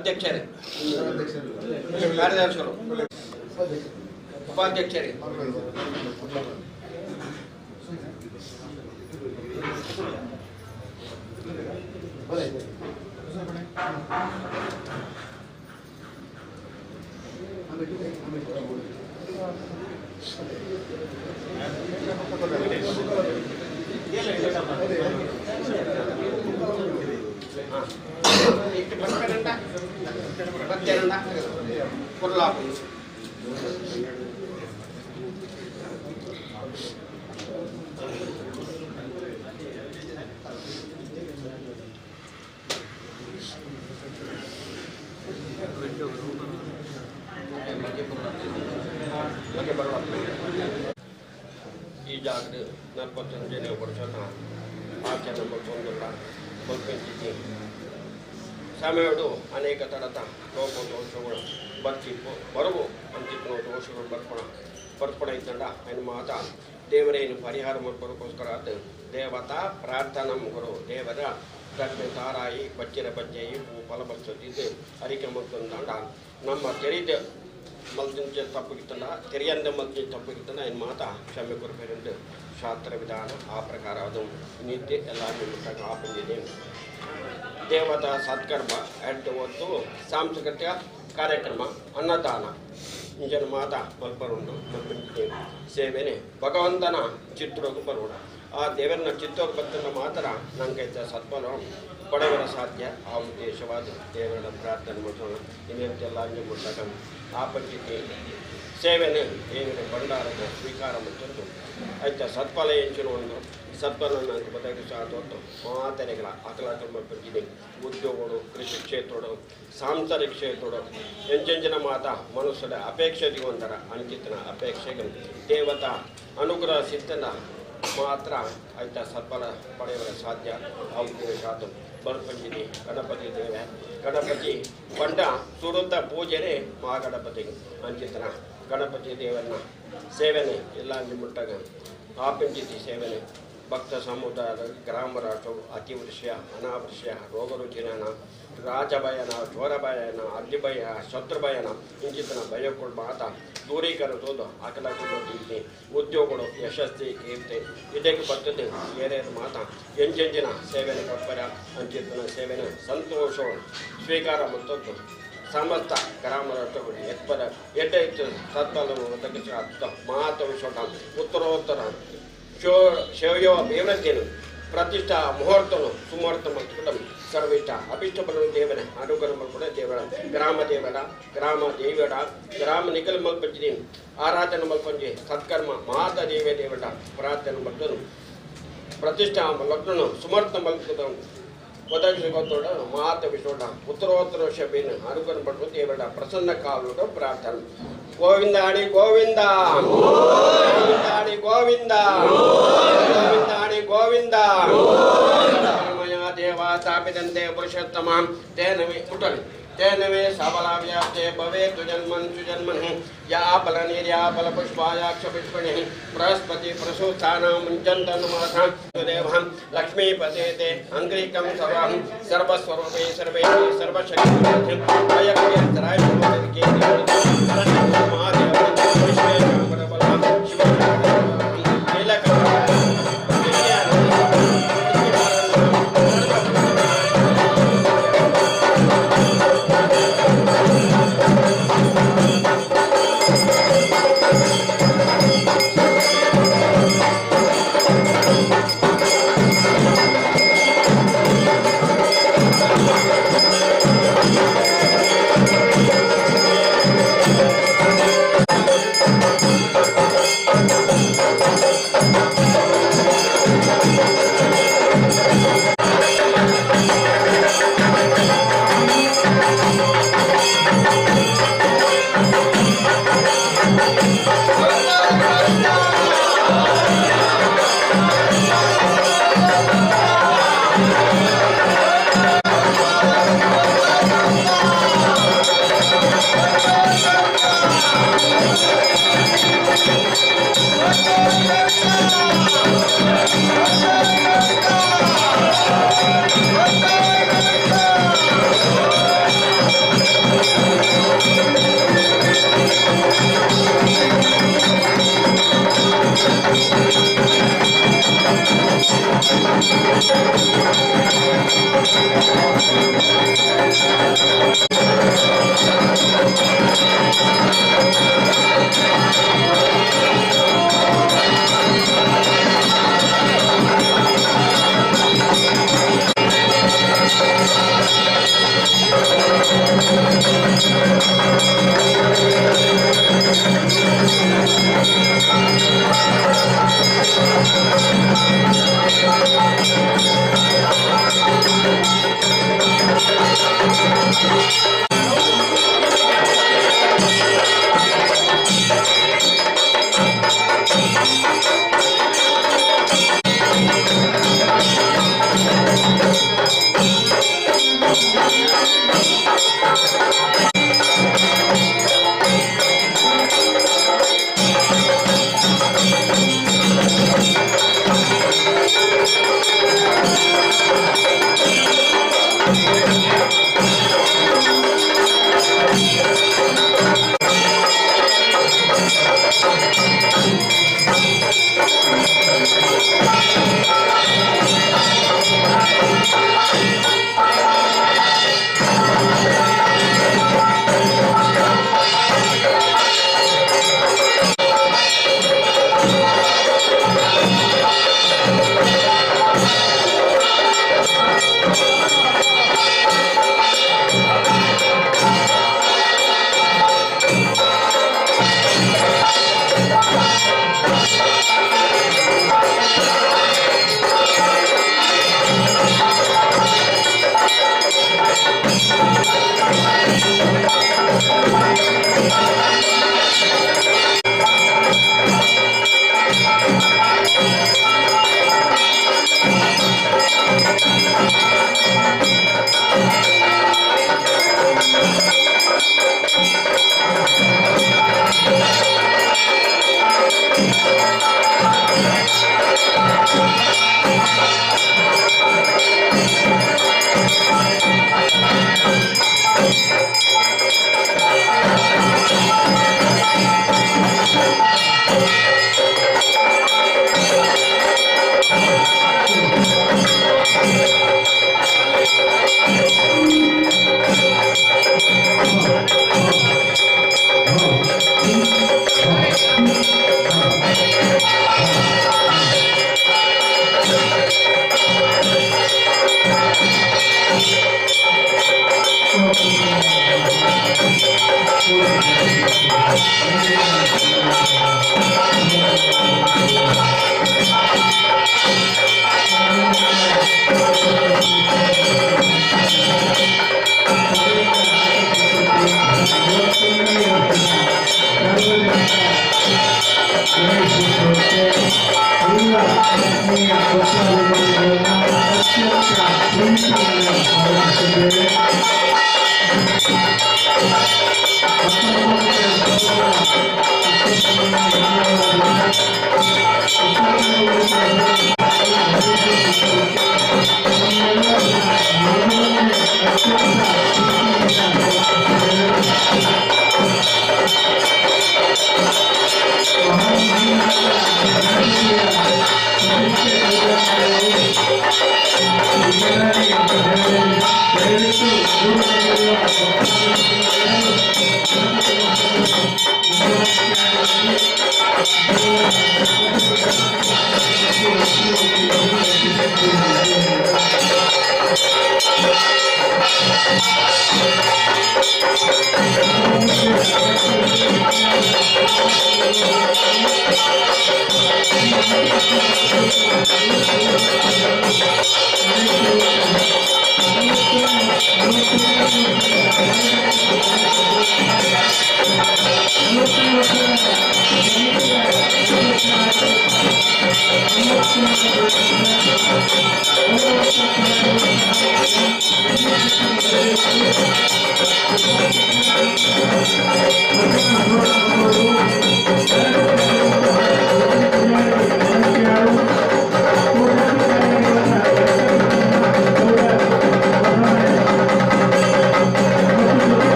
ಅಧ್ಯಕ್ಷರೇ, ಕಾರ್ಯದರ್ಶಿಗಳು, ಉಪಾಧ್ಯಕ್ಷರೇ, ಈ ಜಾಗದ 41ನೇ ವರ್ಷದ ಆಚರಣೆ ಮಾಡಿಕೊಂಡ ಬಲ್ಪೆಂಚಿಗೆ ಸಮಯಗಳು ಅನೇಕ ಥರದ ಲೋಕೋದೋಷಗಳು ಬರ್ತಿಪ್ಪು ಬರವು ಅಂತಿತ್ತು ದೋಷಗಳು ಬರ್ಪಡ ಇದ್ದಂಡ ఆయన ಮಾತ ದೇವರೇನು ಪರಿಹಾರ ಮಾಡ್ಕೋಸ್ಕರ ದೇವತಾ ಪ್ರಾರ್ಥನಾ ಮುಗರು ದೇವರ ಕಡಿಮೆ ತಾರಾಯಿ ಬಚ್ಚಿರ ಬಜ್ಜೆಯಿ ಹೂ ಫಲ ಬರ್ತಿದ್ದು ಅರಿಕೆ ಮಾಡ್ಕೊಂಡ ನಮ್ಮ ತೆರೆದ ಮಲ್ತಿನ ತಪ್ಪಿಗಿತ್ತಲ್ಲ ತೆರೆಯಂದ ಮಲ್ತಿನ ತಪ್ಪಿಗಿತ್ತಲ್ಲ ఆయన ಮಾತ ಕ್ಷಮೆ ಕೊರಬೇರೆಂದು ಶಾಸ್ತ್ರ ವಿಧಾನ ಆ ಪ್ರಕಾರ ಅದು ನಿತ್ಯ ಎಲ್ಲರೂ ಮುಟ್ಟಾಗ ಆಪಂದಿದೆ ದೇವತಾ ಸತ್ಕರ್ಮ ಎಂಟು ಹೊತ್ತು ಸಾಂಸ್ಕೃತಿಕ ಕಾರ್ಯಕ್ರಮ ಅನ್ನದಾನ ಇಂಜನ ಮಾತ ಮಲ್ಪರುಂಡು ಮಲ್ಪಂಚಿದೆ ಸೇವೆನೆ ಭಗವಂತನ ಚಿತ್ರೋಗ ಬರೋಣ ಆ ದೇವರನ್ನ ಚಿತ್ತೋಗ ಬರ್ತನ ಮಾತ್ರ ನನಗೈತ ಸತ್ಫಲ ಪಡೆಯಲು ಸಾಧ್ಯ ಆ ಉದ್ದೇಶವಾದ ದೇವರ ಪ್ರಾರ್ಥನೆ ಮಾಡೋಣ ಇನ್ನೆಂತೆಲ್ಲ ಅಂಜು ಮುಟ್ಟಾಗ ಆ ಪಂಚಿಕೆ ಸೇವೆನೆ ದೇವರ ಭಂಡಾರದ ಸ್ವೀಕಾರ ಮತ್ತು ಆಯ್ತಾ ಸತ್ಫಲ ಎಂಚಿನ ಒಂದು ಸತ್ಫಲ ಬದಲಿಸಾದೊಟ್ಟು ಮಾತರೆಗಳ ಅಕಲಾಕರ್ಮ ಪಂಚಿದೆ ಉದ್ಯೋಗಗಳು ಕೃಷಿ ಕ್ಷೇತ್ರಗಳು ಸಾಂಸಾರಿಕ ಕ್ಷೇತ್ರಗಳು ಎಂಚೆಂಚಿನ ಮಾತ ಮನುಷ್ಯರ ಅಪೇಕ್ಷೆ ಒಂದರ ಅಂಕಿತನ ಅಪೇಕ್ಷೆಗೆ ದೇವತಾ ಅನುಗ್ರಹ ಸಿದ್ಧನ ಮಾತ್ರ ಆಯ್ತಾ ಸತ್ಫಲ ಪಡೆಯಲು ಸಾಧ್ಯ ಆ ಉದ್ದೇಶ ಬಲ್ಪಂಚಿದೆ ಗಣಪತಿ ದೇವ ಗಣಪತಿ ಬಂಡ ಸುರುತ್ತ ಪೂಜೆನೇ ಮಹಾಗಣಪತಿಗೆ ಅಂಚಿತನ ಗಣಪತಿ ದೇವರನ್ನ ಸೇವೆನೆ ಎಲ್ಲ ಮುಟ್ಟಾಗ ಆಪಂಚಿತಿ ಸೇವೆನೆ ಭಕ್ತ ಸಮುದಾಯದ ಗ್ರಾಮ ರಾಷ್ಟ್ರವು ಅತಿವೃಷ್ಯ ಅನಾವೃಷ್ಯ ರೋಗರುಚಿನ ರಾಜಭಯನ ಚೋರಭಯನ ಅಗ್ನಿಭಯ ಶತ್ರುಭಯನ ಇಂಚಿತನ ಭಯಗಳು ಮಾತ ದೂರೀಕರಿಸೋದು ಅಕಲಕ್ಕೆ ಉದ್ಯೋಗಗಳು ಯಶಸ್ವಿ ಕೀರ್ತಿ ಇದಕ್ಕೆ ಬರ್ತದೆ ಏನೇನು ಮಾತ ಎಂಚಿನ ಸೇವೆನ ಕೊಪ್ಪರ ಅಂಚಿತನ ಸೇವೆನ ಸಂತೋಷಗಳು ಸ್ವೀಕಾರ ಮತ್ತು ಸಮಸ್ತ ಗ್ರಾಮ ರಾಷ್ಟ್ರಗಳು ಎತ್ಪರ ಎಡ್ಡ ಸತ್ಫಲವನ್ನು ಒದಗಿಸಿ ಮಹಾತವಿಸೋಟ ಉತ್ತರೋತ್ತರ ಶೇವಯೋ ಅಭಿವೃದ್ಧಿಯನ್ನು ಪ್ರತಿಷ್ಠಾ ಮುಹೂರ್ತನು ಸುಮುಹೂರ್ತ ಮತ್ತು ಸರ್ವಿಷ್ಟ ಅಭಿಷ್ಟಪಡುವ ದೇವರ ಅನುಗ್ರಹ ಮಲ್ಪಡ ದೇವರ ಗ್ರಾಮ ದೇವರ ಗ್ರಾಮ ನಿಖಲ ಮಲ್ಪಂಚಿದೆ ಆರಾಧನೆ ಮಲ್ಪಂಜಿ ಸತ್ಕರ್ಮ ಮಾತ ದೇವರ ಪ್ರಾರ್ಥನೆ ಮಲ್ಪನು ಪ್ರತಿಷ್ಠಾ ಲಗ್ನನು ಸುಮರ್ಥ ಮಲ್ಪದ ಒದಗಿಸಿಕೊತ್ತೋಡ ಮಾತ ವಿಷೋಡ ಉತ್ತರೋತ್ತರ ಶಬೇನ ಅನುಗ್ರಹ ಪಡುವ ದೇವರ ಪ್ರಸನ್ನ ಕಾಲುಡ ಪ್ರಾರ್ಥನೆ ಗೋವಿಂದಾಣಿ ಗೋವಿಂದ ಗೋವಿಂದಾಣಿ ಗೋವಿಂದ ಗೋವಿಂದಾಣಿ ಗೋವಿಂದ ಮಯ ದೇವ ಸ್ಥಾಪಿತಂತೆ ಪುರುಷೋತ್ತಮ ತೇನವೇ ಮುಟ್ಟಲಿ ತೇನವೇ ಸಬಲಾವ್ಯಾಪ್ತೆ ಭವೇತು ಜನ್ಮನ್ ಸುಜನ್ಮನ್ ಯಾ ಫಲ ನಿರ್ಯಾ ಫಲ ಪುಷ್ಪಾಯಾಕ್ಷ ಪುಷ್ಪಣಿ ಬೃಹಸ್ಪತಿ ಪ್ರಸೂತಾನ ಮುಂಚಂತನು ಮಾಸ ದೇವ ಲಕ್ಷ್ಮೀಪತೆ ಅಂಗ್ರೀಕಂ ಸರ್ವಂ ಸರ್ವಸ್ವರೂಪೇ ಸರ್ವೇ ಸರ್ವಶಕ್ತಿ ವಯಕೇಂದ್ರಾಯ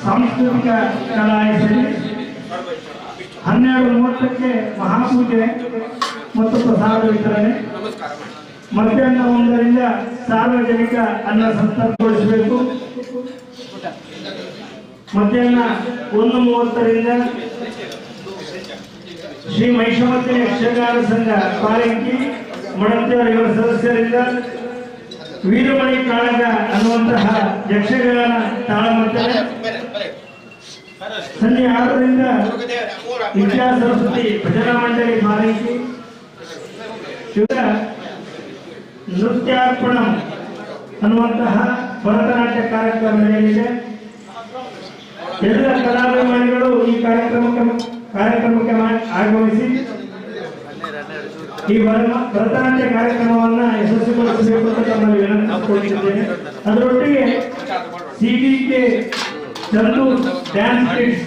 सांस्कृतिक कलाएं 12:30 महापूजे ಮತ್ತು ಪ್ರಸಾದ ವಿತರಣೆ ಮಧ್ಯಾಹ್ನ 1ರಿಂದ ಸಾರ್ವಜನಿಕ ಅನ್ನ ಸಂತರ್ಪಣೆಗೊಳಿಸಬೇಕು. ಮಧ್ಯಾಹ್ನ 1:30ರಿಂದ ಶ್ರೀ ಮಹಿಷಮರ್ದಿನಿ ಯಕ್ಷಗಾನ ಸಂಘ ಪಾಲಿಂಗಿ ಮಡಂತಿಯವರ ಇವರ ಸದಸ್ಯರಿಂದ ವೀರಮಣಿ ಕಾಳಗ ಅನ್ನುವಂತಹ ಯಕ್ಷಗಾನ ತಾಳಮದ್ದಲೆ ಸಂಜೆ 6ರಿಂದ ವಿದ್ಯಾ ಸರಸ್ವತಿ ಭಜನಾ ಮಂಡಳಿ ಪಾಲಿಂಗಿ ನೃತ್ಯಾರ್ಪಣ ಅನ್ನುವಂತಹ ಭರತನಾಟ್ಯ ಕಾರ್ಯಕ್ರಮ ನಡೆಯಲಿದೆ. ಎಲ್ಲ ಕಲಾಭಿಮಾನಿಗಳು ಈ ಕಾರ್ಯಕ್ರಮಕ್ಕೆ ಆಗಮಿಸಿ ಈ ಭರತನಾಟ್ಯ ಕಾರ್ಯಕ್ರಮವನ್ನ ಯಶಸ್ವಿಗೊಳಿಸಬೇಕು ಅಂತ ತಮ್ಮಲ್ಲಿ ವಿನಂತಿಸಿಕೊಳ್ಳುತ್ತಿದ್ದೇನೆ. ಅದರೊಟ್ಟಿಗೆ ಸಿಡಿಕೆ ಚಂದು ಡ್ಯಾನ್ಸ್ ಕಿಡ್ಸ್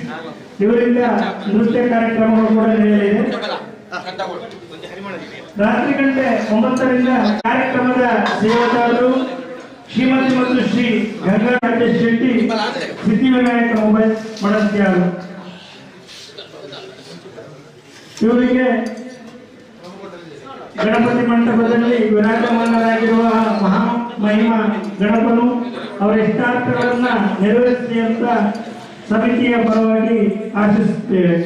ಇವರಿಂದ ನೃತ್ಯ ಕಾರ್ಯಕ್ರಮಗಳು ಕೂಡ ನಡೆಯಲಿದೆ. ರಾತ್ರಿ ಗಂಟೆ 9ರಿಂದ ಕಾರ್ಯಕ್ರಮದ ಸೇವಕರು ಶ್ರೀಮತಿ ಮತ್ತು ಶ್ರೀ ಗಂಗಾ ರಾಜೇಶ್ ಶೆಟ್ಟಿ, ಸಿದ್ಧಿವಿನಾಯಕ ಮೊಬೈಲ್ ಮಡಂತ್ಯಾರು ಇವರಿಗೆ ಗಣಪತಿ ಮಂಟಪದಲ್ಲಿ ವಿರಾಜಮಾನರಾಗಿರುವ ಮಹಾಮಹಿಮಾ ಗಣಪನು ಅವರ ಇಷ್ಟಾರ್ಥಗಳನ್ನ ನೆರವೇರಿಸಿ ಅಂತ ಸಮಿತಿಯ ಪರವಾಗಿ ಆಶಿಸುತ್ತೇವೆ.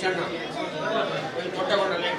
ಸಣ್ಣ ತೊಟ್ಟಗೊಂಡಲ್ಲಿ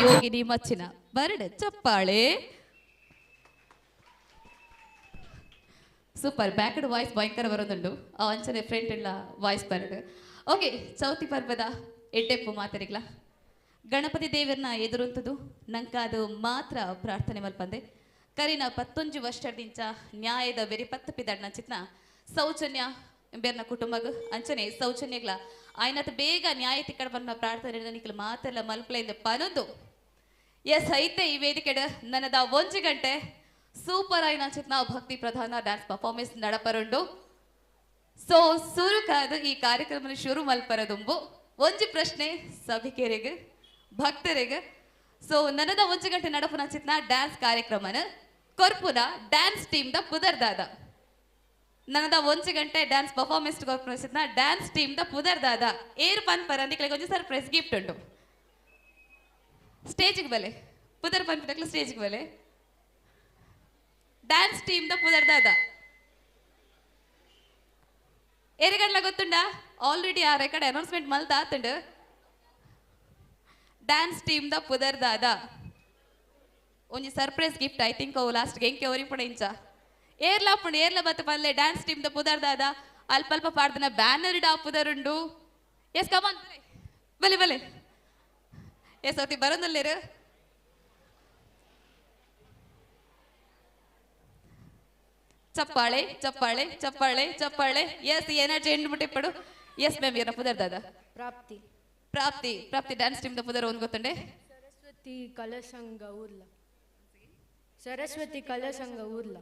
ಯೋಗಿನಿ ಮಚ್ಚಿನ ಬರ್ಡ್ ಚಪ್ಪಾಳೆ. ಸೂಪರ್ ಬ್ಯಾಕ್ಡ್ ವಾಯ್ಸ್ ಭಯಂಕರ ಬರೋದುಂಡು ಅಂಚನೆ ಫ್ರೆಂಡ್ ಇಲ್ಲ ವಾಯ್ಸ್ ಬರ್ಡ್. ಓಕೆ ಚೌತಿ ಪರ್ವದ ಎಡ್ಡೆಪ್ಪು ಮಾತರಿಗ್ಲ ಗಣಪತಿ ದೇವರನ್ನ ಎದುರುಂತದು ನಂಕಾದು ಮಾತ್ರ ಪ್ರಾರ್ಥನೆ ಮಲ್ಪಂದೆ ಕರಿನ 11 ವರ್ಷದಿಂಚ ನ್ಯಾಯದ ಬೆರಿ ಪತ್ತು ಪಿದಡ್ನ ಚಿತ್ನ ಸೌಜನ್ಯ ಬೇರ್ನ ಕುಟುಂಬಗ ಅಂಚನೆ ಸೌಜನ್ಯಗ್ಲ ಆಯ್ನತ್ ಬೇಗ ನ್ಯಾಯ ತಿಕ್ಕಡ ಬಂದ ಪ್ರಾರ್ಥನೆ ನಿಕ್ಲ ಮಾತೆಲ್ಲ ಮಲ್ಪಲೆಂದು ಪನೊಂದು ಎಸ್ ಐತೆ ಈ ವೇದಿಕೆಡ ನನ್ನದ 1 ಗಂಟೆ ಸೂಪರ್ ಆಯ್ನ ಚಿತ್ನ ಭಕ್ತಿ ಪ್ರಧಾನ ಡ್ಯಾನ್ಸ್ ಪರ್ಫಾರ್ಮೆನ್ಸ್ ನಡಪರುಂಡು. ಸೊ ಸುರುಕಾದ ಈ ಕಾರ್ಯಕ್ರಮ ಶುರು ಮಲ್ಪರದುಂಬು ಒಂಜಿ ಪ್ರಶ್ನೆ ಸಭಿಕರಿಗೆ ಭಕ್ತರಿಗೆ. ಸೊ ನನ್ನದ 1 ಗಂಟೆ ನಡಪುನ ಚಿತ್ನ ಡ್ಯಾನ್ಸ್ ಕಾರ್ಯಕ್ರಮನ ಕೊರ್ಪುನ ಡ್ಯಾನ್ಸ್ ಟೀಮ್ ದ ಪುದರ್ದಾದ ನನ್ನದ 1 ಗಂಟೆ ಡ್ಯಾನ್ಸ್ ಪರ್ಫಾರ್ಮೆನ್ಸ್ ಕೊರ್ಪುನ ಚಿತ್ನ ಡ್ಯಾನ್ಸ್ ಟೀಮ್ ದ ಪುದರ್ದಾದ ಏರ್ ಪನ್ ಪರಂದಿಕ್ಲೆ ಒಂಜಿ ಸರ್ಪ್ರೈಸ್ ಗಿಫ್ಟ್ ಉಂಟು. ಸ್ಟೇಜಿಗೆ ಬಲೆ ಪುದರ್ ಪನ್ಪಿನಕ್ಲು ಸ್ಟೇಜಿಗೆ ಬಲೆ ಡ್ಯಾನ್ಸ್ ಟೀಮ್ ದ ಪುದರ್ದಾದ ಏರಿಗಂಡ್ಲ ಗೊತ್ತುಂಡ ಆಲ್ರೆಡಿ ಆ ರೆಕಾರ್ಡ್ ಅನೌನ್ಸ್ಮೆಂಟ್ ಮಲ್ತ ಆತುಂಡು. ಡ್ಯಾನ್ಸ್ ಟೀಮ್ ದ ಪುದರ್ದಾದ ಒಂಜಿ ಸರ್ಪ್ರೈಸ್ ಗಿಫ್ಟ್ ಐ ಥಿಂಕ್ ಅವು ಲಾಸ್ಟ್ ಎಂಕೆ ಅವರಿ ಪುಣ ಇಂಚ ಏರ್ಲ ಪುಣ ಏರ್ಲ ಬತ್ತ ಪಲ್ಲೆ ಡ್ಯಾನ್ಸ್ ಟೀಮ್ ದ ಪುದರ್ದಾದ ಅಲ್ಪ ಅಲ್ಪ ಪಾಡ್ದನ ಬ್ಯಾನರ್ ಡಾ ಪುದರುಂಡು. ಎಸ್ ಕಮಾನ್ ಬಲೆ ಬಲೆ ಎಸ್ ಅವತಿ ಬರೋದಲ್ಲೇರು ಚಪ್ಪಾಳೆ ಚಪ್ಪಾಳೆ ಚಪ್ಪಾಳೆ ಚಪ್ಪಾಳೆ. ಎಸ್ ಎನರ್ಜಿ ಎಂಡ್ಬಿಟ್ಟಿಪ್ಪಡು. ಎಸ್ ಮ್ಯಾಮ್ ಏನ ಪುದರ್ದಾದ ಪ್ರಾಪ್ತಿ ಪ್ರಾಪ್ತಿ ಪ್ರಾಪ್ತಿ ಡ್ಯಾನ್ಸ್ ಟೀಮ್ ದ ಪುದರ್ ಒಂದು ಗೊತ್ತುಂಡೆ ಸರಸ್ವತಿ ಕಲಸಂಗ ಊರ್ಲ ಸರಸ್ವತಿ ಕಲಸಂಗ ಊರ್ಲ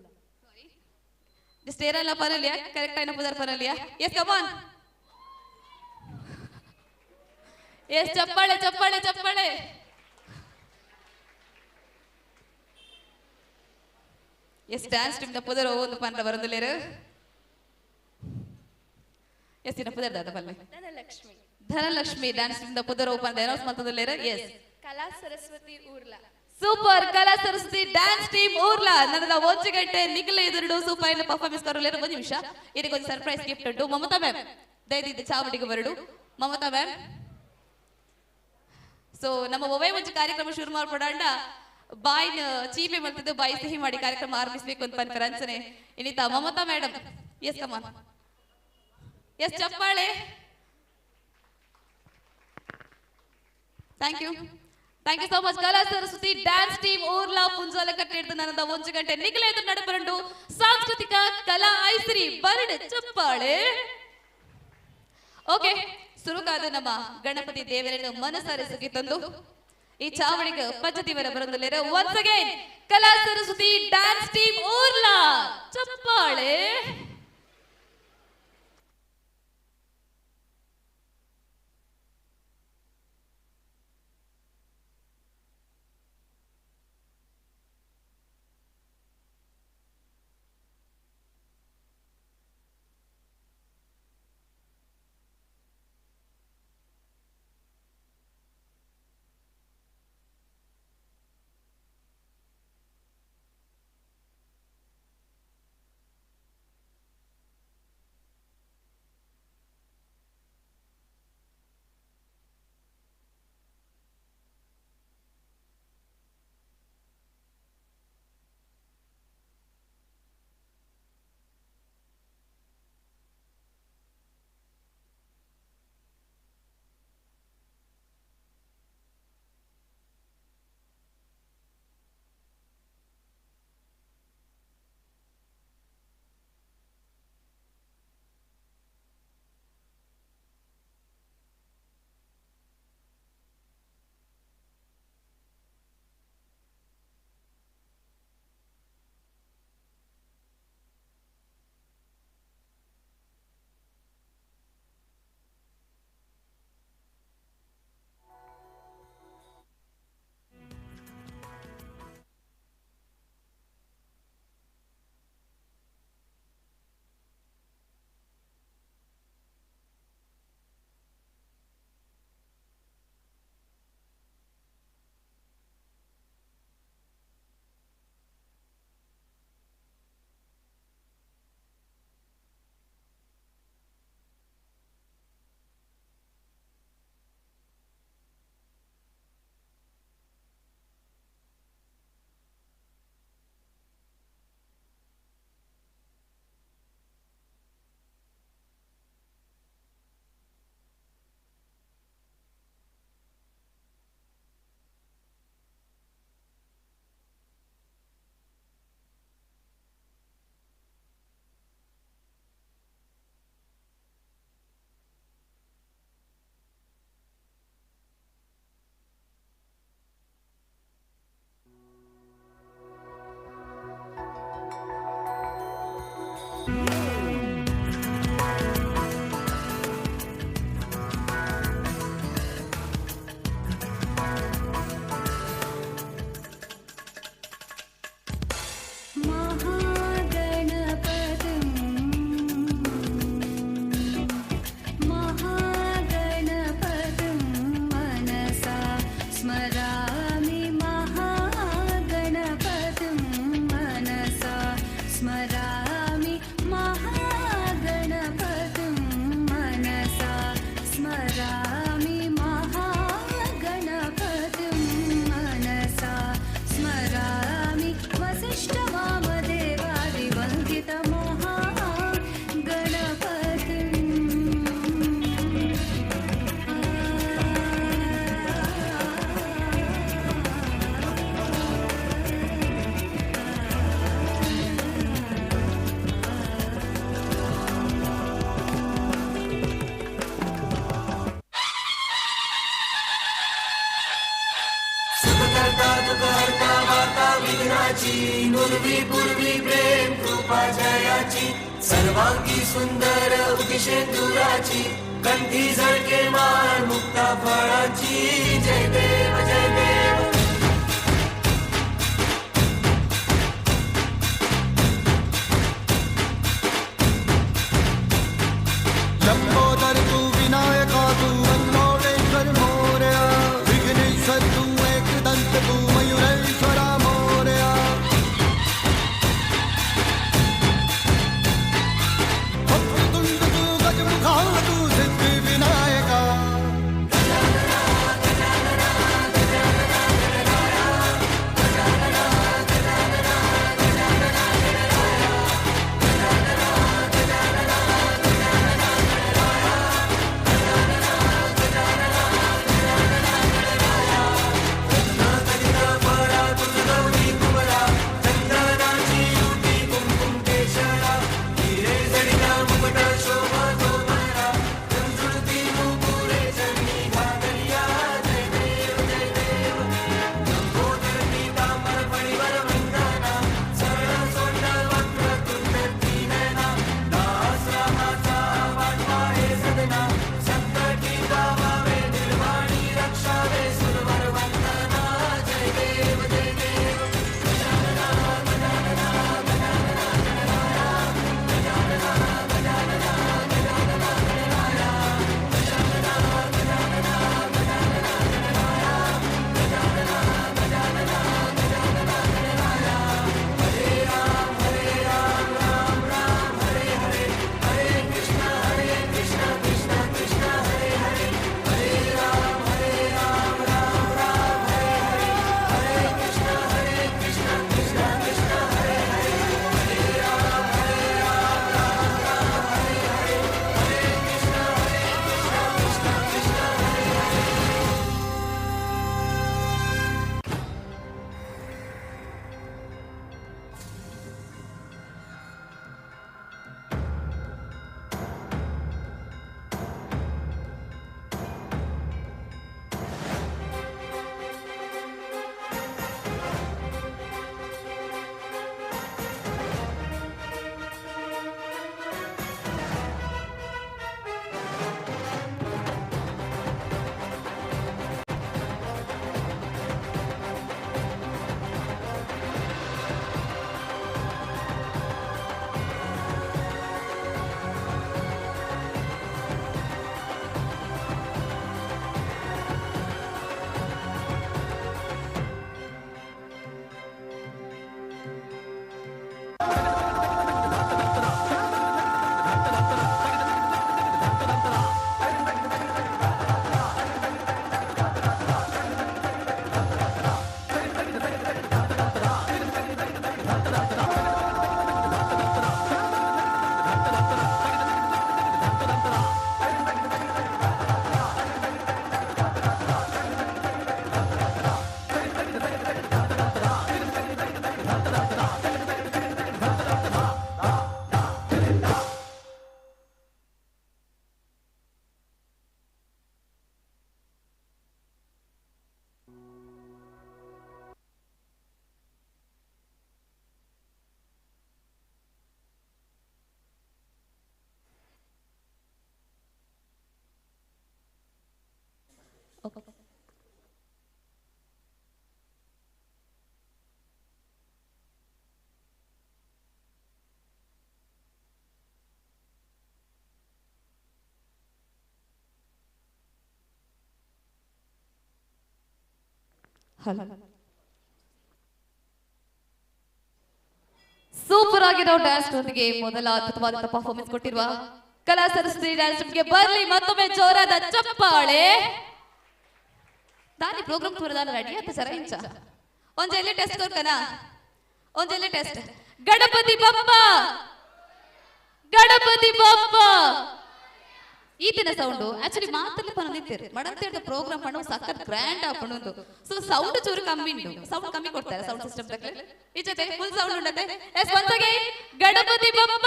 ಜಸ್ಟ್ ಏರಲ್ಲ ಪರಲಿಯಾ ಕರೆಕ್ಟ್ ಆಯ್ನ ಪುದರ್ ಪರಲಿಯಾ. ಎಸ್ ಕಮಾನ್ ಎಸ್ ಚಪ್ಪಾಳೆ ಚಪ್ಪಾಳೆ ಚಪ್ಪಾಳೆ. ಎಸ್ ಡ್ಯಾನ್ಸ್ ಟೀಮ್ ದ ಪುದರ್ ಒಂದು ಪಂದ್ರ ಬರೋದಿಲ್ಲೇರು. ಎಸ್ ಇನ್ನ ಪುದರ್ದಾದ ಪಲ್ಲೆ ಧನಲಕ್ಷ್ಮಿ ಧನಲಕ್ಷ್ಮಿ ಡ್ಯಾನ್ಸ್ ಟೀಮ್ ದ ಪುದರ್ ಓಪನ್ ಅನೌನ್ಸ್ ಮಾಡ್ತದಲ್ಲೇರು. ಎಸ್ ಕಲಾ ಸರಸ್ವತಿ ಊರ್ಲ super Kala Saraswati dance team ಊರ್ಲ ನನ್ನದ 1 ಗಂಟೆ ನಿಖಿಲ ಎದುರು ಸೂಪರ್ ಇನ್ನ ಪರ್ಫಾರ್ಮೆನ್ಸ್ ಕರೋಲೇರು. 1 ನಿಮಿಷ ಇದಕ್ಕೊಂದು ಸರ್ಪ್ರೈಸ್ ಗಿಫ್ಟ್ ಉಂಟು. ಮಮತಾ ಮ್ಯಾಮ್ ದಯದಿದ್ದು ಚಾವಡಿಗೆ ಬರಡು ಮಮತಾ ಮ್ಯಾಮ್. ಸೊ ನಮ್ಮ ಒವೇ ಒಂದು ಕಾರ್ಯಕ್ರಮ ಶುರು ಮಾಡ್ಕೊಡಂಡ ಬಾಯಿನ ಚೀಪೆ ಮಲ್ತಿದ್ದು ಬಾಯಿ ಸಿಹಿ ಮಾಡಿ ಕಾರ್ಯಕ್ರಮ ಆರಂಭಿಸಬೇಕು ಅಂತ ಪನ್ಕರ ಅಂಚನೆ ಇನ್ನಿತ Mamata madam. Yes come on yes ಚಪ್ಪಾಳೆ. Thank you so much. Kala Saraswati dance team ಊರ್ಲಾ ಪುಂಜಾಲ ಕಟ್ಟಿಡ್ದು ನನ್ನದ 1 ಗಂಟೆ ನಿಖಿಲ ಎದುರು ನಡಬರಂಡು ಸಾಂಸ್ಕೃತಿಕ ಕಲಾ ಐಸಿರಿ ಬರ್ಡ್ ಚಪ್ಪಾಳೆ. ಓಕೆ ಸುರುಕಾದ ನಮ್ಮ ಗಣಪತಿ ದೇವರನ್ನು ಮನಸಾರಿಸುಗಿ ತಂದು ಈ ಚಾವಡಿಗೆ ಪದ್ಧತಿವರ ಬರಂದಲ್ಲೇರ ಒನ್ಸ್ ಅಗೈನ್ ಕಲಾ ಸರಸ್ವತಿ ಡ್ಯಾನ್ಸ್ ಟೀಮ್ ಊರ್ಲಾ ಚಪ್ಪಾಳೆ. देवाची नुर्वी पूर्वी प्रेम कृपा जयाची सर्वांगी सुंदर उदिशेंदुराची कंठी झळके माळ मुक्ता फळाची जय देव जय देव लंबोदर तू विनायका तू लंबोदेश्वर मोरया विघ्नेश्वर तू एकदंत तू मयूरेश्वरा मोरया वक्रतुंड तू गजमुखा तू सिद्धि विनायका ಸೂಪರ್ ಆಗಿರೋ ಡ್ಯಾನ್ಸ್ ಜೊತೆಗೆ ಮೊದಲ ಅದ್ಭುತವಾದ ಪರ್ಫಾರ್ಮೆನ್ಸ್ ಕೊಟ್ಟಿರುವ ಕಲಾ ಸರಸ್ವತಿ ಡ್ಯಾನ್ಸ್ ಟೀಮ್ಗೆ ಬರ್ಲಿ ಮತ್ತೊಮ್ಮೆ ಜೋರಾದ ಚಪ್ಪಾಳೆ. ದಾನಿ ಪ್ರೋಗ್ರಾಮ್ ತೋರದಾನ ರೆಡಿ ಆತ ಸರ ಇಂಚ ಒಂಜೆಲ್ಲಿ ಟೆಸ್ಟ್ ಕೊರ್ಕನ ಒಂಜೆಲ್ಲಿ ಟೆಸ್ಟ್ ಗಣಪತಿ ಬಪ್ಪ ಗಣಪತಿ ಬಪ್ಪ ಈ ದಿನ ಸೌಂಡ್ ಆಕ್ಚುಲಿ ಮಾತಲ್ಲಿ ಪನದಿತ್ತೀರಿ ಮಡಂತೇಡ ಪ್ರೋಗ್ರಾಮ್ ಪಣ್ಣು ಸಖತ್ ಗ್ರ್ಯಾಂಡ್ ಆಪಣ್ಣು ಸೊ ಸೌಂಡ್ ಚೂರು ಕಮ್ಮಿ ಉಂಟು ಸೌಂಡ್ ಕಮ್ಮಿ ಕೊಡ್ತಾರೆ ಸೌಂಡ್ ಸಿಸ್ಟಮ್ ತಕ್ಕಲೆ ಈ ಜೊತೆ ಫುಲ್ ಸೌಂಡ್ ಉಂಟತೆ yes once again Ganapati Bappa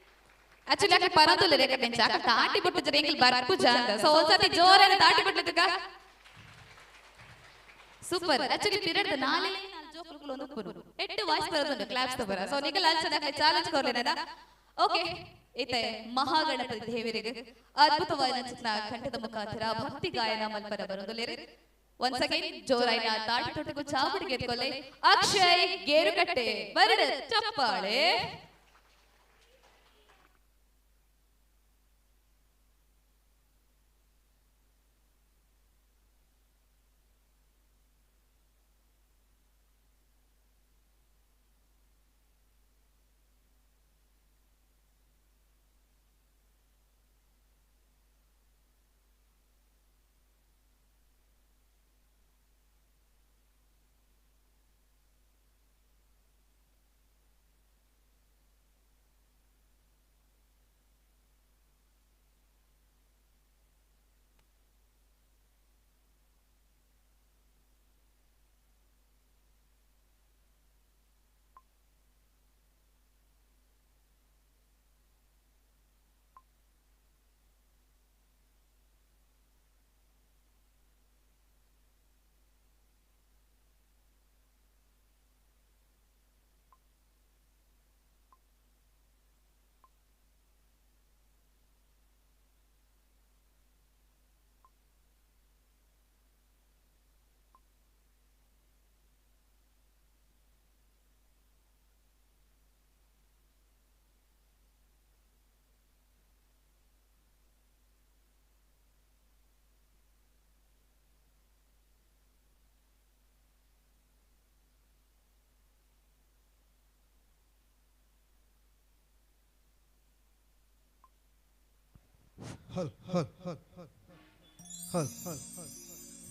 actually ಅಕ್ಕ ಪರದಲ್ಲ ರೇಖೆ ಬೆಂಚ ಅಕ್ಕ ತಾಟಿ ಬಿಟ್ಟು ಜರೆಂಗಿಲ್ ಬರ್ಪು ಜಾಂದ ಸೊ ಒಂದ್ಸತಿ ಜೋರಾಗಿ ತಾಟಿ ಬಿಟ್ಲತಕ ಸೂಪರ್ ಆಕ್ಚುಲಿ ಪೀರಿಯಡ್ ನಾಳೆ ಜೋಕುಲು ಒಂದು ಪುರು ಎಟ್ಟು ವಾಯ್ಸ್ ಬರೋದು ಕ್ಲಾಪ್ಸ್ ತಬರ ಸೊ ನಿಗಲ ಅಲ್ಸದ ಚಾಲೆಂಜ್ ಕೊರ್ಲೇನದ ಓಕೆ ಇತೆ ಮಹಾಗಣಪತಿ ದೇವರಿಗೆ ಅದ್ಭುತವಾದ ಚಿತ್ರ ಕಂಠದ ಮುಖಾಂತರ ಭಕ್ತಿ ಗಾಯನ ಮಲ್ಪರ ಬರೋದು once again ಜೋರಾಯಿನ ತಾಟಿ ತೊಟ್ಟೆಗೂ ಚಾವಡಿಗೆ ಎತ್ಕೊಳ್ಳಿ ಅಕ್ಷಯ್ ಗೇರುಕಟ್ಟೆ ಬರಡ ಚಪ್ಪಾಳೆ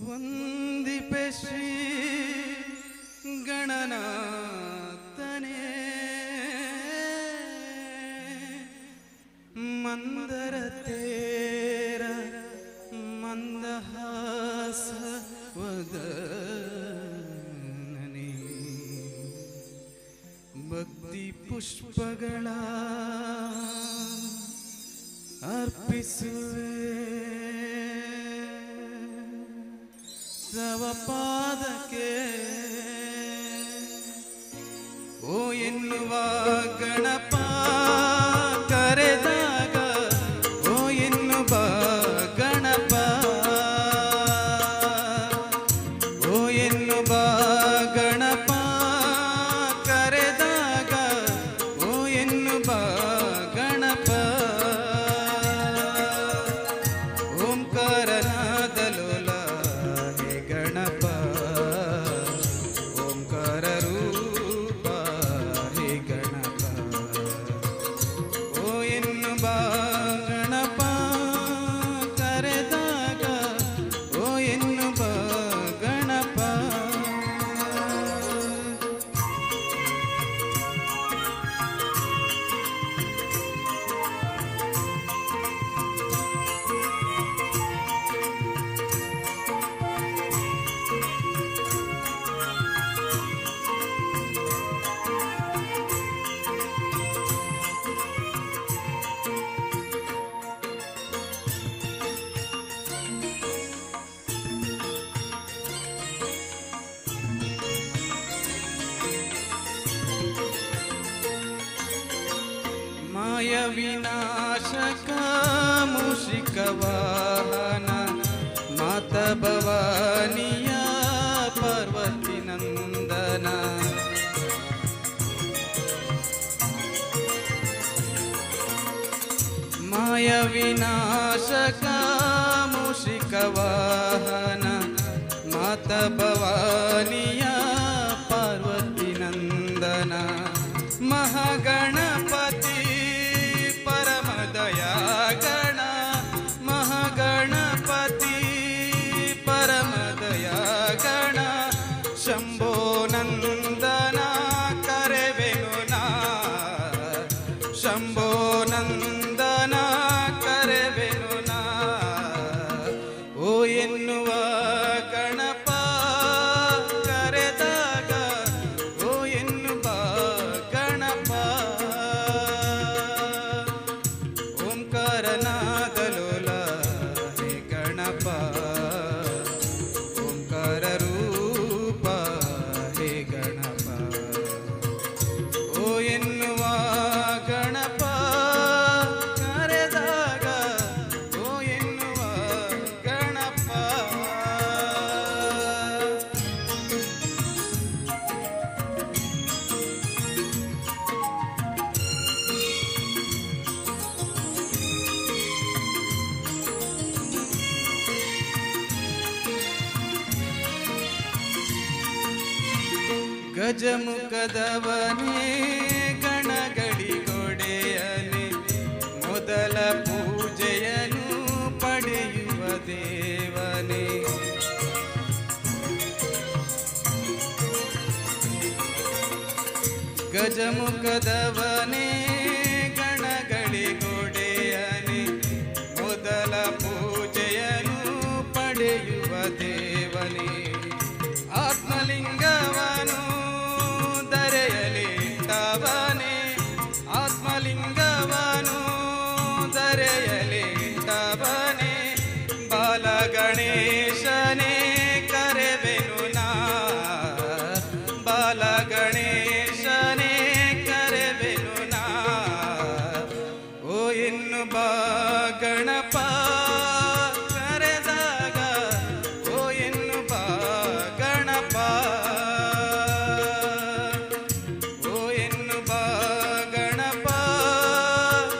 ವಂದಿಪೆ ಶ್ರೀ ಗಣನಾಥನೇ ಮಂದರ ತೇರ ಮಂದಹಾಸ ವದನನೇ ಭಕ್ತಿ ಪುಷ್ಪಗಳ ಅರ್ಪಿಸುವೆ ತವ ಪಾದಕ್ಕೆ ಓ ಎನ್ನುವ ಗಣಪ ಕರೆದಾಗ ಓ ಎನ್ನುವ ಗಣಪ ಓ ಎನ್ನುವ ಗಣಪ ಕರೆದಾಗ ಓ ಎನ್ನುವ ಗಣಪ ಓಂಕಾರನಾದಲೋಲ ಹೇ ಗಣಪ ಓಂಕಾರ ರೂಪ ಹೇ ಗಣಪ ಓ ಎನ್ನುವ ಗಣಪ ಕರೆದಾಗ ಓ ಎನ್ನುವ ಗಣಪ ಮಾಯ ವಿನಾಶಕ ಮೂಷಿಕ ವಾಹನ ಮಾತ ಭವಾನಿಯ ಪಾರ್ವತಿ ನಂದನ ಮಾಯ ವಿನಾಶಕ ಮೂಷಿಕ ವಾಹನ ಮಾತ ಭವಾನಿಯ ಪಾರ್ವತಿ ನಂದನ ಮಹಾಗಣಪತಿ ಪರಮ ದಯಾ ಗಣ ಮಹಾಗಣಪತಿ ಪರಮ ದಯಾ ಗಣ ಶಂಭೋ ನಂದನ ಕರೆವೆನು ನಾ ಶಂಭೋ ನಂದನ ಕರೆವೆನು ನಾ ಓ ಎನ್ನುವ ಗಣಪ ಕರೆದ ಗಜಮುಖದವನೇ ಗಣಗಳಿಗೊಡೆಯನೇ ಮೊದಲ ಪೂಜೆಯನ್ನು ಪಡೆಯುವ ದೇವನೇ ಗಜಮುಖದವನೇ ಗಣಗಳಿಗೊಡೆಯನೇ ಮೊದಲ ಪೂಜೆಯನ್ನು ಪಡೆಯುವ ದೇವನೇ ಆತ್ಮಲಿಂಗವನು ದರೆಯಲಿಟ್ಟವನೇ ಆತ್ಮಲಿಂಗವನು ದರೆಯಲಿಟ್ಟವನೇ ಬಾಲಗಣೇಶನೇ ಕರೆವೆನು ನಾ ಬಾಲಗಣೇಶನೇ ಕರೆವೆನು ನಾ ಓ ಇನ್ನು ಬಾ ಗಣಪ ಕರೆದಾಗ ಓ ಇನ್ನು ಬಾ ಗಣಪ ಓ ಇನ್ನು ಬಾ ಗಣಪ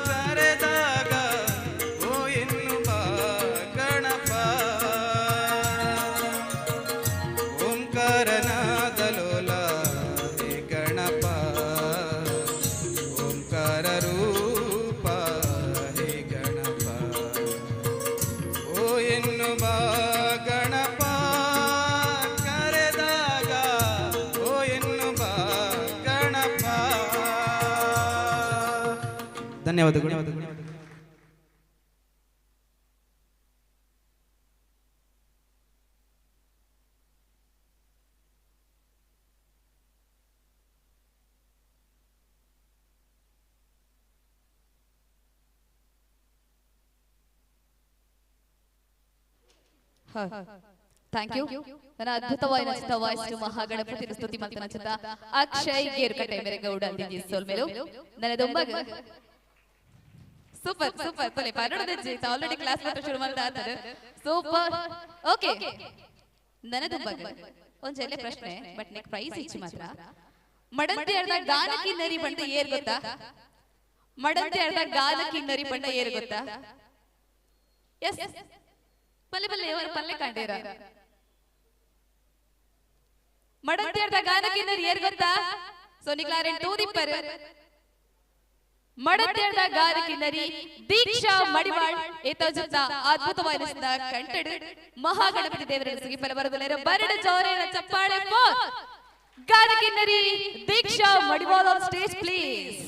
ಕರೆದಾಗ ಓ ಇನ್ನು ಬಾ ಗಣಪ ಓಂಕಾರನಾದ ಲೋಲ ಹೇ ಗಣಪ ಓಂಕಾರ ರೂಪ ಹೇ ಗಣಪ ಓ ಎನ್ನುವ ಗಣಪ ಕರೆದಾಗ ಓ ಎನ್ನುವ ಗಣಪ ಧನ್ಯವಾದಗಳು ಥ್ಯಾಂಕ್ ಯು ನನ್ನ ಅದ್ಭುತವಾದ ವಾಯ್ಸ್ ಮಹಾಗಣಪತಿ ಸ್ತುತಿ ಮಂತ್ರ ಅಕ್ಷಯ್ ಗೇರ್ಕಟ್ಟೆ ಮೇರೆಗೌಡ ದಿಜಿ ಸೋಲ್ಮೇಲು ನನ್ನ ದೊಂಬಗ ಸೂಪರ್ ಸೂಪರ್ ತಲೆ ಪನ್ನಡ ಜೀತ ಆಲ್ರೆಡಿ ಕ್ಲಾಸ್ ಮಾತ್ರ ಶುರು ಮಾಡ್ತಾರೆ ಸೂಪರ್ ಓಕೆ ನನ್ನ ದೊಂಬಗ ಒಂದೆಲ್ಲ ಪ್ರಶ್ನೆ ಬಟ್ ನೆಕ್ ಪ್ರೈಸ್ ಇಚ್ಚಿ ಮಾತ್ರ ಮಡಂತಿ ಅರ್ಧ ಗಾನಕಿ ನರಿ ಬಂಡ ಏರ್ ಗೊತ್ತಾ ಮಡಂತಿ ಅರ್ಧ ಗಾನಕಿ ನರಿ ಬಂಡ ಏರ್ ಗೊತ್ತಾ ಎಸ್ ಪಲ್ಲೆ ಪಲ್ಲೆ ಅವರು ಪಲ್ಲೆ ಕಾಂಡೇರ ಮಡಂತಿ ಅರ್ಧ ಗಾನಕಿ ನರಿ ಏರ್ ಗೊತ್ತಾ ಸೋನಿಕ್ಲಾರೆನ್ ಟೂ ದಿಪ್ಪರ್ ಮಡಂತಿ ಅರ್ಧ ಗಾನಕಿ ನರಿ ದೀಕ್ಷಾ ಮಡಿವಾಳ್ ಏತಜುತ್ತ ಅದ್ಭುತವಾದ ಕಂಟೆಡ್ ಮಹಾಗಣಪತಿ ದೇವರ ಸುಗಿಪರ ಬರದಲೇರ ಬರಡ ಜೋರೇನ ಚಪ್ಪಾಳೆ ಫೋರ್ ಗಾನಕಿ ನರಿ Deeksha Madival on stage please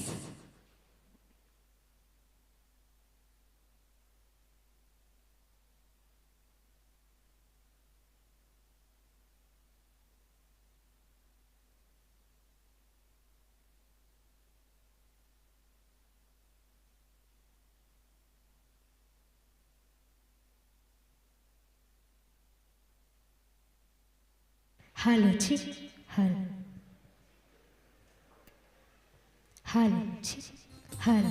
Hello, chick. Hello. Hello, chick. Hello.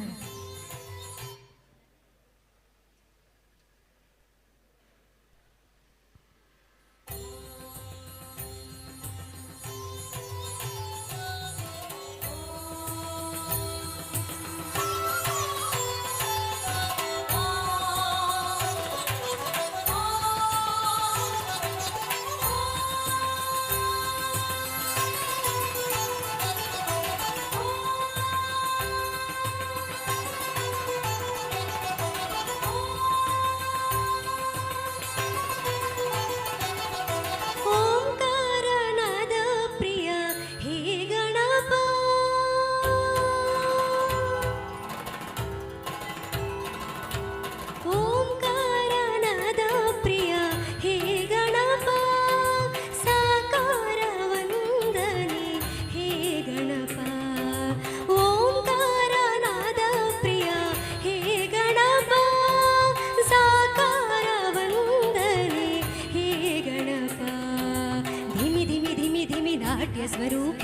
ಸ್ವರೂಪ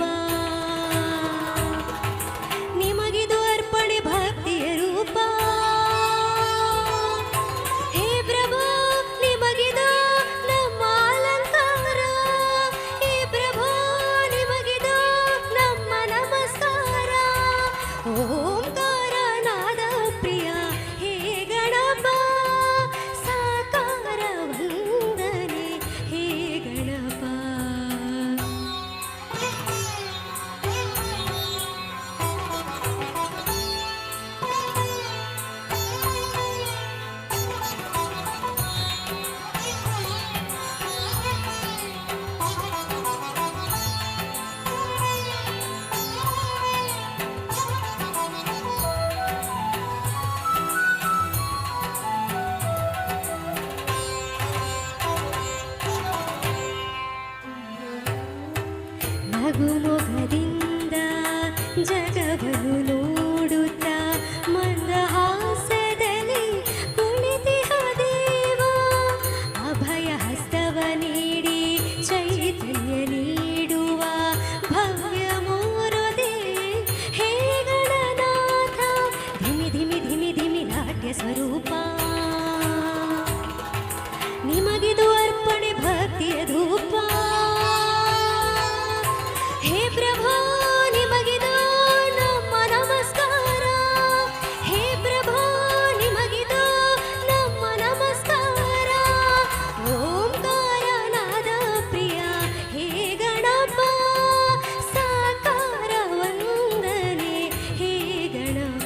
ನಿಮಗಿದು ಅರ್ಪಣೆ ಭಕ್ತಿಯ ರೂಪ ಹೇ ಪ್ರಭು ನಿಮಗಿದು ನಮ್ಮ ಅಲಂಕಾರ ಹೇ ಪ್ರಭು ನಿಮಗಿದು ನಮ್ಮ ನಮಸ್ಕಾರ ಓಂಕಾರ ನಾದ ಪ್ರಿಯ ಹೇ ಗಣಪ ಸಾಕಾರ ವಂದನೆ ಹೇ ಗಣಪ ನಗುಮೊಗದಿಂದ ಜಗವನ್ನು ನೋಡುತ್ತಾ ಮಂದಹಾಸದಲ್ಲಿ ಕುಳಿತಿಹ ದೇವ ಅಭಯ ಹಸ್ತವ ನೀಡಿ ಚೈತನ್ಯ ನೀಡುವ ಭವ್ಯ ಮೂರುದೇ ಹೇ ಗಣನಾಥ ಧಿಮಿ ಧಿಮಿ ಧಿಮಿ ಧಿಮಿ ನಾಟ್ಯ ಸ್ವರೂಪ ನಿಮಗಿದು ಅರ್ಪಣೆ ಭಕ್ತಿಯ ಧೂಪ ಹೇ ಪ್ರಭು ನಿಮಗಿದು ನಮ್ಮ ನಮಸ್ಕಾರ ಹೇ ಪ್ರಭು ನಿಮಗಿದು ನಮ್ಮ ನಮಸ್ಕಾರ ಓಂಕಾರನಾದ ಪ್ರಿಯ ಹೇ ಗಣಪ ಸಾಕಾರ ವಂದನೆ ಹೇ ಗಣಪ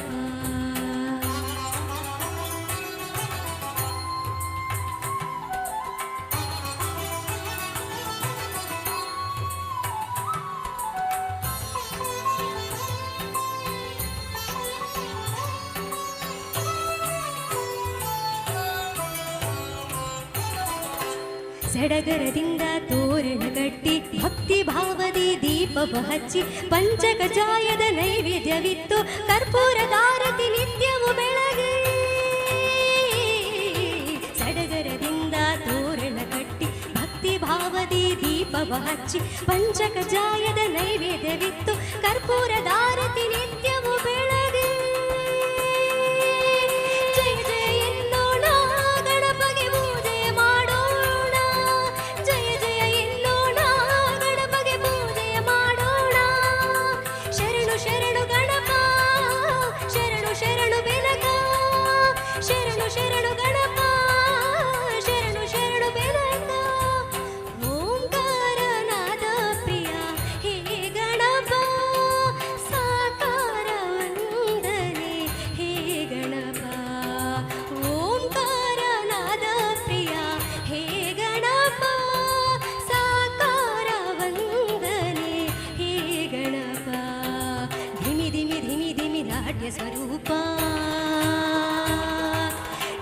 ಸಡಗರದಿಂದ ತೋರಣ ಕಟ್ಟಿ ಭಕ್ತಿ ಭಾವದಿ ದೀಪವ ಹಚ್ಚಿ ಪಂಚಕಜಾಯದ ನೈವೇದ್ಯವಿತ್ತು ಕರ್ಪೂರದಾರತಿ ನಿತ್ಯವು ಬೆಳಗ್ಗೆ ಸಡಗರದಿಂದ ತೋರಣ ಕಟ್ಟಿ ಭಕ್ತಿ ಭಾವದಿ ದೀಪವ ಹಚ್ಚಿ ಪಂಚಕಜಾಯದ ನೈವೇದ್ಯವಿತ್ತು ಕರ್ಪೂರದಾರತಿ ನಿತ್ಯವು ಬೆಳಗ್ಗೆ ಜಯ ಜಯ ಎನ್ನೋಣ ಗಣಪಗೆ ಪೂಜೆ ಮಾಡೋಣ ಜಯ ಜಯ ಎನ್ನೋಣ ಗಣಪಗೆ ಪೂಜೆ ಮಾಡೋಣ ಶರಣು ಶರಣು ಗಣಪ ಶರಣು ಶರಣು ಬೆನಕ ಶರಣು ಶರಣು ಗಣಪ ಶರಣು ಶರಣು ಬೆನಕ ಓಂಕಾರನಾದ ಪ್ರಿಯ ಹೇ ಗಣಪ ಸಾಕಾರ ವಂದನೆ ಹೇ ಗಣಪ ಓಂಕಾರನಾದ ಪ್ರಿಯ ಹೇ ಗಣಪ ಸಾಕಾರ ವಂದನೆ ಹೇ ಗಣಪ ಧಿಮಿ ಧಿಮಿ ಧಿಮಿ ಧಿಮಿ ನಾಟ್ಯ ಸ್ವರೂಪ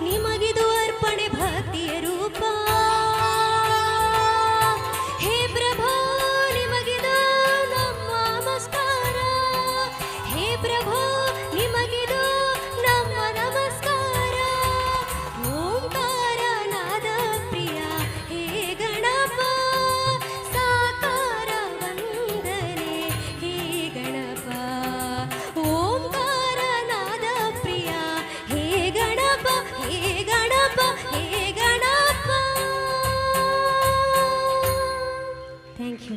ನಿಮಗಿದು ಅರ್ಪಣೆ ಭಕ್ತಿಯ ರೂಪ ಹೇ ಪ್ರಭು ನಿಮಗಿದು ನಮ್ಮ ನಮಸ್ಕಾರ ಹೇ ಪ್ರಭು ನಿಮಗಿದು ನಮ್ಮ ನಮಸ್ಕಾರ ಓಂಕಾರನಾದ ಪ್ರಿಯ ಹೇ ಗಣಪ ಸಾಕಾರ ವಂದನೆ ಹೇ ಗಣಪ ಓಂಕಾರನಾದ ಪ್ರಿಯ ಹೇ ಗಣಪ ಹೇ ಗಣಪ ಹೇ ಗಣಪ ಥ್ಯಾಂಕ್ ಯು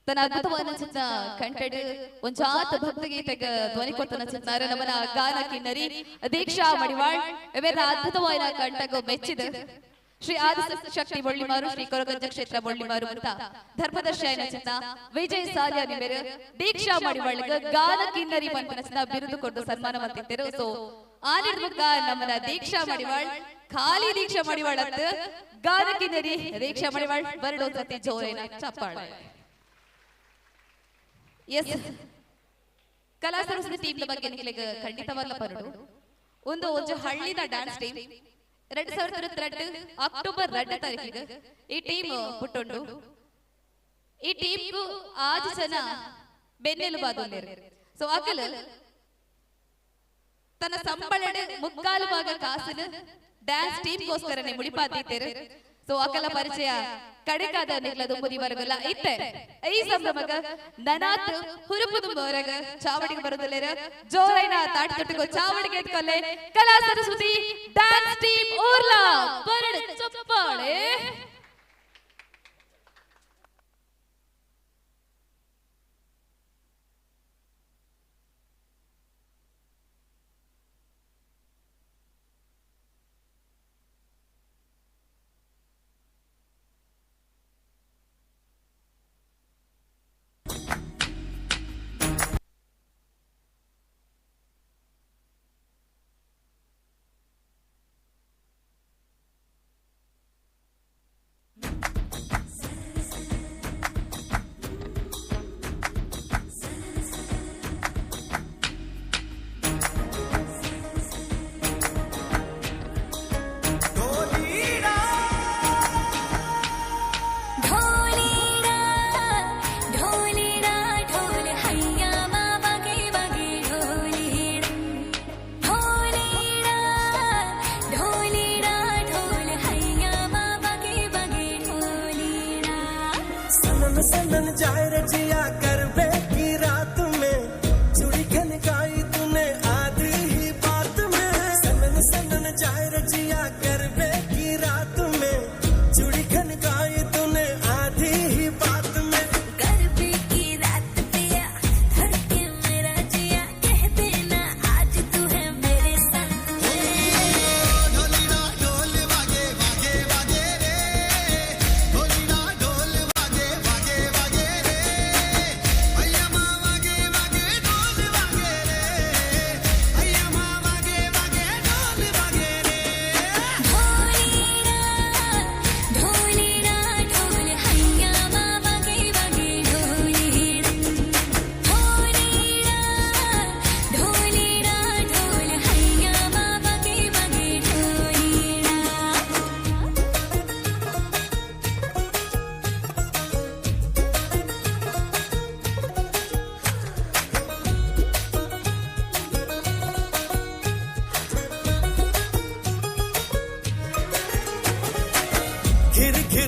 ತನ್ನ ಅದ್ಭುತವಾದ ಚಿತ್ರ ಕಂಟೆಡ್ ಒಂಜಾತ ಭಕ್ತಗೀತೆಗ ಧ್ವನಿ ಕೊಡ್ತನ ಚಿತ್ನಾರ ನಮನ ಗಾನ ಕಿನ್ನರಿ ದೀಕ್ಷಾ ಮಡಿವಾಳ್ ಇವೆಲ್ಲ ಅದ್ಭುತವಾದ ಕಂಠಗ ಮೆಚ್ಚಿದ ಶ್ರೀ ಆದಿಶಕ್ತಿ ಬೊಳ್ಳಿಮಾರು ಶ್ರೀ ಕೊರಗಜ್ಜ ಕ್ಷೇತ್ರ ಬೊಳ್ಳಿಮಾರು ಅಂತ ಧರ್ಮದರ್ಶನ ಚಿನ್ನ ವಿಜಯ್ ಸಾಲ್ಯ ನಿಮೆರು ದೀಕ್ಷಾ ಮಡಿವಾಳ್ಗ ಗಾನ ಕಿನ್ನರಿ ಪಂಪನಸ್ನ ಬಿರುದು ಕೊಟ್ಟು ಸನ್ಮಾನ ಮಾಡ್ತಿದ್ದರು ಸೊ ಆ ನಿರ್ಮುಖ ನಮ್ಮನ ದೀಕ್ಷಾ ಮಡಿವಾಳ್ ಖಾಲಿ ದೀಕ್ಷಾ ಮಡಿವಾಳ್ ಅಂತ ಗಾನ ಕಿನ್ನರಿ ದೀಕ್ಷಾ ಮಡಿವಾಳ್ ಬರಡೋ ಸತಿ ಜೋರೇನ ಚಪ್ಪಾಳೆ ಎಸ್ ಕಲಾ ಸರಸ್ವತಿ ಟೀಮ್ ಬಗ್ಗೆ ನಿಮಗೆ ಖಂಡಿತವಾಗ್ಲ ಪರಡು ಒಂದು ಹಳ್ಳಿನ ಡ್ಯಾನ್ಸ್ ಟೀಮ್ 2022 ಅಕ್ಟೋಬರ್ 2 ತಾರೀಕಿಗೆ ಈ ಟೀಮ್ ಪುಟ್ಟುಂಡು ಈ ಟೀಮ್ ಆಜ್ ಜನ ಬೆನ್ನೆಲುಬಾದೊಂದೇರು ಸೊ ಅಕಲ್ ತನ್ನ ಸಂಬಳಡೆ ಮುಕ್ಕಾಲು ಭಾಗ ಕಾಸಲು ಡ್ಯಾನ್ಸ್ ಟೀಮ್ ಗೋಸ್ಕರನೇ ಮುಡಿಪಾದಿದ್ದೇರು ಸೊ ಅಕಲ ಪರಿಚಯ ಕಡೆಕಾದ ನಿಗ್ಲದು ಮುದಿವರೆಗಲ್ಲ ಇತ್ತೆ ಈ ಸಂಭ್ರಮಗ ನನಾತ್ ಹುರುಪುದು ಬೋರಗ ಚಾವಡಿಗೆ ಬರುದಲ್ಲೇರ ಜೋರೈನ ತಾಟ್ ತೊಟ್ಟಿಗೋ ಚಾವಡಿಗೆ ಎತ್ಕೊಲ್ಲೆ ಕಲಾ ಸರಸ್ವತಿ ಡ್ಯಾನ್ಸ್ ಟೀಮ್ ಊರ್ಲಾ ಬರಡು ಚಪ್ಪಾಳೆ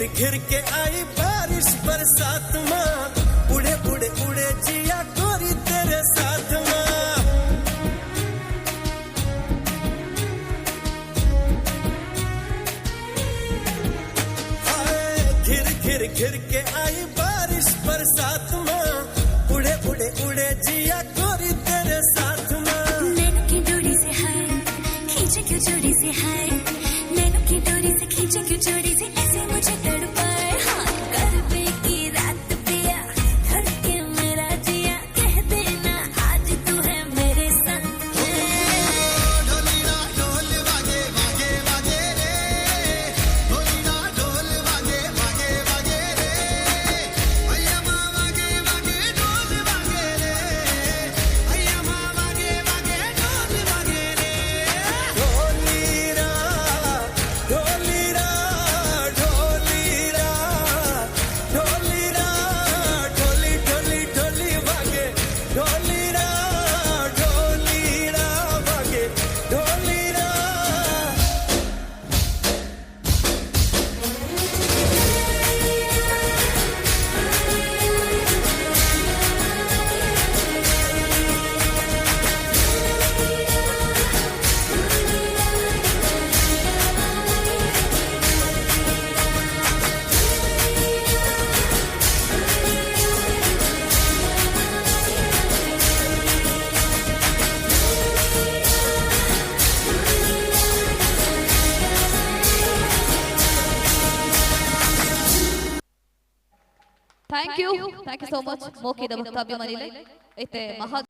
घिर घिर के आई बारिश बरसात माँ, उड़े उड़े उड़े जिया गोरी तेरे साथ माँ। हाय घिर घिर घिर के आई बारिश बरसात माँ, उड़े उड़े उड़े जिया गोरी तेरे साथ माँ। नैनों की डोरी से हाय खींचे क्यों चोरी से हाय, नैनों की डोरी से खींचे क्यों चोरी से, ऐसे मुझे तड़पाए हाँ गरबे की रात पिया, धड़के मेरा जिया, कह देना आज तू है मेरे संग। ढोलीना ढोल वागे वागे वागे रे, ढोलीना ढोल वागे वागे वागे रे, भैया माँ वागे वागे ढोल वागे रे, भैया माँ वागे वागे ढोल वागे रे। ढोलीरा ढोलीरा ढोलीरा ढोलीरा ढोली ढोली ढोली वागे, ढोलीरा ढोलीरा वागे ढोलीरा। ಥ್ಯಾಂಕ್ ಯು ಸೋ ಮಚ್ ಮೋಕಿದ ವಕ್ತವ್ಯ ಮನೆಯಲ್ಲಿ ಐತೆ ಮಹಾ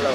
ಹಲೋ.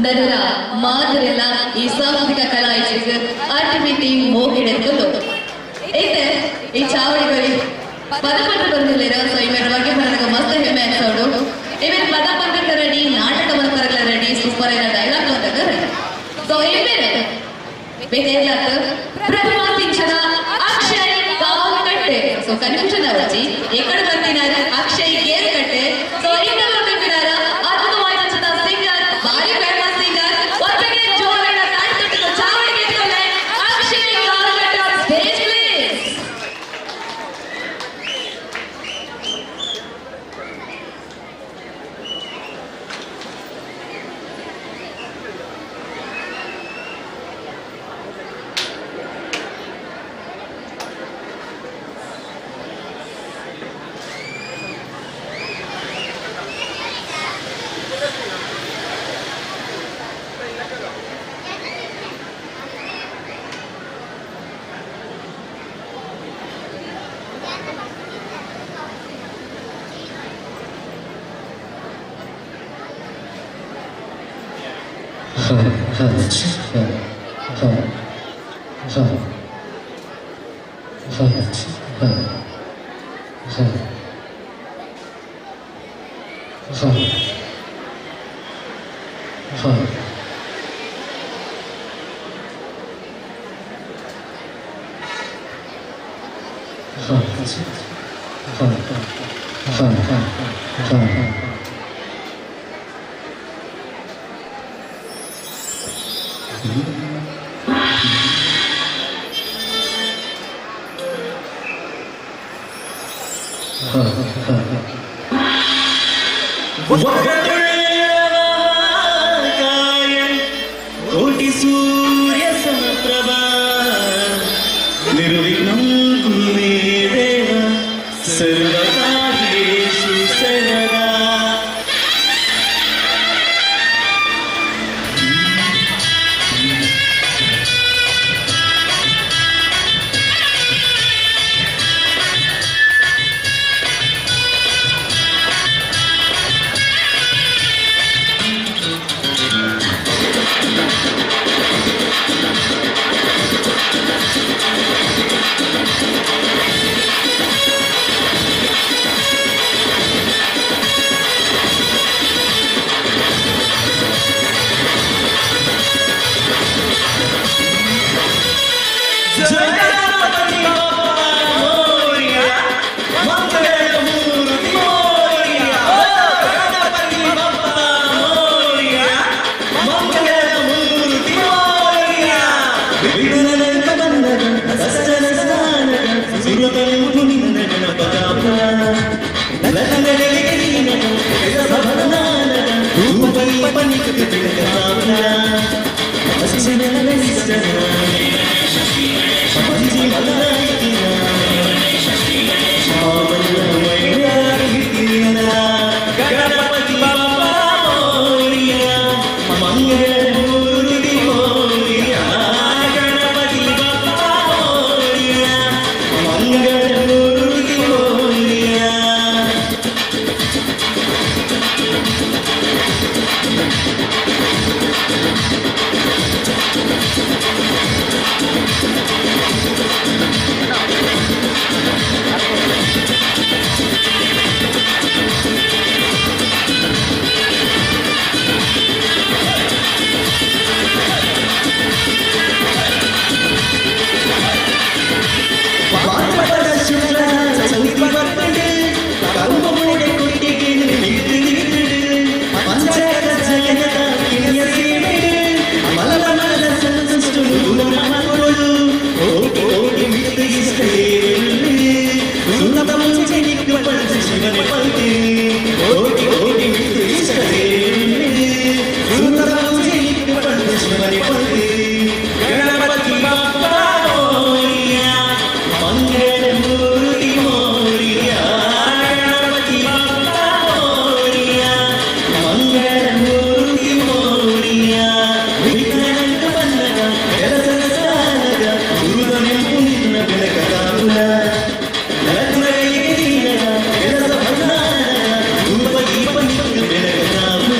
ನರರ ಮಾದರೆಲ್ಲ ಈ ಸಾಂಸ್ಕೃತಿಕ ಕಲಾ ಇಚ್ಛೆಗೆ ಅಲ್ಟಿಮೇಟ್ ಮೋಕಿಡೆತ್ತಲು ಐತೆ ಈ ಚಾವಡಿಗಳಿ ಪದಪಂಡ ಬಂದಿಲ್ಲ ಸೊ ಇವೆರ ಬಗ್ಗೆ ನನಗೆ ಮಸ್ತ್ ಹೆಮ್ಮೆ ಅನ್ಸೋಡು ಇವೆರ ಪದಪಂಡಕ ರೆಡಿ ನಾಟಕ ಬರ್ತಾರಲ್ಲ ರೆಡಿ ಸೂಪರ್ ಏನ ಡೈಲಾಗ್ ಬಂದಾಗ ರೆಡಿ ಸೊ ಇವೆರ ಬೇರೆಲ್ಲ ಪ್ರತಿಮಾ ಶಿಕ್ಷಣ ಅಕ್ಷಯ್ ಕಾವಕಟ್ಟೆ ಸೊ ಕನ್ಫ್ಯೂಷನ್ ಅವಚ್ಚಿ ಎಕಡೆ ಬರ್ತಿನಾರ ಅಕ್ಷಯ್ ಗೇರ್ ಕಟ್ಟೆ ಸೊ ಇನ್ನೊಬ್ಬ ಬರ್ತಿನಾರ ಅದ್ಭುತವಾಗಿ ಅನ್ಸುತ್ತ ಸಿಂಗರ್ ಭಾರಿ ಫೇಮಸ್ ಸಿಂಗರ್ ಒಟ್ಟಿಗೆ ಜೋರಾದ ತಾಳ್ತಟ್ಟು ಚಾವಡಿಗೆ ಇಟ್ಕೊಂಡೆ ಅಕ್ಷಯ್ ಕಾವಕಟ್ಟೆ ಸ್ಟೇಜ್ ಪ್ಲೀಸ್. ಕೋಟಿ ಸೂರ್ಯ ಸಮಪ್ರಭಾ ನಿರ್ವಿಘ್ನಂ ಕುರುಮೇ ದೇವ ಸರ್ವಕಾರ್ಯೇಷು ಸರ್ವದಾ. ಗಣಪತಿ ಬಪ್ಪ ಮೋರಿಯ ಮಂಗಳಮೂರ್ತಿ ಮೋರಿಯ ಗಣಪತಿ ಬಪ್ಪ ಮೋರಿಯ ಮಂಗಳಮೂರ್ತಿ ಮೋರಿಯ ಗಣಪತಿ ಬಪ್ಪ ಮೋರಿಯ ಮಂಗಳಮೂರ್ತಿ ಮೋರಿಯ ಗಣಪತಿ ಬಪ್ಪ ಮೋರಿಯ ಮಂಗಳಮೂರ್ತಿ ಮೋರಿಯ ವಿಘ್ನನಂತ ಬನ್ನಗ ಕೆಲಸದ ಸಾಲದ ಗುರುದ ನೆನಪು ನಿನ್ನ ಬೆಳಕದಾಗುಲ ರತ್ನಗಳಿಗೆ ದೀನಗ ಕೆಲಸ ಭಂಡಾರ ಧೂಪ ದೀಪ ನಿನ್ನ ಬೆಳಕದಾಗುಲ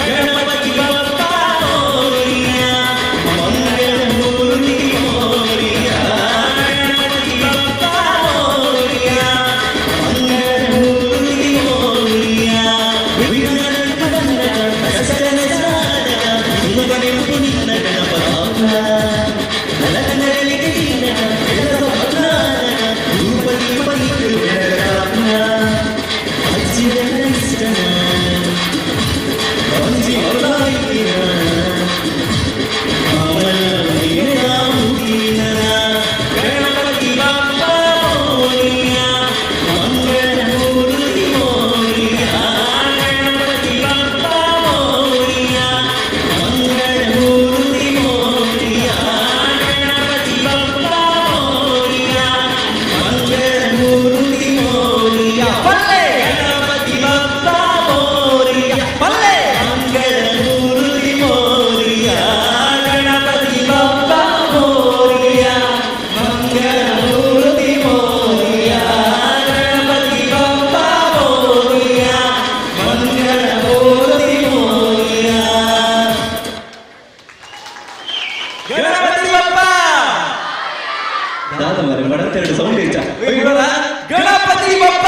ಗಣಪತಿ ಬಪ್ಪ ಮೋರಿಯ ಮಂಗಳಮೂರ್ತಿ ಮೋರಿಯ ಗಣಪತಿ ಬಪ್ಪ ಮೋರಿಯ ಮಂಗಳಮೂರ್ತಿ ಮೋರಿಯ ವಿಘ್ನನಂತ ಬನ್ನಗ ಕಸರನ ಸಾಧಕ ಸುಮಗ ನೆನಪು ನಿನ್ನ ಗಣಪದಾಗುಲ ಲಗ್ನಗಳಿಗೆ ದೀನಗ ಕೆಲಸ ಭಂಡಾರಕ ಧೂಪ ದೀಪ ನಿಟ್ಟು ಬೆಳಗಾಗುಲ ಹಚ್ಚಿದೆಲ್ಲ ಇಷ್ಟನ ವಂಜಿ ಹೊರದಾಯಿನ ಗಣಪತಿ ಬಪ್ಪ ಮೋರಿಯ ಮಂಗಳಮೂರ್ತಿ ಮೋರಿಯ ಗಣಪತಿ ಬಪ್ಪ ಮೋರಿಯ ಮಂಗಳಮೂರ್ತಿ ಮೋರಿಯ ಗಣಪತಿ ಬಪ್ಪ ಮೋರಿಯ ಮಂಗಳಮೂರ್ತಿ ಮೋರಿಯ ಪಲ್ಲೆ ಗಣಪತಿ ಬಪ್ಪ ಮೋರಿಯ ಪಲ್ಲೆ ಮಂಗಳಮೂರ್ತಿ ಮೋರಿಯ ಗಣಪತಿ ಬಪ್ಪ ಮೋರಿಯ ಮಂಗಳಮೂರ್ತಿ ಮೋರಿಯ ಗಣಪತಿ ಬಪ್ಪ ಮೋರಿಯ ಮಂಗಳಮೂರ್ತಿ ಮೋರಿಯ ಗಣಪತಿ ಬಪ್ಪ ದಾದ ಮರೆ ಮಡಂತೆರಡು ಸೌಂಡ್ ಇಚ್ಚ ಗಣಪತಿ ಬಪ್ಪ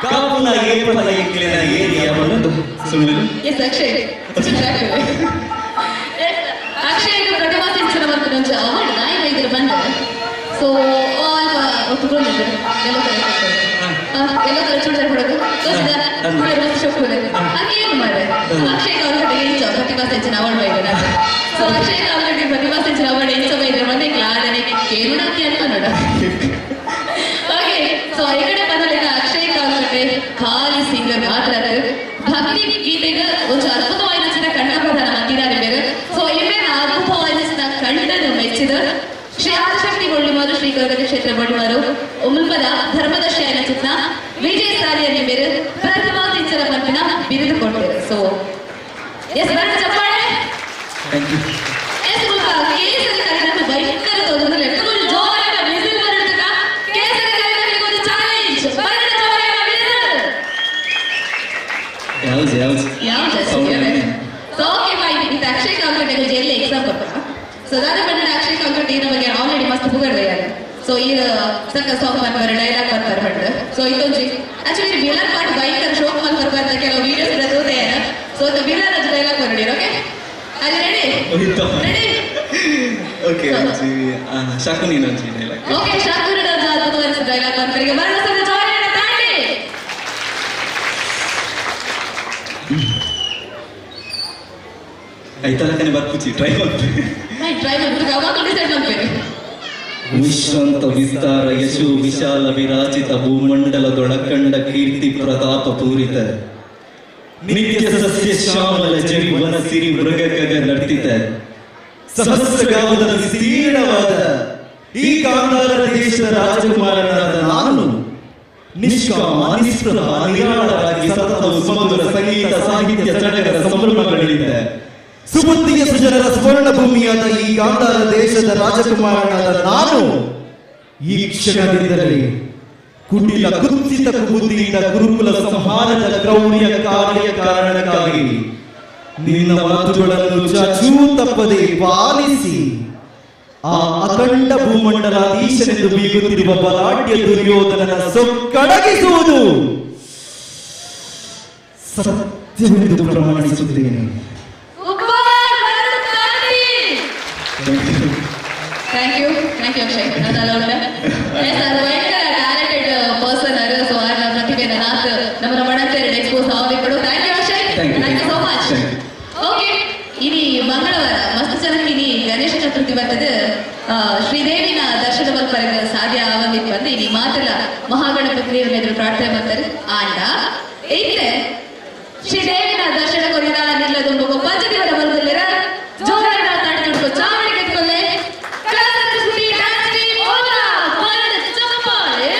ಕಾಪುನ ಏಪಲ ಏಕ್ಲಿನ ಏರಿಯ ಬಂದು ಸುಳ್ಳು ಎಸ್ ಅಕ್ಷಯ್ ಅಕ್ಷಯ್ಗೆ ಪ್ರತಿಭಾಸಿಂచిన ಒಂದು ನಂಚು ಅವಾರ್ಡ್ ನಾಯಿ ವೈದ್ಯರು ಬಂದ ಸೊ ಆಲ್ ಒತ್ತುಕೊಂಡಿದ್ರು ಎಲ್ಲ ಕಡೆ ಚೂಡಿದಾರ ಕೊಡೋದು ಹಾಗೆ ಏನು ಮಾಡಿದೆ ಅಕ್ಷಯ್ ಕಾಲ್ಗಟ್ಟೆ ಎಂಚ ಪ್ರತಿಭಾಸಿಂచిన ಅವಾರ್ಡ್ ವೈದ್ಯರ ಸೊ ಅಕ್ಷಯ್ ಕಾಲ್ಗಟ್ಟೆ ಪ್ರತಿಭಾಸಿಂచిన ಅವಾರ್ಡ್ ಎಂಚ ವೈದ್ಯರು ಬಂದೆ ಕ್ಲಾದನೆ ಕೇಳುಡಕ್ಕೆ ಅಂತ ನೋಡ ಹಾಗೆ ಸೊ ಈ ಕಡೆ ಬಂದಲಿನ ಅಕ್ಷಯ್ ಕಾಲ್ಗಟ್ಟೆ ಖಾಲಿ ಸಿಂಗರ್ ಮಾತ್ರ ಭಕ್ತಿ ಗೀತೆಗೆ ಒಂದು ಅದ್ಭುತವಾದ ಕಂಠಪ್ರದಾನ ಮಂದಿರಾರೆ ಬೇರೆ ಸೊ ಇವೇನ ಅದ್ಭುತವಾದ ಕಂಠನ ಮೆಚ್ಚಿದ ಶ್ರೀ ಆದಿಶಕ್ತಿ ಬೊಳ್ಳಿಮಾರು ಶ್ರೀ ಕರ್ಗದ ಕ್ಷೇತ್ರ ಬೊಳ್ಳಿಮಾರು ಮುಲ್ಪದ ಧರ್ಮದರ್ಶಿ ಆಯ್ನ ಚಿತ್ರ ವಿಜಯ ಸಾಲಿಯಲ್ಲಿ ಬೇರೆ ಪ್ರತಿಭಾ ಸಿಂಚನ ಪಂಪಿನ ಬಿರುದು ಕೊಟ್ಟರು ಸೊ ಎಸ್ ಬರ ಚಪ್ಪಾಳೆ ಎಸ್ ಮುಲ್ಪ ಕೇಸರಿ ಕರೆದ ಬೈಕ್ ಮಸ್ತ್ ಪುಗರ್ದೆ ಯಾರು ಸೊ ಈ ಸಕ್ಕ ಸಾಂಗ್ ಬರ್ತಾರೆ ಡೈಲಾಗ್ ಬರ್ತಾರೆ ಬಟ್ ಸೊ ಇದೊಂದು ಆಕ್ಚುಲಿ ವಿಲನ್ ಪಾರ್ಟ್ ಭಯಂಕರ ಶೋಕ್ ಮಲ್ ಬರ್ಬಾರ್ದು ಕೆಲವು ವಿಡಿಯೋಸ್ ಇರೋದೇ ಸೊ ದ ವಿಲನ್ ಅದು ಡೈಲಾಗ್ ಬರ್ಡಿ ಓಕೆ ಅದು ರೆಡಿ ರೆಡಿ ಓಕೆ ಶಾಕುನಿ ನಂಜಿ ಡೈಲಾಗ್ ಓಕೆ ಶಾಕುನಿ ನಂಜಿ ಅದ್ಭುತವಾದ ಡೈಲಾಗ್ ಬರ್ತಾರೆ ಬರಲ್ಲ ಸರ್ ಜಾಯಿನ್ ತಾಳಿ ಐತಲಕನೆ ಬರ್ಪುಚಿ ಟ್ರೈ ಮಾಡ್ತೀನಿ ಟ್ರೈ ಮಾಡ್ಬೇಕು ಯಾವಾಗ ಡಿಸೈಡ್ ಮಾಡ್ಬೇಕು ವಿಶ್ರಾಂತ ವಿಸ್ತಾರ ಯಶು ವಿಶಾಲ ವಿರಾಜಿತ ಭೂಮಂಡಲದೊಳಕಂಡ ಕೀರ್ತಿ ಪ್ರತಾಪ ಪೂರಿತ ನಿತ್ಯ ಸಸ್ಯ ಶ್ಯಾಮಲ ಜರಿ ವನ ಸಿರಿ ಮೃಗಕಗ ನರ್ತಿತ ಸಹಸ್ರಗಾಮದ ವಿಸ್ತೀರ್ಣವಾದ ಈ ಗಾಂಧಾರ ದೇಶದ ರಾಜಕುಮಾರನಾದ ನಾನು ನಿಷ್ಕಾಮ ನಿಸ್ಪೃಹ ನಿರಾಳರಾಗಿ ಸತತವು ಸುಮಧುರ ಸಂಗೀತ ಸಾಹಿತ್ಯ ಸಡಗರ ಸಂಭ್ರಮಗಳಿಂದ ಸುಬುದ್ಧಿಯ ಸುಜನರ ಸ್ವರ್ಣ ಭೂಮಿಯಾದ ಈ ಗಾಂಧಾರ ದೇಶದ ರಾಜಕುಮಾರನಾದ ನಾನು ಈ ಕ್ಷಣದಿಂದಲೇ ಕುಟಿಲ ಕುತ್ಸಿತ ಬುದ್ಧಿಯಿಂದ ಗುರುಕುಲ ಸಂಹಾರದ ಕ್ರೌರ್ಯ ಕಾರ್ಯ ಕಾರಣಕ್ಕಾಗಿ ನಿನ್ನ ಮಾತುಗಳನ್ನು ಚಾಚೂ ತಪ್ಪದೆ ಪಾಲಿಸಿ ಆ ಅಖಂಡ ಭೂಮಂಡಲಾಧೀಶನೆಂದು ಬೀಗುತ್ತಿರುವ ಬಲಾಢ್ಯ ದುರ್ಯೋಧನನ ಸೊಕ್ಕಡಗಿಸುವುದು ಸತ್ಯವೆಂದು ಪ್ರಮಾಣಿಸುತ್ತೇನೆ. Thank you Akshay. That's allowed. Yes, that's a very talented person. So I have nothing to say. ನಮ್ಮ ರಮಣಂತೆ expose ಆಗಬೇಕು. Thank you Akshay. Thank you so much. Okay. ಇನಿ ಮಂಗಳವಾರ ಮಸ್ತ್ ಜನಕ್ಕೆ ಇನಿ ಗಣೇಶ ಚತುರ್ಥಿ ಬರ್ತದೆ ಶ್ರೀದೇವಿನ ದರ್ಶನ ಬಲ್ಪರಿಗೆ ಸಾಧ್ಯ ಆವಂದಿತ್ತು ಬಂದು ಇನಿ ಮಾತೆಲ್ಲ ಮಹಾಗಣಪತಿ ದೇವರ ಎದುರು ಪ್ರಾರ್ಥನೆ ಮಾಡ್ತಾರೆ ಆಂಡ ಐತೆ ಶ್ರೀದೇವಿನ ದರ್ಶನ ಕೊರಿದ ನಿಲ್ಲದೊಂದು ಪಂಚದಿವರ ಬರುದಿಲ್ಲ ಜೋರಾಗಿ ತಾಡಿ ನೋಡ್ಕೊ ಚಾವಡಿ ಕೆತ್ಕೊಳ್ಳೆ ಕಲಾ ಸಂಸ್ಕೃತಿ ಡ್ಯಾನ್ಸ್ ಟೀಮ್ ಓಲಾ ಬಾಲದ ಚಪ್ಪಾಳೆ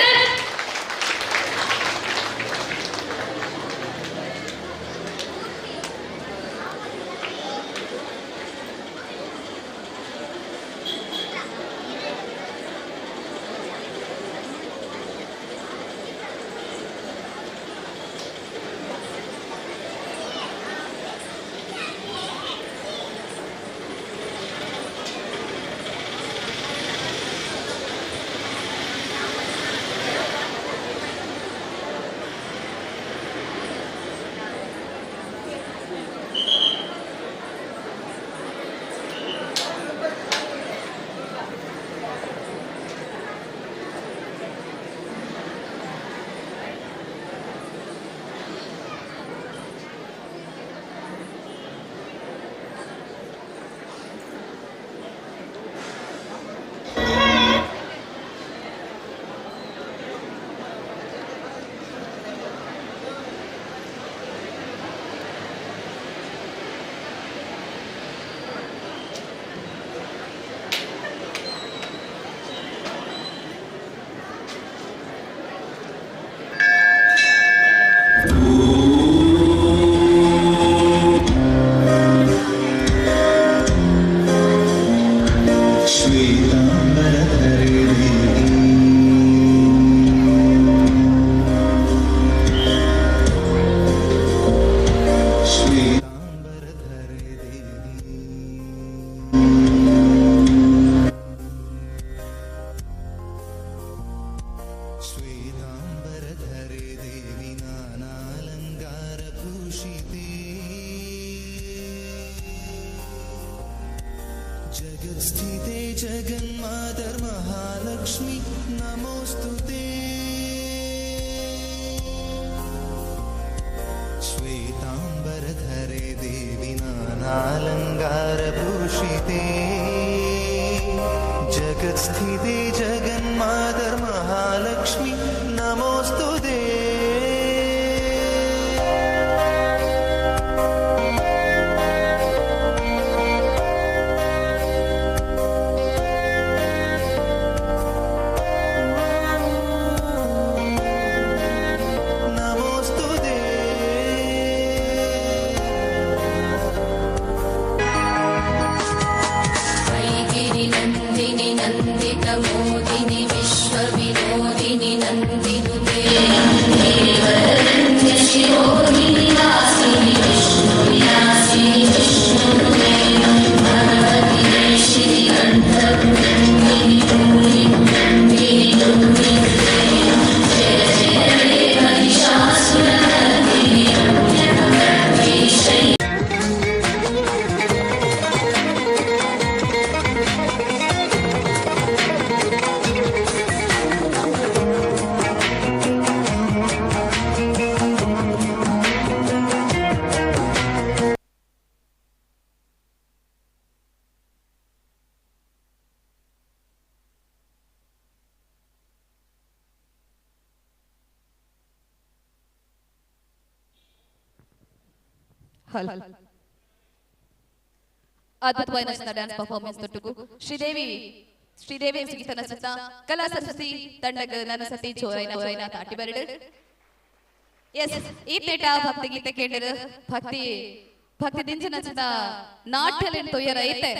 जगत्स्थिते जगन्मातर महालक्ष्मी नमोस्तुते श्वेतांबरधरे देवी नानालंकारभूषिते जगत्स्थिते जगन्मातर महालक्ष्मी नमोस्तुते मोदिनी विश्वविनोदिनी नन्दिनुते देवरण्य शिरोदिनी वासिनी विष्णुविलासिनी विष्णुनुते भगवती श्रीकण्ठकुटुम्बिनी ಹಲೋ ಅದ್ಭುತವಾದ ಡ್ಯಾನ್ಸ್ ಪರ್ಫಾರ್ಮೆನ್ಸ್ ತೊಟ್ಟುಗು ಶ್ರೀದೇವಿ ಸಂಗೀತ ನಸುತ್ತ ಕಲಾ ಸರಸ್ವತಿ ತಂಡಗ ನನ್ನ ಸತಿ ಚೋರೈನ ತಾಟಿ ಬರಡು ಎಸ್ ಈ ತೇಟ ಭಕ್ತಿ ಗೀತೆ ಕೇಳಿರ ಭಕ್ತಿ ದಿಂಜನ ನಸುತ್ತ ನಾಟ್ಯಲೆನ್ ತೊಯ್ಯರ ಐತೆ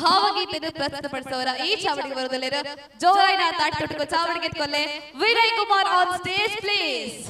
ಭಾವಗೀತೆ ಪ್ರಸ್ತುತಪಡಿಸೋರ ಈ ಚಾವಡಿಗೆ ಬರೋದಲ್ಲಿರ ಜೋರೈನ ತಾಟಿ ತೊಟ್ಟುಗು ಚಾವಡಿಗೆ ಕೊಲ್ಲೆ Vinay Kumar on stage please.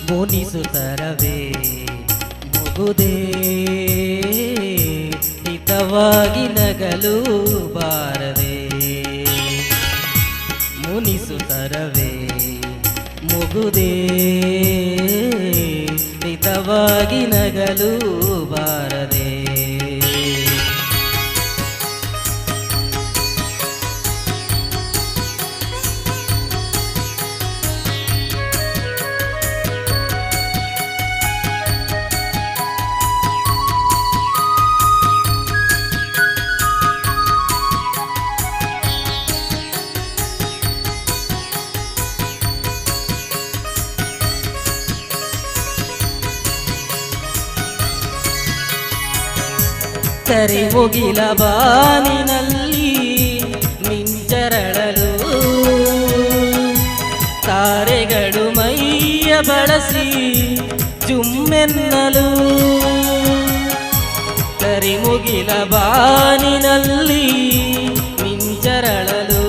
ಮುನಿಸುತ್ತರವೇ ಮುಗುದೇ ಹಿತವಾಗಿ ನಗಲು ಬಾರದೆ ಮುನಿಸುತ್ತರವೇ ಮುಗುದೇ ಹಿತವಾಗಿ ನಗಲು ಬಾರದೆ ಕರಿಮುಗಿಲ ಬಾನಿನಲ್ಲಿ ಮಿಂಚರಳಲು ತಾರೆಗಳು ಮೈಯ ಬಳಸಿ ಜುಮ್ಮೆನ್ನಲು ಕರಿಮುಗಿಲ ಬಾನಿನಲ್ಲಿ ಮಿಂಚರಳಲು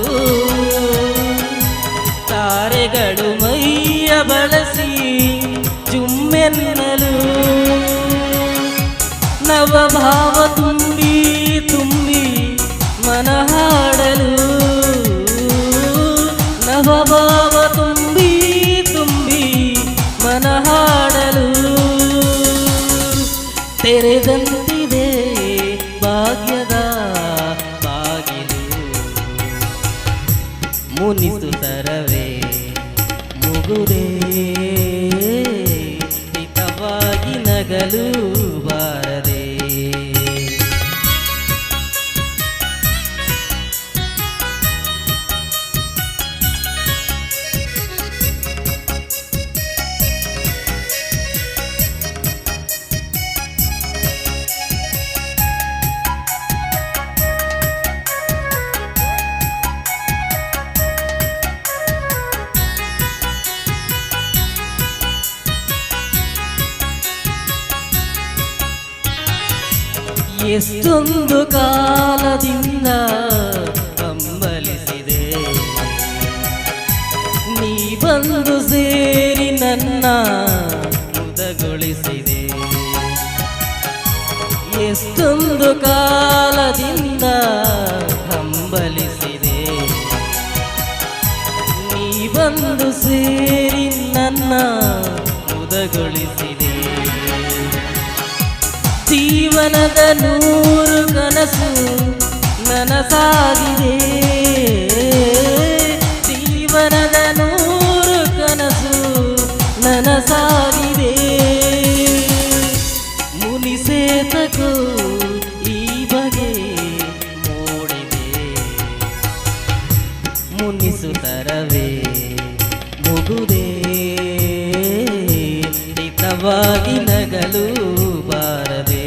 ತಾರೆಗಳು ಮೈಯ ಬಳಸಿ ಜುಮ್ಮೆನ್ನಲು ನವಭಾವ ತುಂಬಿ ತುಂಬಿ ಮನ ಹಾಡಲು ನವಭಾವ ತುಂಬಿ ತುಂಬಿ ಮನ ಹಾಡಲು ತೆರೆದಂತಿದೆ ಭಾಗ್ಯದ ಬಾಗಿಲು ಮುನಿಸುತ್ತರವೇ ಮುಗುದೇ ಹಿತವಾಗಿ ನಗಲು ಬಾರದೆ ಎಷ್ಟೊಂದು ಕಾಲದಿಂದ ಹಂಬಲಿಸಿದೆ ನೀ ಬಂದು ಸೇರಿ ನನ್ನ ಮುದಗೊಳಿಸಿದೆ ಎಷ್ಟೊಂದು ಕಾಲದಿಂದ ಹಂಬಲಿಸಿದೆ ನೀ ಬಂದು ಸೇರಿ ನನ್ನ ಮುದಗೊಳಿಸಿದೆ ಜೀವನದ 100 ಕನಸು ನನಸಾಗಿದೆ ಜೀವನದ 100 ಕನಸು ನನಸಾಗಿದೆ ಮುನಿಸೇತಕೋ ಈ ಬಗೆ ಮೂಡಿದೆ ಹಿತವಾಗಿ ನಗಲು ಬಾರದೆ.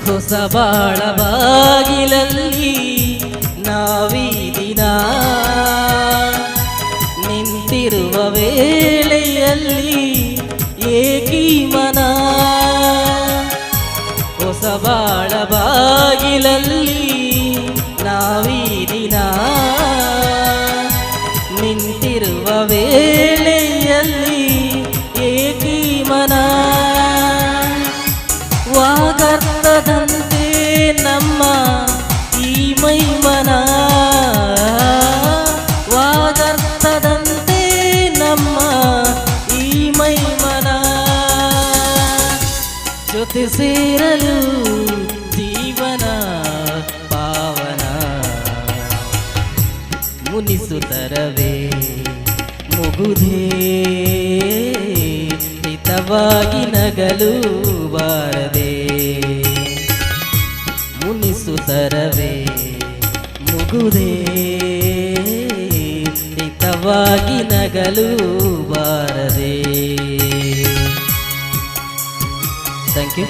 ಹೊಸ ಬಾಳ ಬಾಗಿಲಲ್ಲಿ ನಾವೀ ದಿನ ನಿಂತಿರುವ ವೇಳೆಯಲ್ಲಿ ಏಕೀ ಮನ. ಹೊಸ ಬಾಳ ಬಾಗಿಲಲ್ಲಿ ನಾವೀ ದಿನ ನಿಂತಿರುವ ವೇಳೆಯಲ್ಲಿ ಏಕೀ ಮನ. ವಾಗರ್ತದಂತೆ ನಮ್ಮ ಈ ಮೈಮನ, ವಾಗರ್ತದಂತೆ ನಮ್ಮ ಈ ಮೈಮನ. ಜೊತೆ ಸೇರಲು ಜೀವನ ಪಾವನ, ಮುನಿಸುತ್ತರವೇ ಮುಗುದೇ ಹಿತವಾಗಿ ನಗಲು ಬಾರದೆ. ಮುನಿಸುತ್ತರವೇ ಮುಗುದೇ ಹಿತವಾಗಿ ನಗಲು ಬಾರದೆ. Thank you.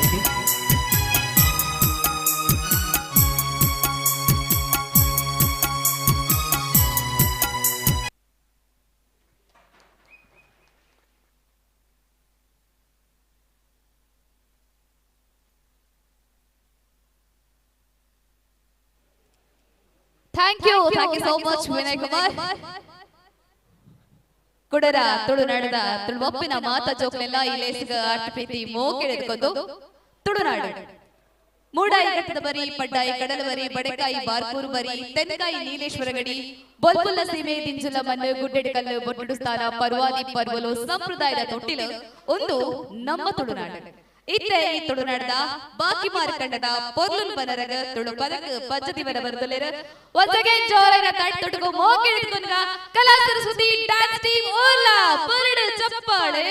Thank you so much Vinay Kumar. ಕುಡರ ತುಳುನಾಡದ ತುಳುವಪ್ಪಿನ ಮಾತ ಜೋಕ್ಲೆಲ್ಲ ಇಲೇಸಿಗ ಆಟ ಪ್ರೀತಿ ಮೋಕೆಳೆದುಕೊಂಡು ತುಳುನಾಡು ಮೂಡಾಯಿ ಘಟ್ಟದ ಬರಿ ಪಡ್ಡಾಯಿ ಕಡಲ ಬರಿ ಬಡೆಕಾಯಿ ಬಾರ್ಪೂರ್ ಬರಿ ತೆಂಕಾಯಿ ನೀಲೇಶ್ವರ ಗಡಿ ಬೊಲ್ಪುಲ್ಲ ಸೀಮೆ ದಿಂಜುಲ ಮಣ್ಣು ಗುಡ್ಡೆಡ್ ಕಲ್ಲು ಬೊಟ್ಟುಡು ಸ್ಥಾನ ಪರ್ವಾದಿ ಪರ್ವಲು ಸಂಪ್ರದಾಯದ ತೊಟ್ಟಿಲು ಒಂದು ನಮ್ಮ ತುಳುನಾಡು. ಇತ್ತೆ ಈ ತುಳುನಾಡದ ಬಾಕಿ ಮಾರ್ಕಂಡದ ಪೊರ್ಲುಲ್ ಬನರಗ ತುಳು ಪದಕ ಪದ್ಧತಿ ಬರ ಬರದಲೆರ ಒಂದಗೆ ಜೋರೈನ ತಟ್ ತೊಟ್ಟುಗು ಮೋಕೆಳೆದುಕೊಂಡ ಕಲಾ Saraswati dance team Ola Parrado ಚಪ್ಪಾಳೆ.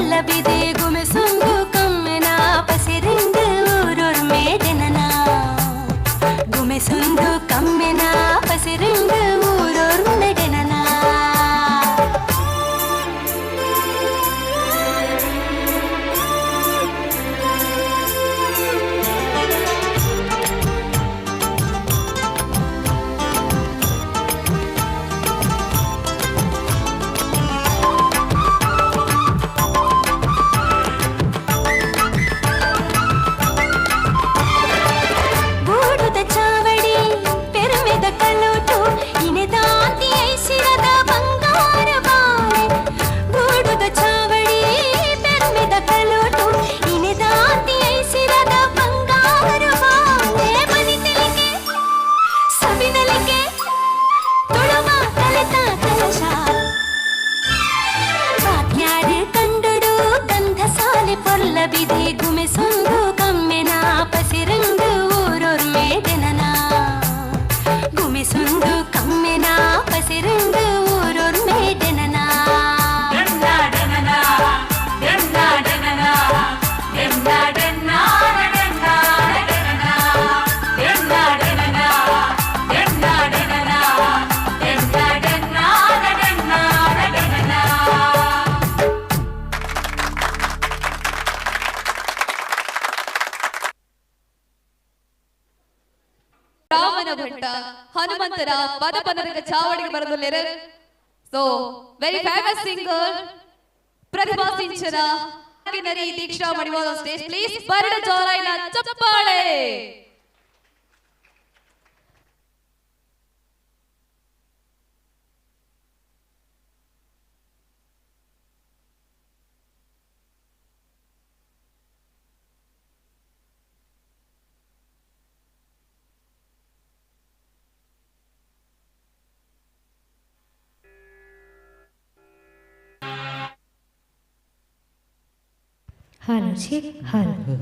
ಪಲ್ಲವಿದೆ ಗುಮೆ ಸುಂದು ಕಮ್ಮೆನ ಪಸಿರಿಂದು ಊರೂರ್ ಮೇಡೆನನ ಗುಮೆ ಸುಂದು ಕಮ್ಮೆನ ಪಸಿರಿಂದು ಊರೂರ್ ಮೇಡೆನನ ಪಲ್ಲವಿದೆ ಗುಮೆ ಸುಂದು ಕಮ್ಮೆನ ಪಸಿರಂದು ಊರೂರ್ ಮೇಡೆನನ ಗುಮೆ ಸುಂದು ಕಮ್ಮೆನ ಪಸಿರಂದು ಊರೂರ್ ಮೇಡೆನನ ರಾಮನ ಭಟ್ಟ ಹನುಮಂತರ ಪದಪನರಕ ಚಾವಡಿಗೆ ಬರದಲ್ಲಿರು so very famous singer Prathibha Sinchana ನರಿ ದೀಕ್ಷಾ ಮಡಿವಾಳ ಸ್ಟೇಜ್ ಪ್ಲೀಸ್ ಬರಡ ಜೋರಾಯಿನ ಚಪ್ಪಾಳೆ hello ji hello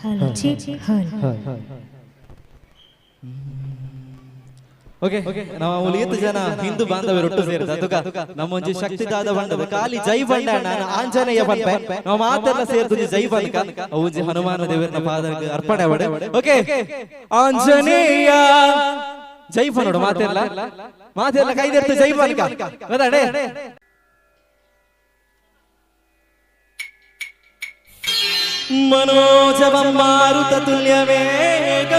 hello ji hello okay ನಾವು ಉಳಿಯಿತು ಜನ ಹಿಂದೂ ಬಾಂಧವರು ಒಟ್ಟು ಸೇರಿದ ಅದುಗ ನಮ್ಮೊಂಜಿ ಶಕ್ತಿದಾದ ಬಂಡದ ಖಾಲಿ ಜೈ ಬಂಡ ನಾನು ಆಂಜನೇಯ ಬಂಡೆ ನಾವು ಮಾತೆಲ್ಲ ಸೇರ್ದು ಜೈ ಬಂಕ ಅವುಜಿ ಹನುಮಾನ ದೇವರನ ಪಾದಕ್ಕೆ ಅರ್ಪಣೆ ಬಡೆ ಓಕೆ ಆಂಜನೇಯ ಜೈ ಬಂಡ ಮಾತೆಲ್ಲ ಕೈದೆತ್ತು ಜೈ ಬಂಕ ಗೊತ್ತಾಡೆ ಮನೋಜವಂ ಮಾರುತ ತುಲ್ಯವೇಗ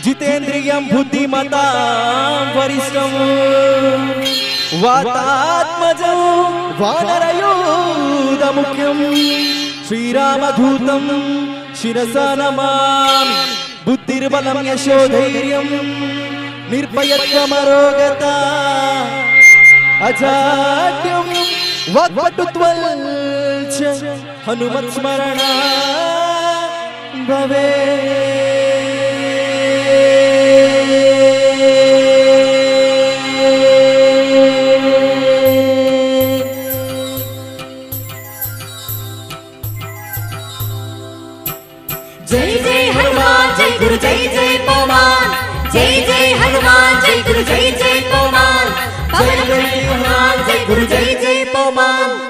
जितेन्द्रियं बुद्धिमतां वरिष्ठं वातात्मजं वानरयूथमुख्यं श्रीरामदूतं शिरसा नमामि बुद्धिर्बलं यशोधैर्यं निर्भयत्वमरोगता अजाड्यं वाक्पटुत्वं च हनुमत्स्मरणा भवे जय जय हनुमान जय गुरु जय जय पवन जय जय हनुमान जय गुरु जय जय पवन जय जय हनुमान जय गुरु जय जय पवन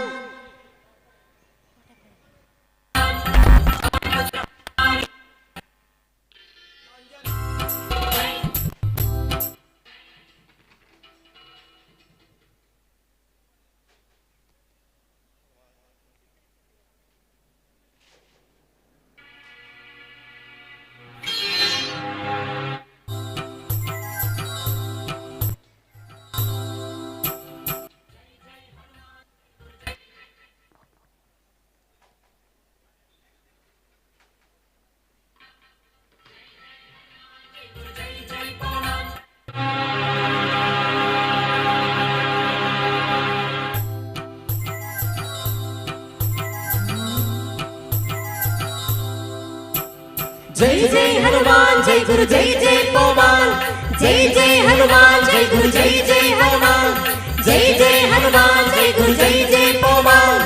जय जय हनुमान जय गुरु जय जय पवन जय जय हनुमान जय गुरु जय जय हनुमान जय जय हनुमान जय गुरु जय जय पवन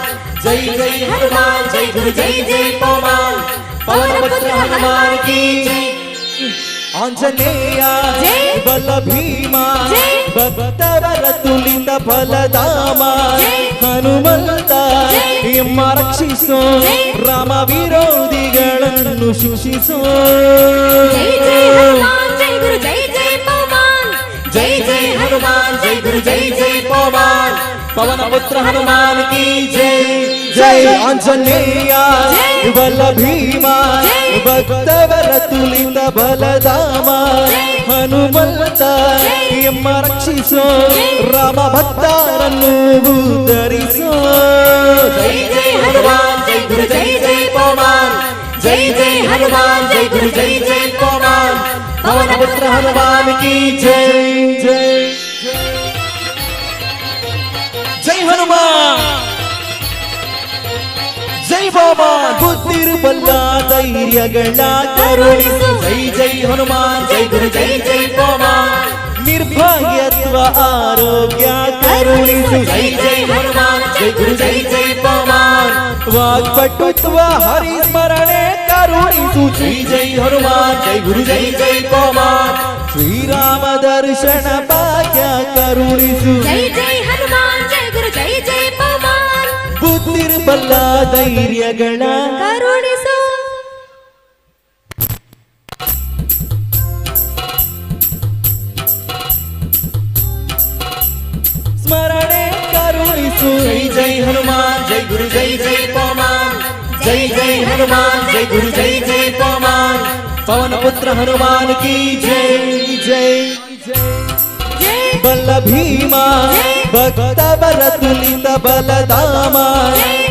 जय जय हनुमान जय गुरु जय जय पवन पवन पुत्र हनुमान की जय ಆಂಜನೇಯ ಬಲ ಭೀಮ ಭಕ್ತವರ ತುಲಿತ ಫಲಧಾಮ ಹನುಮಂತ ಎಮ್ಮ ರಕ್ಷಿಸೋ ರಾಮ ವಿರೋಧಿಗಳನ್ನು ಶಿಕ್ಷಿಸೋ जय जय हनुमान जय गुरु जय जय पवन जय जय हनुमान जय गुरु जय जय पवन पवन पुत्र हनुमान की जय ಜೈ ಆಂಜನೇಯ ಬಲ ಭೀಮ ಭಕ್ತವರ ತುಲಿತ ಬಲಧಾಮ ಹನುಮಂತ ಎಮ್ಮ ರಕ್ಷಿಸೋ ರಾಮ ಭಕ್ತರನ್ನು ಉದ್ಧರಿಸೋ जय जय हनुमान जय गुरु जय जय पवन जय जय हनुमान जय गुरु जय जय पवन पवन पुत्र हनुमान की जय जय ಜೈ ಹನುಮಾನ್ ಜೈ ಬಾಬಾ ಬುದ್ಧಿರ್ಬಲ್ಲ ಧೈರ್ಯಗಳ ಕರುಣಿಸು जय जय हनुमान जय गुरु जय जय पवन ನಿರ್ಭಯತ್ವ ಆರೋಗ್ಯ ಕರುಣಿಸು जय जय हनुमान जय गुरु जय जय पवन ವಾಗ್ಪಟುತ್ವ ಹರಿಸ್ಮರಣೆ ಕರುಣಿಸು जय जय हनुमान जय गुरु जय जय पवन ಶ್ರೀರಾಮ ದರ್ಶನ ಭಾಗ್ಯ ಕರುಣಿಸು जय जय हनुमान जय गुरु जय जय पवन ಬುದ್ಧಿರ್ಬಲ್ಲ ಧೈರ್ಯಗಳ करुणिसु ಸ್ಮರಣೆ ಕರುಣಿಸು जय जय हनुमान जय गुरु जय जय पवन जय जय हनुमान जय गुरु जय जय पवन पवन पुत्र हनुमान की जय ಜೈ ಬಲ ಭೀಮ ಭಕ್ತವರ ತುಲಿತ ಬಲಧಾಮ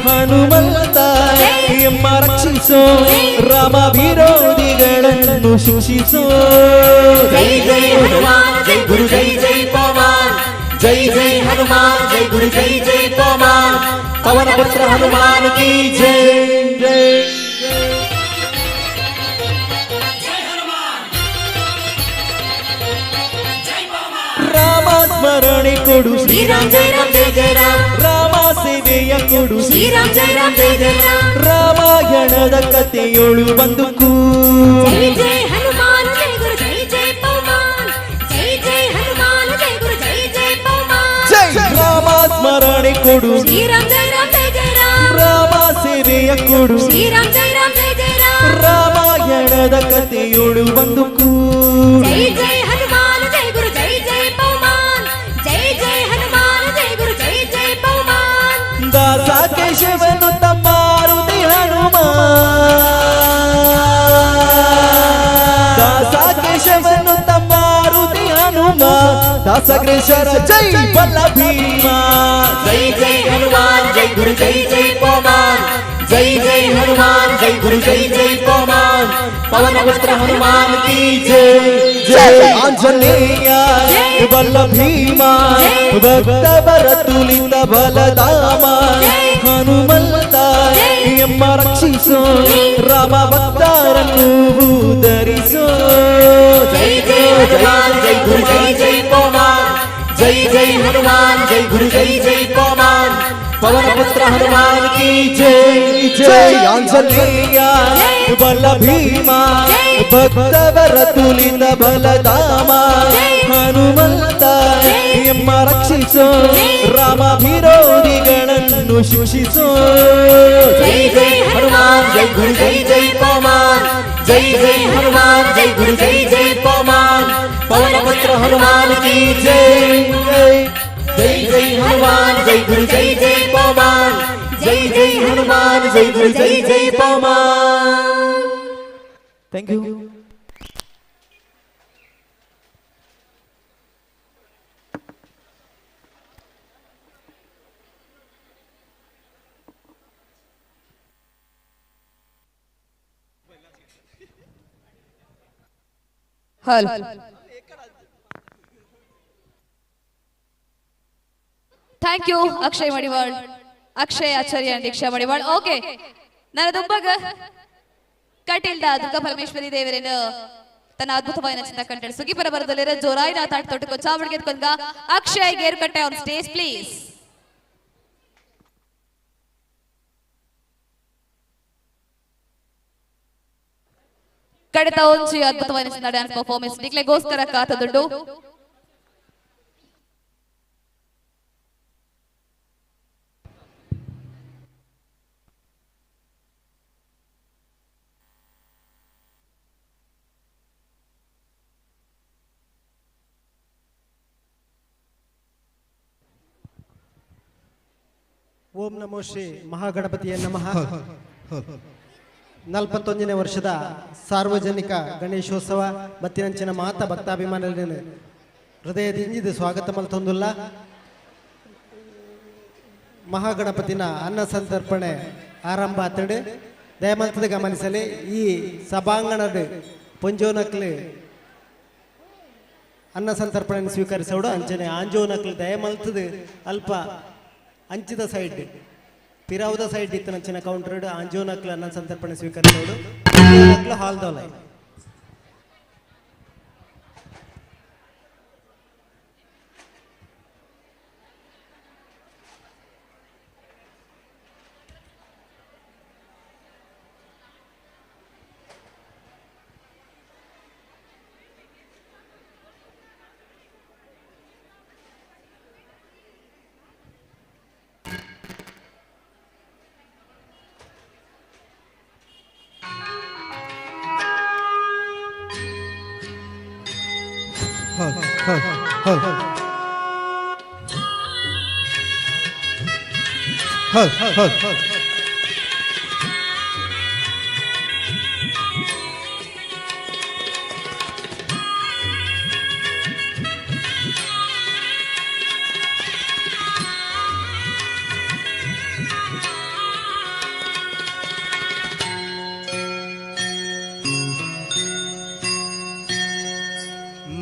ಹನುಮಂತ ಎಮ್ಮ ರಕ್ಷಿಸೋ ರಾಮ ವಿರೋಧಿಗಳನ್ನು ಶಿಕ್ಷಿಸೋ जय जय हनुमान जय गुरु जय जय पवन जय जय हनुमान जय गुरु जय जय पवन पवन पुत्र हनुमान की जय जय ರಾಮ ಸ್ಮರಣೆ ಕೊಡು श्री राम जय राम जय जय राम ರಾಮ ಸೇವೆಯ ಕೊಡು श्री राम जय राम जय जय राम ರಾಮಾಯಣದ ಕಥೆಯೊಳು ಬಂದು जय जय हनुमान जय गुरु जय जय पवन जय जय हनुमान जय गुरु जय जय पवन ಜೈ ರಾಮ ಸ್ಮರಣೆ ಕೊಡು श्री राम जय राम जय जय राम ರಾಮ ಸೇವೆಯ ಕೊಡು श्री राम जय राम जय जय राम ರಾಮಾಯಣದ ಕಥೆಯೊಳು ಬಂದು जय जय हनुमान जय गुरु जय जय पवन जय जय हनुमान जय गुरु जय जय पवन ದಾಸ ಕೇಶವನು ತಮ್ಮಾರುತಿ ಹನುಮ ದಾಸ ಕೇಶವನು ತಮ್ಮಾರುತಿ ಹನುಮ ದಾಸಗ್ರೇಶ್ವರ ಜೈ ಬಲ್ಲ ಭೀಮ जय जय हनुमान जय गुरु जय जय पवन जय जय हनुमान जय गुरु जय जय पवन पवन पुत्र हनुमान की जय ಜೈ ಆಂಜನೇಯ ಬಲ್ಲ ಭೀಮ ಭಕ್ತವರ ತುಲಿತ ಬಲಧಾಮ ಹನುಮಂತ ಎಮ್ಮ ರಕ್ಷಿಸೋ ರಾಮ ಭಕ್ತರನ್ನು ಉದ್ಧರಿಸೋ जय जय हनुमान जय गुरु जय जय पवन जय जय हनुमान जय गुरु जय जय पवन पवन पुत्र हनुमान की जय ಜೈ ಆಂಜನೇಯ ಬಲ ಭೀಮ ಭಕ್ತವರ ತುಲಿತ ಬಲಧಾಮ ಹನುಮಂತ ಎಮ್ಮ ರಕ್ಷಿಸೋ ರಾಮ ವಿರೋಧಿಗಳನ್ನು ಶಿಕ್ಷಿಸೋ जय जय हनुमान जय गुरु जय जय पवन जय जय हनुमान जय गुरु जय जय पवन पवन पुत्र हनुमान की जय जय जय हनुमान जय गुरु जय जय पवन जय जय हनुमान जय गुरु जय जय Pavan thank you hello thank you Akshay Madival Akshay Acharya and Deeksha Madival okay ನನ್ನ ದುಂಬಗ ಕಟೀಲ್ದ ದುರ್ಗಾ ಪರಮೇಶ್ವರಿ ದೇವರೇನು తన అద్భుతమైన చిన్న కంటెంట్ సుగిపర బరదలేర జోరాయిన తాట తోటకు చావడిಗೆ ಕೊಂಗ ಅಕ್ಷಯ್ ಗೇರ್ಕಟ್ಟೆ ಆನ್ ಸ್ಟೇಜ್ ಪ್ಲೀಸ್. ಕಡೆತ ಒಂಚಿ ಅದ್ಭುತమైన ಚಿನ್ನ ಡ್ಯಾನ್ಸ್ ಪರ್ಫಾರ್ಮೆನ್ಸ್ ನಿಕ್ಲೆಗೋಸ್ಕರ ಕಾತದುಂಡು. ಓಂ ನಮೋ ಶ್ರೀ ಮಹಾಗಣಪತಿಯ ನಮಃ. 41ನೇ ವರ್ಷದ ಸಾರ್ವಜನಿಕ ಗಣೇಶೋತ್ಸವ ಬತ್ತಿನಂಚಿನ ಮಾತ ಭಕ್ತಾಭಿಮಾನಿಗಳನ್ನು ಹೃದಯದಿಂದ ಸ್ವಾಗತ ಮಲ್ತೊಂದುಲ್ಲ. ಮಹಾಗಣಪತಿನ ಅನ್ನ ಸಂತರ್ಪಣೆ ಆರಂಭ ಆತಡೆ ದಯಮಲ್ತದ ಗಮನಿಸಲಿ. ಈ ಸಭಾಂಗಣದ ಪಂಜೋನಕ್ಲು ಅನ್ನ ಸಂತರ್ಪಣೆ ಸ್ವೀಕರಿಸೋಡು ಅಂಚನೆ ಆಂಜೋನಕ್ಲು ದಯಮಲ್ತದ ಅಲ್ಪ ಅಂಚಿದ ಸೈಡ್ ಪಿರಾವುದ ಸೈಡ್ ಇತ್ತು ನಂಚಿನ ಕೌಂಟರ್ ಅಂಜೋನಕ್ಲು ಅನ್ನ ಸಂತರ್ಪಣೆ ಸ್ವೀಕರಿಸೋಡು ಹಾಲ್ದೋಲೈ.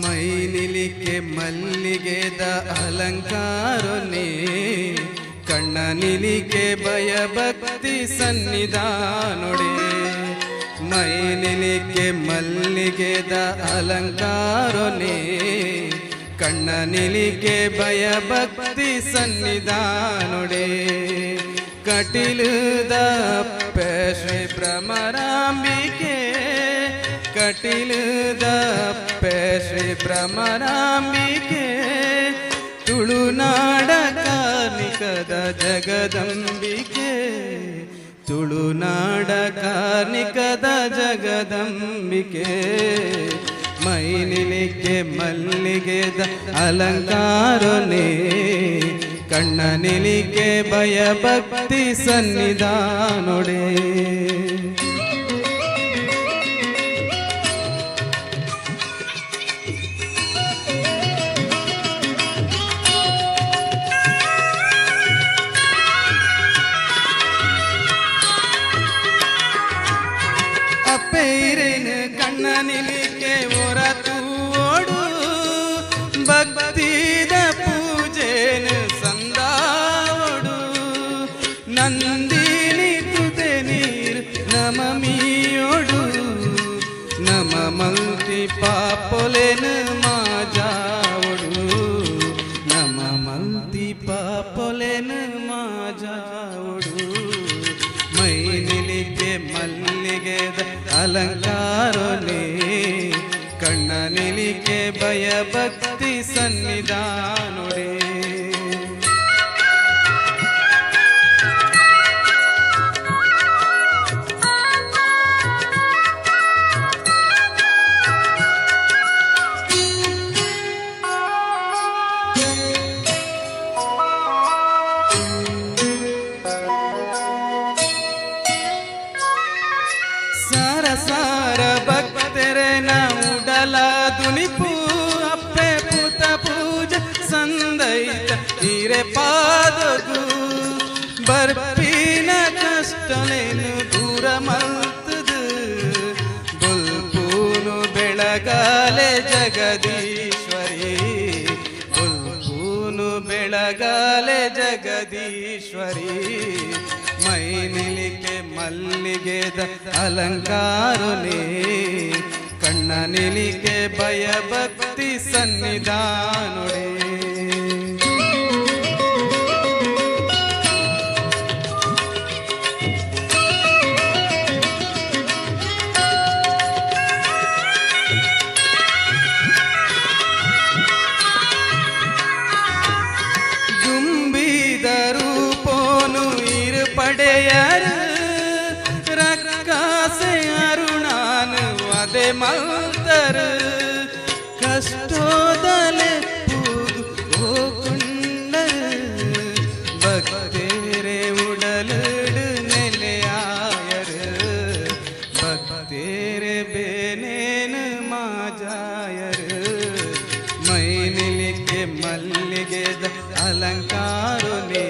ಮೈನಿಲಿಕೆ ಮಲ್ಲಿಗೆದ ಅಲಂಕಾರನೇ ಕಣ್ಣ ನಿಲಿಕೆ ಭಯಭಕ್ತಿ ಸನ್ನಿಧಾನೊಡೆ. ಮೈನಿಲಿಕೆ ಮಲ್ಲಿಗೆದ ಅಲಂಕಾರನೇ ಕಣ್ಣ ನಿಲಿಕೆ ಭಯಭಕ್ತಿ ಸನ್ನಿಧಾನೊಡೆ. ಕಟಿಲುದ ಶ್ರೀ ಭ್ರಮರಾಂಬಿಕೆ ಕಟಿಲುದ ಶ್ರೀ ಭ್ರಮರಾಂಬಿಕೆ ತುಳುನಾಡ ಕಾರ್ಣಿಕದ ಜಗದಂಬಿಕೆ ತುಳುನಾಡ ಕಾರ್ಣಿಕದ ಜಗದಂಬಿಕೆ. ಮೈನಿಲಿಕೆ ಮಲ್ಲಿಗೆದ ಅಲಂಕಾರನೇ ಕಣ್ಣ ನಿಲಿಕೆ ಭಯಭಕ್ತಿ ಸನ್ನಿಧಾನೊಡೆ. ಅಪ್ಪೈರೇನು ಕಣ್ಣ ನಿಲಿಕೆ ಹೊರತು ಓಡು ಭಕ್ತಿದ ಪೂಜೆನು ಸಂದಾವಡು. ನಂದಿನಿ ತುದೆ ನೀರು ನಮಮಿಯೋಡು ನಮ ಮಲ್ತಿ ಪಾಪೊಲೆನು ಮಾಜಾವಡು ನಮ ಮಲ್ತಿ ಪಾಪೊಲೆನು ಮಾಜಾವಡು. ಮೈನಿಲಿಕೆ ಮಲ್ಲಿಗೆದ ಅಲಂಕಾರನೇ ಕಣ್ಣ ನಿಲಿಕೆ ಭಯಭಕ್ತಿ ಸನ್ನಿಧಾನೊಡೆ. ಸಾರ ಭಕ್ತರೆ ನೌಡಲ ದುನಿಪು ಅಪ್ಪೆ ಪುತ ಪೂಜ ಸಂದೈತ ಹಿರೆ ಪಾದಗು ಬರ್ಪಿನ ಕಷ್ಟಲೇನು ದೂರ ಮಲ್ತದು ಬುಲ್ಪೂನು ಬೆಳಗಾಲೆ ಜಗದೀಶ್ವರಿ ಬುಲ್ಪೂನು ಬೆಳಗಾಲೆ ಜಗದೀಶ್ವರಿ. ಮೈನಿಲಿಕೆ ಮಲ್ಲಿಗೆದ ಅಲಂಕಾರನೇ ಕಣ್ಣ ಕಣ್ಣನಿಲಿಕೆ ಭಯ ಭಕ್ತಿ ಸನ್ನಿಧಾನೊಡೆ ದುಂಬಿದರು ಪೋನು ಇರು ಪಡೆಯರು ರಕ್ಕಾಸೆ ಅರುಣಾನು ಅದೆ ಮಲ್ತರು ಕಷ್ಟೋದಲೆ ಪೂದು ಹೋಗುಂಡರು ಭಕ್ತೇರೆ ಉಡಲುಡು ನೆಲೆಯಾಯರು ಭಕ್ತೇರೆ ಬೇನೇನು ಮಾಜಾಯರು ಮೈ ನಿಲಿಕೆ ಮಲ್ಲಿಗೆದ ಅಲಂಕಾರನೇ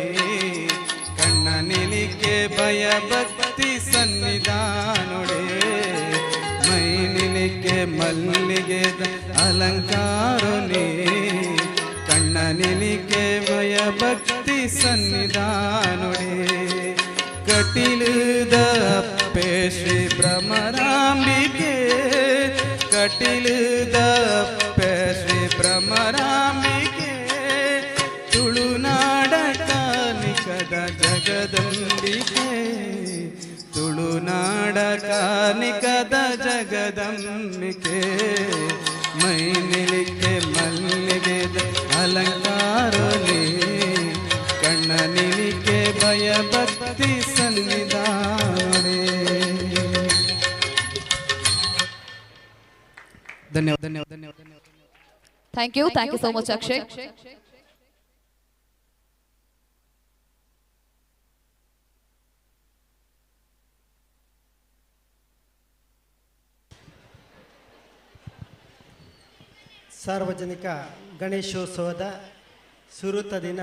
ಕಣ್ಣ ನಿಲಿಕೆ ಭಯ ಭಕ್ತಿ ಸನ್ನಿಧಾನೊಡೆ ಮೈ ನಿಲಿಕೆ ಮಲ್ಲಿಗೆದ ಅಲಂಕಾರನೇ ಕಣ್ಣ ನಿಲಿಕೆ ಭಯ ಭಕ್ತಿ ಸನ್ನಿಧಾನೊಡೆ ಕಟಿಲುದ ಅಪ್ಪೆ ಶ್ರೀ ಭ್ರಮರಾಂಬಿಕೆ ಕಟಿಲುದ ಅಪ್ಪೆ ಶ್ರೀ ಭ್ರಮರಾಂಬಿಕೆ ತುಳುನಾಡ ಕಾನಿಕದ ಜಗದಂಬಿಕೆ ತುಳುನಾಡ ಕಾನಿಕದ ಜಗದಂಬಿಕೆ ಮೈ ನಿಲಿಕೆ ಮಲ್ಲಿಗೆದ ಅಲಂಕಾರನೇ ಕಣ್ಣ ನಿಲಿಕೆ ಭಯ ಭಕ್ತಿ ಸನ್ನಿಧಾನೊಡೆ ಧನ್ಯವಾದ ಧನ್ಯವಾದ ಧನ್ಯವಾದ thank you so much Akshay. ಸಾರ್ವಜನಿಕ ಗಣೇಶೋತ್ಸವದ ಸುರೂತ ದಿನ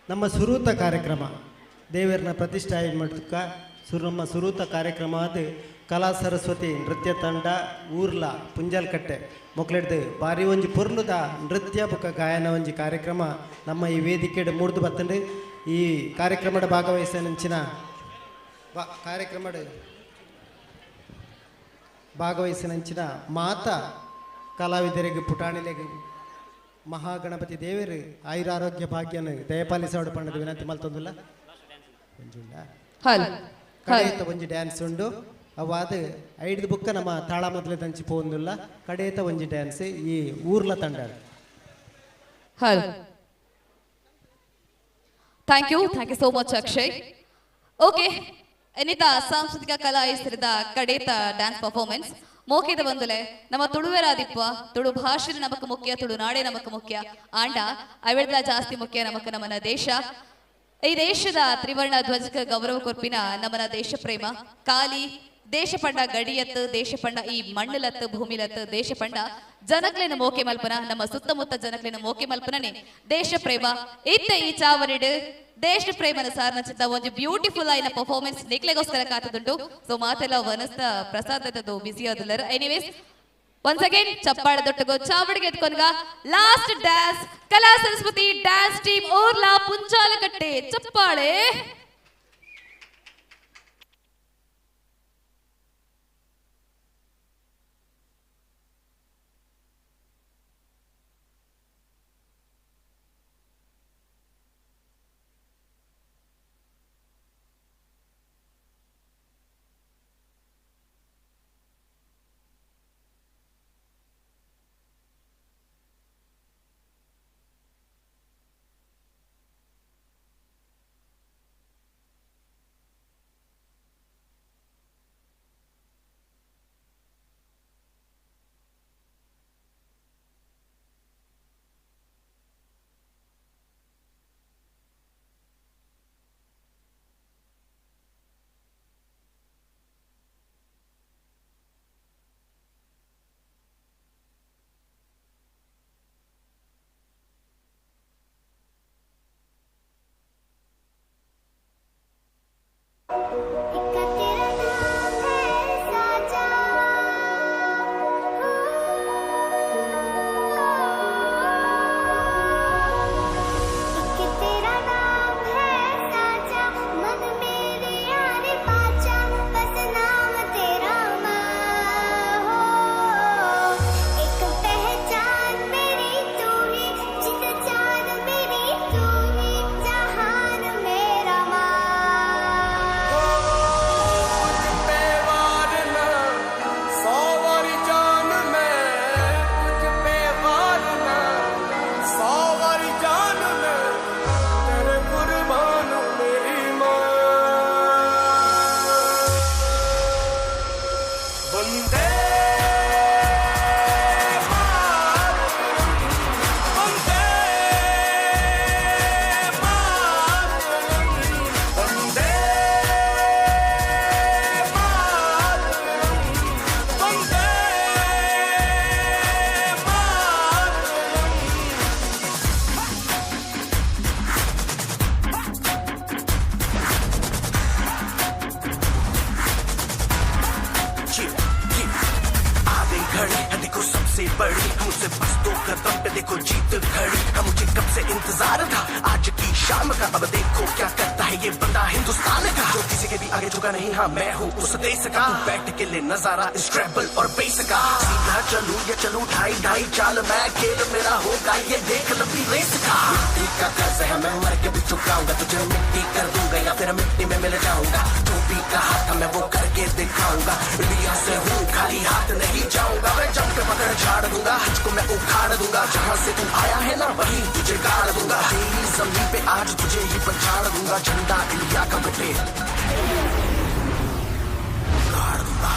ನಮ್ಮ ಸುರೂತ ಕಾರ್ಯಕ್ರಮ ದೇವರನ್ನ ಪ್ರತಿಷ್ಠಾಪನೆ ಮಾಡೋದಕ್ಕೆ ನಮ್ಮ ಸುರೂತ ಕಾರ್ಯಕ್ರಮ ಅದು ಕಲಾ ಸರಸ್ವತಿ ನೃತ್ಯ ತಂಡ ಊರ್ಲ ಪುಂಜಲ್ಕಟ್ಟೆ ಮೊಕ್ಲೆಡ್ದು ಬಾರಿ ಒಂಜಿ ಪೊರ್ಲುದ ನೃತ್ಯ ಬುಕ್ಕ ಗಾಯನ ಒಂಜಿ ಕಾರ್ಯಕ್ರಮ ನಮ್ಮ ಈ ವೇದಿಕೆಡ್ ಮೂಡ್ದು ಬತ್ತಂಡು ಈ ಕಾರ್ಯಕ್ರಮದ ಭಾಗವಹಿಸಿನ ಭಾಗವಹಿಸಿನಂಚಿನ ಮಾತಾ ಕಲಾವಿದರಿಗೆ ಪುಟಾಣಿಲೆಗೆ ಮಹಾಗಣಪತಿ ದೇವರು ಆಯುರಾರೋಗ್ಯ ಭಾಗ್ಯನ ದಯಪಾಲಿಸೋಡು ಪಂಡದ ವಿನಂತಿ ಮಲ್ತೊಂದಿಲ್ಲ ಕಡೆಯತ್ತ ಒಂಜಿ ಡ್ಯಾನ್ಸ್ ಉಂಡು ಅವಾದ 5 ಬುಕ್ಕ ನಮ್ಮ ತಾಳ ಮೊದಲೇ ದಂಚಿ ಪೋಂದಿಲ್ಲ ಕಡೆಯತ್ತ ಒಂಜಿ ಡ್ಯಾನ್ಸ್ ಈ ಊರ್ಲ ತಂಡ. Thank you so much Akshay. Okay, ಎನಿತ ಸಾಂಸ್ಕೃತಿಕ ಕಲಾ ಹೆಸರಿದ ಕಡೇತ ಡ್ಯಾನ್ಸ್ ಪರ್ಫಾರ್ಮೆನ್ಸ್ ಮೋಕೆದ ಬಂದಲೆ ನಮ್ಮ ತುಳುವೆರಾದಿಪ್ಪ ತುಳು ಭಾಷೆ ನಮಕ್ ಮುಖ್ಯ, ತುಳು ನಾಡೇ ನಮಕ್ ಮುಖ್ಯ, ಆಂಡ ಅವೆಲ್ಲ ಜಾಸ್ತಿ ಮುಖ್ಯ ನಮಕ್ ನಮ್ಮನ ದೇಶ. ಈ ದೇಶದ ತ್ರಿವರ್ಣ ಧ್ವಜಕ್ಕೆ ಗೌರವ ಕೊರ್ಪಿನ ನಮ್ಮನ ದೇಶ ಪ್ರೇಮ ಕಾಲಿ ದೇಶ ಪಂಡ ಗಡಿಯತ್ತು, ದೇಶ ಪಂಡ ಈ ಮಣ್ಣಲತ್ತು ಭೂಮಿಲತ್ತು, ದೇಶ ಪಂಡ ಜನಕ್ಲಿನ ಮೋಕೆ ಮಲ್ಪನ ನಮ್ಮ ಸುತ್ತಮುತ್ತ ಜನಕ್ಲಿನ ಮೋಕೆ ಮಲ್ಪನೇ ದೇಶ ಪ್ರೇಮ ಇತ್ತೆ ಈ ಚಾವರಿಡು ದೇಶ ಪ್ರೇಮನ ಸಾರನಚಿತ ಒಂದು ಬ್ಯೂಟಿಫುಲ್ ಆಯ್ನ ಪರ್ಫಾರ್ಮೆನ್ಸ್ ನಿಕ್ಲೆಗೋಸ್ಕರ ಕಾತದುಂಟು. ಸೊ ಮಾತೆಲ್ಲ ವನಸ್ತ ಪ್ರಸಾದದ್ದು ಬಿಸಿ ಆದಲ್ಲರು. ಎನಿವೇಸ್ ಒನ್ಸ್ ಅಗೇನ್ ಚಪ್ಪಾಳ ದೊಟ್ಟಗೋ ಚಾವಡಿಗೆ ಎತ್ಕೊಂಡ್ಗ last dance Kala Saraswati dance team ಊರ್ಲಾ ಪುಂಚಾಲಕಟ್ಟೆ ಚಪ್ಪಾಳೆ. बड़ी मुझसे बस 2 कदम पे देखो जीत खड़ी हम मुझे कब से इंतजार था आज की शाम का अब देखो क्या करता है ये बंदा हिंदुस्तान का जो किसी के भी आगे झुका नहीं हाँ मैं हूँ उस देश का बैठ के ले नजारा इस ट्रैवल और बेस का सीधा चलूं या चलूं ढाई ढाई चाल मैं खेल मेरा होगा ये देख लंबी रेस का मिट्टी का कर्ज है मैं मर के भी चुकाऊंगा तुझे मिट्टी कर दूंगा या फिर मिट्टी में मिल जाऊंगा जो भी कहा था मैं वो करके दिखाऊंगा इंडिया से हूँ खाली हाथ नहीं जाऊंगा मैं जम के पकड़ झाड़ दूंगा को मैं उखाड़ दूंगा जहाँ से तू आया है ना वहीं तुझे गाड़ दूंगा तेरी जमीन पे आज तुझे ही पछाड़ दूंगा झंडा इंडिया का मिटे गाड़ दूंगा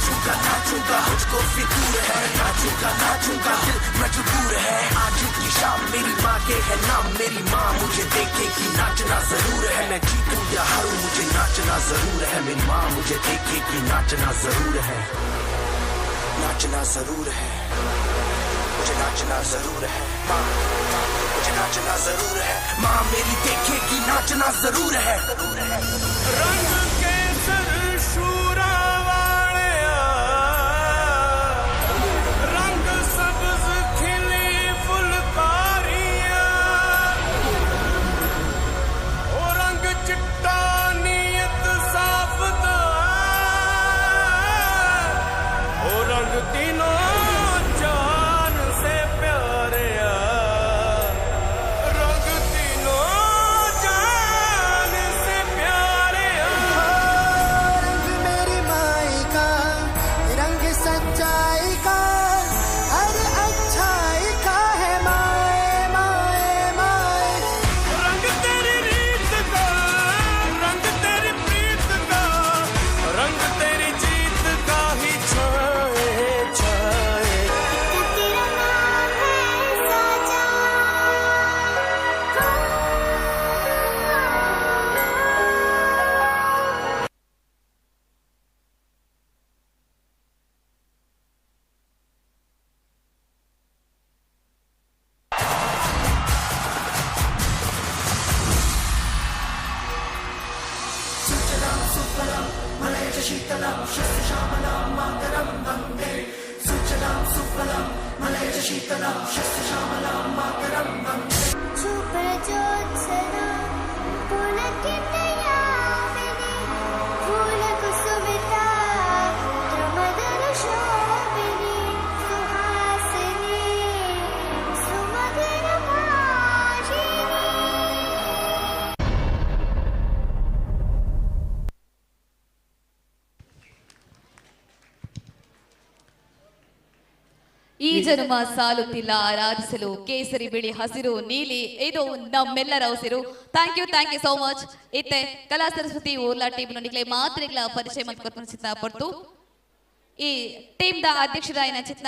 मुझको फितूर है नाचूंगा दिल मजबूर है आज की शाम मेरी माँ के है नाम मेरी माँ मुझे देखेगी नाचना जरूर है मैं जीतूं या हारूं मुझे नाचना जरूर है मेरी माँ मुझे देखेगी नाचना जरूर है नाचना जरूर है मुझे नाचना जरूर है माँ मुझे नाचना जरूर है माँ मेरी देखेगी नाचना जरूर है रंग केसर शूरा ಈ ಜನ್ಮ ಸಾಲುತ್ತಿಲ್ಲ ಆರಾಧಿಸಲು ಕೇಸರಿ ಬಿಳಿ ಹಸಿರು ನೀಲಿ ಇದು ನಮ್ಮೆಲ್ಲರ ಉಸಿರು ಥ್ಯಾಂಕ್ ಯು ಸೋ ಮಚ್ ಇತ್ತೆ ಕಲಾ ಸರಸ್ವತಿ ಊರ್ಲಾ ಟೀಮ್ ನೊಂದಿಗೆ ಮಾತ್ರೆಗಳ ಪರಿಚಯ ಮಾಡ್ಕೊಳ್ತೀನಿ ಚಿತ್ನ ಪಡ್ತು ಈ ಟೀಮ್ ದ ಅಧ್ಯಕ್ಷರಾಯಿನ ಚಿತ್ನ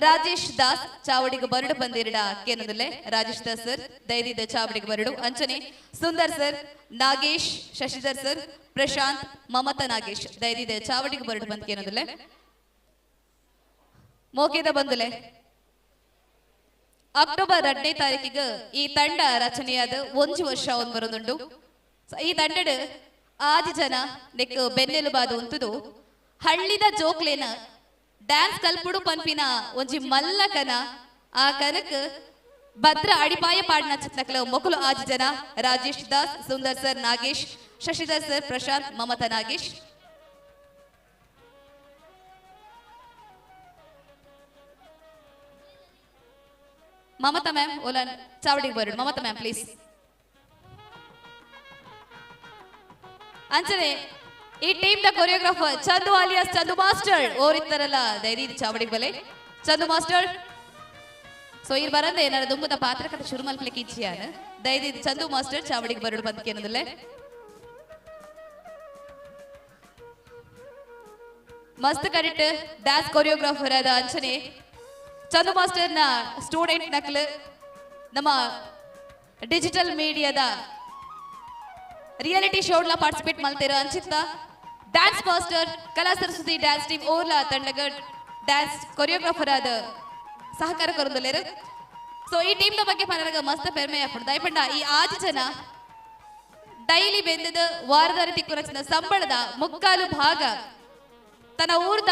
ರಾಜೇಶ್ ದಾಸ್ ಚಾವಡಿಗೆ ಬರಡು ಬಂದಿರಡ ಕೇನದಲ್ಲೇ ರಾಜೇಶ್ ದಾಸ್ ಸರ್ ದೈರಿದ ಚಾವಡಿಗೆ ಬರಡು ಅಂಚನೆ ಸುಂದರ್ ಸರ್ ನಾಗೇಶ್ ಶಶಿಧರ್ ಸರ್ ಪ್ರಶಾಂತ್ ಮಮತಾ ನಾಗೇಶ್ ದೈರಿದ ಚಾವಡಿಗೆ ಬರಡು ಬಂದ್ ಕೇನದಲ್ಲೇ ಮೋಕೆದ ಬಂದಲೆ ಅಕ್ಟೋಬರ್ 2ನೇ ತಾರೀಕಿಗೆ ಈ ತಂಡ ರಚನೆಯಾದ 1 ವರ್ಷ ಬರೋದುಂಡು ಈ ತಂಡದ 6 ಜನ ನೆಕ್ ಬೆನ್ನೆಲುಬಾದು ಉಂತುದು ಹಳ್ಳಿದ ಜೋಕ್ಲೇನ ಡ್ಯಾನ್ಸ್ ಕಲ್ಪುಡು ಪನ್ಪಿನ ಒಂಜಿ ಮಲ್ಲಕನ ಆ ಕನಕ್ ಭದ್ರ ಅಡಿಪಾಯ ಪಾಡಿನ ಚಿತ್ನಕಲ ಮೊಕಲು 6 ಜನ Rajesh Das Sundar sir Nagesh Shashidhar sir Prashanth Mamata Nagesh Mamata ma'am ओला चावड़ी बरड ममता मैम प्लीज अंचने ಈ ಟೀಮ್ ದ choreographer Chandu alias Chandu master ಓರಿತ್ತರಲ್ಲ ದೈರಿ ಚಾವಡಿ ಬಲೆ ಚಂದು ಮಾಸ್ಟರ್ ಸೊ ಇರ್ ಬರಂದೆ ಏನಾರ ದುಂಬುದ ಪಾತ್ರಕತೆ ಶುರು ಮಲ್ಪಲಿಕ್ಕೆ ಇಚ್ಛೆಯಾನ ದೈರಿ ಚಂದು ಮಾಸ್ಟರ್ ಚಾವಡಿಗೆ ಬರಡು ಬಂದಕ್ಕೆ ಏನದಲ್ಲೇ ಮಸ್ತ್ ಕರೆಕ್ಟ್ ಡ್ಯಾನ್ಸ್ ಕೊರಿಯೋಗ್ರಾಫರ್ ಆದ ಅಂಚನೆ ಚಂದು ಮಾಸ್ಟರ್ ನ ಸ್ಟೂಡೆಂಟ್ ನಕಲ್ ನಮ್ಮ ಡಿಜಿಟಲ್ ಮೀಡಿಯಾದ ರಿಯಾಲಿಟಿ ಶೋಡ್ಲ ಪಾರ್ಟಿಸಿಪೇಟ್ ಮಾಡ್ತಿರೋ ಅಂಚಿತ್ತ dance master Kala Saraswati dance team ಓರ್ಲ ತಂಡಗ ಡ್ಯಾನ್ಸ್ ಕೊರಿಯೋಗ್ರಾಫರ್ ಆದ ಸಹಕಾರ ಕೊರೊಂದುಲ್ಲೆರ್. ಸೊ ಈ ಟೀಮ್ ಬಗ್ಗೆ ಪನರಗ ಮಸ್ತ್ ಪೆರ್ಮೆ ಆಪುಂಡು ದಯಪಂಡ ಈ 6 ಜನ ಡೈಲಿ ಬೆಂದದ ವಾರದಾರಿ ತಿಕ್ಕುನಚಿನ ಸಂಬಳದ ಮುಕ್ಕಾಲು ಭಾಗ ತನ್ನ ಊರ್ದ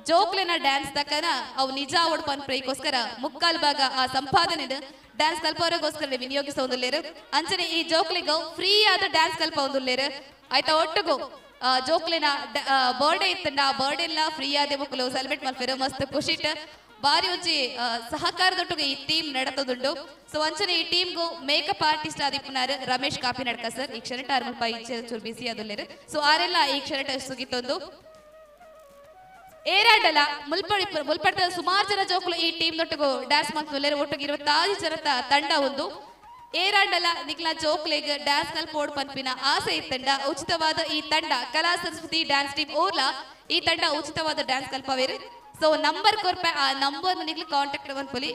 ಜೋಕ್ಲೆನ ಡ್ಯಾನ್ಸ್ ದಕ್ಕನ ಅವು ನಿಜ ಓಡ್ಪನ್ ಪ್ರೈಕೋಸ್ಕರ ಮುಕ್ಕಾಲು ಭಾಗ ಆ ಸಂಪಾದನೆ ಡ್ಯಾನ್ಸ್ ಕಲ್ಪವರಿಗೋಸ್ಕರ ವಿನಿಯೋಗಿಸೋದಿಲ್ಲೇರು. ಅಂಚನೆ ಈ ಜೋಕ್ಲಿಗೂ ಫ್ರೀ ಆದ ಡ್ಯಾನ್ಸ್ ಕಲ್ಪ ಒಂದಿಲ್ಲೇರು ಆಯ್ತಾ. ಒಟ್ಟಿಗೂ ಜೋಕ್ಲಿನ ಬರ್ಡೇ ಇತ್ತಂಡ ಆ ಬರ್ಡೇ ಎಲ್ಲ ಫ್ರೀ ಆದ ಮಕ್ಕಳು ಸೆಲೆಬ್ರೇಟ್ ಮಾಡ್ತಾರೆ. ಮಸ್ತ್ ಖುಷಿಟ್ ಬಾರಿ ಒಂಜಿ ಸಹಕಾರದೊಟ್ಟಿಗೆ ಈ ಟೀಮ್ ನಡತದುಂಡು. ಸೊ ಅಂಚನೆ ಈ ಟೀಮ್ಗೂ ಮೇಕಪ್ ಆರ್ಟಿಸ್ಟ್ ಆದಿಪ್ಪುನಾರು ರಮೇಶ್ ಕಾಪಿ ನಡ್ಕ ಸರ್ ಈ ಕ್ಷಣ ಟಾರ್ಮಲ್ಪ ಚೂರು ಬಿಸಿ ಆದುಲ್ಲೇರು. ಸೊ ಆರೆಲ್ಲ ಈ ಕ್ಷಣ ಸುಗಿತ್ತೊಂದು ಏರಾಡಲ ಮುಲ್ಪಡ್ದ ಸುಮಾರು ಜನ ಜೋಕ್ಲು ಈ ಟೀಮ್ ನೊಟ್ಟಿಗೂ ಡ್ಯಾನ್ಸ್ ಮಾಡ್ತಾರೆ. ಒಟ್ಟಿಗೆ 26 ಜನದ ತಂಡ ಒಂದು ಏರಾಡಲ ನಿಕ್ಲ ಜೋಕ್ಲೆಗ್ ಡ್ಯಾನ್ಸ್ ಕಲ್ಪ ಓಡ್ ಪನ್ಪಿನ ಆಸೆ ಇತ್ತಂಡ ಉಚಿತವಾದ ಈ ತಂಡ ಕಲಾ ಸರಸ್ವತಿ ಡ್ಯಾನ್ಸ್ ಟೀಮ್ ಓರ್ಲ ಈ ತಂಡ ಉಚಿತವಾದ ಡ್ಯಾನ್ಸ್ ಕಲ್ಪವೇರು. ಸೊ ನಂಬರ್ ಕೊರ್ಪೆ ಆ ನಂಬರ್ ನಿಕ್ಲ ಕಾಂಟ್ಯಾಕ್ಟ್ ಮನ್ಪೊಲಿ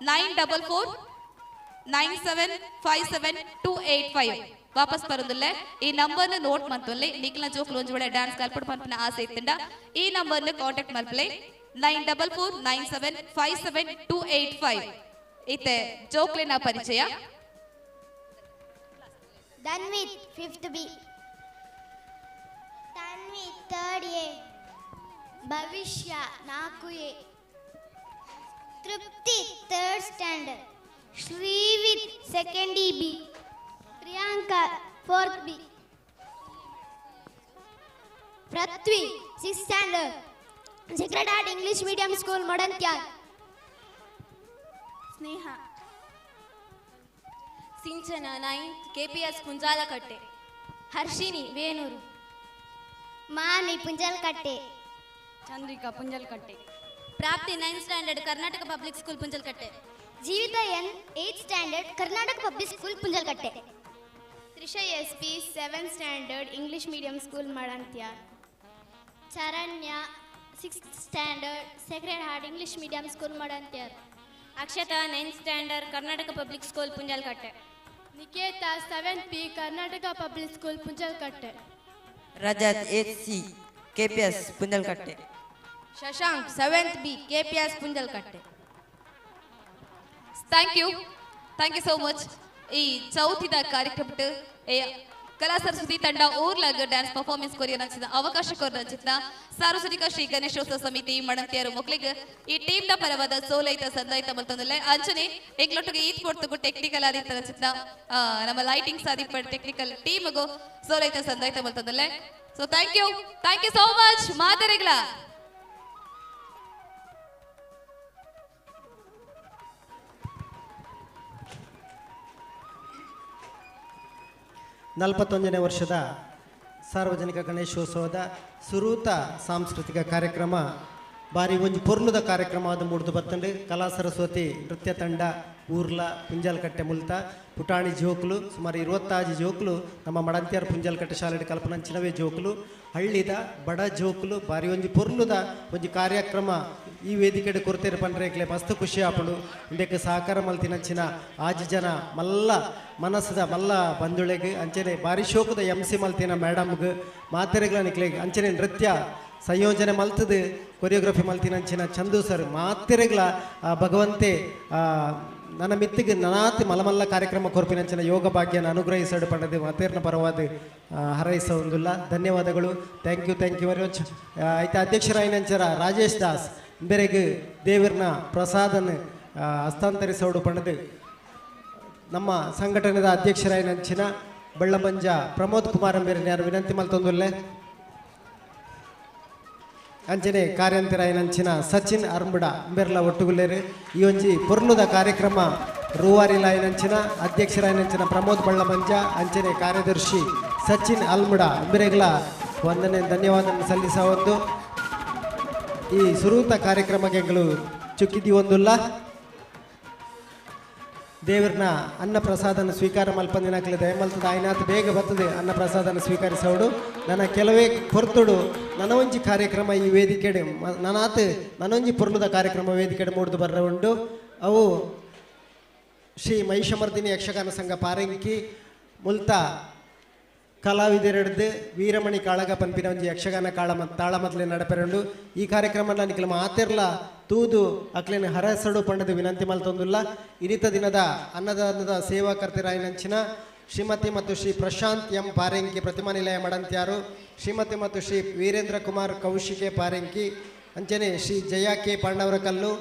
9449757285 ವಾಪಸ್ ಬರೋದಿಲ್ಲ. ಈ ನಂಬರ್ನ ನೋಟ್ ಮಾಡ್ತೊಲ್ಲೆ ನಿಕ್ಲ ಜೋಕ್ಲು ಒಂಜಿ ಒಳ್ಳೆ ಡ್ಯಾನ್ಸ್ ಕಲ್ಪಡ್ ಪನ್ಪಿನ ಆಸೆ ಇತ್ತಂಡ ಈ ನಂಬರ್ನ ಕಾಂಟ್ಯಾಕ್ಟ್ ಮಲ್ಪಲೆ 9449757285 ಇತ್ತೆ ಜೋಕ್ಲಿನ ಪರಿಚಯ. Dhanvith 5th B, Tanvi 3rd A, ಭವಿಷ್ಯ 4A, ತೃಪ್ತಿ 3rd standard, ಶ್ರೀವಿತ್ 2nd B, Priyanka 4th B, Prithvi 6th standard, Sacred Heart English Medium School ಮಡಂತ್ಯಾಲ್, Sneha Sinchana 9th KPS Punjalkatte, Harshini Venur, ಮಾನಿ ಪುಂಜಲ್ಕಟ್ಟೆ, Chandrika Punjalkatte, Prapthi 9th standard Karnataka public school Punjalkatte, Jeevitha N 8th standard Karnataka public school Punjalkatte, Trisha SP 7th standard English medium school Madanthyar, Charanya 6th standard Sacred Heart English medium school Madanthyar, Akshatha 9th standard Karnataka public school Punjalkatte, Niketha 7th P Karnataka public school Punjalkatte, Rajath 8th C KPS Punjalkatte, Shashank 7th B KPS Punjalkatte. Thank you so much. ಈ ಚೌತಿದ ಕಾರ್ಯಕ್ರಮಕ್ಕೆ ಕಲಾ ಸರಸ್ವತಿ ತಂಡ ಊರ್ಲಾಗ dance performance ಕೊರಿಯನ ಅವಕಾಶ ಕೊರಚಿತ್ನ ಸಾರ್ವಜನಿಕ ಶ್ರೀ ಗಣೇಶೋತ್ಸವ ಸಮಿತಿ ಮಡಂತಿಯರು ಮಕ್ಕಳಿಗೆ ಈ ಟೀಮ್ ದ ಪರವಾದ ಸೋಲೈತ ಸಂದಾಯಿತ ಮಲ್ತಂದಲ್ಲ ಅಂಚನೆ ಎಂಗ್ಲೊಟ್ಟಿಗೆ ಈತ್ ಕೊಡ್ತಗು ಟೆಕ್ನಿಕಲ್ ಆದಿತ್ತ ರಚಿತ್ನ ನಮ್ಮ ಲೈಟಿಂಗ್ಸ್ ಆದಿಪ್ಪ ಟೆಕ್ನಿಕಲ್ ಟೀಮ್ಗೂ ಸೋಲೈತ ಸಂದಾಯಿತ ಮಲ್ತಂದಲ್ಲ. So thank you so much ಮಾದರಿಗಳ. ನಲವತ್ತೊಂದನೇ ವರ್ಷದ ಸಾರ್ವಜನಿಕ ಗಣೇಶೋತ್ಸವದ ಸುರೂತ ಸಾಂಸ್ಕೃತಿಕ ಕಾರ್ಯಕ್ರಮ ಬಾರಿ ಒಂಜಿ ಪೊರ್ಲುದ ಕಾರ್ಯಕ್ರಮ ಅದು ಮೂಡ್ದು ಬರ್ತಂಡು. ಕಲಾ ಸರಸ್ವತಿ ನೃತ್ಯ ತಂಡ ಊರ್ಲ ಪುಂಜಲ್ಕಟ್ಟೆ ಮುಲ್ತ ಪುಟಾಣಿ ಜೋಕ್ಲು ಸುಮಾರು 26 ಜೋಕ್ಲು ನಮ್ಮ ಮಡಂತ್ಯಾರ ಪುಂಜಲ್ಕಟ್ಟೆ ಶಾಲೆಡ್ ಕಲ್ಪನಂಚಿನವೇ ಜೋಕ್ಲು ಹಳ್ಳಿದ ಬಡ ಜೋಕ್ಲು ಬಾರಿ ಒಂಜಿ ಪೊರ್ಲುದ ಒಂಜಿ ಕಾರ್ಯಕ್ರಮ ಈ ವೇದಿಕೆಡೆ ಕೊರತೆರು ಪಂಡ್ರೇಕ್ಲೆ ಮಸ್ತ್ ಖುಷಿ ಆಪುಂಡು. ಇಂದಕ್ಕೆ ಸಹಕಾರ ಮಲ್ತಿನಂಚಿನ 6 ಜನ ಮಲ್ಲ ಮನಸ್ಸದ ಮಲ್ಲ ಬಂಧುಳೆಗೆ ಅಂಚನೆ ಬಾರಿ ಶೋಕದ MC ಮಲ್ತಿನ ಮೇಡಮ್ಗೆ ಮಾತೆರೆಗ್ಲ ನಿಕ್ಲೆಗೆ ಅಂಚನೆ ನೃತ್ಯ ಸಂಯೋಜನೆ ಮಲ್ತದು ಕೊರಿಯೋಗ್ರಫಿ ಮಲ್ತಿನಂಚಿನ ಚಂದು ಸರ್ ಮಾತೆರೆಗ್ಲ ಭಗವಂತೆ ನನ್ನ ಮಿತ್ತಿಗೆ ನನಾತಿ ಮಲಮಲ್ಲ ಕಾರ್ಯಕ್ರಮ ಕೊರ್ಪಿನಂಚಿನ ಯೋಗ ಭಾಗ್ಯನ ಅನುಗ್ರಹಿಸಡು ಪಡೆದು ಮಾತೇರ್ನ ಪರವಾದ ಹರೈಸೋದಿಲ್ಲ. ಧನ್ಯವಾದಗಳು. Thank you very much. ಐತೆ ಅಧ್ಯಕ್ಷರಾಯಿನಂಚರ ರಾಜೇಶ್ ದಾಸ್ ಬೆರೆಗೆ ದೇವರನ ಪ್ರಸಾದನ ಹಸ್ತಾಂತರಿಸೋಡು ಪಡೆದು ನಮ್ಮ ಸಂಘಟನೆದ ಅಧ್ಯಕ್ಷರಾಯಿನಂಚಿನ ಬಳ್ಳಮಂಜ ಪ್ರಮೋದ್ ಕುಮಾರ್ ಅಂಬೇರಿನ ವಿನಂತಿ ಮಲ್ತೊಂದುಲ್ಲೆ. ಅಂಚನೆ ಕಾರ್ಯಂತರಾಯಿನಂಚಿನ ಸಚಿನ್ ಅರ್ಂಬುಡ ಅಂಬೇರ್ಲ ಒಟ್ಟುಗುಲ್ಲೇರು ಈ ಒಂಜಿ ಪೊರ್ಲುದ ಕಾರ್ಯಕ್ರಮ ರೂವಾರಿಲಾಯಿನಂಚಿನ ಅಧ್ಯಕ್ಷರಾಯಿನಂಚಿನ ಪ್ರಮೋದ್ ಬಳ್ಳಮಂಜ ಅಂಚನೆ ಕಾರ್ಯದರ್ಶಿ ಸಚಿನ್ ಅಲ್ಮುಡ ಅಂಬೇರೆಗ್ಲ ವಂದನೆ ಧನ್ಯವಾದ ಸಲ್ಲಿಸವೊಂದು. ಈ ಸುರೂತ ಕಾರ್ಯಕ್ರಮಕ್ಕೆ ಚುಕ್ಕಿದಿ ಒಂದುಲ್ಲ ದೇವರನ್ನ ಅನ್ನ ಪ್ರಸಾದನ ಸ್ವೀಕಾರ ಮಲ್ಪಂದಿನಾಕ್ಲೆ ದಯಮಲ್ತದ ಆಯ್ನಾತ್ ಬೇಗ ಬರ್ತದೆ ಅನ್ನ ಪ್ರಸಾದನ ಸ್ವೀಕರಿಸೋಡು. ನನ್ನ ಕೆಲವೇ ಕೊರ್ತುಡು ನನ್ನ ಒಂಜಿ ಕಾರ್ಯಕ್ರಮ ಈ ವೇದಿಕೆಡೆ ನನೊಂಜಿ ಪೊರ್ಲುದ ಕಾರ್ಯಕ್ರಮ ವೇದಿಕೆಡೆ ಮೂಡ್ದು ಬರ್ರ ಉಂಡು. ಅವು ಶ್ರೀ ಮಹಿಷಮರ್ದಿನಿ ಯಕ್ಷಗಾನ ಸಂಘ ಪಾರಂಗಿ ಮುಲ್ತ ಕಲಾವಿದರೆಡ್ದು ವೀರಮಣಿ ಕಾಳಗ ಪಂಪಿನ ಒಂಜಿ ಯಕ್ಷಗಾನ ತಾಳಮದ್ಲೆ ನಡಪೆರಂಡು ಈ ಕಾರ್ಯಕ್ರಮ ನಿಖಿಲ ಮಾತೆರ್ಲ ತೂದು ಅಕ್ಲೇನ ಹರಸಡು ಪಂಡದ ವಿನಂತಿ ಮಲ್ತೊಂದುಲ್ಲ ಇನಿತ ದಿನದ ಅನ್ನದಾನದ ಸೇವಾಕರ್ತರಾಯಿನಂಚಿನ ಶ್ರೀಮತಿ ಮತ್ತು ಶ್ರೀ ಪ್ರಶಾಂತ್ ಎಂ ಪಾರೆಂಕಿ ಪ್ರತಿಮಾ ನಿಲಯ ಮಡಂತ್ಯಾರು, ಶ್ರೀಮತಿ ಮತ್ತು ಶ್ರೀ ವೀರೇಂದ್ರ ಕುಮಾರ್ ಕೌಶಿಕೆ ಪಾರೆಂಕಿ, ಅಂಚನೆ ಶ್ರೀ ಜಯ ಕೆ ಪಾಂಡವರ ಕಲ್ಲು,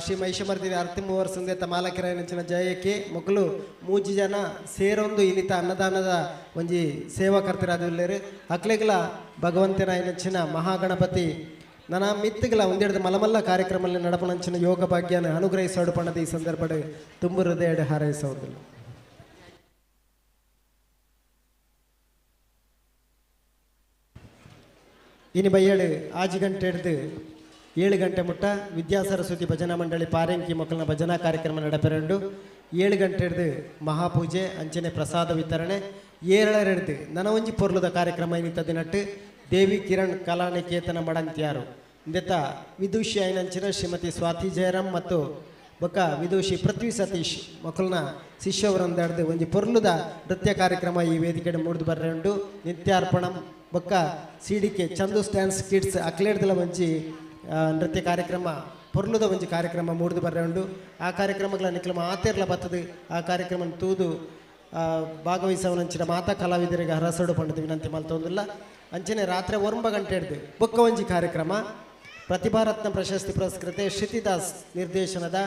ಶ್ರೀ ಮಹಿಷಮರ್ದಿ ಅರ್ತಿಮೂವರ್ ಸಂದೇತ ಮಾಲಕರಾಯನಂಚಿನ ಜಯಕ್ಕೆ ಮೊಕ್ಕಲು ಮೂಜಿ ಜನ ಸೇರೊಂದು ಇನಿತ ಅನ್ನದಾನದ ಒಂಜಿ ಸೇವಾಕರ್ತರಾದಿಲ್ಲೇರು ಅಕ್ಲೆಗಳ ಭಗವಂತನಾಯನಂಚಿನ ಮಹಾಗಣಪತಿ ನನ್ನ ಮಿತ್ತುಗಳ ಒಂದೆರಡು ಮಲಮಲ್ಲ ಕಾರ್ಯಕ್ರಮದಲ್ಲಿ ನಡಪನಂಚಿನ ಯೋಗ ಭಾಗ್ಯನ ಅನುಗ್ರಹಿಸೋಡು ಪಣದ ಈ ಸಂದರ್ಭ ತುಂಬು ಹೃದಯ ಹಾರೈಸೋದಿಲ್ಲ. ಇನ್ನು ಬೈಯಡು ಆಜು ಗಂಟೆ ಹಿಡಿದು 7 ಗಂಟೆ ಮುಟ್ಟ ವಿದ್ಯಾ ಸರಸ್ವತಿ ಭಜನಾ ಮಂಡಳಿ ಪಾರೆಂಕಿ ಮಕ್ಕಳ ಭಜನಾ ಕಾರ್ಯಕ್ರಮ ನಡಪೆರಂಡು 7 ಗಂಟೆ ಹಿಡಿದು ಮಹಾಪೂಜೆ ಅಂಚನೆ ಪ್ರಸಾದ ವಿತರಣೆ 7 ಹಿಡಿದು ನನ ಒಂಜಿ ಪೊರ್ಲುದ ಕಾರ್ಯಕ್ರಮ ಇನ್ನಿತ ದಿನಟ್ಟು ದೇವಿ ಕಿರಣ್ ಕಲಾನಿಕೇತನ ಮಡಂತ್ಯಾರು ಇಂದೆತ್ತ ವಿದುಷಿ ಐನಂಚಿನ ಶ್ರೀಮತಿ ಸ್ವಾತಿ ಜಯರಾಮ್ ಮತ್ತು ಬೊಕ್ಕ ವಿದುಷಿ ಪೃಥ್ವಿ ಸತೀಶ್ ಮಕ್ಕಳನ್ನ ಶಿಷ್ಯವರೊಂದು ಹಿಡಿದು ಒಂಜಿ ಪೊರ್ಲುದ ನೃತ್ಯ ಕಾರ್ಯಕ್ರಮ ಈ ವೇದಿಕೆ ಮೂಡಿದು ಬರ್ರೆಂಡು ನಿತ್ಯಾರ್ಪಣಂ ಬೊಕ್ಕ ಸಿಡಿಕೆ ಚಂದು ಸ್ಟ್ಯಾನ್ಸ್ ಕಿಡ್ಸ್ ಅಕ್ಲೇಡ್ದಲ ಒಂಜಿ ನೃತ್ಯ ಕಾರ್ಯಕ್ರಮ ಪೊರ್ಲುದ ಒಂಜಿ ಕಾರ್ಯಕ್ರಮ ಮೂಡಿದು ಬರ್ರೆಂಡು ಆ ಕಾರ್ಯಕ್ರಮಗಳ ನಿಖಿಲ ಮಾತೆರ್ಲ ಬತ್ತದು ಆ ಕಾರ್ಯಕ್ರಮ ತೂದು ಭಾಗವಹಿಸವನಂಚಿನ ಮಾತಾ ಕಲಾವಿದರಿಗೆ ಹರಸಡು ಪಂಡದ ವಿನಂತಿ ಮಲ್ತೊಂದಿಲ್ಲ. ಅಂಚನೆ ರಾತ್ರಿ 9 ಗಂಟೆ ಹಿಡಿದು ಬೊಕ್ಕ ಒಂಜಿ ಕಾರ್ಯಕ್ರಮ ಪ್ರತಿಭಾರತ್ನ ಪ್ರಶಸ್ತಿ ಪುರಸ್ಕೃತೆ ಶ್ರುತಿದಾಸ್ ನಿರ್ದೇಶನದ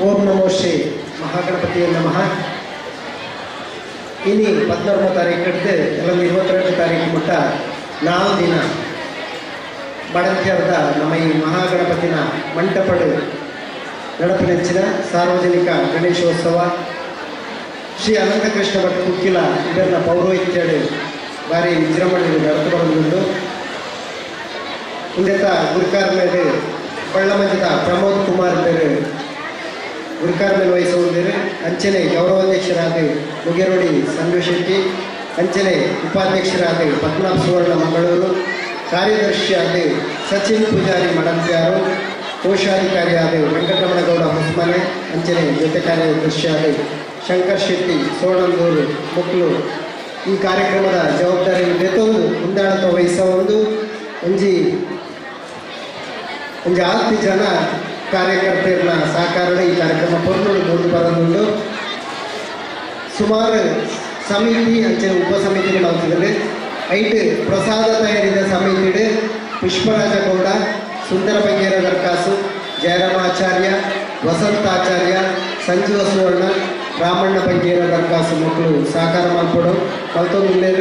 ಓಂ ನಮೋ ಶ್ರೀ ಮಹಾಗಣಪತಿಯ ನಮಃ. ಇನಿ 14 ತಾರೀಕು ಹಿಡಿದು ಎಲ್ಲ 22 ತಾರೀಕು ಮುಟ್ಟ 4 ದಿನ ಬಡಂತ್ಯದ ನಮ್ಮ ಈ ಮಹಾಗಣಪತಿನ ಮಂಟಪಡು ನಡಪಿನಂಚಿನ ಸಾರ್ವಜನಿಕ ಗಣೇಶೋತ್ಸವ ಶ್ರೀ ಅನಂತಕೃಷ್ಣ ಭಟ್ ಕುಕ್ಕಿಲ ಇದರ ಪೌರೋಹಿತ್ಯಡು ಭಾರಿ ವಿಜೃಂಭಣೆಯಲ್ಲಿ ನಡೆದುಕೊಂಡು ಇಂದೆತ್ತ ಗುರುಕಾರ್ಮೇಲೆ ಬಳ್ಳಮಂಜದ ಪ್ರಮೋದ್ ಕುಮಾರ್ ಬೇರೆ ಗುರುಕಾರ್ಮೇಲೆ ವಹಿಸುವುದೇರು ಅಂಚನೆ ಗೌರವಾಧ್ಯಕ್ಷರಾದ ಮುಗೇರೋಡಿ ಸಂಜು ಶೆಟ್ಟಿ, ಅಂಚನೆ ಉಪಾಧ್ಯಕ್ಷರಾದ ಪದ್ಮನಾಭ ಸುವರ್ಣ ಮಂಗಳೂರು, ಕಾರ್ಯದರ್ಶಿಯಾದ ಸಚಿನ್ ಪೂಜಾರಿ ಮಡಂತ್ಯಾರು, ಕೋಶಾಧಿಕಾರಿಯಾದ ವೆಂಕಟರಮಣಗೌಡ ಹೊಸಮನೆ, ಅಂಚನೆ ಜೊತೆ ಕಾರ್ಯದರ್ಶಿಯಾದ ಶಂಕರ್ ಶೆಟ್ಟಿ ಸೋಡಂದೂರು ಮುಕ್ಲು ಈ ಕಾರ್ಯಕ್ರಮದ ಜವಾಬ್ದಾರಿ ಬೆತ್ತೊಂದು ಮುಂದಾಳತ್ವ ವಹಿಸೊಂದು ಒಂಜಿ 10 ಜನ ಕಾರ್ಯಕರ್ತರ ಸಹಕಾರದ ಈ ಕಾರ್ಯಕ್ರಮ ಪೂರ್ಣಗಳು ಮೂಡಿ ಬರೋದುಂಟು. ಸುಮಾರು ಸಮಿತಿ ಅಂಚೆ ಉಪಸಮಿತಿಗಳು ಆಗ್ತಿದ್ದಾರೆ. ಐಟ್ ಪ್ರಸಾದ ತಯಾರಿದ ಸಮಿತಿ ಪುಷ್ಪರಾಜ ಗೌಡ, ಸುಂದರ ಬಗೇರ ದರ್ಕಾಸು, ಜಯರಾಮಾಚಾರ್ಯ, ವಸಂತಾಚಾರ್ಯ, ಸಂಜೀವ ಸುವರ್ಣ, ರಾಮಣ್ಣ ಬಗೇರ ದರ್ಕಾಸು ಮಕ್ಕಳು ಸಹಕಾರ ಮಾಡ್ಕೊಡು ಮಲ್ತೊಂದು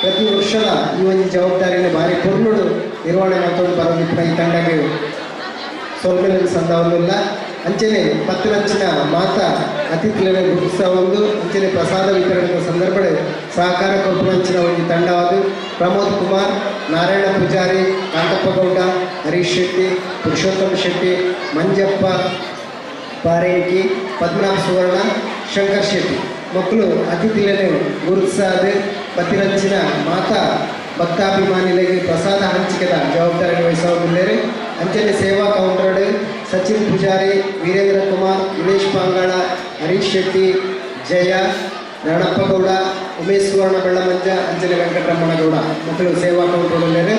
ಪ್ರತಿ ವರ್ಷದ ಈ ಒಂದು ಜವಾಬ್ದಾರಿನ ಭಾರಿ ಪೂರ್ಣಡು ನಿರ್ವಹಣೆ ಮಾಡ್ಕೊಂಡು ಬರೋದಿಪ್ಪ ಈ ತಂಡಕ್ಕೆ ಸೋಲ್ಮೇಲಿನ ಸಂದವನ್ನಿಲ್ಲ. ಅಂಚನೆ ಪತ್ತನಂಚಿನ ಮಾತಾ ಅತಿಥಿಗಳನ್ನು ಗುರುತಿಸ ಒಂದು ಅಂಚನೆ ಪ್ರಸಾದ ವಿತರಣೆಯ ಸಂದರ್ಭ ಸಹಕಾರ ಕೊಪ್ಪನಂಚಿನ ಒಂದು ತಂಡವಾದ ಪ್ರಮೋದ್ ಕುಮಾರ್, ನಾರಾಯಣ ಪೂಜಾರಿ, ಕಾಂತಪ್ಪ ಗೌಡ, ಹರೀಶ್ ಶೆಟ್ಟಿ, ಪುರುಷೋತ್ತಮ ಶೆಟ್ಟಿ, ಮಂಜಪ್ಪ ಪಾರೇಕಿ, ಪದ್ಮನಾಭ ಸುವರ್ಣ, ಶಂಕರ್ ಶೆಟ್ಟಿ ಮಕ್ಕಳು ಅತಿಥಿಗಳನ್ನು ಗುರುತಿಸಾದ ಪತ್ತಿರಂಚಿನ ಮಾತಾ ಭಕ್ತಾಭಿಮಾನಿಗಳಿಗೆ ಪ್ರಸಾದ ಹಂಚಿಕೆದ ಜವಾಬ್ದಾರಿ ವಹಿಸುತ್ತಿದ್ದಾರೆ. ಅಂಚನೆ ಸೇವಾ ಕೌಂಟರ್ ಸಚಿನ್ ಪೂಜಾರಿ, ವೀರೇಂದ್ರ ಕುಮಾರ್, ವಿಲೇಶ್ ಪಾಂಗಾಳ, ಹರೀಶ್ ಶೆಟ್ಟಿ, ಜಯ, ರಣಪ್ಪಗೌಡ, ಉಮೇಶ್ ಸುವರ್ಣ ಬೆಳ್ಳಮಂಜ, ಅಂಚನೆ ವೆಂಕಟರಮಣಗೌಡ ಮಕ್ಕಳು ಸೇವಾ ಕೌಂಟರ್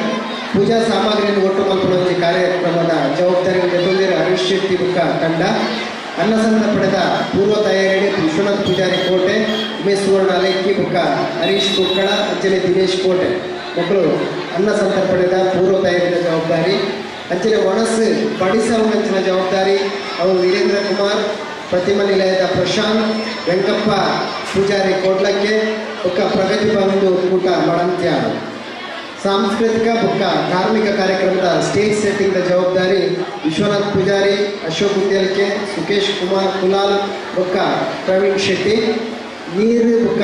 ಪೂಜಾ ಸಾಮಗ್ರಿಯನ್ನು ಒಟ್ಟು ಮಲ್ಪುಣಿ ಕಾರ್ಯಕ್ರಮದ ಜವಾಬ್ದಾರಿ ಜೊತೆಗೆ ಹರೀಶ್ ಶೆಟ್ಟಿ ಬುಕ್ಕ ತಂಡ ಅನ್ನಸಂತ ಪಡೆದ ಪೂರ್ವ ತಯಾರಿ ವಿಶ್ವನಾಥ್ ಪೂಜಾರಿ ಕೋಟೆ, ಉಮೇಶ್ ಸುವರ್ಣ ಅಲೆಕ್ಕಿ ಬುಕ್ಕ ಹರೀಶ್ ಕುಕ್ಕಳ, ಅಂಚನೆ ದಿನೇಶ್ ಕೋಟೆ ಮಕ್ಕಳು ಅನ್ನಸಂತ ಪಡೆದ ಪೂರ್ವ ತಯಾರಿದ ಜವಾಬ್ದಾರಿ. ಅಂಚನೆ ಒಣಸು ಬಡಿಸವು ಅಂಚಿನ ಜವಾಬ್ದಾರಿ ಅವರು ವೀರೇಂದ್ರ ಕುಮಾರ್, ಪ್ರತಿಮಾ ನಿಲಯದ ಪ್ರಶಾಂತ್, ವೆಂಕಪ್ಪ ಪೂಜಾರಿ ಕೋಟ್ಲಕ್ಕೆ ಬುಕ್ಕ ಪ್ರಗತಿ ಭವನದ ಒಕ್ಕೂಟ ಮಡಂತ್ಯ. ಸಾಂಸ್ಕೃತಿಕ ಬುಕ್ಕ ಧಾರ್ಮಿಕ ಕಾರ್ಯಕ್ರಮದ ಸ್ಟೇಜ್ ಸೆಟ್ಟಿಂಗ್ ಜವಾಬ್ದಾರಿ ವಿಶ್ವನಾಥ್ ಪೂಜಾರಿ, ಅಶೋಕ್ ಉದ್ಯಲ್ಕೆ, ಸುಕೇಶ್ ಕುಮಾರ್ ಕುಲಾಲ್ ಬುಕ್ಕ ಪ್ರವೀಣ್ ಶೆಟ್ಟಿ. ನೀರು ಬುಕ್ಕ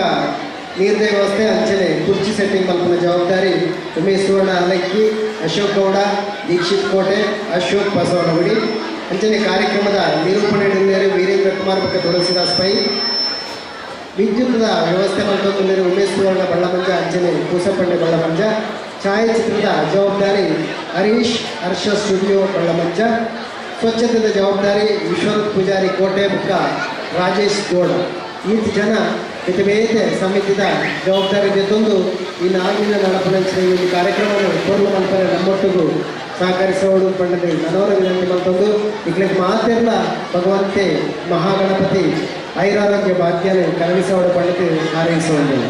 ನೀರ್ದೇ ವ್ಯವಸ್ಥೆ ಅಂಚನೆ ಕುರ್ಚಿ ಸೆಟ್ಟಿಂಗ್ ಮಲ್ಪನ ಜವಾಬ್ದಾರಿ ಉಮೇಶ್ ಸುವರ್ಣ ಅಲಕ್ಕಿ, ಅಶೋಕ್ ಗೌಡ, ದೀಕ್ಷಿತ್ ಕೋಟೆ, ಅಶೋಕ್ ಬಸವನಗುಡಿ. ಅಂಚನೆ ಕಾರ್ಯಕ್ರಮದ ನಿರೂಪಣೆ ವೀರೇಂದ್ರ ಕುಮಾರ್ ಬುಕ್ಕ ತುಳಸಿದಾಸ್ ಪೈ. ವಿದ್ಯುತ್ದ ವ್ಯವಸ್ಥೆ ಮಲ್ಪೊಂದು ಉಮೇಶ್ ಸುವರ್ಣ ಬಳ್ಳಮಂಜ, ಅಂಚನೆ ಕೂಸಪಂಡೆ ಬಳ್ಳಮಂಜ. ಛಾಯಾಚಿತ್ರದ ಜವಾಬ್ದಾರಿ ಹರೀಶ್ ಹರ್ಷ ಸ್ಟುಡಿಯೋ ಬಳ್ಳಮಂಜ. ಸ್ವಚ್ಛತೆಯ ಜವಾಬ್ದಾರಿ ವಿಶ್ವನಾಥ್ ಪೂಜಾರಿ ಕೋಟೆ ಬುಕ್ಕ ರಾಜೇಶ್ ಗೌಡ. ಈ ಜನ ಬೇತೆ ಸಮಿತಿದ ಜವಾಬ್ದಾರಿ ಜೊತೆಂದು ಈ 4 ದಿನ ನಡಪಡಿಸಿದ ಈ ಕಾರ್ಯಕ್ರಮವನ್ನು ಪೂರ್ಣ ಮಲ್ಪನೆ ನಮ್ಮೊಟ್ಟಿಗೂ ಸಹಕರಿಸೋಡು ಪಂಡದೆ ನನವರ ವಿನಂತಿ ಮಲ್ತೊಂದು ಇಗ್ಲಿಕ್ಕೆ ಮಾತೆಲ್ಲ ಭಗವಂತೆ ಮಹಾಗಣಪತಿ ಐರಾರೋಗ್ಯ ಭಾಗ್ಯನೇ ಕರುಣಿಸೋಡು ಪಂಡತೆ ಹಾರೈಸೋದು.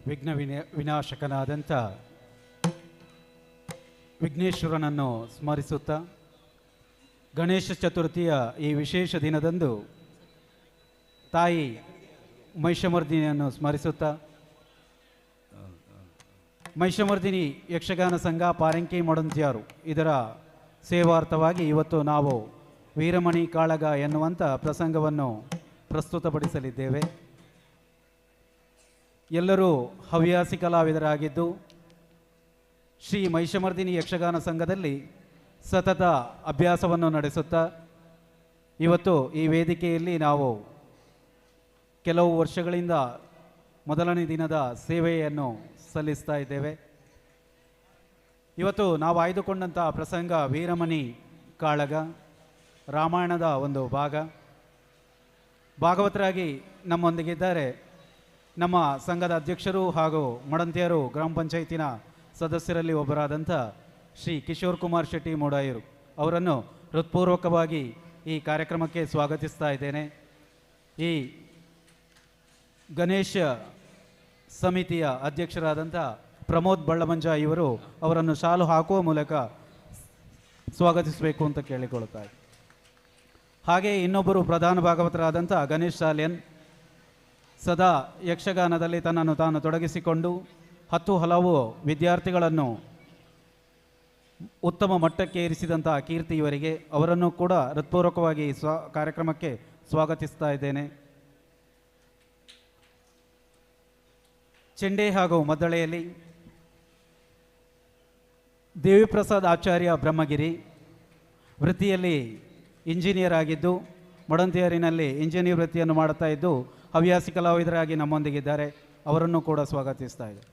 ವಿನಾಶಕನಾದಂಥ ವಿಘ್ನೇಶ್ವರನನ್ನು ಸ್ಮರಿಸುತ್ತಾ ಗಣೇಶ ಚತುರ್ಥಿಯ ಈ ವಿಶೇಷ ದಿನದಂದು ತಾಯಿ ಮಹಿಷಮರ್ದಿನಿಯನ್ನು ಸ್ಮರಿಸುತ್ತಾ ಮಹಿಷಮರ್ದಿನಿ ಯಕ್ಷಗಾನ ಸಂಘ ಪಾರಂಕಿ ಮಡಂತ್ಯಾರು ಇದರ ಸೇವಾರ್ಥವಾಗಿ ಇವತ್ತು ನಾವು ವೀರಮಣಿ ಕಾಳಗ ಎನ್ನುವಂಥ ಪ್ರಸಂಗವನ್ನು ಪ್ರಸ್ತುತಪಡಿಸಲಿದ್ದೇವೆ. ಎಲ್ಲರೂ ಹವ್ಯಾಸಿ ಕಲಾವಿದರಾಗಿದ್ದು ಶ್ರೀ ಮಹಿಷಮರ್ದಿನಿ ಯಕ್ಷಗಾನ ಸಂಘದಲ್ಲಿ ಸತತ ಅಭ್ಯಾಸವನ್ನು ನಡೆಸುತ್ತಾ ಇವತ್ತು ಈ ವೇದಿಕೆಯಲ್ಲಿ ನಾವು ಕೆಲವು ವರ್ಷಗಳಿಂದ ಮೊದಲನೇ ದಿನದ ಸೇವೆಯನ್ನು ಸಲ್ಲಿಸ್ತಾ ಇದ್ದೇವೆ. ಇವತ್ತು ನಾವು ಆಯ್ದುಕೊಂಡಂಥ ಪ್ರಸಂಗ ವೀರಮಣಿ ಕಾಳಗ, ರಾಮಾಯಣದ ಒಂದು ಭಾಗ. ಭಾಗವತರಾಗಿ ನಮ್ಮೊಂದಿಗಿದ್ದಾರೆ ನಮ್ಮ ಸಂಘದ ಅಧ್ಯಕ್ಷರು ಹಾಗೂ ಮಡಂತಿಯರು ಗ್ರಾಮ ಪಂಚಾಯತಿನ ಸದಸ್ಯರಲ್ಲಿ ಒಬ್ಬರಾದಂಥ ಶ್ರೀ ಕಿಶೋರ್ ಕುಮಾರ್ ಶೆಟ್ಟಿ ಮೂಡಾಯರು ಅವರನ್ನು ಹೃತ್ಪೂರ್ವಕವಾಗಿ ಈ ಕಾರ್ಯಕ್ರಮಕ್ಕೆ ಸ್ವಾಗತಿಸ್ತಾ ಇದ್ದೇನೆ. ಈ ಗಣೇಶ ಸಮಿತಿಯ ಅಧ್ಯಕ್ಷರಾದಂಥ ಪ್ರಮೋದ್ ಬಳ್ಳಮಂಜ ಇವರು ಅವರನ್ನು ಶಾಲು ಹಾಕುವ ಮೂಲಕ ಸ್ವಾಗತಿಸಬೇಕು ಅಂತ ಕೇಳಿಕೊಳ್ಳುತ್ತಾರೆ. ಹಾಗೆ ಇನ್ನೊಬ್ಬರು ಪ್ರಧಾನ ಭಾಗವತರಾದಂಥ ಗಣೇಶ್ ಸಾಲ್ಯನ್ ಸದಾ ಯಕ್ಷಗಾನದಲ್ಲಿ ತನ್ನನ್ನು ತಾನು ತೊಡಗಿಸಿಕೊಂಡು ಹಲವು ವಿದ್ಯಾರ್ಥಿಗಳನ್ನು ಉತ್ತಮ ಮಟ್ಟಕ್ಕೆ ಏರಿಸಿದಂಥ ಕೀರ್ತಿ ಇವರಿಗೆ, ಅವರನ್ನು ಕೂಡ ಹೃತ್ಪೂರ್ವಕವಾಗಿ ಕಾರ್ಯಕ್ರಮಕ್ಕೆ ಸ್ವಾಗತಿಸ್ತಾ ಇದ್ದೇನೆ. ಚೆಂಡೆ ಹಾಗೂ ಮದ್ದಳೆಯಲ್ಲಿ ದೇವಿಪ್ರಸಾದ್ ಆಚಾರ್ಯ ಬ್ರಹ್ಮಗಿರಿ ವೃತ್ತಿಯಲ್ಲಿ ಇಂಜಿನಿಯರ್ ಆಗಿದ್ದು ಮಡಂತಿಯರಿನಲ್ಲಿ ಇಂಜಿನಿಯರ್ ವೃತ್ತಿಯನ್ನು ಮಾಡುತ್ತಾ ಇದ್ದು ಹವ್ಯಾಸಿ ಕಲಾವಿದರಾಗಿ ನಮ್ಮೊಂದಿಗಿದ್ದಾರೆ, ಅವರನ್ನು ಕೂಡ ಸ್ವಾಗತಿಸ್ತಾ ಇದೆ.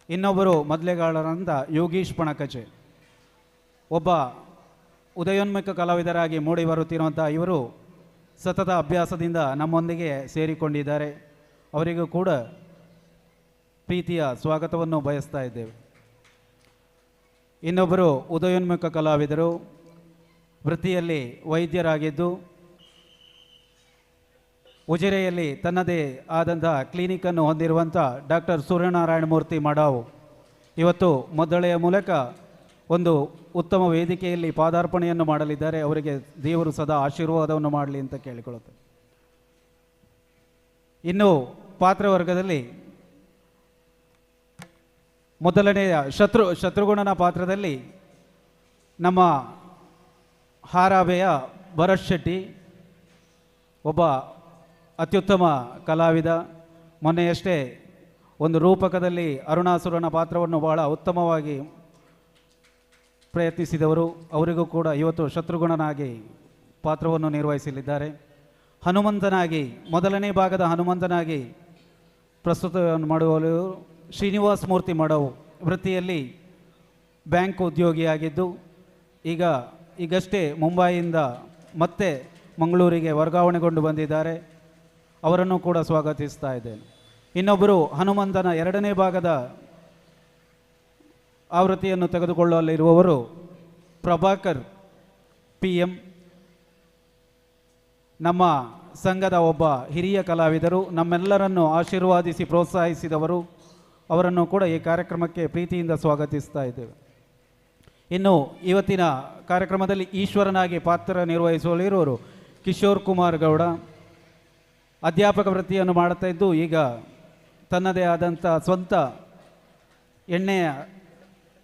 ಇನ್ನೊಬ್ಬರು ಮೊದಲೇಗಾರರಂತ ಯೋಗೀಶ್ ಪಣಕಚೆ, ಒಬ್ಬ ಉದಯೋನ್ಮುಖ ಕಲಾವಿದರಾಗಿ ಮೂಡಿ ಬರುತ್ತಿರುವಂಥ ಇವರು ಸತತ ಅಭ್ಯಾಸದಿಂದ ನಮ್ಮೊಂದಿಗೆ ಸೇರಿಕೊಂಡಿದ್ದಾರೆ. ಅವರಿಗೂ ಕೂಡ ಪ್ರೀತಿಯ ಸ್ವಾಗತವನ್ನು ಬಯಸ್ತಾ ಇದ್ದೇವೆ. ಇನ್ನೊಬ್ಬರು ಉದಯೋನ್ಮುಖ ಕಲಾವಿದರು, ವೃತ್ತಿಯಲ್ಲಿ ವೈದ್ಯರಾಗಿದ್ದು ಉಜಿರೆಯಲ್ಲಿ ತನ್ನದೇ ಆದಂಥ ಕ್ಲಿನಿಕನ್ನು ಹೊಂದಿರುವಂಥ ಡಾಕ್ಟರ್ ಸೂರ್ಯನಾರಾಯಣ ಮೂರ್ತಿ ಮಡಾವು ಇವತ್ತು ಮದ್ದಳೆಯ ಮೂಲಕ ಒಂದು ಉತ್ತಮ ವೇದಿಕೆಯಲ್ಲಿ ಪಾದಾರ್ಪಣೆಯನ್ನು ಮಾಡಲಿದ್ದಾರೆ. ಅವರಿಗೆ ದೇವರು ಸದಾ ಆಶೀರ್ವಾದವನ್ನು ಮಾಡಲಿ ಅಂತ ಕೇಳಿಕೊಳ್ಳುತ್ತೇವೆ. ಇನ್ನು ಪಾತ್ರವರ್ಗದಲ್ಲಿ ಮೊದಲನೆಯ ಶತ್ರುಘ್ನನ ಪಾತ್ರದಲ್ಲಿ ನಮ್ಮ ಹಾರಾಬೆಯ ಭರತ್ ಶೆಟ್ಟಿ, ಒಬ್ಬ ಅತ್ಯುತ್ತಮ ಕಲಾವಿದ. ಮೊನ್ನೆಯಷ್ಟೇ ಒಂದು ರೂಪಕದಲ್ಲಿ ಅರುಣಾಸುರನ ಪಾತ್ರವನ್ನು ಬಹಳ ಉತ್ತಮವಾಗಿ ಪ್ರಯತ್ನಿಸಿದವರು. ಅವರಿಗೂ ಕೂಡ ಇವತ್ತು ಶತ್ರುಘ್ನನಾಗಿ ಪಾತ್ರವನ್ನು ನಿರ್ವಹಿಸಲಿದ್ದಾರೆ. ಹನುಮಂತನಾಗಿ ಮೊದಲನೇ ಭಾಗದ ಹನುಮಂತನಾಗಿ ಪ್ರಸ್ತುತವನ್ನು ಮಾಡುವವರು ಶ್ರೀನಿವಾಸ ಮೂರ್ತಿ ಮಡವು, ವೃತ್ತಿಯಲ್ಲಿ ಬ್ಯಾಂಕ್ ಉದ್ಯೋಗಿಯಾಗಿದ್ದು ಈಗಷ್ಟೇ ಮುಂಬೈಯಿಂದ ಮತ್ತೆ ಮಂಗಳೂರಿಗೆ ವರ್ಗಾವಣೆಗೊಂಡು ಬಂದಿದ್ದಾರೆ. ಅವರನ್ನು ಕೂಡ ಸ್ವಾಗತಿಸ್ತಾ ಇದ್ದೇನೆ. ಇನ್ನೊಬ್ಬರು ಹನುಮಂತನ ಎರಡನೇ ಭಾಗದ ಆವೃತ್ತಿಯನ್ನು ತೆಗೆದುಕೊಳ್ಳಲಿರುವವರು ಪ್ರಭಾಕರ್ PM, ನಮ್ಮ ಸಂಘದ ಒಬ್ಬ ಹಿರಿಯ ಕಲಾವಿದರು, ನಮ್ಮೆಲ್ಲರನ್ನು ಆಶೀರ್ವಾದಿಸಿ ಪ್ರೋತ್ಸಾಹಿಸಿದವರು. ಅವರನ್ನು ಕೂಡ ಈ ಕಾರ್ಯಕ್ರಮಕ್ಕೆ ಪ್ರೀತಿಯಿಂದ ಸ್ವಾಗತಿಸ್ತಾ ಇದ್ದೇವೆ. ಇನ್ನು ಇವತ್ತಿನ ಕಾರ್ಯಕ್ರಮದಲ್ಲಿ ಈಶ್ವರನಾಗಿ ಪಾತ್ರ ನಿರ್ವಹಿಸಲಿರುವವರು ಕಿಶೋರ್ ಕುಮಾರ್ ಗೌಡ, ಅಧ್ಯಾಪಕ ವೃತ್ತಿಯನ್ನು ಮಾಡುತ್ತಾ ಇದ್ದು ಈಗ ತನ್ನದೇ ಆದಂಥ ಸ್ವಂತ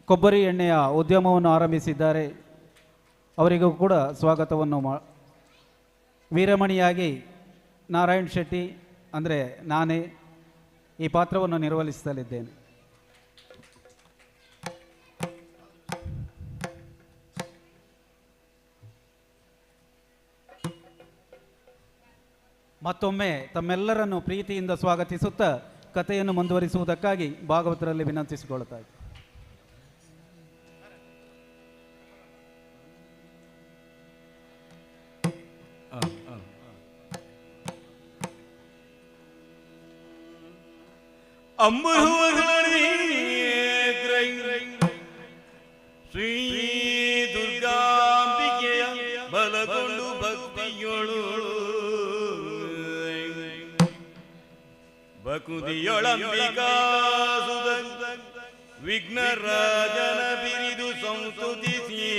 ಕೊಬ್ಬರಿ ಎಣ್ಣೆಯ ಉದ್ಯಮವನ್ನು ಆರಂಭಿಸಿದ್ದಾರೆ. ಅವರಿಗೂ ಕೂಡ ಸ್ವಾಗತವನ್ನು ವೀರಮಣಿಯಾಗಿ ನಾರಾಯಣ್ ಶೆಟ್ಟಿ ಅಂದರೆ ನಾನೇ ಈ ಪಾತ್ರವನ್ನು ನಿರ್ವಹಿಸಲಿದ್ದೇನೆ. ಮತ್ತೊಮ್ಮೆ ತಮ್ಮೆಲ್ಲರನ್ನು ಪ್ರೀತಿಯಿಂದ ಸ್ವಾಗತಿಸುತ್ತಾ ಕಥೆಯನ್ನು ಮುಂದುವರಿಸುವುದಕ್ಕಾಗಿ ಭಾಗವತರಲ್ಲಿ ವಿನಂತಿಸಿಕೊಳ್ಳುತ್ತಾ ಇದ್ದೆ. ಶ್ರೀ ದುರ್ಗಾಂಬಿಕೆಯ ಬಲಗೊಂಡು ಭಕ್ತಿಯೊಳು ಪ್ರಕೃತಿಯೊಳಂಬಿಕಾಸುತ ವಿಘ್ನರಾಜನ ಬಿರಿದು ಸಂಸ್ತುತಿಸಿ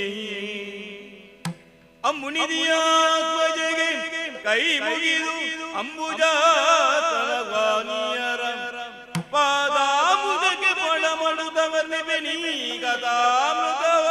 ಅಮ್ಮುನಿದಿಯಾತ್ಮಜಗೆ ಕೈ ಮುಗಿದು ಅಂಬುಜಾಸನವಾನಿಯರ ಪಾದಾಮುದಕ್ಕೆ ಪಡಮಡುತ್ತವನ್ನೇ ಬೆನೀಗತಾಮೃತವ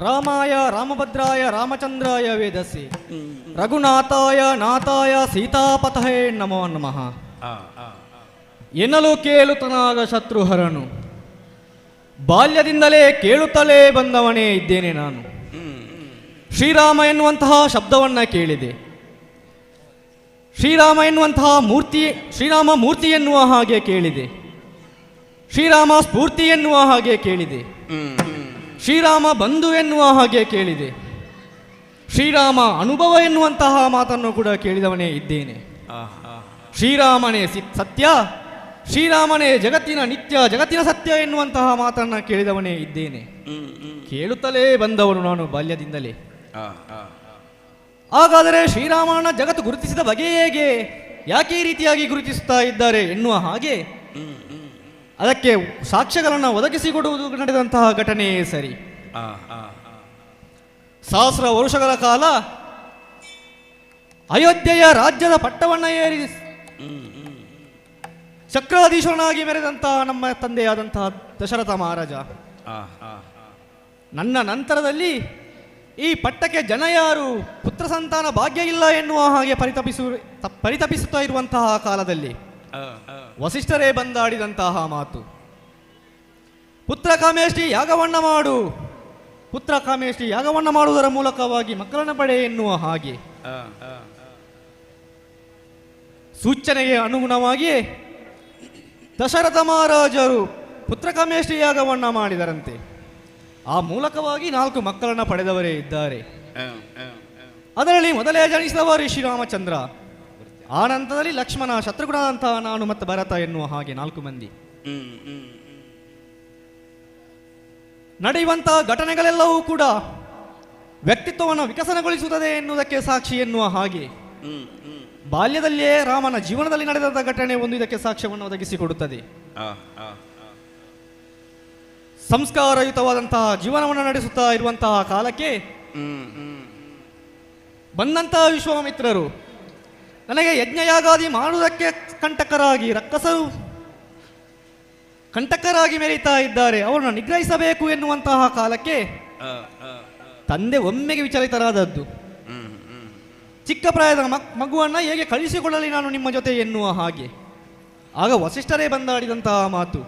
ರಾಮಾಯ ರಾಮಭದ್ರಾಯ ರಾಮಚಂದ್ರಾಯ ವೇದಸಿ ರಘುನಾಥಾಯ ನಾಥಾಯ ಸೀತಾಪತಹೇ ನಮೋ ನಮಃ ಎನ್ನಲು ಕೇಳುತ್ತನಾದ ಶತ್ರುಹರನು ಬಾಲ್ಯದಿಂದಲೇ ಕೇಳುತ್ತಲೇ ಬಂದವನೇ ಇದ್ದೇನೆ ನಾನು. ಶ್ರೀರಾಮ ಎನ್ನುವಂತಹ ಶಬ್ದವನ್ನು ಕೇಳಿದೆ. ಶ್ರೀರಾಮ ಎನ್ನುವಂತಹ ಶ್ರೀರಾಮ ಮೂರ್ತಿ ಎನ್ನುವ ಹಾಗೆ ಕೇಳಿದೆ. ಶ್ರೀರಾಮ ಸ್ಫೂರ್ತಿ ಎನ್ನುವ ಹಾಗೆ ಕೇಳಿದೆ. ಶ್ರೀರಾಮ ಬಂಧು ಎನ್ನುವ ಹಾಗೆ ಕೇಳಿದೆ. ಶ್ರೀರಾಮ ಅನುಭವ ಎನ್ನುವಂತಹ ಮಾತನ್ನು ಕೂಡ ಕೇಳಿದವನೇ ಇದ್ದೇನೆ. ಶ್ರೀರಾಮನೇ ಸತ್ಯ, ಶ್ರೀರಾಮನೇ ಜಗತ್ತಿನ ನಿತ್ಯ, ಜಗತ್ತಿನ ಸತ್ಯ ಎನ್ನುವಂತಹ ಮಾತನ್ನು ಕೇಳಿದವನೇ ಇದ್ದೇನೆ. ಕೇಳುತ್ತಲೇ ಬಂದವನು ನಾನು ಬಾಲ್ಯದಿಂದಲೇ. ಹಾಗಾದರೆ ಶ್ರೀರಾಮನ ಜಗತ್ತು ಗುರುತಿಸಿದ ಬಗೆ ಹೇಗೆ, ಯಾಕೆ ಈ ರೀತಿಯಾಗಿ ಗುರುತಿಸುತ್ತಾ ಇದ್ದಾರೆ ಎನ್ನುವ ಹಾಗೆ ಅದಕ್ಕೆ ಸಾಕ್ಷ್ಯಗಳನ್ನು ಒದಗಿಸಿಕೊಡುವುದು ನಡೆದಂತಹ ಘಟನೆಯೇ ಸರಿ. ಸಹಸ್ರ ವರುಷಗಳ ಕಾಲ ಅಯೋಧ್ಯೆಯ ರಾಜ್ಯದ ಪಟ್ಟವನ್ನು ಏರಿ ಚಕ್ರಾಧೀಶನಾಗಿ ಮೆರೆದಂತಹ ನಮ್ಮ ತಂದೆಯಾದಂತಹ ದಶರಥ ಮಹಾರಾಜ ನನ್ನ ನಂತರದಲ್ಲಿ ಈ ಪಟ್ಟಕ್ಕೆ ಜನ ಯಾರು, ಪುತ್ರ ಸಂತಾನ ಭಾಗ್ಯ ಇಲ್ಲ ಎನ್ನುವ ಹಾಗೆ ಪರಿತಪಿಸುತ್ತಾ ಇರುವಂತಹ ಕಾಲದಲ್ಲಿ ವಸಿಷ್ಠರೇ ಬಂದಾಡಿದಂತಹ ಮಾತು, ಪುತ್ರ ಕಾಮೇಷ್ಟಿ ಯಾಗವನ್ನ ಮಾಡು, ಪುತ್ರ ಕಾಮೇಷ್ಟಿ ಯಾಗವನ್ನ ಮಾಡುವುದರ ಮೂಲಕವಾಗಿ ಮಕ್ಕಳನ್ನು ಪಡೆ ಎನ್ನುವ ಹಾಗೆ ಸೂಚನೆಗೆ ಅನುಗುಣವಾಗಿ ದಶರಥ ಮಹಾರಾಜರು ಪುತ್ರ ಕಾಮೇಷ್ಟಿ ಯಾಗವನ್ನ ಮಾಡಿದರಂತೆ. ಆ ಮೂಲಕವಾಗಿ 4 ಮಕ್ಕಳನ್ನು ಪಡೆದವರೇ ಇದ್ದಾರೆ. ಅದರಲ್ಲಿ ಮೊದಲೇ ಜನಿಸಿದವರು ಶ್ರೀರಾಮಚಂದ್ರ, ಆ ನಂತರದಲ್ಲಿ ಲಕ್ಷ್ಮಣ, ಶತ್ರುಘ್ನಂತಹ ನಾನು ಮತ್ತು ಭರತ ಎನ್ನುವ ಹಾಗೆ 4 ಮಂದಿ. ನಡೆಯುವಂತಹ ಘಟನೆಗಳೆಲ್ಲವೂ ಕೂಡ ವ್ಯಕ್ತಿತ್ವವನ್ನು ವಿಕಸನಗೊಳಿಸುತ್ತದೆ ಎನ್ನುವುದಕ್ಕೆ ಸಾಕ್ಷಿ ಎನ್ನುವ ಹಾಗೆ ಬಾಲ್ಯದಲ್ಲಿಯೇ ರಾಮನ ಜೀವನದಲ್ಲಿ ನಡೆದ ಘಟನೆ ಒಂದು ಇದಕ್ಕೆ ಸಾಕ್ಷ್ಯವನ್ನು ಒದಗಿಸಿಕೊಡುತ್ತದೆ. ಸಂಸ್ಕಾರಯುತವಾದಂತಹ ಜೀವನವನ್ನು ನಡೆಸುತ್ತಾ ಇರುವಂತಹ ಕಾಲಕ್ಕೆ ಬಂದಂತಹ ವಿಶ್ವಾಮಿತ್ರರು ನನಗೆ ಯಜ್ಞಯಾಗಾದಿ ಮಾಡುವುದಕ್ಕೆ ರಕ್ಕಸರು ಕಂಟಕರಾಗಿ ಮೆರೀತಾ ಇದ್ದಾರೆ, ಅವರನ್ನು ನಿಗ್ರಹಿಸಬೇಕು ಎನ್ನುವಂತಹ ಕಾಲಕ್ಕೆ ತಂದೆ ಒಮ್ಮೆಗೆ ವಿಚಲಿತರಾದದ್ದು. ಚಿಕ್ಕ ಪ್ರಾಯದ ಮಗುವನ್ನ ಹೇಗೆ ಕಳಿಸಿಕೊಳ್ಳಲಿ ನಾನು ನಿಮ್ಮ ಜೊತೆ ಎನ್ನುವ ಹಾಗೆ. ಆಗ ವಸಿಷ್ಠರೇ ಬಂದಾಡಿದಂತಹ ಮಾತು,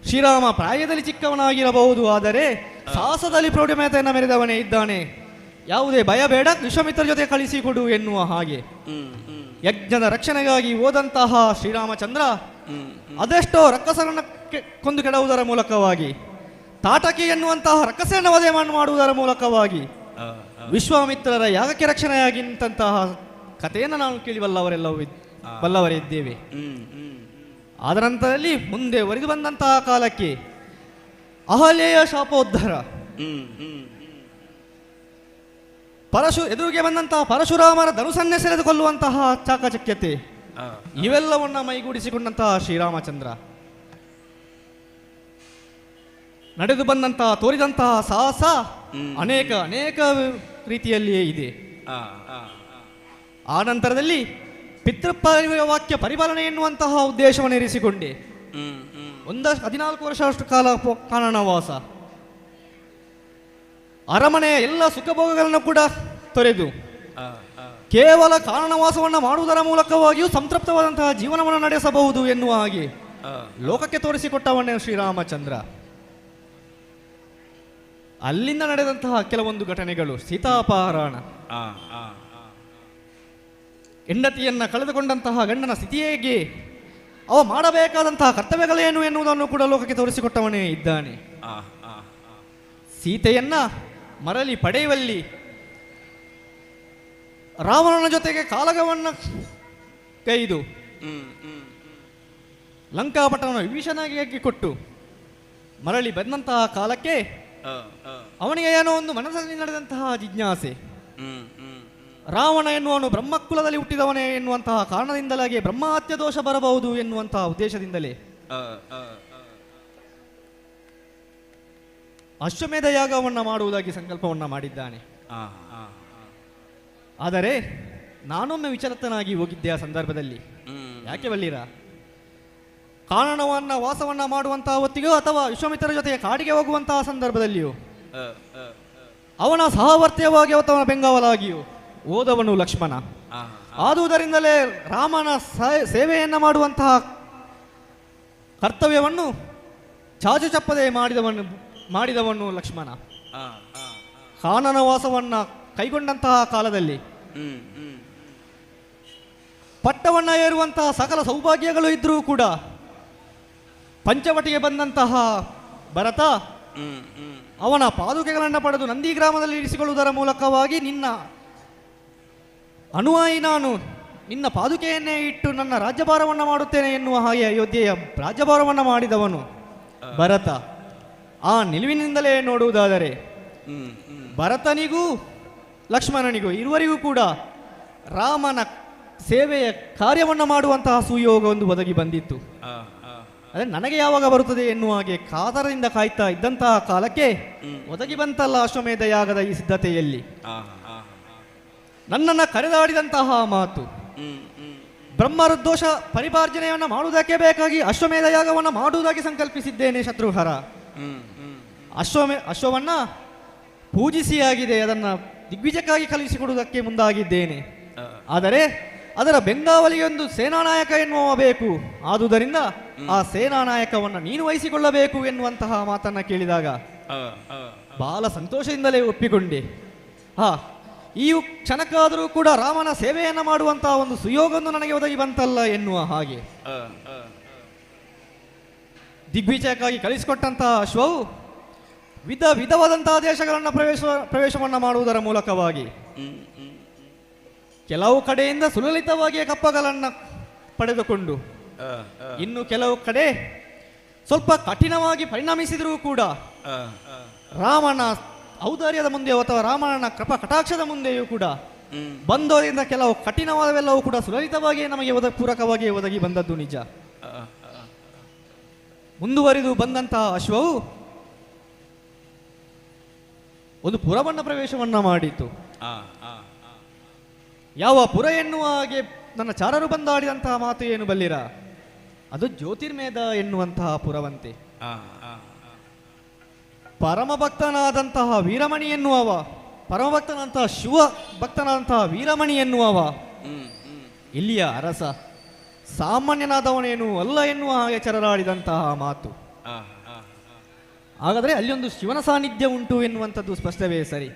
ಶ್ರೀರಾಮ ಪ್ರಾಯದಲ್ಲಿ ಚಿಕ್ಕವನಾಗಿರಬಹುದು, ಆದರೆ ಸಾಹಸದಲ್ಲಿ ಪ್ರೌಢಮೆತೆಯನ್ನು ಮೆರೆದವನೇ ಇದ್ದಾನೆ, ಯಾವುದೇ ಭಯ ಬೇಡ, ವಿಶ್ವಾಮಿತ್ರ ಜೊತೆ ಕಳಿಸಿಕೊಡು ಎನ್ನುವ ಹಾಗೆ. ಯಜ್ಞದ ರಕ್ಷಣೆಗಾಗಿ ಹೋದಂತಹ ಶ್ರೀರಾಮಚಂದ್ರ ಅದೆಷ್ಟೋ ರಕ್ಕಸರನ್ನು ಕೊಂದು ಕೆಡುವುದರ ಮೂಲಕವಾಗಿ, ತಾಟಕಿ ಎನ್ನುವಂತಹ ರಕ್ಕಸರನ್ನು ವಧೆ ಮಾಡುವುದರ ಮೂಲಕವಾಗಿ ವಿಶ್ವಾಮಿತ್ರರ ಯಾಗಕ್ಕೆ ರಕ್ಷಣೆಯಾಗಿ ನಿಂತಹ ಕಥೆಯನ್ನು ನಾವು ಕೇಳಿ ಬಲ್ಲವರೇ ಇದ್ದೇವೆ. ಆದ ನಂತರದಲ್ಲಿ ಮುಂದೆ ಒರೆದು ಬಂದಂತಹ ಕಾಲಕ್ಕೆ ಅಹಲ್ಯೆಯ ಶಾಪೋದ್ಧಾರ, ಎದುರಿಗೆ ಬಂದಂತಹ ಪರಶುರಾಮರ ಧನುಸನ್ನೇ ಸೆಳೆದುಕೊಳ್ಳುವಂತಹ ಚಾಕಚಕ್ಯತೆ, ಇವೆಲ್ಲವನ್ನ ಮೈಗೂಡಿಸಿಕೊಂಡಂತಹ ಶ್ರೀರಾಮಚಂದ್ರ ನಡೆದು ಬಂದಂತಹ ತೋರಿದಂತಹ ಸಾಹಸ ಅನೇಕ ರೀತಿಯಲ್ಲಿಯೇ ಇದೆ. ಆ ನಂತರದಲ್ಲಿ ಪಿತೃವಾಕ್ಯ ಪರಿಪಾಲನೆ ಎನ್ನುವಂತಹ ಉದ್ದೇಶವನ್ನು ಇರಿಸಿಕೊಂಡೆ 14 ವರ್ಷ ಕಾಲ ಕಾನನವಾಸ, ಅರಮನೆಯ ಎಲ್ಲ ಸುಖಭೋಗಗಳನ್ನು ಕೂಡ ತೊರೆದು ಕೇವಲ ಕಾನನವಾಸವನ್ನು ಮಾಡುವುದರ ಮೂಲಕವಾಗಿಯೂ ಸಂತೃಪ್ತವಾದಂತಹ ಜೀವನವನ್ನು ನಡೆಸಬಹುದು ಎನ್ನುವ ಹಾಗೆ ಲೋಕಕ್ಕೆ ತೋರಿಸಿಕೊಟ್ಟವನ್ನೇ ಶ್ರೀರಾಮಚಂದ್ರ. ಅಲ್ಲಿಂದ ನಡೆದಂತಹ ಕೆಲವೊಂದು ಘಟನೆಗಳು, ಸೀತಾಪಹರಣ, ಹೆಂಡತಿಯನ್ನ ಕಳೆದುಕೊಂಡಂತಹ ಗಂಡನ ಸ್ಥಿತಿ ಹೇಗೆ, ಅವ ಮಾಡಬೇಕಾದಂತಹ ಕರ್ತವ್ಯಗಳೇನು ಎನ್ನುವುದನ್ನು ಕೂಡ ಲೋಕಕ್ಕೆ ತೋರಿಸಿಕೊಟ್ಟವನೇ ಇದ್ದಾನೆ. ಸೀತೆಯನ್ನ ಮರಳಿ ಪಡೆಯುವಲ್ಲಿ ರಾವಣನ ಜೊತೆಗೆ ಕಾಳಗವನ್ನು ಕೈದು ಲಂಕಾಪಟ್ಟಣವನ್ನು ವಿಭೀಷಣನಿಗೆ ಕೊಟ್ಟು ಮರಳಿ ಬಂದಂತಹ ಕಾಲಕ್ಕೆ ಅವನಿಗೆ ಏನೋ ಒಂದು ಮನಸ್ಸಿನಲ್ಲಿ ನಡೆದಂತಹ ಜಿಜ್ಞಾಸೆ, ರಾವಣ ಎನ್ನುವನು ಬ್ರಹ್ಮಕುಲದಲ್ಲಿ ಹುಟ್ಟಿದವನೇ ಎನ್ನುವಂತಹ ಕಾರಣದಿಂದಲಾಗಿ ಬ್ರಹ್ಮಹತ್ಯ ದೋಷ ಬರಬಹುದು ಎನ್ನುವಂತಹ ಉದ್ದೇಶದಿಂದಲೇ ಅಶ್ವಮೇಧ ಯಾಗವನ್ನು ಮಾಡುವುದಾಗಿ ಸಂಕಲ್ಪವನ್ನ ಮಾಡಿದ್ದಾನೆ. ಆದರೆ ನಾನೊಮ್ಮೆ ವಿಚಲಿತನಾಗಿ ಹೋಗಿದ್ದೆ ಆ ಸಂದರ್ಭದಲ್ಲಿ. ಯಾಕೆ ಬಲ್ಲಿರ, ಕಾನನವನ್ನ ವಾಸವನ್ನ ಮಾಡುವಂತಹ ಹೊತ್ತಿಗೂ ಅಥವಾ ವಿಶ್ವಾಮಿತ್ರರ ಜೊತೆಗೆ ಕಾಡಿಗೆ ಹೋಗುವಂತಹ ಸಂದರ್ಭದಲ್ಲಿಯೂ ಅವನ ಸಹವರ್ತಿಯವಾಗಿ ಅವನ ಬೆಂಗಾವಲಾಗಿಯೂ ಓದವನು ಲಕ್ಷ್ಮಣ. ಆದುದರಿಂದಲೇ ರಾಮನ ಸೇವೆಯನ್ನ ಮಾಡುವಂತಹ ಕರ್ತವ್ಯವನ್ನು ಚಾಚು ಚಪ್ಪದೆ ಮಾಡಿದವನು ಲಕ್ಷ್ಮಣ. ಕಾನನವಾಸವನ್ನ ಕೈಗೊಂಡಂತಹ ಕಾಲದಲ್ಲಿ ಪಟ್ಟವನ್ನ ಏರುವಂತಹ ಸಕಲ ಸೌಭಾಗ್ಯಗಳು ಇದ್ರೂ ಕೂಡ ಪಂಚವಟಿಗೆ ಬಂದಂತಹ ಭರತ ಅವನ ಪಾದುಕೆಗಳನ್ನು ಪಡೆದು ನಂದಿ ಗ್ರಾಮದಲ್ಲಿ ಇರಿಸಿಕೊಳ್ಳುವುದರ ಮೂಲಕವಾಗಿ ನಿನ್ನ ಅನುಯಾಯಿ ನಾನು, ನಿನ್ನ ಪಾದುಕೆಯನ್ನೇ ಇಟ್ಟು ನನ್ನ ರಾಜ್ಯಭಾರವನ್ನು ಮಾಡುತ್ತೇನೆ ಎನ್ನುವ ಹಾಗೆ ಅಯೋಧ್ಯೆಯ ರಾಜ್ಯಭಾರವನ್ನು ಮಾಡಿದವನು ಭರತ. ಆ ನಿಲುವಿನಿಂದಲೇ ನೋಡುವುದಾದರೆ ಭರತನಿಗೂ ಲಕ್ಷ್ಮಣನಿಗೂ ಇರುವರಿಗೂ ಕೂಡ ರಾಮನ ಸೇವೆಯ ಕಾರ್ಯವನ್ನು ಮಾಡುವಂತಹ ಸುಯೋಗ ಒಂದು ಒದಗಿ ಬಂದಿತ್ತು. ಅದೇ ನನಗೆ ಯಾವಾಗ ಬರುತ್ತದೆ ಎನ್ನುವ ಹಾಗೆ ಕಾತರದಿಂದ ಕಾಯ್ತಾ ಇದ್ದಂತಹ ಕಾಲಕ್ಕೆ ಒದಗಿ ಬಂತಲ್ಲ ಅಶ್ವಮೇಧ ಯಾಗದ ಈ ಸಿದ್ಧತೆಯಲ್ಲಿ ನನ್ನನ್ನು ಕರೆದಾಡಿದಂತಹ ಮಾತು, ಬ್ರಹ್ಮರುದ್ದೋಷ ಪರಿಪಾರ್ಜನೆಯನ್ನು ಮಾಡುವುದಕ್ಕೆ ಬೇಕಾಗಿ ಅಶ್ವಮೇಧ ಯಾಗವನ್ನು ಮಾಡುವುದಾಗಿ ಸಂಕಲ್ಪಿಸಿದ್ದೇನೆ ಶತ್ರುಹರ. ಅಶ್ವವನ್ನ ಪೂಜಿಸಿಯಾಗಿದೆ, ಅದನ್ನು ದಿಗ್ವಿಜಯಕ್ಕಾಗಿ ಕಲಿಸಿಕೊಡುವುದಕ್ಕೆ ಮುಂದಾಗಿದ್ದೇನೆ. ಆದರೆ ಅದರ ಬೆಂಗಾವಲಿಗೆ ಒಂದು ಸೇನಾನಾಯಕ ಎನ್ನುವ ಬೇಕು, ಆದುದರಿಂದ ಆ ಸೇನಾನಾಯಕವನ್ನು ನೀನು ವಹಿಸಿಕೊಳ್ಳಬೇಕು ಎನ್ನುವಂತಹ ಮಾತನ್ನ ಕೇಳಿದಾಗ ಬಹಳ ಸಂತೋಷದಿಂದಲೇ ಒಪ್ಪಿಕೊಂಡೆ. ಈ ಕ್ಷಣಕ್ಕಾದರೂ ಕೂಡ ರಾಮನ ಸೇವೆಯನ್ನು ಮಾಡುವಂತಹ ಒಂದು ಸುಯೋಗವನ್ನು ನನಗೆ ಒದಗಿ ಬಂತಲ್ಲ ಎನ್ನುವ ಹಾಗೆ ದಿಗ್ವಿಜಯಕ್ಕಾಗಿ ಕಳಿಸಿಕೊಟ್ಟಂತಹ ಅಶ್ವವು ವಿಧವಾದಂತಹ ದೇಶಗಳನ್ನು ಪ್ರವೇಶವನ್ನು ಮಾಡುವುದರ ಮೂಲಕವಾಗಿ ಕೆಲವು ಕಡೆಯಿಂದ ಸುಲಲಿತವಾಗಿಯೇ ಕಪ್ಪಗಳನ್ನು ಪಡೆದುಕೊಂಡು ಇನ್ನು ಕೆಲವು ಕಡೆ ಸ್ವಲ್ಪ ಕಠಿಣವಾಗಿ ಪರಿಣಮಿಸಿದರೂ ಕೂಡ ರಾಮನ ಔದಾರ್ಯದ ಮುಂದೆ ಅಥವಾ ರಾಮನ ಕೃಪಾ ಕಟಾಕ್ಷದ ಮುಂದೆಯೂ ಕೂಡ ಬಂದೋರಿಂದ ಕೆಲವು ಕಠಿಣವಾದವೆಲ್ಲವೂ ಕೂಡ ಸುಲಲಿತವಾಗಿ ನಮಗೆ ಪೂರಕವಾಗಿ ಒದಗಿ ಬಂದದ್ದು ನಿಜ. ಮುಂದುವರಿದು ಬಂದಂತಹ ಅಶ್ವವು ಒಂದು ಪುರವನ್ನ ಪ್ರವೇಶವನ್ನ ಮಾಡಿತು. ಯಾವ ಪುರ ಎನ್ನುವ ಹಾಗೆ ನನ್ನ ಚಾರರು ಬಂದಾಡಿದಂತಹ ಮಾತು ಏನು ಬಲ್ಲಿರ, ಅದು ಜ್ಯೋತಿರ್ಮೇಧ ಎನ್ನುವಂತಹ ಪುರವಂತೆ. ಪರಮಭಕ್ತನಾದಂತಹ ವೀರಮಣಿ ಎನ್ನುವವ, ಪರಮಭಕ್ತನಾದಂತಹ ಶಿವ ಭಕ್ತನಾದಂತಹ ವೀರಮಣಿ ಎನ್ನುವವ ಇಲ್ಲಿಯ ಅರಸ, ಸಾಮಾನ್ಯನಾದವನೇನು ಅಲ್ಲ ಎನ್ನುವ ಹಾಗೆ ಚರರಾಡಿದಂತಹ ಮಾತು. ಹಾಗಾದರೆ ಅಲ್ಲಿ ಒಂದು ಶಿವನ ಸಾನ್ನಿಧ್ಯ ಉಂಟು ಎನ್ನುವಂಥದ್ದು ಸ್ಪಷ್ಟವೇ ಸರಿ.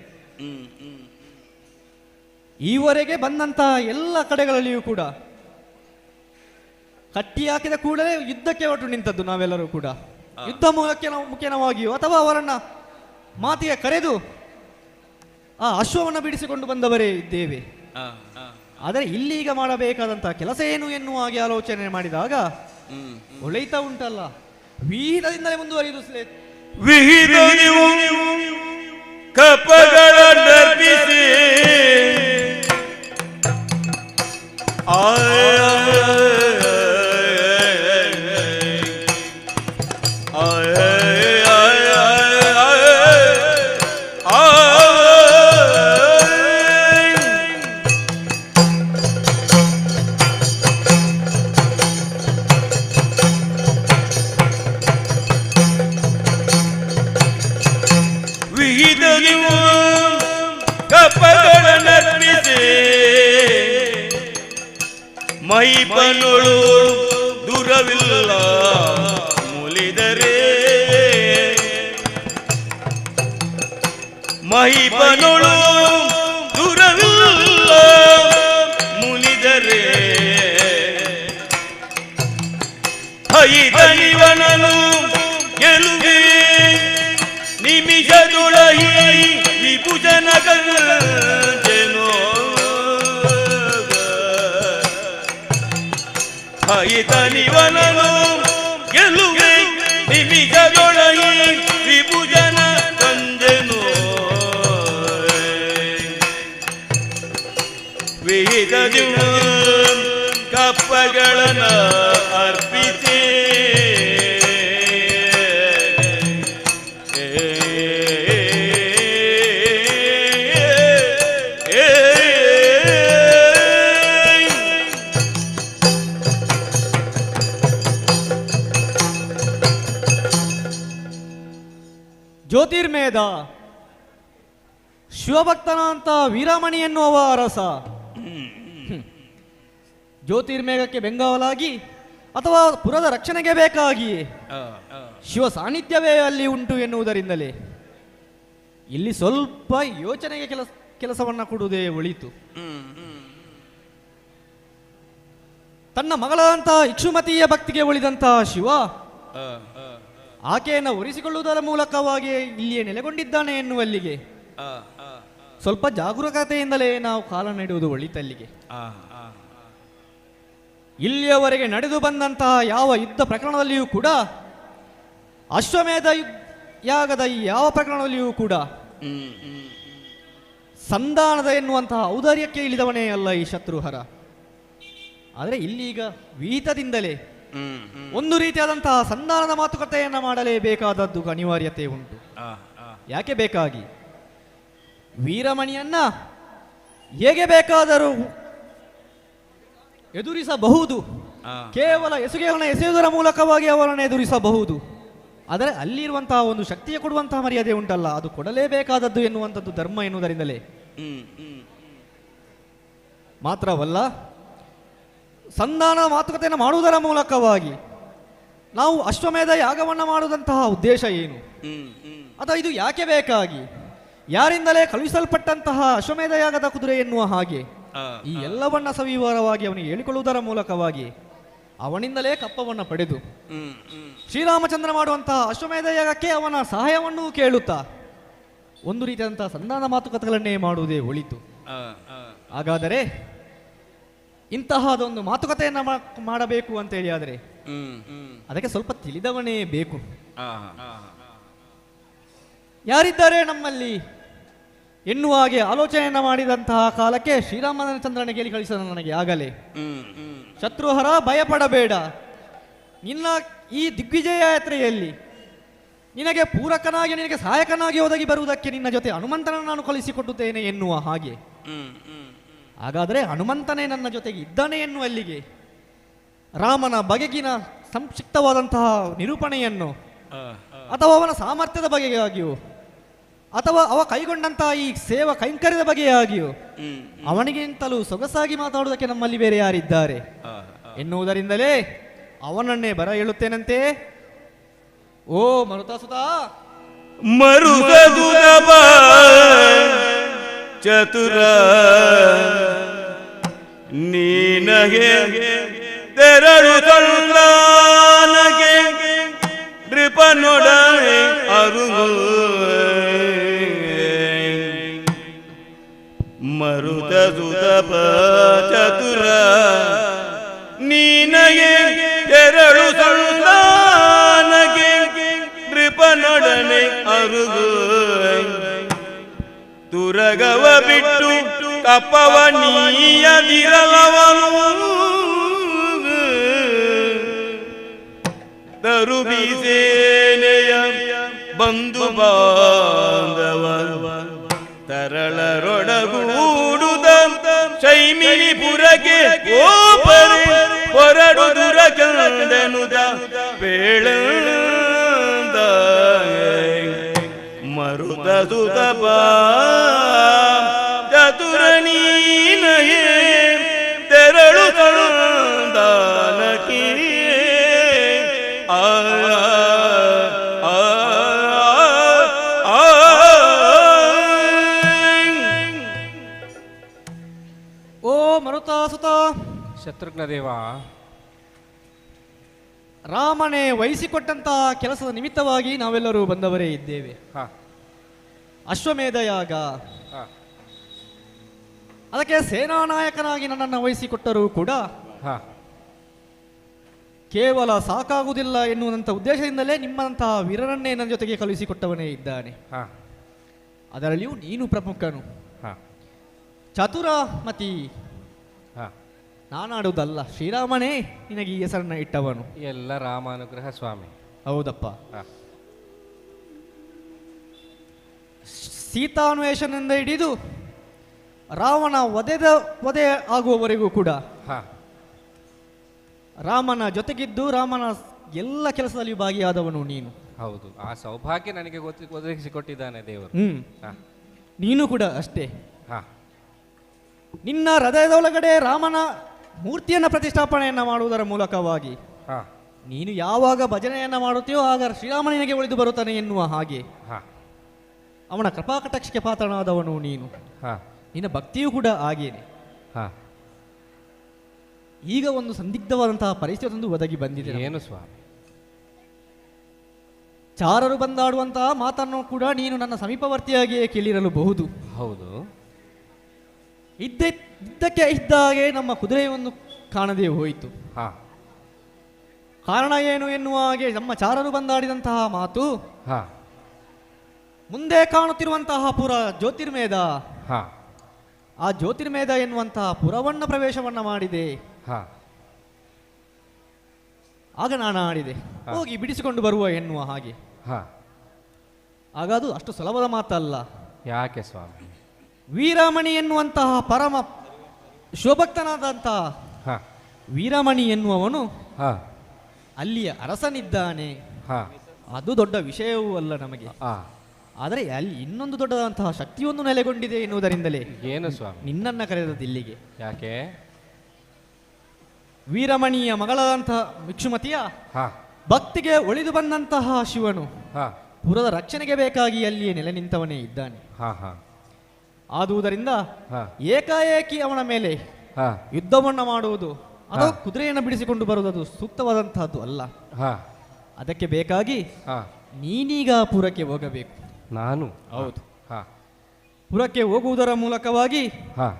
ಈವರೆಗೆ ಬಂದಂತಹ ಎಲ್ಲ ಕಡೆಗಳಲ್ಲಿಯೂ ಕೂಡ ಕಟ್ಟಿ ಹಾಕಿದ ಕೂಡಲೇ ಯುದ್ಧಕ್ಕೆ ಹೊರಟು ನಿಂತದ್ದು ನಾವೆಲ್ಲರೂ ಕೂಡ. ಯುದ್ಧ ಮುಖೇನವಾಗಿಯೋ ಅಥವಾ ಅವರನ್ನ ಮಾತಿಗೆ ಕರೆದು ಆ ಅಶ್ವವನ್ನು ಬಿಡಿಸಿಕೊಂಡು ಬಂದವರೇ ಇದ್ದೇವೆ. ಆದರೆ ಇಲ್ಲೀಗ ಮಾಡಬೇಕಾದಂತಹ ಕೆಲಸ ಏನು ಎನ್ನುವ ಹಾಗೆ ಆಲೋಚನೆ ಮಾಡಿದಾಗ ಒಳ್ಳೆಯ್ತಾ ಉಂಟಲ್ಲ, ವಿಹಿತದಿಂದಲೇ ಮುಂದುವರಿದು ವಿಹಿತ ಕಪಗಳ ನರ್ಪಿಸಿ ಮೈಪನೊಳು ದೂರವಿಲ್ಲ ಮುಲಿದರೆ, ಮಹಿಪನೊಳು ದೂರವಿಲ್ಲ ಮುಲಿದರೆ, ಹೈದನಿವನನು ಗೆಲುವೆ ನಿಮಿಷದೊಳಹಿ ವಿಭುಜನ ಗಂಜೆನೋ, ಹೈದನಿವನನು ಗೆಲುವೆ ನಿಮಿಷದೊಳಹಿ ವಿಭುಜನ ಗಂಜೆನೋ, ವಿಹಿತದಿ ಕಪ್ಪಗಳನ್ನ ಅರ್ಪಿಸಿ ಜ್ಯೋತಿರ್ಮೇಧ ಶಿವಭಕ್ತನಂತ ವೀರಮಣಿ ಎನ್ನುವ ಅರಸ ಜ್ಯೋತಿರ್ಮೇಘಕ್ಕೆ ಬೆಂಗಾವಲಾಗಿ ಅಥವಾ ಪುರದ ರಕ್ಷಣೆಗೆ ಬೇಕಾಗಿ ಶಿವ ಸಾನ್ನಿಧ್ಯವೇ ಅಲ್ಲಿ ಉಂಟು ಎನ್ನುವುದರಿಂದಲೇ ಇಲ್ಲಿ ಸ್ವಲ್ಪ ಯೋಚನೆಗೆ ಕೆಲಸವನ್ನ ಕೊಡುವುದೇ ಒಳಿತು. ತನ್ನ ಮಗಳಂತಹ ಇಕ್ಷುಮತಿಯ ಭಕ್ತಿಗೆ ಉಳಿದಂತಹ ಶಿವ ಆಕೆಯನ್ನು ಒರೆಸಿಕೊಳ್ಳುವುದರ ಮೂಲಕವಾಗಿ ಇಲ್ಲಿಯೇ ನೆಲೆಗೊಂಡಿದ್ದಾನೆ ಎನ್ನುವಲ್ಲಿಗೆ ಸ್ವಲ್ಪ ಜಾಗರೂಕತೆಯಿಂದಲೇ ನಾವು ಕಾಲ ನೆಡುವುದು ಒಳಿತಲ್ಲಿಗೆ. ಇಲ್ಲಿಯವರೆಗೆ ನಡೆದು ಬಂದಂತಹ ಯಾವ ಯುದ್ಧ ಪ್ರಕರಣದಲ್ಲಿಯೂ ಕೂಡ, ಅಶ್ವಮೇಧ ಯಾಗದ ಈ ಯಾವ ಪ್ರಕರಣದಲ್ಲಿಯೂ ಕೂಡ ಸಂಧಾನದ ಎನ್ನುವಂತಹ ಔದಾರ್ಯಕ್ಕೆ ಇಳಿದವನೇ ಅಲ್ಲ ಈ ಶತ್ರುಹರ. ಆದರೆ ಇಲ್ಲೀಗ ವಿಹಿತದಿಂದಲೇ ಒಂದು ರೀತಿಯಾದಂತಹ ಸಂಧಾನದ ಮಾತುಕತೆಯನ್ನು ಮಾಡಲೇಬೇಕಾದದ್ದು ಅನಿವಾರ್ಯತೆ ಉಂಟು. ಯಾಕೆ ಬೇಕಾಗಿ ವೀರಮಣಿಯನ್ನ ಹೇಗೆ ಬೇಕಾದರೂ ಎದುರಿಸಬಹುದು, ಕೇವಲ ಎಸುಗೆಗಳನ್ನು ಎಸೆಯುವುದರ ಮೂಲಕವಾಗಿ ಅವರನ್ನು ಎದುರಿಸಬಹುದು. ಆದರೆ ಅಲ್ಲಿರುವಂತಹ ಒಂದು ಶಕ್ತಿಯ ಕೊಡುವಂತಹ ಮರ್ಯಾದೆ ಉಂಟಲ್ಲ, ಅದು ಕೊಡಲೇಬೇಕಾದದ್ದು ಎನ್ನುವಂಥದ್ದು ಧರ್ಮ ಎನ್ನುವುದರಿಂದಲೇ ಮಾತ್ರವಲ್ಲ, ಸಂಧಾನ ಮಾತುಕತೆಯನ್ನು ಮಾಡುವುದರ ಮೂಲಕವಾಗಿ ನಾವು ಅಶ್ವಮೇಧ ಯಾಗವನ್ನು ಮಾಡುವಂತಹ ಉದ್ದೇಶ ಏನು, ಅಥವಾ ಇದು ಯಾಕೆ ಬೇಕಾಗಿ, ಯಾರಿಂದಲೇ ಕಳುಹಿಸಲ್ಪಟ್ಟಂತಹ ಅಶ್ವಮೇಧ ಯಾಗದ ಕುದುರೆ ಎನ್ನುವ ಹಾಗೆ ಈ ಎಲ್ಲವನ್ನ ಸವಿವರವಾಗಿ ಅವನಿಗೆ ಹೇಳಿಕೊಳ್ಳುವುದರ ಮೂಲಕವಾಗಿ ಅವನಿಂದಲೇ ಕಪ್ಪವನ್ನು ಪಡೆದು ಶ್ರೀರಾಮಚಂದ್ರ ಮಾಡುವಂತಹ ಅಶ್ವಮೇಧ ಯಾಗಕ್ಕೆ ಅವನ ಸಹಾಯವನ್ನು ಕೇಳುತ್ತಾ ಒಂದು ರೀತಿಯಾದಂತಹ ಸಂಧಾನ ಮಾತುಕತೆಗಳನ್ನೇ ಮಾಡುವುದೇ ಒಳಿತು. ಹಾಗಾದರೆ ಇಂತಹದೊಂದು ಮಾತುಕತೆಯನ್ನು ಮಾಡಬೇಕು ಅಂತ ಹೇಳಿ ಆದರೆ ಅದಕ್ಕೆ ಸ್ವಲ್ಪ ತಿಳಿದವನೇ ಬೇಕು. ಯಾರಿದ್ದಾರೆ ನಮ್ಮಲ್ಲಿ ಎನ್ನುವ ಹಾಗೆ ಆಲೋಚನೆಯನ್ನ ಮಾಡಿದಂತಹ ಕಾಲಕ್ಕೆ ಶ್ರೀರಾಮಚಂದ್ರನಿಗೆ ಹೇಳಿ ಕಳಿಸಿದ ನನಗೆ ಆಗಲೇ ಶತ್ರುಹರ ಭಯಪಡಬೇಡ, ನಿನ್ನ ಈ ದಿಗ್ವಿಜಯ ಯಾತ್ರೆಯಲ್ಲಿ ನಿನಗೆ ಪೂರಕನಾಗಿ ನಿನಗೆ ಸಹಾಯಕನಾಗಿ ಒದಗಿ ಬರುವುದಕ್ಕೆ ನಿನ್ನ ಜೊತೆ ಹನುಮಂತನನ್ನು ನಾನು ಕಳಿಸಿಕೊಟ್ಟುತ್ತೇನೆ ಎನ್ನುವ ಹಾಗೆ. ಹಾಗಾದರೆ ಹನುಮಂತನೇ ನನ್ನ ಜೊತೆಗೆ ಇದ್ದಾನೆ ಎನ್ನುವಲ್ಲಿಗೆ ರಾಮನ ಬಗೆಗಿನ ಸಂಕ್ಷಿಪ್ತವಾದಂತಹ ನಿರೂಪಣೆಯನ್ನು ಅಥವಾ ಅವನ ಸಾಮರ್ಥ್ಯದ ಬಗೆಗಾಗಿಯೂ ಅಥವಾ ಅವ ಕೈಗೊಂಡಂತಹ ಈ ಸೇವಾ ಕೈಂಕರ್ಯದ ಬಗೆಯಾಗಿಯೂ ಅವನಿಗಿಂತಲೂ ಸೊಗಸಾಗಿ ಮಾತಾಡುವುದಕ್ಕೆ ನಮ್ಮಲ್ಲಿ ಬೇರೆ ಯಾರಿದ್ದಾರೆ ಎನ್ನುವುದರಿಂದಲೇ ಅವನನ್ನೇ ಬರ ಹೇಳುತ್ತೇನಂತೆ. ಓ ಮರುತಾಸುತ ಮರುದದುದಬ ಚತುರ ನೀನಗೆ ತೆರಳು ತಂದಾನಗೆ ನೃಪನೊಡನೆ ಅರುಗು ಮರುದದುದಬ ಚತುರ ನೀನಗೆ ತೆರಳು ತಂದಾನಗೆ ನೃಪನೊಡನೆ ಅರುಗು ತುರಗವ ಬಿಟ್ಟು ಕಪ್ಪವ ನೀಯದಿರಲವನು ತರುಬಿಸೇನೆಯ ಬಂಧು ಬಾಂಧವರು ತರಳರೊಡಗೂಡುದ ಶೈಮಿನಿಪುರಕ್ಕೆ ಗೋಪರೆ ಹೊರಡು ದುರಕಂದನುದ ಬೇಳಂದ ಮರುದ ಸುತಪ ಚತುರನೀನಯೇ ತೆರಳು ತಂದಾನಕಿ ಓ ಮರುತಾಸುತ ಶತ್ರುಘ್ನ ದೇವ, ರಾಮನೇ ವಹಿಸಿಕೊಟ್ಟಂತಹ ಕೆಲಸದ ನಿಮಿತ್ತವಾಗಿ ನಾವೆಲ್ಲರೂ ಬಂದವರೇ ಇದ್ದೇವೆ. ಅಶ್ವಮೇಧ ಯಾಗ, ಅದಕ್ಕೆ ಸೇನಾನಾಯಕನಾಗಿ ನನ್ನನ್ನು ವಹಿಸಿಕೊಟ್ಟರೂ ಕೂಡ ಕೇವಲ ಸಾಕಾಗುವುದಿಲ್ಲ ಎನ್ನುವಂಥ ಉದ್ದೇಶದಿಂದಲೇ ನಿಮ್ಮಂತಹ ವೀರರನ್ನೇ ನನ್ನ ಜೊತೆಗೆ ಕಳುಹಿಸಿಕೊಟ್ಟವನೇ ಇದ್ದಾನೆ. ಅದರಲ್ಲಿಯೂ ನೀನು ಪ್ರಮುಖನು, ಚತುರಮತಿ. ನಾನಾಡುವುದಲ್ಲ, ಶ್ರೀರಾಮನೇ ನಿನಗೆ ಈ ಹೆಸರನ್ನ ಇಟ್ಟವನು. ಎಲ್ಲ ರಾಮಾನುಗ್ರಹ ಸ್ವಾಮಿ. ಹೌದಪ್ಪ. ಸೀತಾನ್ವೇಷಣೆಯಿಂದ ಹಿಡಿದು ರಾವಣ ವಧೆ ಆಗುವವರೆಗೂ ಕೂಡ ರಾಮನ ಜೊತೆಗಿದ್ದು ರಾಮನ ಎಲ್ಲ ಕೆಲಸದಲ್ಲಿ ಭಾಗಿಯಾದವನು ನೀನು. ಹೌದು, ಆ ಸೌಭಾಗ್ಯ ನನಗೆ ಒದಗಿಸಿಕೊಟ್ಟಿದ್ದಾನೆ ದೇವರು. ನೀನು ಕೂಡ ಅಷ್ಟೇ. ನಿನ್ನ ಹೃದಯದೊಳಗಡೆ ರಾಮನ ಮೂರ್ತಿಯನ್ನ ಪ್ರತಿಷ್ಠಾಪನೆಯನ್ನ ಮಾಡುವುದರ ಮೂಲಕವಾಗಿ ನೀನು ಯಾವಾಗ ಭಜನೆಯನ್ನ ಮಾಡುತ್ತೀಯೋ ಆಗ ಶ್ರೀರಾಮ ನಿನಗೆ ಒಳಿದು ಬರುತ್ತಾನೆ ಎನ್ನುವ ಹಾಗೆ ಅವನ ಕೃಪಾಕಟಾಕ್ಷಕ್ಕೆ ಪಾತ್ರನಾದವನು ನೀನು. ನಿನ್ನ ಭಕ್ತಿಯೂ ಕೂಡ ಹಾಗೇನೆ. ಈಗ ಒಂದು ಸಂದಿಗ್ಧವಾದಂತಹ ಪರಿಸ್ಥಿತಿ ಒಂದು ಒದಗಿ ಬಂದಿದೆ. ಏನು ಸ್ವಾಮಿ? ಚಾರರು ಬಂದಾಡುವಂತಹ ಮಾತನ್ನು ಕೂಡ ನೀನು ನನ್ನ ಸಮೀಪವರ್ತಿಯಾಗಿಯೇ ಕೇಳಿರಲಬಹುದು. ಹೌದು. ಇದ್ದಕ್ಕೆ ಇದ್ದಾಗೆ ನಮ್ಮ ಕುದುರೆಯನ್ನು ಕಾಣದೇ ಹೋಯಿತು. ಕಾರಣ ಏನು ಎನ್ನುವ ಹಾಗೆ ನಮ್ಮ ಚಾರರು ಬಂದಾಡಿದಂತಹ ಮಾತು ಮುಂದೆ ಕಾಣುತ್ತಿರುವಂತಹ ಪುರ ಜ್ಯೋತಿರ್ಮೇಧ, ಆ ಜ್ಯೋತಿರ್ಮೇಧ ಎನ್ನುವಂತಹ ಪುರವನ್ನ ಪ್ರವೇಶವನ್ನ ಮಾಡಿದೆ. ಆಗ ನಾನು ಆಡಿದೆ, ಹೋಗಿ ಬಿಡಿಸಿಕೊಂಡು ಬರುವ ಎನ್ನುವ ಹಾಗೆ. ಆಗ ಅದು ಅಷ್ಟು ಸುಲಭದ ಮಾತಲ್ಲ. ಯಾಕೆ ಸ್ವಾಮಿ? ವೀರಮಣಿ ಎನ್ನುವಂತಹ ಪರಮ ಶಿವಭಕ್ತನಾದಂತಹ ವೀರಮಣಿ ಎನ್ನುವವನು ಅಲ್ಲಿಯ ಅರಸನಿದ್ದಾನೆ. ಅದು ದೊಡ್ಡ ವಿಷಯವೂ ಅಲ್ಲ ನಮಗೆ. ಆದರೆ ಅಲ್ಲಿ ಇನ್ನೊಂದು ದೊಡ್ಡದಾದಂತಹ ಶಕ್ತಿಯೊಂದು ನೆಲೆಗೊಂಡಿದೆ ಎನ್ನುವುದರಿಂದಲೇ ಏನು ಸ್ವಾಮಿ ನಿನ್ನನ್ನು ಕರೆದದ್ದು ಇಲ್ಲಿಗೆ. ಯಾಕೆ? ವೀರಮಣಿಯ ಮಗಳಾದಂತಹ ಭಿಕ್ಷುಮತಿಯ ಭಕ್ತಿಗೆ ಒಳಿದು ಬಂದಂತಹ ಶಿವನು ಪುರದ ರಕ್ಷಣೆಗೆ ಬೇಕಾಗಿ ಅಲ್ಲಿಯೇ ನೆಲೆ ನಿಂತವನೇ ಇದ್ದಾನೆ. ಆದುದರಿಂದ ಏಕಾಏಕಿ ಅವನ ಮೇಲೆ ಯುದ್ಧವನ್ನು ಮಾಡುವುದು ಅಥವಾ ಕುದುರೆಯನ್ನು ಬಿಡಿಸಿಕೊಂಡು ಬರುವುದು ಸೂಕ್ತವಾದಂತಹದ್ದು ಅಲ್ಲ. ಅದಕ್ಕೆ ಬೇಕಾಗಿ ನೀನೀಗ ಪುರಕ್ಕೆ ಹೋಗಬೇಕು. ನಾನು? ಹೌದು. ಪುರಕ್ಕೆ ಹೋಗುವುದರ ಮೂಲಕವಾಗಿ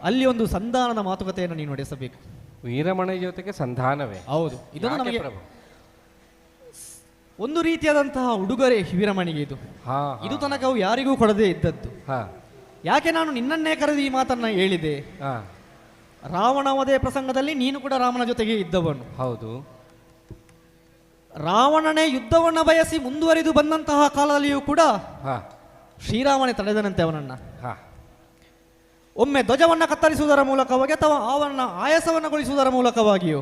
ಅಲ್ಲಿ ಒಂದು ಸಂಧಾನದ ಮಾತುಕತೆಯನ್ನು ನೀನು ನಡೆಸಬೇಕು. ವೀರಮಣಿ ಜೊತೆಗೆ ಸಂಧಾನವೇ? ಹೌದು. ಇದನ್ನು ನಮಗೆ ಒಂದು ರೀತಿಯಾದಂತಹ ಉಡುಗೊರೆ ವೀರಮಣಿಗೆ ಇದು. ಇದು ತನಕ ಯಾರಿಗೂ ಕೊಡದೇ ಇದ್ದದ್ದು. ಯಾಕೆ ನಾನು ನಿನ್ನನ್ನೇ ಕರೆದು ಈ ಮಾತನ್ನ ಹೇಳಿದೆ? ರಾವಣ ವಧೆ ಪ್ರಸಂಗದಲ್ಲಿ ನೀನು ಕೂಡ ರಾಮನ ಜೊತೆಗೆ ಇದ್ದವನು. ಹೌದು. ರಾವಣನೇ ಯುದ್ಧವನ್ನ ಬಯಸಿ ಮುಂದುವರಿದು ಬಂದಂತಹ ಕಾಲದಲ್ಲಿಯೂ ಕೂಡ ಶ್ರೀರಾಮನೇ ತಡೆದನಂತೆ ಅವನನ್ನ. ಒಮ್ಮೆ ಧ್ವಜವನ್ನ ಕತ್ತರಿಸುವುದರ ಮೂಲಕವಾಗಿ ಅಥವಾ ಅವನ ಆಯಾಸವನ್ನಗೊಳಿಸುವುದರ ಮೂಲಕವಾಗಿಯೂ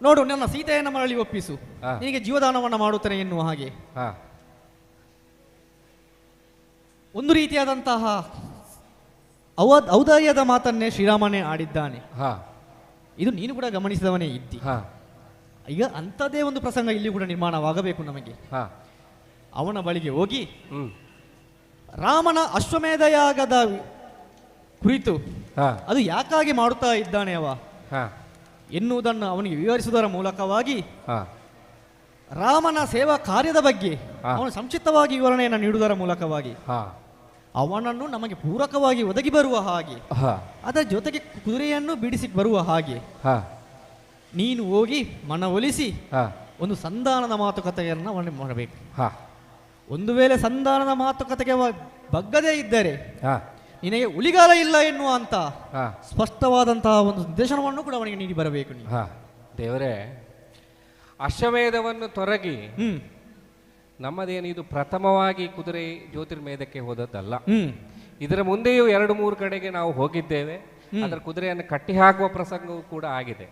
ನೋಡು, ನನ್ನ ಸೀತೆಯನ್ನು ಮರಳಿ ಒಪ್ಪಿಸು, ನಿನಗೆ ಜೀವದಾನವನ್ನ ಮಾಡುತ್ತೇನೆ ಎನ್ನುವ ಹಾಗೆ ಒಂದು ರೀತಿಯಾದಂತಹ ಔದಾರ್ಯದ ಮಾತನ್ನೇ ಶ್ರೀರಾಮನೇ ಆಡಿದ್ದಾನೆ. ಇದು ನೀನು ಕೂಡ ಗಮನಿಸಿದವನೇ ಇದ್ದಿ. ಈಗ ಅಂಥದ್ದೇ ಒಂದು ಪ್ರಸಂಗ ಇಲ್ಲಿ ಕೂಡ ನಿರ್ಮಾಣವಾಗಬೇಕು ನಮಗೆ. ಅವನ ಬಳಿಗೆ ಹೋಗಿ ರಾಮನ ಅಶ್ವಮೇಧ ಯಾಗದ ಕುರಿತು ಅದು ಯಾಕಾಗಿ ಮಾಡುತ್ತಾ ಇದ್ದಾನೆ ಅವ ಎನ್ನುವುದನ್ನು ಅವನಿಗೆ ವಿವರಿಸುವುದರ ಮೂಲಕವಾಗಿ ರಾಮನ ಸೇವಾ ಕಾರ್ಯದ ಬಗ್ಗೆ ಅವನು ಸಂಕ್ಷಿಪ್ತವಾಗಿ ವಿವರಣೆಯನ್ನು ನೀಡುವುದರ ಮೂಲಕವಾಗಿ ಅವನನ್ನು ನಮಗೆ ಪೂರಕವಾಗಿ ಒದಗಿ ಬರುವ ಹಾಗೆ, ಅದರ ಜೊತೆಗೆ ಕುದುರೆಯನ್ನು ಬಿಡಿಸಿ ಬರುವ ಹಾಗೆ ನೀನು ಹೋಗಿ ಮನವೊಲಿಸಿ ಒಂದು ಸಂಧಾನದ ಮಾತುಕತೆಯನ್ನು ಅವನು ಮಾಡಬೇಕು. ಒಂದು ವೇಳೆ ಸಂಧಾನದ ಮಾತುಕತೆಗೆ ಬಗ್ಗದೇ ಇದ್ದರೆ ನಿನಗೆ ಉಳಿಗಾಲ ಇಲ್ಲ ಎನ್ನುವಂತ ಸ್ಪಷ್ಟವಾದಂತಹ ಒಂದು ನಿರ್ದೇಶನವನ್ನು ಕೂಡ ಅವನಿಗೆ ನೀಡಿ ಬರಬೇಕು. ದೇವರೇ, ಅಶ್ವಮೇಧವನ್ನು ತೊರಗಿ ನಮ್ಮದೇನು ಇದು ಪ್ರಥಮವಾಗಿ ಕುದುರೆ ಜ್ಯೋತಿರ್ಮೇಧಕ್ಕೆ ಹೋದದ್ದಲ್ಲ. ಇದರ ಮುಂದೆಯೂ 2-3 ಕಡೆಗೆ ನಾವು ಹೋಗಿದ್ದೇವೆ. ಅದರ ಕುದುರೆಯನ್ನು ಕಟ್ಟಿ ಹಾಕುವ ಪ್ರಸಂಗವೂ ಕೂಡ ಆಗಿದೆ.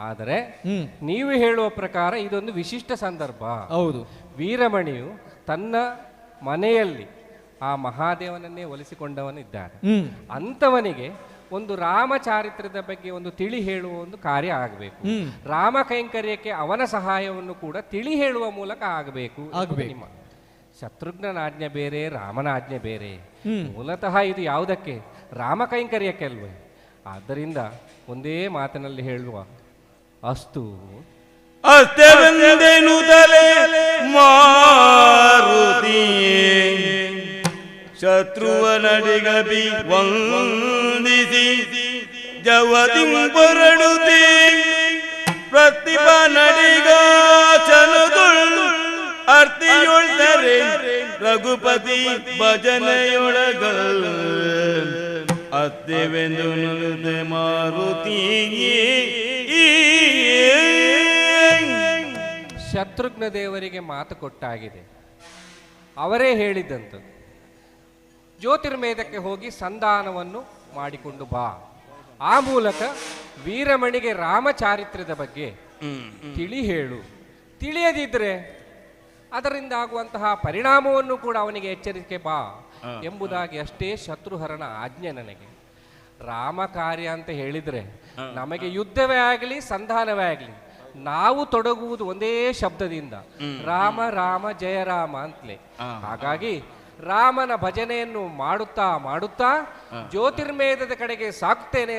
ಆದರೆ ನೀವು ಹೇಳುವ ಪ್ರಕಾರ ಇದೊಂದು ವಿಶಿಷ್ಟ ಸಂದರ್ಭ. ಹೌದು. ವೀರಮಣಿಯು ತನ್ನ ಮನೆಯಲ್ಲಿ ಆ ಮಹಾದೇವನನ್ನೇ ಒಲಿಸಿಕೊಂಡವನಿದ್ದಾನೆ. ಅಂಥವನಿಗೆ ಒಂದು ರಾಮ ಚಾರಿತ್ರ್ಯದ ಬಗ್ಗೆ ಒಂದು ತಿಳಿ ಹೇಳುವ ಒಂದು ಕಾರ್ಯ ಆಗಬೇಕು. ರಾಮ ಕೈಂಕರ್ಯಕ್ಕೆ ಅವನ ಸಹಾಯವನ್ನು ಕೂಡ ತಿಳಿ ಹೇಳುವ ಮೂಲಕ ಆಗಬೇಕು. ನಿಮ್ಮ ಶತ್ರುಘ್ನನ ಆಜ್ಞೆ ಬೇರೆ, ರಾಮನ ಆಜ್ಞೆ ಬೇರೆ. ಮೂಲತಃ ಇದು ಯಾವುದಕ್ಕೆ? ರಾಮ ಕೈಂಕರ್ಯಕ್ಕೆ ಅಲ್ವೇ? ಆದ್ದರಿಂದ ಒಂದೇ ಮಾತಿನಲ್ಲಿ ಹೇಳುವ ಅಸ್ತು ಅಷ್ಟವೆಂದೆನುದಲೆ ಮಾರುತಿ ಶತ್ರುವನಡಿಗಬಿ ವಂದಿಸಿ ಜವದಿಂಬರಡುತಿ ಪ್ರತಿಭ ನಡಿಗ ಚಲುದುಳ್ ಅರ್ತಿಯೊಳ್ದರೆ ರಘುಪತಿ ಭಜನೆಯೊಳಗಲ್ ಅತ್ತೆವೆಂದು ನುಡಿದೆ ಮಾರುತಿ. ಶತ್ರುಘ್ನ ದೇವರಿಗೆ ಮಾತು ಕೊಟ್ಟಾಗಿದೆ. ಅವರೇ ಹೇಳಿದ್ದಂಥದ್ದು, ಜ್ಯೋತಿರ್ಮೇಧಕ್ಕೆ ಹೋಗಿ ಸಂಧಾನವನ್ನು ಮಾಡಿಕೊಂಡು ಬಾ. ಆ ಮೂಲಕ ವೀರಮಣಿಗೆ ರಾಮಚಾರಿತ್ರ್ಯದ ಬಗ್ಗೆ ತಿಳಿ ಹೇಳು. ತಿಳಿಯದಿದ್ರೆ ಅದರಿಂದ ಆಗುವಂತಹ ಪರಿಣಾಮವನ್ನು ಕೂಡ ಅವನಿಗೆ ಎಚ್ಚರಿಕೆ ಬಾ ಎಂಬುದಾಗಿ ಅಷ್ಟೇ ಶತ್ರುಹರನ ಆಜ್ಞೆ ನನಗೆ. ರಾಮ ಕಾರ್ಯ ಅಂತ ಹೇಳಿದ್ರೆ ನಮಗೆ ಯುದ್ಧವೇ ಆಗಲಿ ಸಂಧಾನವೇ ಆಗಲಿ ನಾವು ತೊಡಗುವುದು ಒಂದೇ ಶಬ್ದದಿಂದ, ರಾಮ ರಾಮ ಜಯ ರಾಮ ಅಂತಲೇ. ಹಾಗಾಗಿ ರಾಮನ ಭಜನೆಯನ್ನು ಮಾಡುತ್ತಾ ಮಾಡುತ್ತಾ ಜ್ಯೋತಿರ್ಮೇಧದ ಕಡೆಗೆ ಸಾಕ್ತೇನೆ.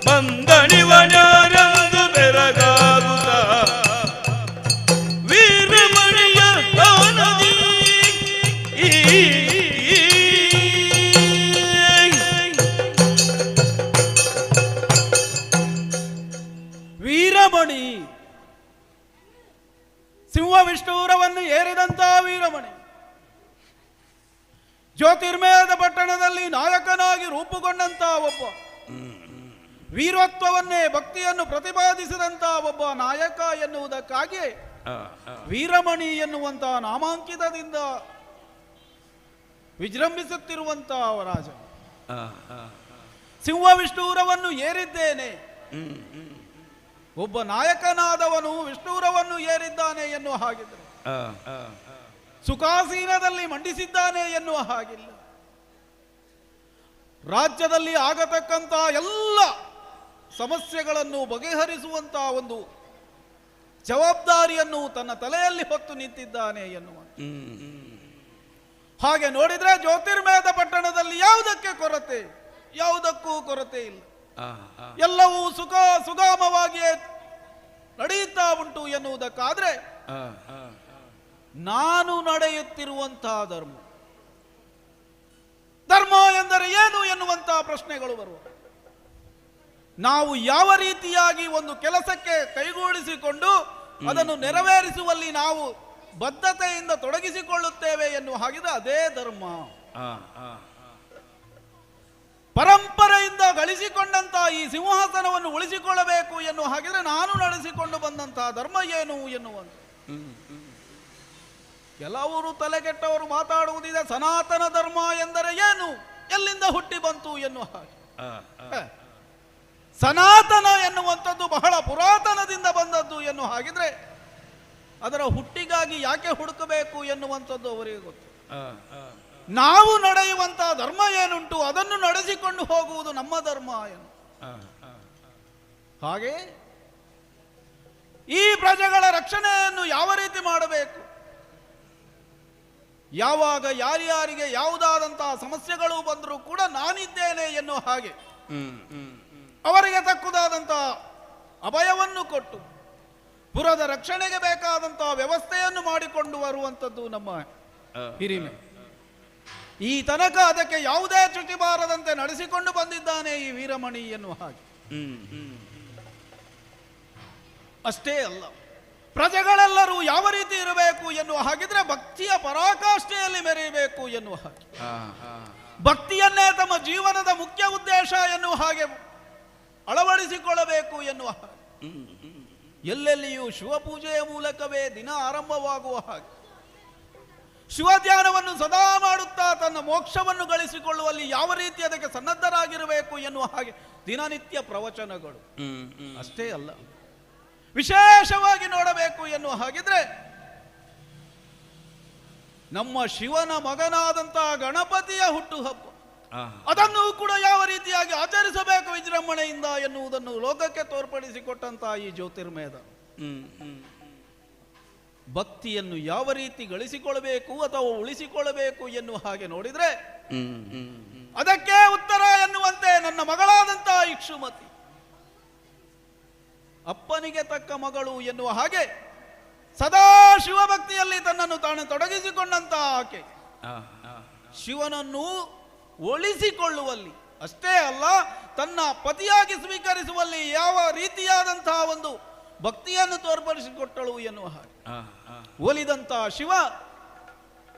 ಬಂದಣಿವನರಂದು ಬೆರ ವೀರಮಣಿ, ಸಿಂಹ ವಿಷ್ಣುರವನ್ನು ಏರಿದಂತ ವೀರಮಣಿ, ಜ್ಯೋತಿರ್ಮಯದ ಪಟ್ಟಣದಲ್ಲಿ ನಾಯಕನಾಗಿ ರೂಪುಗೊಂಡಂತ ಒಬ್ಬ, ವೀರತ್ವವನ್ನೇ ಭಕ್ತಿಯನ್ನು ಪ್ರತಿಪಾದಿಸಿದಂತ ಒಬ್ಬ ನಾಯಕ ಎನ್ನುವುದಕ್ಕಾಗಿ ವೀರಮಣಿ ಎನ್ನುವಂತ ನಾಮಾಂಕಿತದಿಂದ ವಿಜೃಂಭಿಸುತ್ತಿರುವಂತ ರಾಜ. ಸಿಂಹ ವಿಷ್ಣುರವನ್ನು ಏರಿದ್ದೇನೆ, ಒಬ್ಬ ನಾಯಕನಾದವನು ವಿಷ್ಣುರವನ್ನು ಏರಿದ್ದಾನೆ ಎನ್ನುವ ಹಾಗಿದ್ರೆ ಸುಖಾಸೀನದಲ್ಲಿ ಮಂಡಿಸಿದ್ದಾನೆ ಎನ್ನುವ ಹಾಗಿಲ್ಲ. ರಾಜ್ಯದಲ್ಲಿ ಆಗತಕ್ಕಂತ ಎಲ್ಲ ಸಮಸ್ಯೆಗಳನ್ನು ಬಗೆಹರಿಸುವಂತ ಒಂದು ಜವಾಬ್ದಾರಿಯನ್ನು ತನ್ನ ತಲೆಯಲ್ಲಿ ಹೊತ್ತು ನಿಂತಿದ್ದಾನೆ ಎನ್ನುವ ಹಾಗೆ ನೋಡಿದ್ರೆ ಜ್ಯೋತಿರ್ಮಯದ ಪಟ್ಟಣದಲ್ಲಿ ಯಾವುದಕ್ಕೆ ಕೊರತೆ, ಯಾವುದಕ್ಕೂ ಕೊರತೆ ಇಲ್ಲ. ಎಲ್ಲವೂ ಸುಗಮವಾಗಿಯೇ ನಡೆಯುತ್ತಾ ಉಂಟು ಎನ್ನುವುದಕ್ಕಾದ್ರೆ ನಾನು ನಡೆಯುತ್ತಿರುವಂತಹ ಧರ್ಮ ಎಂದರೆ ಏನು ಎನ್ನುವಂತಹ ಪ್ರಶ್ನೆಗಳು ಬರುವ. ನಾವು ಯಾವ ರೀತಿಯಾಗಿ ಒಂದು ಕೆಲಸಕ್ಕೆ ಕೈಗೂಡಿಸಿಕೊಂಡು ಅದನ್ನು ನೆರವೇರಿಸುವಲ್ಲಿ ನಾವು ಬದ್ಧತೆಯಿಂದ ತೊಡಗಿಸಿಕೊಳ್ಳುತ್ತೇವೆ ಎನ್ನುವ ಹಾಗಿದ್ರೆ ಅದೇ ಧರ್ಮ. ಪರಂಪರೆಯಿಂದ ಗಳಿಸಿಕೊಂಡಂತ ಈ ಸಿಂಹಾಸನವನ್ನು ಉಳಿಸಿಕೊಳ್ಳಬೇಕು ಎನ್ನುವ ಹಾಗಿದ್ರೆ ನಾನು ನಡೆಸಿಕೊಂಡು ಬಂದಂತಹ ಧರ್ಮ ಏನು ಎನ್ನುವಂತ. ಕೆಲವರು ತಲೆಗೆಟ್ಟವರು ಮಾತಾಡುವುದಿದೆ, ಸನಾತನ ಧರ್ಮ ಎಂದರೆ ಏನು, ಎಲ್ಲಿಂದ ಹುಟ್ಟಿ ಬಂತು ಎನ್ನುವ ಹಾಗೆ. ಸನಾತನ ಎನ್ನುವಂಥದ್ದು ಬಹಳ ಪುರಾತನದಿಂದ ಬಂದದ್ದು ಎನ್ನುವ ಹಾಗಿದ್ರೆ ಅದರ ಹುಟ್ಟಿಗಾಗಿ ಯಾಕೆ ಹುಡುಕಬೇಕು ಎನ್ನುವಂಥದ್ದು ಅವರಿಗೆ ಗೊತ್ತು. ನಾವು ನಡೆಯುವಂತಹ ಧರ್ಮ ಏನುಂಟು ಅದನ್ನು ನಡೆಸಿಕೊಂಡು ಹೋಗುವುದು ನಮ್ಮ ಧರ್ಮ ಏನು. ಹಾಗೆ ಈ ಪ್ರಜೆಗಳ ರಕ್ಷಣೆಯನ್ನು ಯಾವ ರೀತಿ ಮಾಡಬೇಕು, ಯಾವಾಗ ಯಾರ್ಯಾರಿಗೆ ಯಾವುದಾದಂತಹ ಸಮಸ್ಯೆಗಳು ಬಂದರೂ ಕೂಡ ನಾನಿದ್ದೇನೆ ಎನ್ನುವ ಹಾಗೆ ಅವರಿಗೆ ತಕ್ಕುದಾದಂತಹ ಅಭಯವನ್ನು ಕೊಟ್ಟು ಪುರದ ರಕ್ಷಣೆಗೆ ಬೇಕಾದಂತಹ ವ್ಯವಸ್ಥೆಯನ್ನು ಮಾಡಿಕೊಂಡು ಬರುವಂಥದ್ದು ನಮ್ಮ ಹಿರಿಮೆ. ಈ ತನಕ ಅದಕ್ಕೆ ಯಾವುದೇ ಚ್ಯುತಿ ಬಾರದಂತೆ ನಡೆಸಿಕೊಂಡು ಬಂದಿದ್ದಾನೆ ಈ ವೀರಮಣಿ ಎನ್ನುವ ಹಾಗೆ. ಅಷ್ಟೇ ಅಲ್ಲ, ಪ್ರಜೆಗಳೆಲ್ಲರೂ ಯಾವ ರೀತಿ ಇರಬೇಕು ಎನ್ನುವ ಹಾಗಿದ್ರೆ ಭಕ್ತಿಯ ಪರಾಕಾಷ್ಠೆಯಲ್ಲಿ ಮೆರೆಯಬೇಕು ಎನ್ನುವ ಹಾಗೆ, ಭಕ್ತಿಯನ್ನೇ ತಮ್ಮ ಜೀವನದ ಮುಖ್ಯ ಉದ್ದೇಶ ಎನ್ನುವ ಹಾಗೆ ಅಳವಡಿಸಿಕೊಳ್ಳಬೇಕು ಎನ್ನುವ ಹಾಗೆ, ಎಲ್ಲೆಲ್ಲಿಯೂ ಶಿವಪೂಜೆಯ ಮೂಲಕವೇ ದಿನ ಆರಂಭವಾಗುವ ಹಾಗೆ, ಶಿವಧ್ಯಾನವನ್ನು ಸದಾ ಮಾಡುತ್ತಾ ತನ್ನ ಮೋಕ್ಷವನ್ನು ಗಳಿಸಿಕೊಳ್ಳುವಲ್ಲಿ ಯಾವ ರೀತಿ ಅದಕ್ಕೆ ಸನ್ನದ್ಧರಾಗಿರಬೇಕು ಎನ್ನುವ ಹಾಗೆ ದಿನನಿತ್ಯ ಪ್ರವಚನಗಳು. ಅಷ್ಟೇ ಅಲ್ಲ, ವಿಶೇಷವಾಗಿ ನೋಡಬೇಕು ಎನ್ನುವ ಹಾಗಿದ್ರೆ ನಮ್ಮ ಶಿವನ ಮಗನಾದಂತಹ ಗಣಪತಿಯ ಹುಟ್ಟುಹಬ್ಬ, ಅದನ್ನು ಕೂಡ ಯಾವ ರೀತಿಯಾಗಿ ಆಚರಿಸಬೇಕು ವಿಜೃಂಭಣೆಯಿಂದ ಎನ್ನುವುದನ್ನು ಲೋಕಕ್ಕೆ ತೋರ್ಪಡಿಸಿಕೊಟ್ಟಂತಹ ಈ ಜ್ಯೋತಿರ್ಮಯದ ಭಕ್ತಿಯನ್ನು ಯಾವ ರೀತಿ ಗಳಿಸಿಕೊಳ್ಳಬೇಕು ಅಥವಾ ಉಳಿಸಿಕೊಳ್ಳಬೇಕು ಎನ್ನುವ ಹಾಗೆ ನೋಡಿದ್ರೆ ಅದಕ್ಕೆ ಉತ್ತರ ಎನ್ನುವಂತೆ ನನ್ನ ಮಗಳಾದಂತಹ ಇಕ್ಷುಮತಿ, ಅಪ್ಪನಿಗೆ ತಕ್ಕ ಮಗಳು ಎನ್ನುವ ಹಾಗೆ ಸದಾ ಶಿವಭಕ್ತಿಯಲ್ಲಿ ತನ್ನನ್ನು ತಾನು ತೊಡಗಿಸಿಕೊಂಡಂತಹ ಆಕೆ ಶಿವನನ್ನು ಉಳಿಸಿಕೊಳ್ಳುವಲ್ಲಿ ಅಷ್ಟೇ ಅಲ್ಲ, ತನ್ನ ಪತಿಯಾಗಿ ಸ್ವೀಕರಿಸುವಲ್ಲಿ ಯಾವ ರೀತಿಯಾದಂತಹ ಒಂದು ಭಕ್ತಿಯನ್ನು ತೋರ್ಪಡಿಸಿಕೊಟ್ಟಳು ಎನ್ನುವ ಹಾಗೆ ಒಲಿದಂತಹ ಶಿವ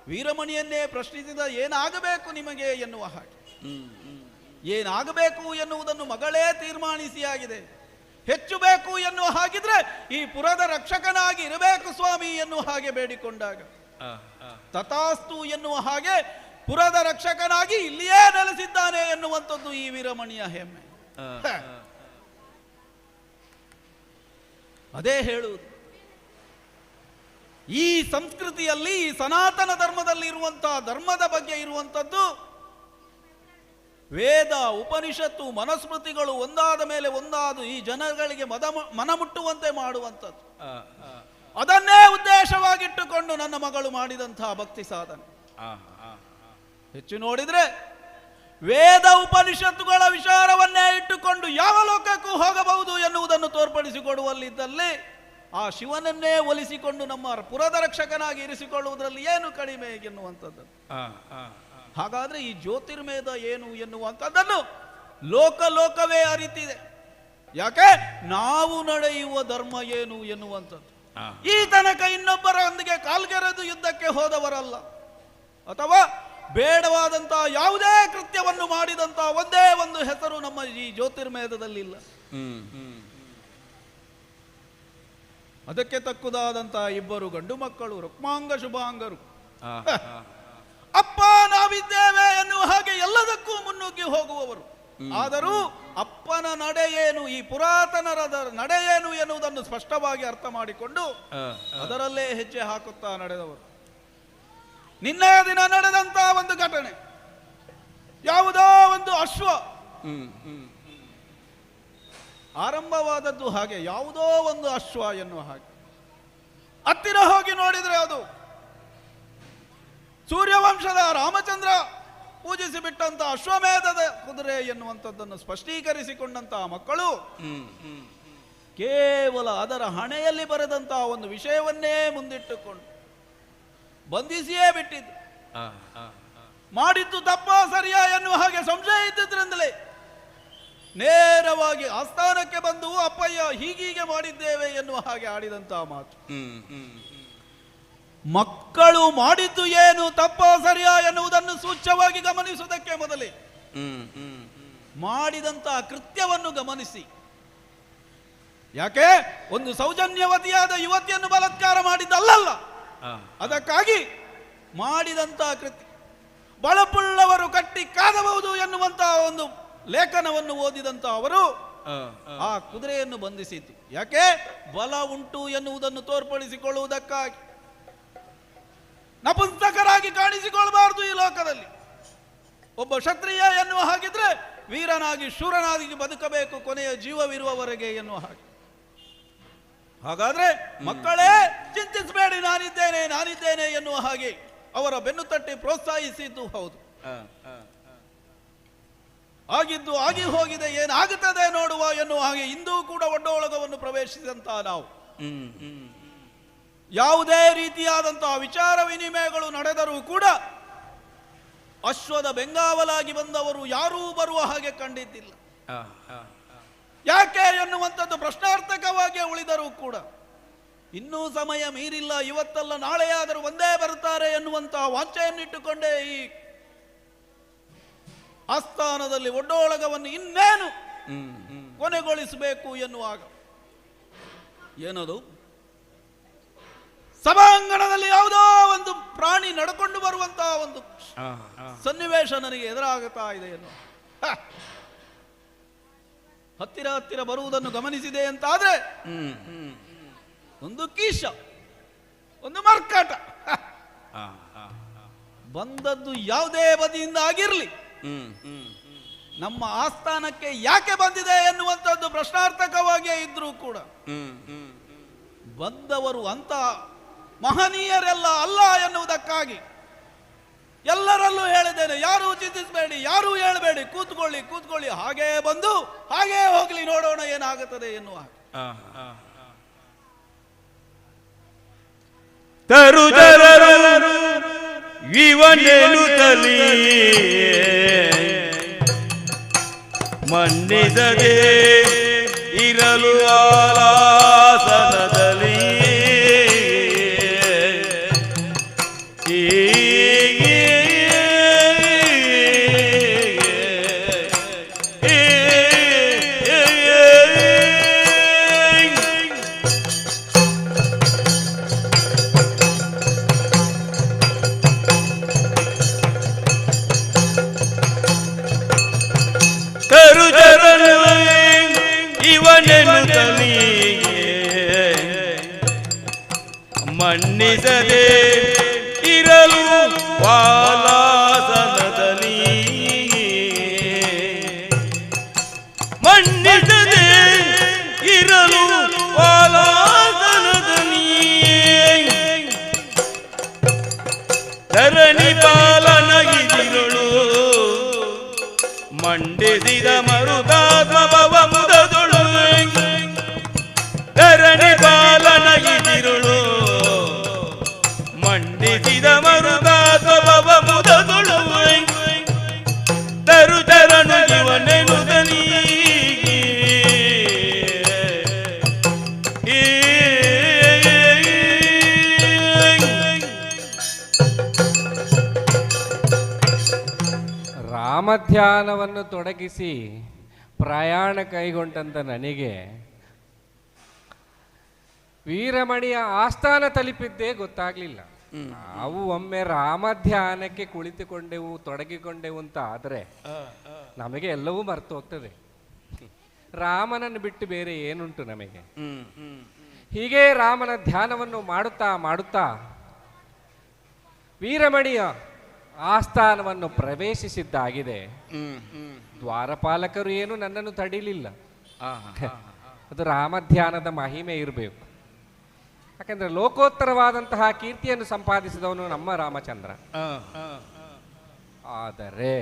ವೀರಮಣಿಯನ್ನೇ ಪ್ರಶ್ನಿಸಿದ, ಏನಾಗಬೇಕು ನಿಮಗೆ ಎನ್ನುವ ಹಾಗೆ. ಏನಾಗಬೇಕು ಎನ್ನುವುದನ್ನು ಮಗಳೇ ತೀರ್ಮಾನಿಸಿಯಾಗಿದೆ. ಹೆಚ್ಚು ಬೇಕು ಎನ್ನುವ ಹಾಗಿದ್ರೆ ಈ ಪುರದ ರಕ್ಷಕನಾಗಿ ಇರಬೇಕು ಸ್ವಾಮಿ ಎನ್ನುವ ಹಾಗೆ ಬೇಡಿಕೊಂಡಾಗ ತಥಾಸ್ತು ಎನ್ನುವ ಹಾಗೆ ಪುರದ ರಕ್ಷಕನಾಗಿ ಇಲ್ಲಿಯೇ ನೆಲೆಸಿದ್ದಾನೆ ಎನ್ನುವಂಥದ್ದು ಈ ವೀರಮಣಿಯ ಹೆಮ್ಮೆ. ಅದೇ ಹೇಳುವುದು, ಈ ಸಂಸ್ಕೃತಿಯಲ್ಲಿ ಈ ಸನಾತನ ಧರ್ಮದಲ್ಲಿ ಇರುವಂತಹ ಧರ್ಮದ ಬಗ್ಗೆ ಇರುವಂಥದ್ದು ವೇದ ಉಪನಿಷತ್ತು ಮನುಸ್ಮೃತಿಗಳು ಒಂದಾದ ಮೇಲೆ ಒಂದಾದ ಈ ಜನಗಳಿಗೆ ಮನಮುಟ್ಟುವಂತೆ ಮಾಡುವಂಥದ್ದು. ಅದನ್ನೇ ಉದ್ದೇಶವಾಗಿಟ್ಟುಕೊಂಡು ನನ್ನ ಮಗಳು ಮಾಡಿದಂತಹ ಭಕ್ತಿ ಸಾಧನೆ. ಹೆಚ್ಚು ನೋಡಿದ್ರೆ ವೇದ ಉಪನಿಷತ್ತುಗಳ ವಿಚಾರವನ್ನೇ ಇಟ್ಟುಕೊಂಡು ಯಾವ ಲೋಕಕ್ಕೂ ಹೋಗಬಹುದು ಎನ್ನುವುದನ್ನು ತೋರ್ಪಡಿಸಿಕೊಡುವಲ್ಲಿದ್ದಲ್ಲಿ ಆ ಶಿವನನ್ನೇ ಒಲಿಸಿಕೊಂಡು ನಮ್ಮ ಪುರದ ರಕ್ಷಕನಾಗಿ ಇರಿಸಿಕೊಳ್ಳುವುದರಲ್ಲಿ ಏನು ಕಡಿಮೆ ಎನ್ನುವಂಥದ್ದು. ಹಾಗಾದ್ರೆ ಈ ಜ್ಯೋತಿರ್ಮೇಧ ಏನು ಎನ್ನುವಂಥದ್ದನ್ನು ಲೋಕವೇ ಅರಿತಿದೆ. ಯಾಕೆ ನಾವು ನಡೆಯುವ ಧರ್ಮ ಏನು ಎನ್ನುವಂಥದ್ದು. ಈ ತನಕ ಇನ್ನೊಬ್ಬರೊಂದಿಗೆ ಕಾಲ್ಗೆರೆದು ಯುದ್ಧಕ್ಕೆ ಹೋದವರಲ್ಲ, ಅಥವಾ ಬೇಡವಾದಂತಹ ಯಾವುದೇ ಕೃತ್ಯವನ್ನು ಮಾಡಿದಂತಹ ಒಂದೇ ಒಂದು ಹೆಸರು ನಮ್ಮ ಈ ಜ್ಯೋತಿರ್ಮೇಧದಲ್ಲಿಲ್ಲ. ಅದಕ್ಕೆ ತಕ್ಕುದಾದಂತಹ ಇಬ್ಬರು ಗಂಡು ಮಕ್ಕಳು ರುಕ್ಮಾಂಗ ಶುಭಾಂಗರು ಅಪ್ಪ ನಾವಿದ್ದೇವೆ ಎನ್ನುವ ಹಾಗೆ ಎಲ್ಲದಕ್ಕೂ ಮುನ್ನುಗ್ಗಿ ಹೋಗುವವರು. ಆದರೂ ಅಪ್ಪನ ನಡೆ ಏನು, ಈ ಪುರಾತನರ ನಡೆ ಏನು ಎನ್ನುವುದನ್ನು ಸ್ಪಷ್ಟವಾಗಿ ಅರ್ಥ ಮಾಡಿಕೊಂಡು ಅದರಲ್ಲೇ ಹೆಜ್ಜೆ ಹಾಕುತ್ತಾ ನಡೆದವರು. ನಿನ್ನೆಯ ದಿನ ನಡೆದಂತಹ ಒಂದು ಘಟನೆ, ಯಾವುದೋ ಒಂದು ಅಶ್ವ ಆರಂಭವಾದದ್ದು ಹಾಗೆ, ಯಾವುದೋ ಒಂದು ಅಶ್ವ ಎನ್ನುವ ಹಾಗೆ. ಹತ್ತಿರ ಹೋಗಿ ನೋಡಿದ್ರೆ ಅದು ಸೂರ್ಯವಂಶದ ರಾಮಚಂದ್ರ ಪೂಜಿಸಿ ಬಿಟ್ಟಂತ ಅಶ್ವಮೇಧದ ಕುದುರೆ ಎನ್ನುವಂಥದ್ದನ್ನು ಸ್ಪಷ್ಟೀಕರಿಸಿಕೊಂಡಂತಹ ಮಕ್ಕಳು ಕೇವಲ ಅದರ ಹಣೆಯಲ್ಲಿ ಬರೆದಂತಹ ಒಂದು ವಿಷಯವನ್ನೇ ಮುಂದಿಟ್ಟುಕೊಂಡು ಬಂಧಿಸಿಯೇ ಬಿಟ್ಟಿದ್ದು. ಮಾಡಿದ್ದು ತಪ್ಪ ಸರಿಯಾ ಎನ್ನುವ ಹಾಗೆ ಸಂಶಯ ಇದ್ದಿದ್ರಿಂದಲೇ ನೇರವಾಗಿ ಆಸ್ಥಾನಕ್ಕೆ ಬಂದು ಅಪ್ಪಯ್ಯ ಹೀಗೀಗೆ ಮಾಡಿದ್ದೇವೆ ಎನ್ನುವ ಹಾಗೆ ಆಡಿದಂತಹ ಮಾತು. ಮಕ್ಕಳು ಮಾಡಿದ್ದು ಏನು ತಪ್ಪ ಸರಿಯಾ ಎನ್ನುವುದನ್ನು ಸೂಚ್ಯವಾಗಿ ಗಮನಿಸುವುದಕ್ಕೆ ಮೊದಲೇ ಮಾಡಿದಂತಹ ಕೃತ್ಯವನ್ನು ಗಮನಿಸಿ. ಯಾಕೆ ಒಂದು ಸೌಜನ್ಯವತಿಯಾದ ಯುವತಿಯನ್ನು ಬಲಾತ್ಕಾರ ಮಾಡಿದ್ದಲ್ಲ, ಅದಕ್ಕಾಗಿ ಮಾಡಿದಂತಹ ಕೃತ್ಯ. ಬಳಪುಳ್ಳವರು ಕಟ್ಟಿ ಕಾದಬಹುದು ಎನ್ನುವಂತಹ ಒಂದು ಲೇಖನವನ್ನು ಓದಿದಂತ ಅವರು ಆ ಕುದುರೆಯನ್ನು ಬಂಧಿಸಿತು. ಯಾಕೆ ಬಲ ಉಂಟು ಎನ್ನುವುದನ್ನು ತೋರ್ಪಡಿಸಿಕೊಳ್ಳುವುದಕ್ಕಾಗಿ. ನಪುಂಸಕರಾಗಿ ಕಾಣಿಸಿಕೊಳ್ಳಬಾರದು ಈ ಲೋಕದಲ್ಲಿ. ಒಬ್ಬ ಕ್ಷತ್ರಿಯ ಎನ್ನುವ ಹಾಗಿದ್ರೆ ವೀರನಾಗಿ ಶೂರನಾಗಿ ಬದುಕಬೇಕು ಕೊನೆಯ ಜೀವವಿರುವವರೆಗೆ ಎನ್ನುವ ಹಾಗೆ. ಹಾಗಾದ್ರೆ ಮಕ್ಕಳೇ ಚಿಂತಿಸಬೇಡಿ, ನಾನಿದ್ದೇನೆ ಎನ್ನುವ ಹಾಗೆ ಅವರ ಬೆನ್ನು ತಟ್ಟಿ ಪ್ರೋತ್ಸಾಹಿಸಿದ್ದು ಹೌದು. ಆಗಿದ್ದು ಆಗಿ ಹೋಗಿದೆ, ಏನಾಗುತ್ತದೆ ನೋಡುವ ಎನ್ನುವ ಹಾಗೆ ಇಂದೂ ಕೂಡ ಒಡ್ಡೊಳಗವನ್ನು ಪ್ರವೇಶಿಸಿದಂತಹ ನಾವು ಯಾವುದೇ ರೀತಿಯಾದಂತಹ ವಿಚಾರ ವಿನಿಮಯಗಳು ನಡೆದರೂ ಕೂಡ ಅಶ್ವದ ಬೆಂಗಾವಲಾಗಿ ಬಂದವರು ಯಾರೂ ಬರುವ ಹಾಗೆ ಕಂಡಿದ್ದಿಲ್ಲ. ಯಾಕೆ ಎನ್ನುವಂಥದ್ದು ಪ್ರಶ್ನಾರ್ಥಕವಾಗಿ ಉಳಿದರೂ ಕೂಡ ಇನ್ನೂ ಸಮಯ ಮೀರಿಲ್ಲ, ಇವತ್ತಲ್ಲ ನಾಳೆಯಾದರೂ ಒಂದೇ ಬರುತ್ತಾರೆ ಎನ್ನುವಂತಹ ವಾಂಛೆಯನ್ನಿಟ್ಟುಕೊಂಡೇ ಈ ಆಸ್ಥಾನದಲ್ಲಿ ಒಡ್ಡೋಳಗವನ್ನು ಇನ್ನೇನು ಕೊನೆಗೊಳಿಸಬೇಕು ಎನ್ನುವಾಗ ಏನದು ಸಭಾಂಗಣದಲ್ಲಿ ಯಾವುದೋ ಒಂದು ಪ್ರಾಣಿ ನಡ್ಕೊಂಡು ಬರುವಂತಹ ಒಂದು ಸನ್ನಿವೇಶ ನನಗೆ ಎದುರಾಗುತ್ತಾ ಇದೆ ಎನ್ನುವ. ಹತ್ತಿರ ಬರುವುದನ್ನು ಗಮನಿಸಿದೆ ಅಂತಾದ್ರೆ ಒಂದು ಕೀಶ, ಒಂದು ಮರ್ಕಾಟ ಬಂದದ್ದು ಯಾವುದೇ ಬದಿಯಿಂದ ಆಗಿರಲಿ, ನಮ್ಮ ಆಸ್ಥಾನಕ್ಕೆ ಯಾಕೆ ಬಂದಿದೆ ಎನ್ನುವಂಥದ್ದು ಪ್ರಶ್ನಾರ್ಥಕವಾಗಿಯೇ ಇದ್ರೂ ಕೂಡ ಬಂದವರು ಅಂತ ಮಹನೀಯರೆಲ್ಲ ಅಲ್ಲ ಎನ್ನುವುದಕ್ಕಾಗಿ ಎಲ್ಲರಲ್ಲೂ ಹೇಳಿದ್ದೇನೆ. ಯಾರೂ ಚಿಂತಿಸಬೇಡಿ, ಯಾರೂ ಹೇಳಬೇಡಿ, ಕೂತ್ಕೊಳ್ಳಿ, ಹಾಗೇ ಬಂದು ಹಾಗೇ ಹೋಗ್ಲಿ, ನೋಡೋಣ ಏನಾಗುತ್ತದೆ ಎನ್ನುವ. ತರುಜರರು ಇವನೆನುತ್ತಲೀ ಮನ್ನಿಸದೆ ಇರಲು ಆಲಾಸನದಲ್ಲಿ ಮನ್ನಿಸದೆ ಇರಲು ವಾಲಾಸನದಲ್ಲಿ ಮನ್ನಿಸದೆ ಇರಲು ವಾಲಾಸನದಲ್ಲಿ ಧರಣಿ ಪಾಲನಗಿದಿರುಳು ಮಂಡಿಸಿದ ಮರುತಾತ್ಮ ಭವ ಮುದದೊಳು ಧರಣಿ ಪಾಲನಗಿದಿರುಳು ಮಂಡಿಸಿದ ಮರುತಾತ್ಮ ಭವ ಮುದದೊಳು ತರುಚರನು ಇವನೆನುದನಿ ರಾಮಧ್ಯಾನವನ್ನು ತೊಡಗಿಸಿ ಪ್ರಯಾಣ ಕೈಗೊಂಡಂತ ನನಗೆ ವೀರಮಣಿಯ ಆಸ್ಥಾನ ತಲುಪಿದ್ದೇ ಗೊತ್ತಾಗ್ಲಿಲ್ಲ. ನಾವು ಒಮ್ಮೆ ರಾಮಧ್ಯಾನಕ್ಕೆ ಕುಳಿತುಕೊಂಡೆವು, ತೊಡಗಿಕೊಂಡೆವು ಅಂತ ಆದರೆ ನಮಗೆ ಎಲ್ಲವೂ ಮರೆತು ಹೋಗ್ತದೆ. ರಾಮನನ್ನು ಬಿಟ್ಟು ಬೇರೆ ಏನುಂಟು ನಮಗೆ? ಹೀಗೆ ರಾಮನ ಧ್ಯಾನವನ್ನು ಮಾಡುತ್ತಾ ಮಾಡುತ್ತಾ ವೀರಮಣಿಯ ಆಸ್ಥಾನವನ್ನು ಪ್ರವೇಶಿಸಿದ್ದಾಗಿದೆ. ದ್ವಾರಪಾಲಕರು ಏನು ನನ್ನನ್ನು ತಡಿಲಿಲ್ಲ. ಅದು ರಾಮಧ್ಯಾನದ ಮಹಿಮೆ ಇರಬೇಕು. ಯಾಕಂದ್ರೆ ಲೋಕೋತ್ತರವಾದಂತಹ ಕೀರ್ತಿಯನ್ನು ಸಂಪಾದಿಸಿದವನು ನಮ್ಮ ರಾಮಚಂದ್ರ. ಆದರೆ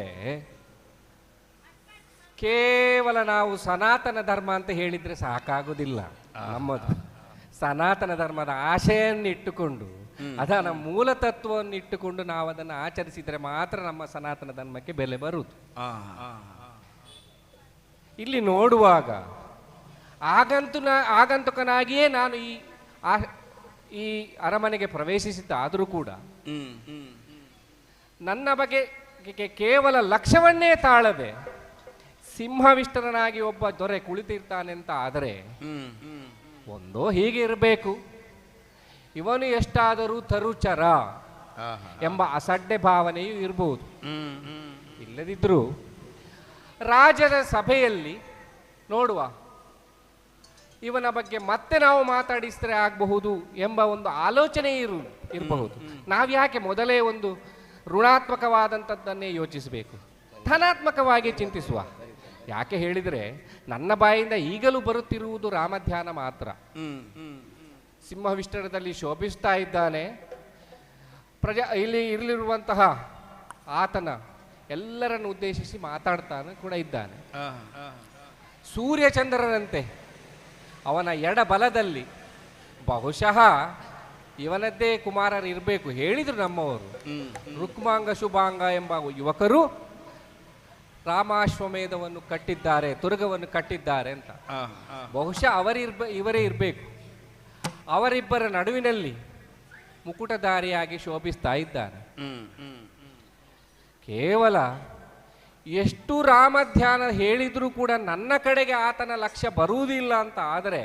ಕೇವಲ ನಾವು ಸನಾತನ ಧರ್ಮ ಅಂತ ಹೇಳಿದ್ರೆ ಸಾಕಾಗುವುದಿಲ್ಲ. ನಮ್ಮದು ಸನಾತನ ಧರ್ಮದ ಆಶೆಯನ್ನು ಇಟ್ಟುಕೊಂಡು ಅದರ ಮೂಲ ತತ್ವವನ್ನು ಇಟ್ಟುಕೊಂಡು ನಾವು ಅದನ್ನು ಆಚರಿಸಿದರೆ ಮಾತ್ರ ನಮ್ಮ ಸನಾತನ ಧರ್ಮಕ್ಕೆ ಬೆಲೆ ಬರುವುದು. ಇಲ್ಲಿ ನೋಡುವಾಗ ಆಗಂತುಕನಾಗಿಯೇ ನಾನು ಈ ಅರಮನೆಗೆ ಪ್ರವೇಶಿಸಿದ್ದಾದರೂ ಕೂಡ ನನ್ನ ಬಗ್ಗೆ ಕೇವಲ ಲಕ್ಷ್ಯವನ್ನೇ ತಾಳದೆ ಸಿಂಹವಿಷ್ಟರನಾಗಿ ಒಬ್ಬ ದೊರೆ ಕುಳಿತಿರ್ತಾನೆ ಅಂತ ಆದರೆ ಒಂದೋ ಹೀಗೆ ಇರಬೇಕು, ಇವನು ಎಷ್ಟಾದರೂ ತರುಚರ ಎಂಬ ಅಸಡ್ಡೆ ಭಾವನೆಯೂ ಇರಬಹುದು. ಇಲ್ಲದಿದ್ರೂ ರಾಜರ ಸಭೆಯಲ್ಲಿ ನೋಡುವ ಇವನ ಬಗ್ಗೆ ಮತ್ತೆ ನಾವು ಮಾತಾಡಿಸಿದ್ರೆ ಆಗಬಹುದು ಎಂಬ ಒಂದು ಆಲೋಚನೆ ಇರಬಹುದು. ನಾವ್ಯಾಕೆ ಮೊದಲೇ ಒಂದು ಋಣಾತ್ಮಕವಾದಂಥದ್ದನ್ನೇ ಯೋಚಿಸಬೇಕು, ಧನಾತ್ಮಕವಾಗಿ ಚಿಂತಿಸುವ? ಯಾಕೆ ಹೇಳಿದರೆ ನನ್ನ ಬಾಯಿಂದ ಈಗಲೂ ಬರುತ್ತಿರುವುದು ರಾಮಧ್ಯಾನ ಮಾತ್ರ. ಸಿಂಹವಿಷ್ಟರದಲ್ಲಿ ಶೋಭಿಸ್ತಾ ಇದ್ದಾನೆ. ಇಲ್ಲಿರುವಂತಹ ಆತನ ಎಲ್ಲರನ್ನು ಉದ್ದೇಶಿಸಿ ಮಾತಾಡ್ತಾನೆ ಕೂಡ ಇದ್ದಾನೆ. ಸೂರ್ಯಚಂದ್ರರಂತೆ ಅವನ ಎಡಬಲದಲ್ಲಿ ಬಹುಶಃ ಇವನದ್ದೇ ಕುಮಾರರು ಇರಬೇಕು. ಹೇಳಿದ್ರು ನಮ್ಮವರು, ರುಕ್ಮಾಂಗ ಶುಭಾಂಗ ಎಂಬ ಯುವಕರು ರಾಮಾಶ್ವಮೇಧವನ್ನು ಕಟ್ಟಿದ್ದಾರೆ, ತುರ್ಗವನ್ನು ಕಟ್ಟಿದ್ದಾರೆ ಅಂತ. ಬಹುಶಃ ಇವರೇ ಇರಬೇಕು. ಅವರಿಬ್ಬರ ನಡುವಿನಲ್ಲಿ ಮುಕುಟಧಾರಿಯಾಗಿ ಶೋಭಿಸ್ತಾ ಇದ್ದಾನೆ. ಕೇವಲ ಎಷ್ಟು ರಾಮಧ್ಯಾನ ಹೇಳಿದ್ರೂ ಕೂಡ ನನ್ನ ಕಡೆಗೆ ಆತನ ಲಕ್ಷ್ಯ ಬರುವುದಿಲ್ಲ ಅಂತ ಆದರೆ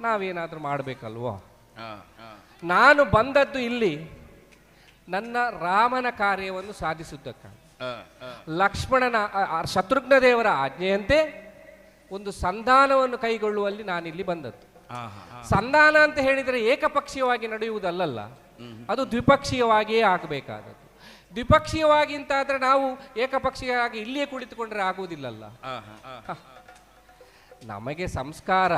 ನಾವೇನಾದ್ರೂ ಮಾಡಬೇಕಲ್ವೋ? ನಾನು ಬಂದದ್ದು ಇಲ್ಲಿ ನನ್ನ ರಾಮನ ಕಾರ್ಯವನ್ನು ಸಾಧಿಸುವುದಕ್ಕಾಗಿ. ಲಕ್ಷ್ಮಣನ ಶತ್ರುಘ್ನ ದೇವರ ಆಜ್ಞೆಯಂತೆ ಒಂದು ಸಂಧಾನವನ್ನು ಕೈಗೊಳ್ಳುವಲ್ಲಿ ನಾನಿಲ್ಲಿ ಬಂದದ್ದು. ಸಂಧಾನ ಅಂತ ಹೇಳಿದರೆ ಏಕಪಕ್ಷೀಯವಾಗಿ ನಡೆಯುವುದಲ್ಲಲ್ಲ, ಅದು ದ್ವಿಪಕ್ಷೀಯವಾಗಿಯೇ ಆಗಬೇಕಾದದ್ದು. ದ್ವಿಪಕ್ಷೀಯವಾಗಿ ಅಂತಾದ್ರೆ ನಾವು ಏಕಪಕ್ಷೀಯವಾಗಿ ಇಲ್ಲಿಯೇ ಕುಳಿತುಕೊಂಡ್ರೆ ಆಗುವುದಿಲ್ಲಲ್ಲ. ನಮಗೆ ಸಂಸ್ಕಾರ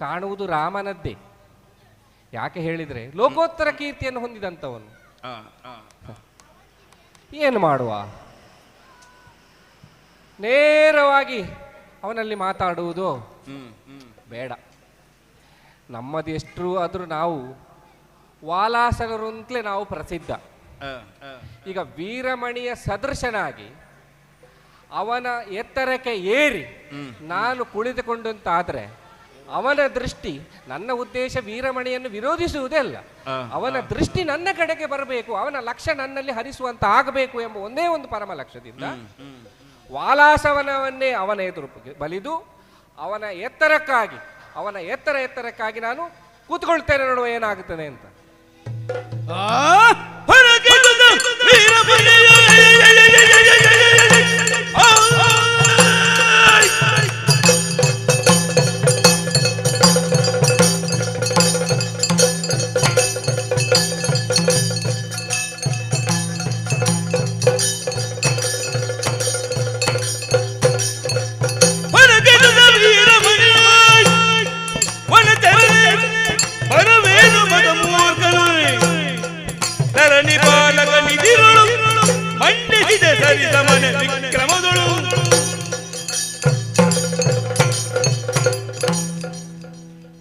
ಕಾಣುವುದು ರಾಮನದ್ದೇ. ಯಾಕೆ ಹೇಳಿದ್ರೆ ಲೋಕೋತ್ತರ ಕೀರ್ತಿಯನ್ನು ಹೊಂದಿದಂಥವನು. ಏನು ಮಾಡುವ, ನೇರವಾಗಿ ಅವನಲ್ಲಿ ಮಾತಾಡುವುದು ಬೇಡ. ನಮ್ಮದೆಷ್ಟು ಆದರೂ ನಾವು ವಾಲಾಸನರು ಅಂತಲೇ ನಾವು ಪ್ರಸಿದ್ಧ. ಈಗ ವೀರಮಣಿಯ ಸದೃಶನಾಗಿ ಅವನ ಎತ್ತರಕ್ಕೆ ಏರಿ ನಾನು ಕುಳಿತುಕೊಂಡಂತಾದ್ರೆ ಅವನ ದೃಷ್ಟಿ, ನನ್ನ ಉದ್ದೇಶ ವೀರಮಣಿಯನ್ನು ವಿರೋಧಿಸುವುದೇ ಅಲ್ಲ, ಅವನ ದೃಷ್ಟಿ ನನ್ನ ಕಡೆಗೆ ಬರಬೇಕು, ಅವನ ಲಕ್ಷ್ಯ ನನ್ನಲ್ಲಿ ಹರಿಸುವಂತ ಆಗಬೇಕು ಎಂಬ ಒಂದೇ ಒಂದು ಪರಮ ಲಕ್ಷ್ಯದಿಂದ ವಾಲಾಸವನವನ್ನೇ ಅವನ ಎದುರು ಬಲಿದು ಅವನ ಎತ್ತರಕ್ಕಾಗಿ ನಾನು ಕೂತ್ಕೊಳ್ತೇನೆ, ನೋಡುವ ಏನಾಗುತ್ತದೆ ಅಂತ.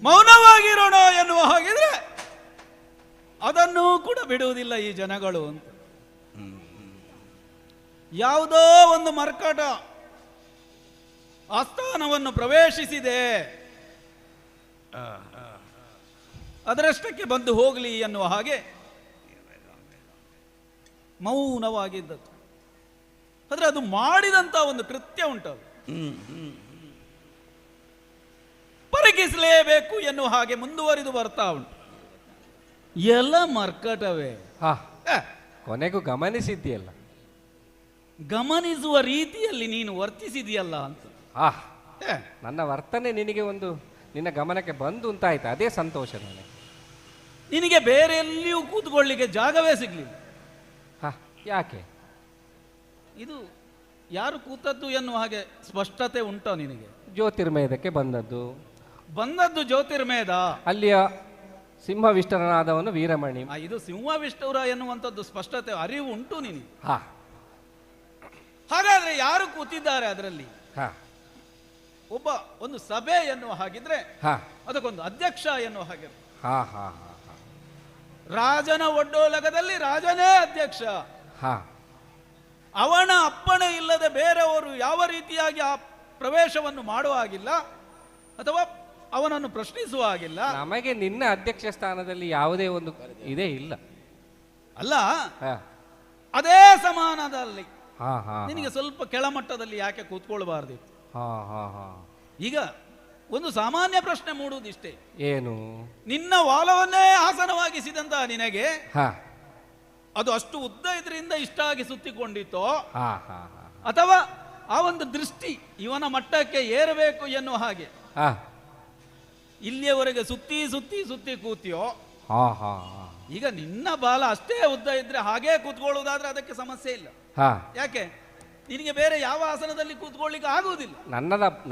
ಮೌನವಾಗಿರೋಣ ಎನ್ನುವ ಹಾಗಿದ್ರೆ ಅದನ್ನೂ ಕೂಡ ಬಿಡುವುದಿಲ್ಲ ಈ ಜನಗಳು ಅಂತ. ಯಾವುದೋ ಒಂದು ಮರ್ಕಟ ಆಸ್ಥಾನವನ್ನು ಪ್ರವೇಶಿಸಿದೆ, ಅದರಷ್ಟಕ್ಕೆ ಬಂದು ಹೋಗಲಿ ಎನ್ನುವ ಹಾಗೆ ಮೌನವಾಗಿದ್ದದ್ದು. ಆದರೆ ಅದು ಮಾಡಿದಂಥ ಒಂದು ಕೃತ್ಯ ಉಂಟದು ಪರಿಗಿಸಲೇಬೇಕು ಎನ್ನುವ ಹಾಗೆ ಮುಂದುವರಿದು ಬರ್ತಾ ಉಂಟು. ಎಲ್ಲ ಮರ್ಕಟವೇ. ಕೊನೆಗೂ ಗಮನಿಸಿದ್ದೀಯಲ್ಲ, ಗಮನಿಸುವ ರೀತಿಯಲ್ಲಿ ನೀನು ವರ್ತಿಸಿದೆಯಲ್ಲ ಅಂತ. ನನ್ನ ವರ್ತನೆ ನಿನಗೆ ನಿನ್ನ ಗಮನಕ್ಕೆ ಬಂದು ಅಂತಾಯ್ತು, ಅದೇ ಸಂತೋಷ ನನಗೆ. ನಿನಗೆ ಬೇರೆ ಎಲ್ಲಿಯೂ ಕೂತ್ಕೊಳ್ಳಿಕ್ಕೆ ಜಾಗವೇ ಸಿಗ್ಲಿಲ್ಲ. ಯಾಕೆ? ಇದು ಯಾರು ಕೂತದ್ದು ಎನ್ನುವ ಹಾಗೆ ಸ್ಪಷ್ಟತೆ ಉಂಟೋ ನಿನಗೆ? ಜ್ಯೋತಿರ್ಮಯದಕ್ಕೆ ಬಂದದ್ದು ಜ್ಯೋತಿರ್ಮಯದ ಅಲ್ಲಿಯ ಸಿಂಹವಿಷ್ಟನಾದವನು ವೀರಮಣಿ. ಇದು ಸಿಂಹವಿಷ್ಟುರ ಎನ್ನುವಂಥದ್ದು ಸ್ಪಷ್ಟತೆ ಅರಿವು ಉಂಟು ನಿನಗೆ. ಹಾಗಾದ್ರೆ ಯಾರು ಕೂತಿದ್ದಾರೆ ಅದರಲ್ಲಿ? ಒಂದು ಸಭೆ ಎನ್ನುವ ಹಾಗಿದ್ರೆ ಅದಕ್ಕೊಂದು ಅಧ್ಯಕ್ಷ ಎನ್ನುವ ಹಾಗೆ. ರಾಜನ ಒಡ್ಡೋಲಗದಲ್ಲಿ ರಾಜನೇ ಅಧ್ಯಕ್ಷ. ಅವನ ಅಪ್ಪಣೆ ಇಲ್ಲದೆ ಬೇರೆಯವರು ಯಾವ ರೀತಿಯಾಗಿ ಆ ಪ್ರವೇಶವನ್ನು ಮಾಡುವ ಹಾಗಿಲ್ಲ ಅಥವಾ ಅವನನ್ನು ಪ್ರಶ್ನಿಸುವ ಹಾಗಿಲ್ಲ. ನಮಗೆ ನಿನ್ನ ಅಧ್ಯಕ್ಷ ಸ್ಥಾನದಲ್ಲಿ ಯಾವುದೇ ಒಂದು ಇದೇ ಇಲ್ಲ ಅಲ್ಲ. ಅದೇ ಸಮಾನದಲ್ಲಿ ನಿನಗೆ ಸ್ವಲ್ಪ ಕೆಳಮಟ್ಟದಲ್ಲಿ ಯಾಕೆ ಕೂತ್ಕೊಳ್ಬಾರ್ದಿತ್ತು? ಈಗ ಒಂದು ಸಾಮಾನ್ಯ ಪ್ರಶ್ನೆ ಮೂಡುವುದಿಷ್ಟೇ. ಏನು? ನಿನ್ನ ವಾಲವನ್ನೇ ಆಸನವಾಗಿಸಿದಂತ ನಿನಗೆ ಅದು ಅಷ್ಟು ಉದ್ದ ಇದರಿಂದ ಇಷ್ಟ ಆಗಿ ಸುತ್ತಿಕೊಂಡಿತ್ತೋ ಅಥವಾ ಆ ಒಂದು ದೃಷ್ಟಿ ಇವನ ಮಟ್ಟಕ್ಕೆ ಏರಬೇಕು ಎನ್ನುವ ಹಾಗೆ ಇಲ್ಲಿಯವರೆಗೆ ಸುತ್ತಿ ಸುತ್ತಿ ಸುತ್ತಿ ಕೂತಿಯೋ? ಈಗ ನಿನ್ನ ಬಾಲ ಅಷ್ಟೇ ಉದ್ದ ಇದ್ರೆ ಹಾಗೇ ಕೂತ್ಕೊಳ್ಳುವುದಾದ್ರೆ ಅದಕ್ಕೆ ಸಮಸ್ಯೆ ಇಲ್ಲ. ಯಾಕೆ? ನಿನಗೆ ಬೇರೆ ಯಾವ ಆಸನದಲ್ಲಿ ಕೂತ್ಕೊಳ್ಳಿಕ್ಕೆ ಆಗುವುದಿಲ್ಲ.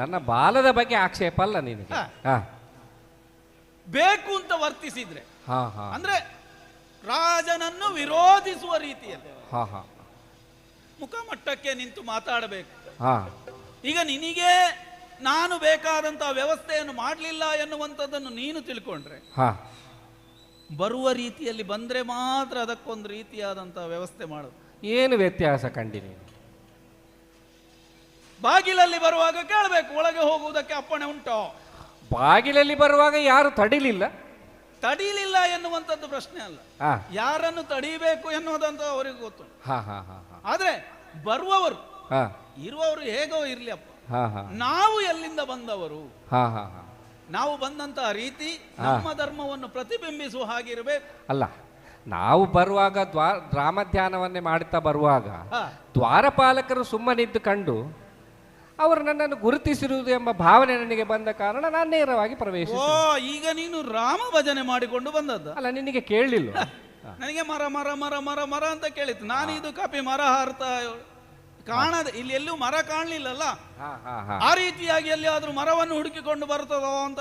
ನನ್ನ ಬಾಲದ ಬಗ್ಗೆ ಆಕ್ಷೇಪ ಅಲ್ಲ ನಿನಗೆ. ಬೇಕು ಅಂತ ವರ್ತಿಸಿದ್ರೆ ಅಂದ್ರೆ ರಾಜನನ್ನು ವಿರೋಧಿಸುವ ರೀತಿಯಲ್ಲಿ ಮುಖಮಟ್ಟಕ್ಕೆ ನಿಂತು ಮಾತಾಡಬೇಕು. ಈಗ ನಿನಗೆ ನಾನು ಬೇಕಾದಂತಹ ವ್ಯವಸ್ಥೆಯನ್ನು ಮಾಡಲಿಲ್ಲ ಎನ್ನುವಂಥದ್ದನ್ನು ನೀನು ತಿಳ್ಕೊಂಡ್ರೆ ಬರುವ ರೀತಿಯಲ್ಲಿ ಬಂದ್ರೆ ಮಾತ್ರ ಅದಕ್ಕೊಂದು ರೀತಿಯಾದಂತಹ ವ್ಯವಸ್ಥೆ ಮಾಡೋದು. ಏನು ವ್ಯತ್ಯಾಸ ಕಂಡಿ ನೀನು? ಬಾಗಿಲಲ್ಲಿ ಬರುವಾಗ ಕೇಳಬೇಕು, ಒಳಗೆ ಹೋಗುವುದಕ್ಕೆ ಅಪ್ಪಣೆ ಉಂಟೋ? ಬಾಗಿಲಲ್ಲಿ ಬರುವಾಗ ಯಾರು ತಡಿಲಿಲ್ಲ ಎನ್ನುವಂಥದ್ದು ಪ್ರಶ್ನೆ ಅಲ್ಲ. ಯಾರನ್ನು ತಡೀಬೇಕು ಎನ್ನುವುದಂತ ಅವರಿಗೆ ಗೊತ್ತು. ಆದ್ರೆ ಬರುವವರು ಇರುವವರು ಹೇಗೋ ಇರ್ಲಿ ಅಪ್ಪ, ನಾವು ಎಲ್ಲಿಂದ ಬಂದವರು, ನಾವು ಬಂದಂತಹ ರೀತಿ ನಮ್ಮ ಧರ್ಮವನ್ನು ಪ್ರತಿಬಿಂಬಿಸುವ ಹಾಗಿರಬೇಕು. ಅಲ್ಲ, ನಾವು ಬರುವಾಗ ಧ್ಯಾನವನ್ನೇ ಮಾಡುತ್ತಾ ಬರುವಾಗ ದ್ವಾರಪಾಲಕರು ಸುಮ್ಮನಿದ್ದು ಕಂಡು ಅವರು ನನ್ನನ್ನು ಗುರುತಿಸಿರುವುದು ಎಂಬ ಭಾವನೆ ನನಗೆ ಬಂದ ಕಾರಣ ನಾನು ನೇರವಾಗಿ ಪ್ರವೇಶಿಸಿದೆ. ಈಗ ನೀನು ರಾಮ ಭಜನೆ ಮಾಡಿಕೊಂಡು ಬಂದದ್ದು ಅಲ್ಲ? ನಿನಗೆ ಕೇಳಲಿಲ್ಲ? ನನಗೆ ಮರ ಮರ ಮರ ಮರ ಮರ ಅಂತ ಕೇಳಿತ್ತು. ನಾನು ಇದು ಕಾಪಿ ಮರ ಹಾರ್ತಾ ಕಾಣದೆ, ಇಲ್ಲಿ ಎಲ್ಲೂ ಮರ ಕಾಣಲಿಲ್ಲಲ್ಲ. ಆ ರೀತಿಯಾಗಿ ಎಲ್ಲಿಯಾದ್ರೂ ಮರವನ್ನು ಹುಡುಕಿಕೊಂಡು ಬರ್ತದೋ ಅಂತ.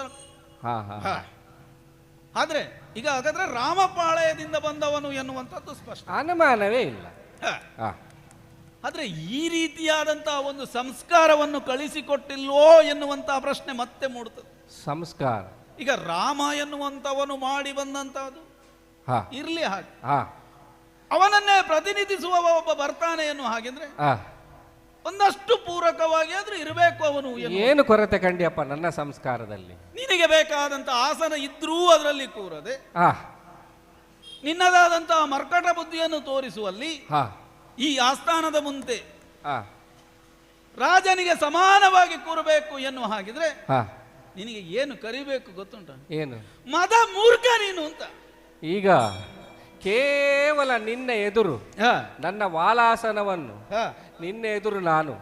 ಆದ್ರೆ ಈಗ ಹಾಗಾದ್ರೆ ರಾಮಪಾಳಯದಿಂದ ಬಂದವನು ಎನ್ನುವಂಥದ್ದು ಸ್ಪಷ್ಟ, ಅನುಮಾನವೇ ಇಲ್ಲ. ಆದ್ರೆ ಈ ರೀತಿಯಾದಂತಹ ಒಂದು ಸಂಸ್ಕಾರವನ್ನು ಕಳಿಸಿಕೊಟ್ಟಿಲ್ವೋ ಎನ್ನುವಂತಹ ಪ್ರಶ್ನೆ ಮತ್ತೆ ಮೂಡುತ್ತದೆ. ಸಂಸ್ಕಾರ ಈಗ ರಾಮ ಎನ್ನುವಂತವನು ಮಾಡಿ ಬಂದಂತಹದ್ದು ಇರ್ಲಿ, ಹಾಗೆ ಅವನನ್ನೇ ಪ್ರತಿನಿಧಿಸುವ ಒಬ್ಬ ಬರ್ತಾನೆ ಎನ್ನುವ ಹಾಗೆಂದ್ರೆ ಒಂದಷ್ಟು ಪೂರಕವಾಗಿ ಆದ್ರೂ ಇರಬೇಕು ಅವನು. ಏನು ಕೊರತೆ ಕಂಡಿಯಪ್ಪ ನನ್ನ ಸಂಸ್ಕಾರದಲ್ಲಿ? ನಿನಗೆ ಬೇಕಾದಂತ ಆಸನ ಇದ್ರೂ ಅದರಲ್ಲಿ ಕೂರದೆ ನಿನ್ನದಾದಂತಹ ಮರ್ಕಟ ಬುದ್ಧಿಯನ್ನು ತೋರಿಸುವಲ್ಲಿ ಈ ಆಸ್ಥಾನದ ಮುಂದೆ ರಾಜನಿಗೆ ಸಮಾನವಾಗಿ ಕೂರಬೇಕು ಎನ್ನುವ ಹಾಗಿದ್ರೆ ನಿನಗೆ ಏನು ಕರಿಬೇಕು ಗೊತ್ತುಂಟ? ಏನು? ಮದ ಮೂರ್ಖ ನೀನು ಅಂತ. ಈಗ ಕೇವಲ ನಿನ್ನ ಎದುರು ನನ್ನ ವಾಲಾಸನವನ್ನು ನಿನ್ನ ಎದುರು ನಾನು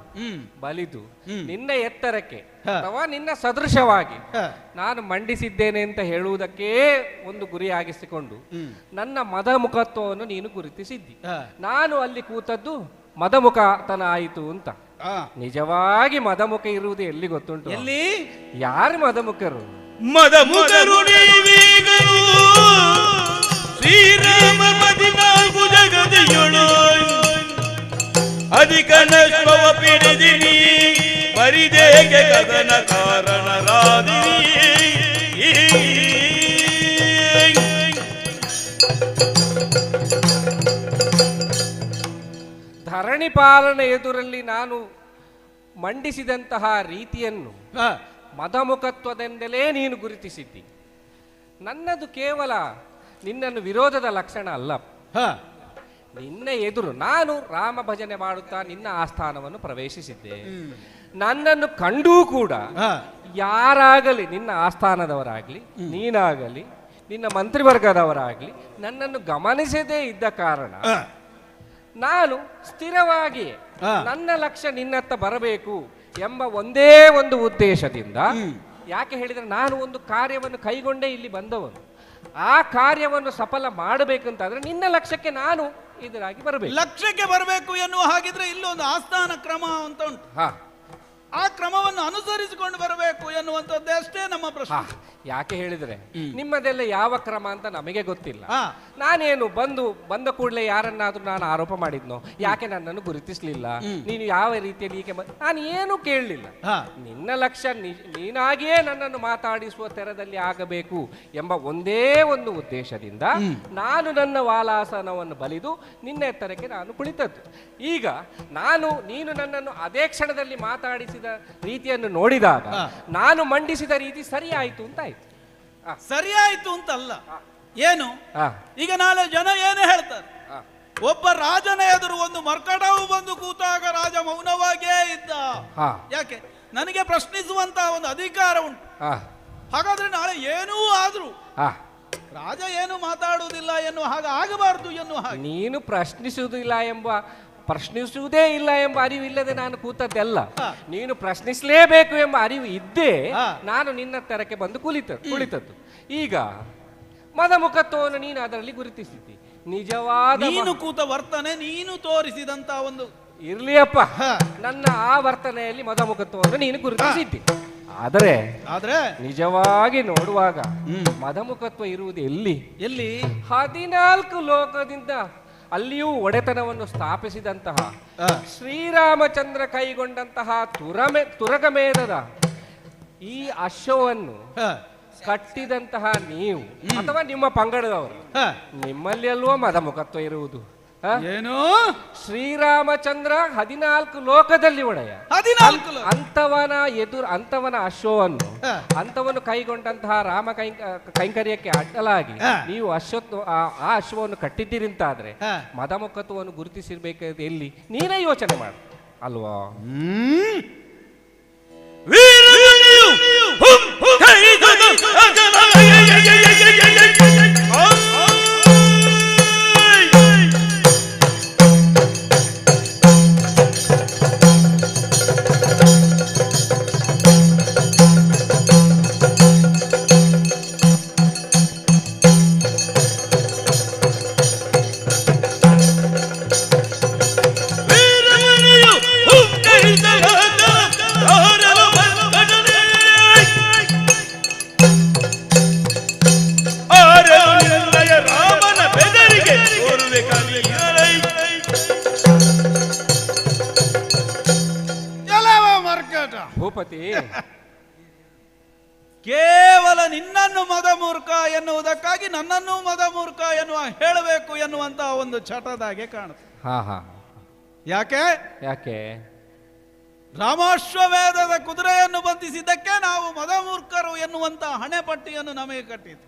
ಬಲಿದು ನಿನ್ನ ಎತ್ತರಕ್ಕೆ ಅಥವಾ ನಿನ್ನ ಸದೃಶವಾಗಿ ನಾನು ಮಂಡಿಸಿದ್ದೇನೆ ಅಂತ ಹೇಳುವುದಕ್ಕೆ ಒಂದು ಗುರಿಯಾಗಿಸಿಕೊಂಡು ನನ್ನ ಮದಮುಖತ್ವವನ್ನು ನೀನು ಗುರುತಿಸಿದ್ದಿ. ನಾನು ಅಲ್ಲಿ ಕೂತದ್ದು ಮದಮುಖತನ ಆಯಿತು ಅಂತ. ನಿಜವಾಗಿ ಮದಮುಖ ಇರುವುದು ಎಲ್ಲಿ ಗೊತ್ತುಂಟು? ಎಲ್ಲಿ? ಯಾರು ಮದಮುಖರು? ಮದಮುಖರು ನೀವೀಗರು ಶ್ರೀರಾಮ 14 ಜಗದಿಯೊಳು ಅಧಿಕ ನಶ್ವವ ಪಿಡಿದಿನಿ ಪರಿದೇಗೆ ಕದನ ಕಾರಣರಾದಿನಿ. ಧರಣಿ ಪಾಲನ ಎದುರಲ್ಲಿ ನಾನು ಮಂಡಿಸಿದಂತಹ ರೀತಿಯನ್ನು ಮದಮುಖತ್ವದಿಂದಲೇ ನೀನು ಗುರುತಿಸಿದ್ದಿ. ನನ್ನದು ಕೇವಲ ನಿನ್ನನ್ನು ವಿರೋಧದ ಲಕ್ಷಣ ಅಲ್ಲ, ನಿನ್ನ ಎದುರು ನಾನು ರಾಮ ಭಜನೆ ಮಾಡುತ್ತಾ ನಿನ್ನ ಆಸ್ಥಾನವನ್ನು ಪ್ರವೇಶಿಸಿದ್ದೆ. ನನ್ನನ್ನು ಕಂಡೂ ಕೂಡ ಯಾರಾಗಲಿ, ನಿನ್ನ ಆಸ್ಥಾನದವರಾಗ್ಲಿ, ನೀನಾಗಲಿ, ನಿನ್ನ ಮಂತ್ರಿವರ್ಗದವರಾಗ್ಲಿ ನನ್ನನ್ನು ಗಮನಿಸದೇ ಇದ್ದ ಕಾರಣ ನಾನು ಸ್ಥಿರವಾಗಿ ನನ್ನ ಲಕ್ಷ್ಯ ನಿನ್ನತ್ತ ಬರಬೇಕು ಎಂಬ ಒಂದೇ ಒಂದು ಉದ್ದೇಶದಿಂದ, ಯಾಕೆ ಹೇಳಿದರೆ ನಾನು ಒಂದು ಕಾರ್ಯವನ್ನು ಕೈಗೊಂಡೇ ಇಲ್ಲಿ ಬಂದವನು. ಆ ಕಾರ್ಯವನ್ನು ಸಫಲ ಮಾಡಬೇಕಂತಾದ್ರೆ ನಿನ್ನ ಲಕ್ಷ್ಯಕ್ಕೆ ನಾನು ಇದರಾಗಿ ಬರಬೇಕು. ಲಕ್ಷ್ಯಕ್ಕೆ ಬರಬೇಕು ಎನ್ನುವ ಹಾಗಿದ್ರೆ ಇಲ್ಲೊಂದು ಆಸ್ಥಾನ ಕ್ರಮ ಅಂತ ಉಂಟು. ಆ ಕ್ರಮವನ್ನು ಅನುಸರಿಸಿಕೊಂಡು ಬರಬೇಕು ಎನ್ನುವಂಥದ್ದೇ ಅಷ್ಟೇ ನಮ್ಮ ಪ್ರಶ್ನೆ. ಯಾಕೆ ಹೇಳಿದ್ರೆ ನಿಮ್ಮದೆಲ್ಲ ಯಾವ ಕ್ರಮ ಅಂತ ನಮಗೆ ಗೊತ್ತಿಲ್ಲ. ನಾನೇನು ಬಂದ ಕೂಡಲೇ ಯಾರನ್ನಾದ್ರೂ ನಾನು ಆರೋಪ ಮಾಡಿದ್ನೋ, ಯಾಕೆ ನನ್ನನ್ನು ಗುರುತಿಸಲಿಲ್ಲ, ನೀನು ಯಾವ ರೀತಿಯಲ್ಲಿ ಹೀಗೆ ನಾನು ಏನು ಕೇಳಲಿಲ್ಲ. ನಿನ್ನ ಲಕ್ಷ್ಯ ನೀನಾಗಿಯೇ ನನ್ನನ್ನು ಮಾತಾಡಿಸುವ ತೆರದಲ್ಲಿ ಆಗಬೇಕು ಎಂಬ ಒಂದೇ ಒಂದು ಉದ್ದೇಶದಿಂದ ನಾನು ನನ್ನ ವಾಲಾಸನವನ್ನು ಬಲಿದು ನಿನ್ನ ಎತ್ತರಕ್ಕೆ ನಾನು ಕುಳಿತದ್ದು. ಈಗ ನೀನು ನನ್ನನ್ನು ಅದೇ ಕ್ಷಣದಲ್ಲಿ ಮಾತಾಡಿಸಿದ ರೀತಿಯನ್ನು ನೋಡಿದಾಗ ನಾನು ಮಂಡಿಸಿದ ರೀತಿ ಸರಿಯಾಯಿತು ಅಂತ ಆಯ್ತು. ಸರಿಯಾಯಿತು ಅಂತಲ್ಲ, ಏನು ಈಗ ನಾಳೆ ಜನ ಏನು ಹೇಳ್ತಾರೆ, ಒಬ್ಬ ರಾಜನ ಎದುರು ಒಂದು ಮರ್ಕಟವು ಬಂದು ಕೂತಾಗ ರಾಜ ಮೌನವಾಗಿಯೇ ಇದ್ದ. ಯಾಕೆ? ನನಗೆ ಪ್ರಶ್ನಿಸುವಂತ ಒಂದು ಅಧಿಕಾರ ಉಂಟು. ಹಾಗಾದ್ರೆ ನಾಳೆ ಏನೂ ಆದ್ರೂ ರಾಜ ಏನು ಮಾತಾಡುವುದಿಲ್ಲ ಎನ್ನುವ ಹಾಗೆ ಆಗಬಾರದು ಎನ್ನುವ ಹಾಗೆ. ನೀನು ಪ್ರಶ್ನಿಸುವುದೇ ಇಲ್ಲ ಎಂಬ ಅರಿವು ಇಲ್ಲದೆ ನಾನು ಕೂತದ್ದೆಲ್ಲ. ನೀನು ಪ್ರಶ್ನಿಸಲೇಬೇಕು ಎಂಬ ಅರಿವು ಇದ್ದೇ ನಾನು ನಿನ್ನ ತೆರಕ್ಕೆ ಬಂದು ಕುಳಿತದ್ದು. ಈಗ ಮದಮುಖತ್ವವನ್ನು ನೀನು ಅದರಲ್ಲಿ ಗುರುತಿಸಿದ್ದಿ. ನಿಜವಾದ ನೀನು ಕೂತ ವರ್ತನೆ ನೀನು ತೋರಿಸಿದಂತ ಒಂದು ಇರ್ಲಿಯಪ್ಪ, ನನ್ನ ಆ ವರ್ತನೆಯಲ್ಲಿ ಮದಮುಖತ್ವವನ್ನು ನೀನು ಗುರುತಿಸಿದ್ದಿ. ಆದರೆ ನಿಜವಾಗಿ ನೋಡುವಾಗ ಮದಮುಖತ್ವ ಇರುವುದು ಎಲ್ಲಿ? 14 ಲೋಕದಿಂದ ಅಲ್ಲಿಯೂ ಒಡೆತನವನ್ನು ಸ್ಥಾಪಿಸಿದಂತಹ ಶ್ರೀರಾಮಚಂದ್ರ ಕೈಗೊಂಡಂತಹ ತುರಗಮೇಧದ ಈ ಅಶ್ವವನ್ನು ಕಟ್ಟಿದಂತಹ ನೀವು ಅಥವಾ ನಿಮ್ಮ ಪಂಗಡದವರು, ನಿಮ್ಮಲ್ಲಿ ಅಲ್ವೋ ಮದಮುಖತ್ವ ಇರುವುದು? ಏನು? ಶ್ರೀರಾಮಚಂದ್ರ 14 ಲೋಕದಲ್ಲಿ ಒಡೆಯ, ಅಂತವನ ಅಶ್ವವನ್ನು ಅಂತವನ್ನು ಕೈಗೊಂಡಂತಹ ರಾಮ ಕೈಂಕರ್ಯಕ್ಕೆ ಅಡ್ಡಲಾಗಿ ನೀವು ಆ ಅಶ್ವವನ್ನು ಕಟ್ಟಿದ್ದೀರಿಂತಾದ್ರೆ ಮದಮುಖತ್ವವನ್ನು ಗುರುತಿಸಿರ್ಬೇಕಾದ ಎಲ್ಲಿ? ನೀನೇ ಯೋಚನೆ ಮಾಡು ಅಲ್ವಾ? ಭೂಪತಿ, ಕೇವಲ ನಿನ್ನನ್ನು ಮದಮೂರ್ಖ ಎನ್ನುವುದಕ್ಕಾಗಿ ನನ್ನನ್ನು ಮದಮೂರ್ಖ ಹೇಳಬೇಕು ಎನ್ನುವಂತಹ ಒಂದು ಚಟದಾಗೆ ಕಾಣುತ್ತೆ. ಯಾಕೆ? ರಾಮಾಶ್ವಮೇಧದ ಕುದುರೆಯನ್ನು ಬಂಧಿಸಿದ್ದಕ್ಕೆ ನಾವು ಮದಮೂರ್ಖರು ಎನ್ನುವಂತಹ ಹಣೆಪಟ್ಟಿಯನ್ನು ನಮಗೆ ಕಟ್ಟಿತು.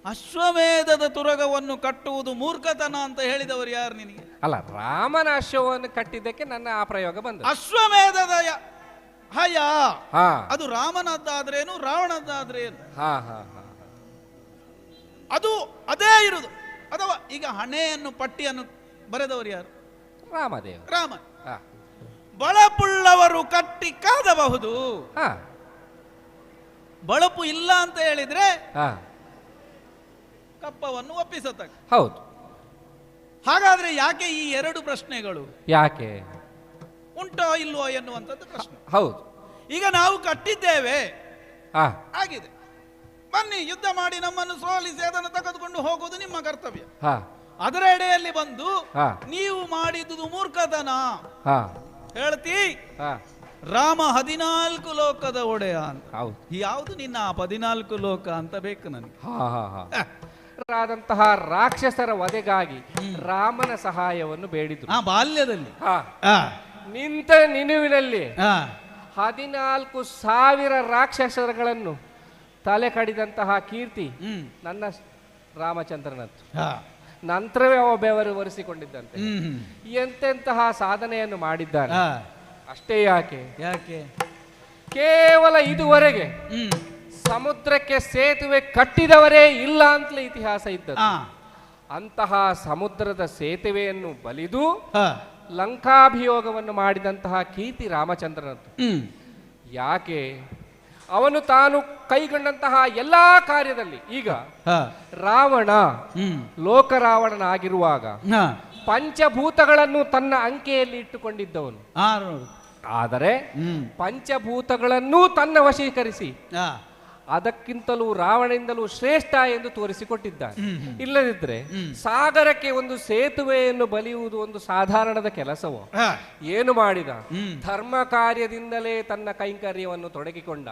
ಅಶ್ವಮೇಧದ ತುರಗವನ್ನು ಕಟ್ಟುವುದು ಮೂರ್ಖತನ ಅಂತ ಹೇಳಿದವರು ಯಾರು ನಿನಗೆ? ಅಲ್ಲ, ರಾಮನ ಅಶ್ವವನ್ನು ಕಟ್ಟಿದ್ದಕ್ಕೆ ನನ್ನ ಆ ಪ್ರಯೋಗ ಬಂದ. ಅಶ್ವಮೇಧದ ಹಯ ಅದು ರಾಮನದ್ದಾದ್ರೇನು ರಾವಣದ್ದಾದ್ರೇನು ಅದು ಅದೇ ಇರುವುದು. ಅಥವಾ ಈಗ ಹಣೆಯನ್ನು ಪಟ್ಟಿಯನ್ನು ಬರೆದವರು ಯಾರು? ರಾಮ. ಬಳಪುಳ್ಳವರು ಕಟ್ಟಿ ಕಾದಬಹುದು, ಬಳಪು ಇಲ್ಲ ಅಂತ ಹೇಳಿದ್ರೆ ಕಪ್ಪವನ್ನು ಒಪ್ಪಿಸತಕ್ಕ. ಹೌದು. ಹಾಗಾದ್ರೆ ಯಾಕೆ ಈ ಎರಡು ಪ್ರಶ್ನೆಗಳು? ಯಾಕೆ ಉಂಟೋ ಇಲ್ವೋ ಎನ್ನುವಂಥದ್ದು ಪ್ರಶ್ನೆ. ಹೌದು. ಈಗ ನಾವು ಕಟ್ಟಿದ್ದೇವೆ, ಆಗಿದೆ, ಬನ್ನಿ ಯುದ್ಧ ಮಾಡಿ ನಮ್ಮನ್ನು ಸೋಲಿಸಿ ಅದನ್ನು ತೆಗೆದುಕೊಂಡು ಹೋಗುವುದು ನಿಮ್ಮ ಕರ್ತವ್ಯ. ಅದರ ಎಡೆಯಲ್ಲಿ ಬಂದು ನೀವು ಮಾಡಿದುದು ಮೂರ್ಖತನ ಹೇಳ್ತಿ. ರಾಮ 14 ಲೋಕದ ಒಡೆಯ ಅಂತ. ಯಾವುದು ನಿನ್ನ 14 ಲೋಕ ಅಂತ ಬೇಕು ನನಗೆ. ಆದಂತಹ ರಾಕ್ಷಸರ ವಧೆಗಾಗಿ ರಾಮನ ಸಹಾಯವನ್ನು ಬೇಡಿದ್ರು ಬಾಲ್ಯದಲ್ಲಿ. ನಿಂತ ನಿಲುವಿನಲ್ಲಿ 14,000 ರಾಕ್ಷಸರುಗಳನ್ನು ತಲೆ ಕಡಿದಂತಹ ಕೀರ್ತಿ ನನ್ನ ರಾಮಚಂದ್ರನದ್ದು. ನಂತರವೇ ಅವ ಬೆವರು ಒರೆಸಿಕೊಂಡಿದ್ದಂತೆ. ಎಂತೆಂತಹ ಸಾಧನೆಯನ್ನು ಮಾಡಿದ್ದಾನೆ. ಅಷ್ಟೇ ಯಾಕೆ ಕೇವಲ ಇದುವರೆಗೆ ಸಮುದ್ರಕ್ಕೆ ಸೇತುವೆ ಕಟ್ಟಿದವರೇ ಇಲ್ಲ ಅಂತಲೇ ಇತಿಹಾಸ ಇದ್ದದ್ದು. ಅಂತಹ ಸಮುದ್ರದ ಸೇತುವೆಯನ್ನು ಬಲಿದು ಲಂಕಾಭಿಯೋಗವನ್ನು ಮಾಡಿದಂತಹ ಕೀರ್ತಿ ರಾಮಚಂದ್ರನದ್ದು. ಯಾಕೆ ಅವನು ತಾನು ಕೈಗೊಂಡಂತಹ ಎಲ್ಲಾ ಕಾರ್ಯದಲ್ಲಿ, ಈಗ ರಾವಣ ಲೋಕರಾವಣನಾಗಿರುವಾಗ ಪಂಚಭೂತಗಳನ್ನು ತನ್ನ ಅಂಕೆಯಲ್ಲಿ ಇಟ್ಟುಕೊಂಡಿದ್ದವನು. ಆದರೆ ಪಂಚಭೂತಗಳನ್ನೂ ತನ್ನ ವಶೀಕರಿಸಿ ಅದಕ್ಕಿಂತಲೂ ರಾವಣದಿಂದಲೂ ಶ್ರೇಷ್ಠ ಎಂದು ತೋರಿಸಿಕೊಟ್ಟಿದ್ದಾನೆ. ಇಲ್ಲದಿದ್ರೆ ಸಾಗರಕ್ಕೆ ಒಂದು ಸೇತುವೆಯನ್ನು ಬಲಿಯುವುದು ಒಂದು ಸಾಧಾರಣದ ಕೆಲಸವೋ? ಏನು ಮಾಡಿದ? ಧರ್ಮ ಕಾರ್ಯದಿಂದಲೇ ತನ್ನ ಕೈಂಕರ್ಯವನ್ನು ತೊಡಗಿಕೊಂಡ.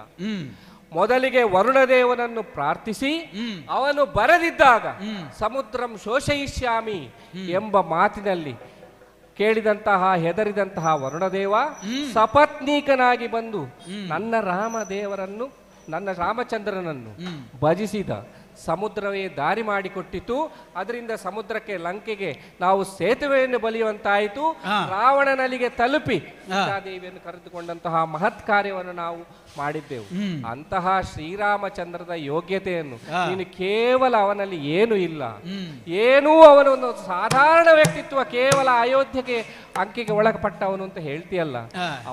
ಮೊದಲಿಗೆ ವರುಣದೇವನನ್ನು ಪ್ರಾರ್ಥಿಸಿ ಅವನು ಬರದಿದ್ದಾಗ ಸಮುದ್ರಂ ಶೋಷಯಿಷ್ಯಾಮಿ ಎಂಬ ಮಾತಿನಲ್ಲಿ ಕೇಳಿದಂತಹ ಹೆದರಿದಂತಹ ವರುಣದೇವ ಸಪತ್ನೀಕನಾಗಿ ಬಂದು ನನ್ನ ರಾಮದೇವರನ್ನು, ನನ್ನ ರಾಮಚಂದ್ರನನ್ನು ಭಜಿಸಿದ. ಸಮುದ್ರವೇ ದಾರಿ ಮಾಡಿಕೊಟ್ಟಿತು. ಅದರಿಂದ ಸಮುದ್ರಕ್ಕೆ, ಲಂಕೆಗೆ ನಾವು ಸೇತುವೆಯನ್ನು ಬಲಿಯುವಂತಾಯಿತು. ರಾವಣನಲ್ಲಿಗೆ ತಲುಪಿ ಸೀತಾದೇವಿಯನ್ನು ಕರೆದುಕೊಂಡಂತಹ ಮಹತ್ ಕಾರ್ಯವನ್ನು ನಾವು ಮಾಡಿದ್ದೆವು. ಅಂತಹ ಶ್ರೀರಾಮಚಂದ್ರದ ಯೋಗ್ಯತೆಯನ್ನು ನೀನು ಕೇವಲ ಅವನಲ್ಲಿ ಏನು ಇಲ್ಲ, ಏನೂ ಅವನೊಂದು ಸಾಧಾರಣ ವ್ಯಕ್ತಿತ್ವ, ಕೇವಲ ಅಯೋಧ್ಯೆಗೆ ಅಂಕೆಗೆ ಒಳಪಟ್ಟವನು ಅಂತ ಹೇಳ್ತೀಯಲ್ಲ,